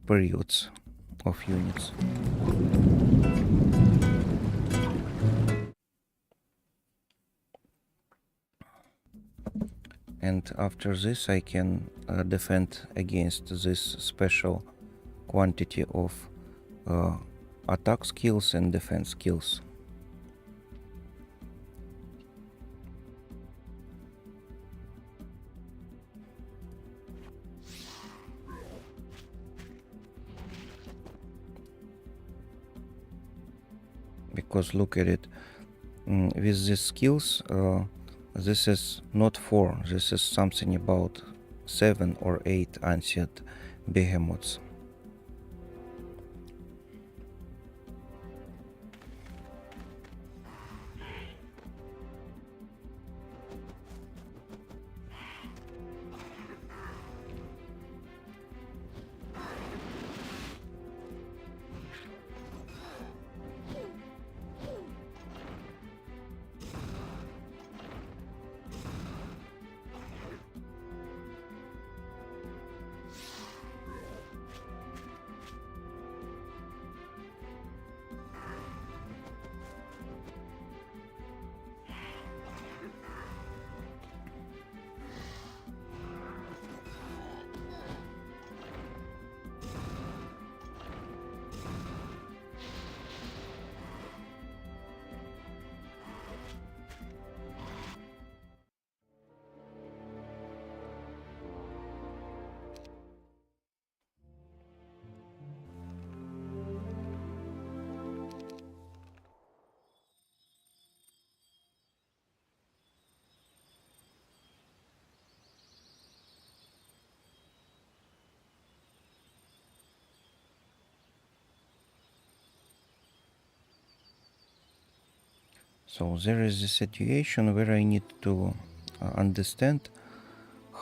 periods of units. And after this I can defend against this special quantity of attack skills and defense skills. Because look at it, with these skills, this is not 4, this is something about 7 or 8 ancient behemoths. So there is a situation where I need to understand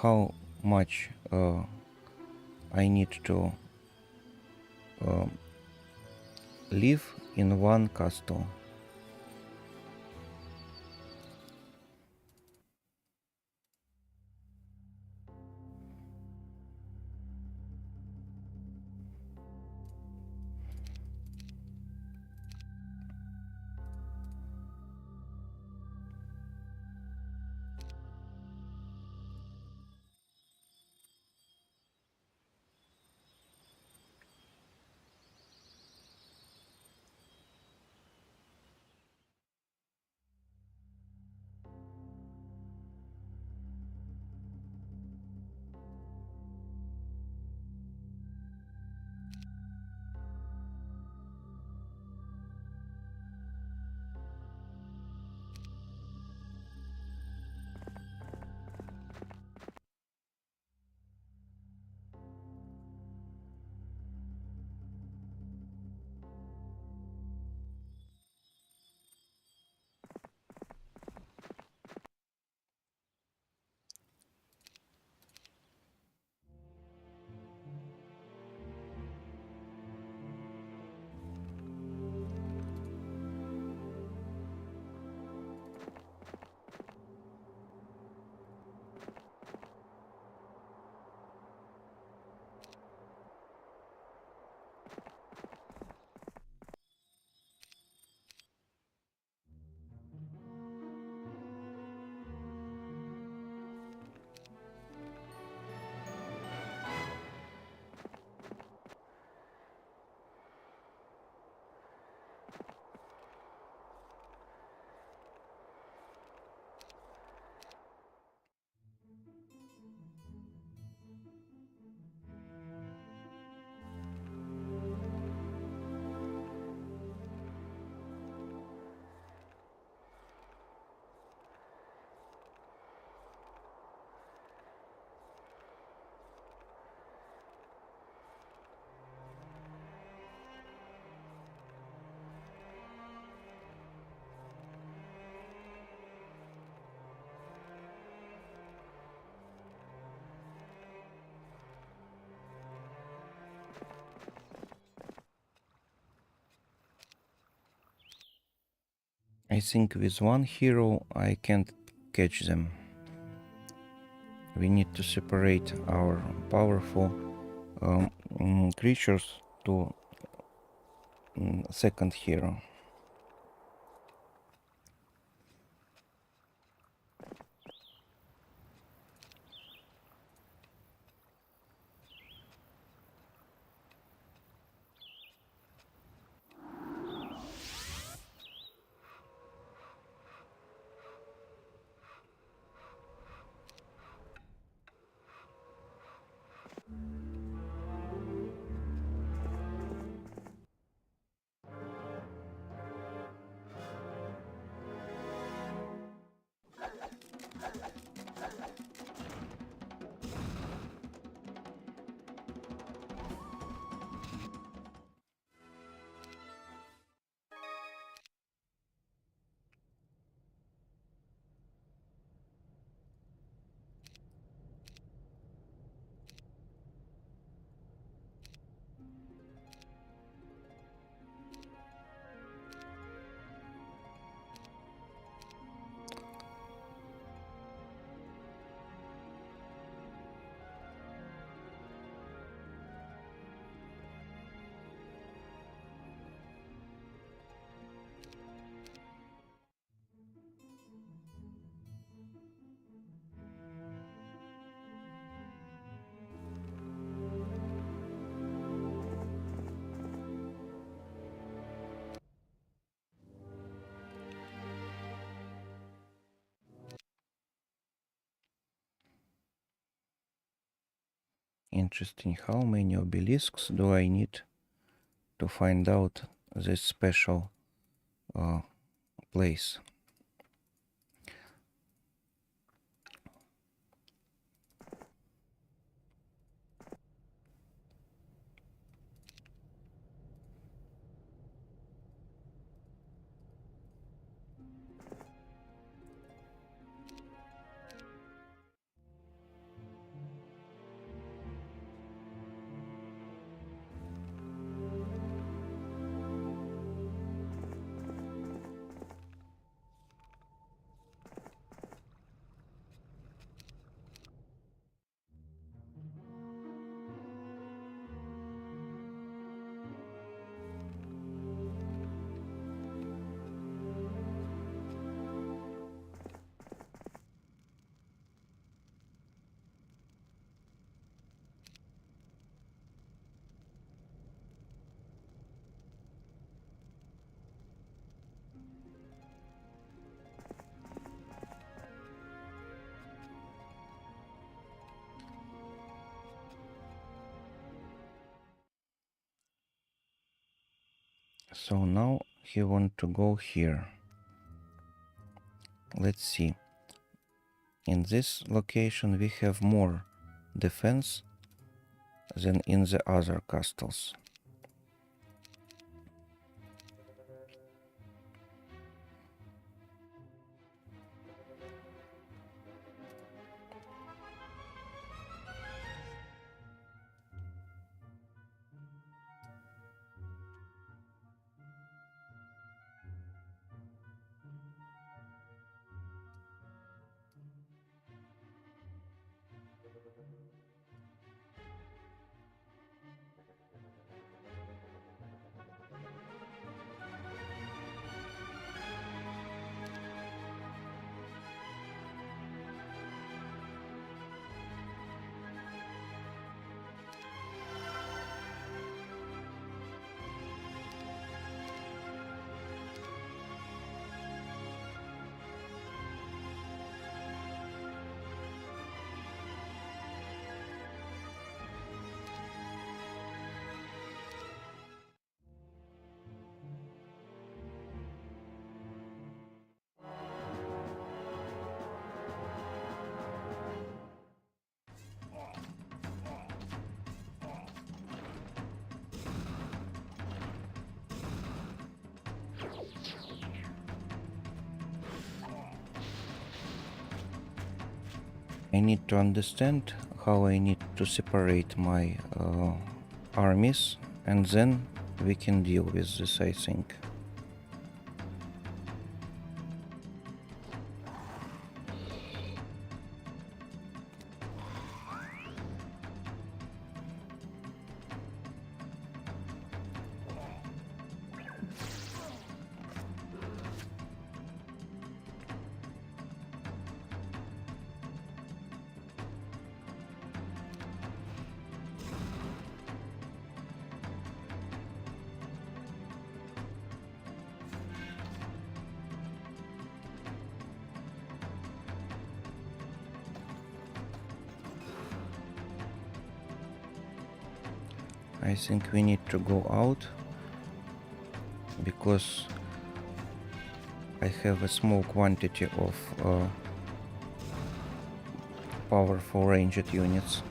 how much I need to live in one castle. I think with one hero I can't catch them. We need to separate our powerful creatures to second hero. Interesting, how many obelisks do I need to find out this special place? So now he want to go here. Let's see. In this location we have more defense than in the other castles. I need to understand how I need to separate my armies, and then we can deal with this, I think. I think we need to go out because I have a small quantity of powerful ranged units.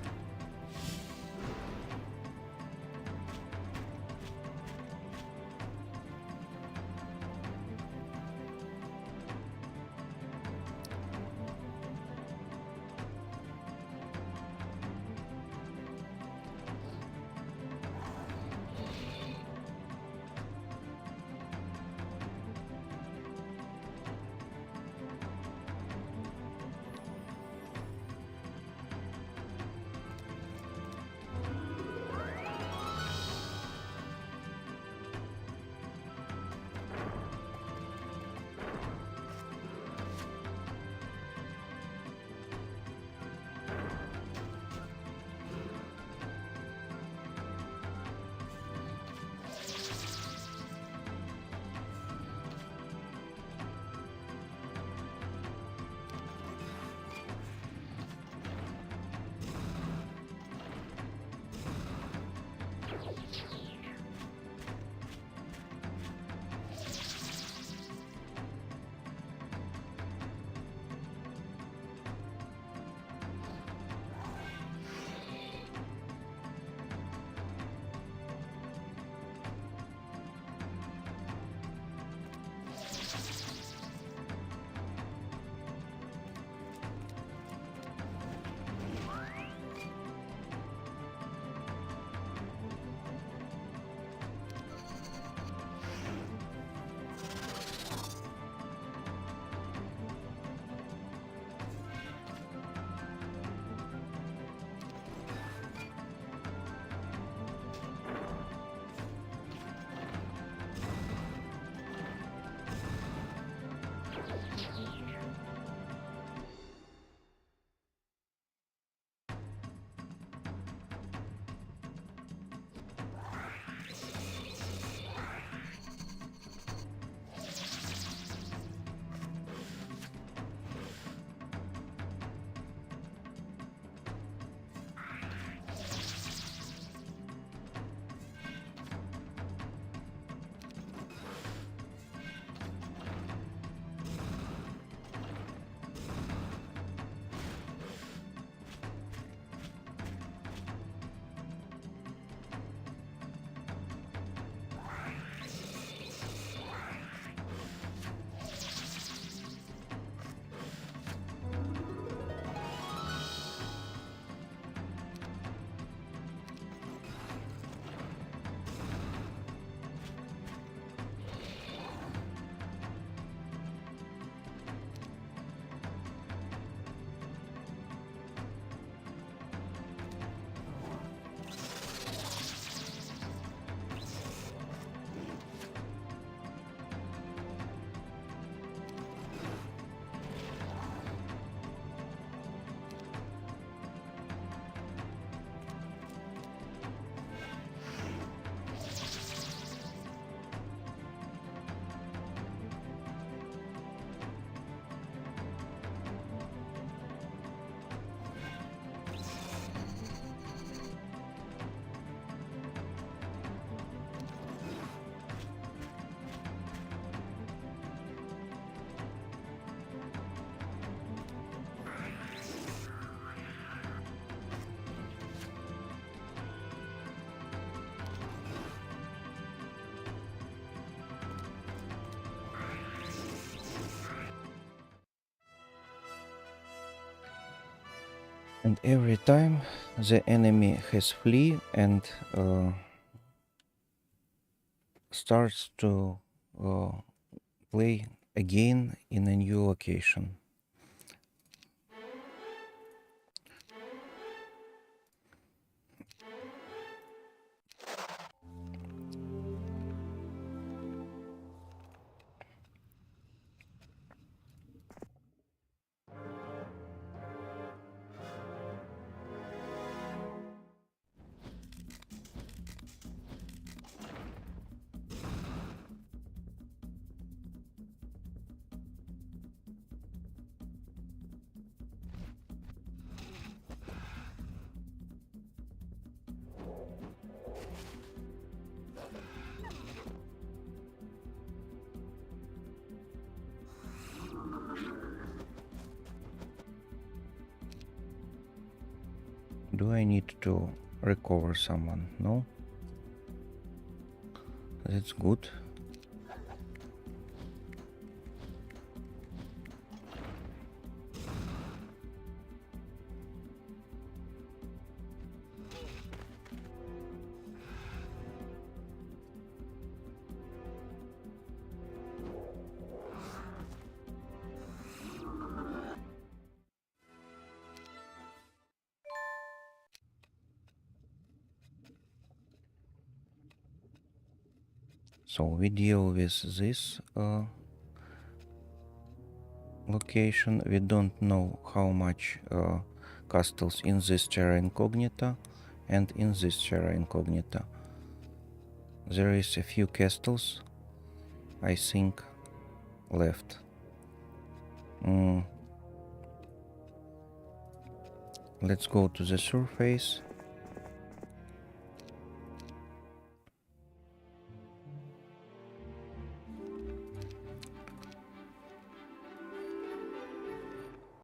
And every time the enemy has flee and starts to uh, play again in a new location. Do I need to recover someone? No? That's good. So we deal with this location. We don't know how much castles in this terra incognita and in this terra incognita. There is a few castles, I think, left. Let's go to the surface.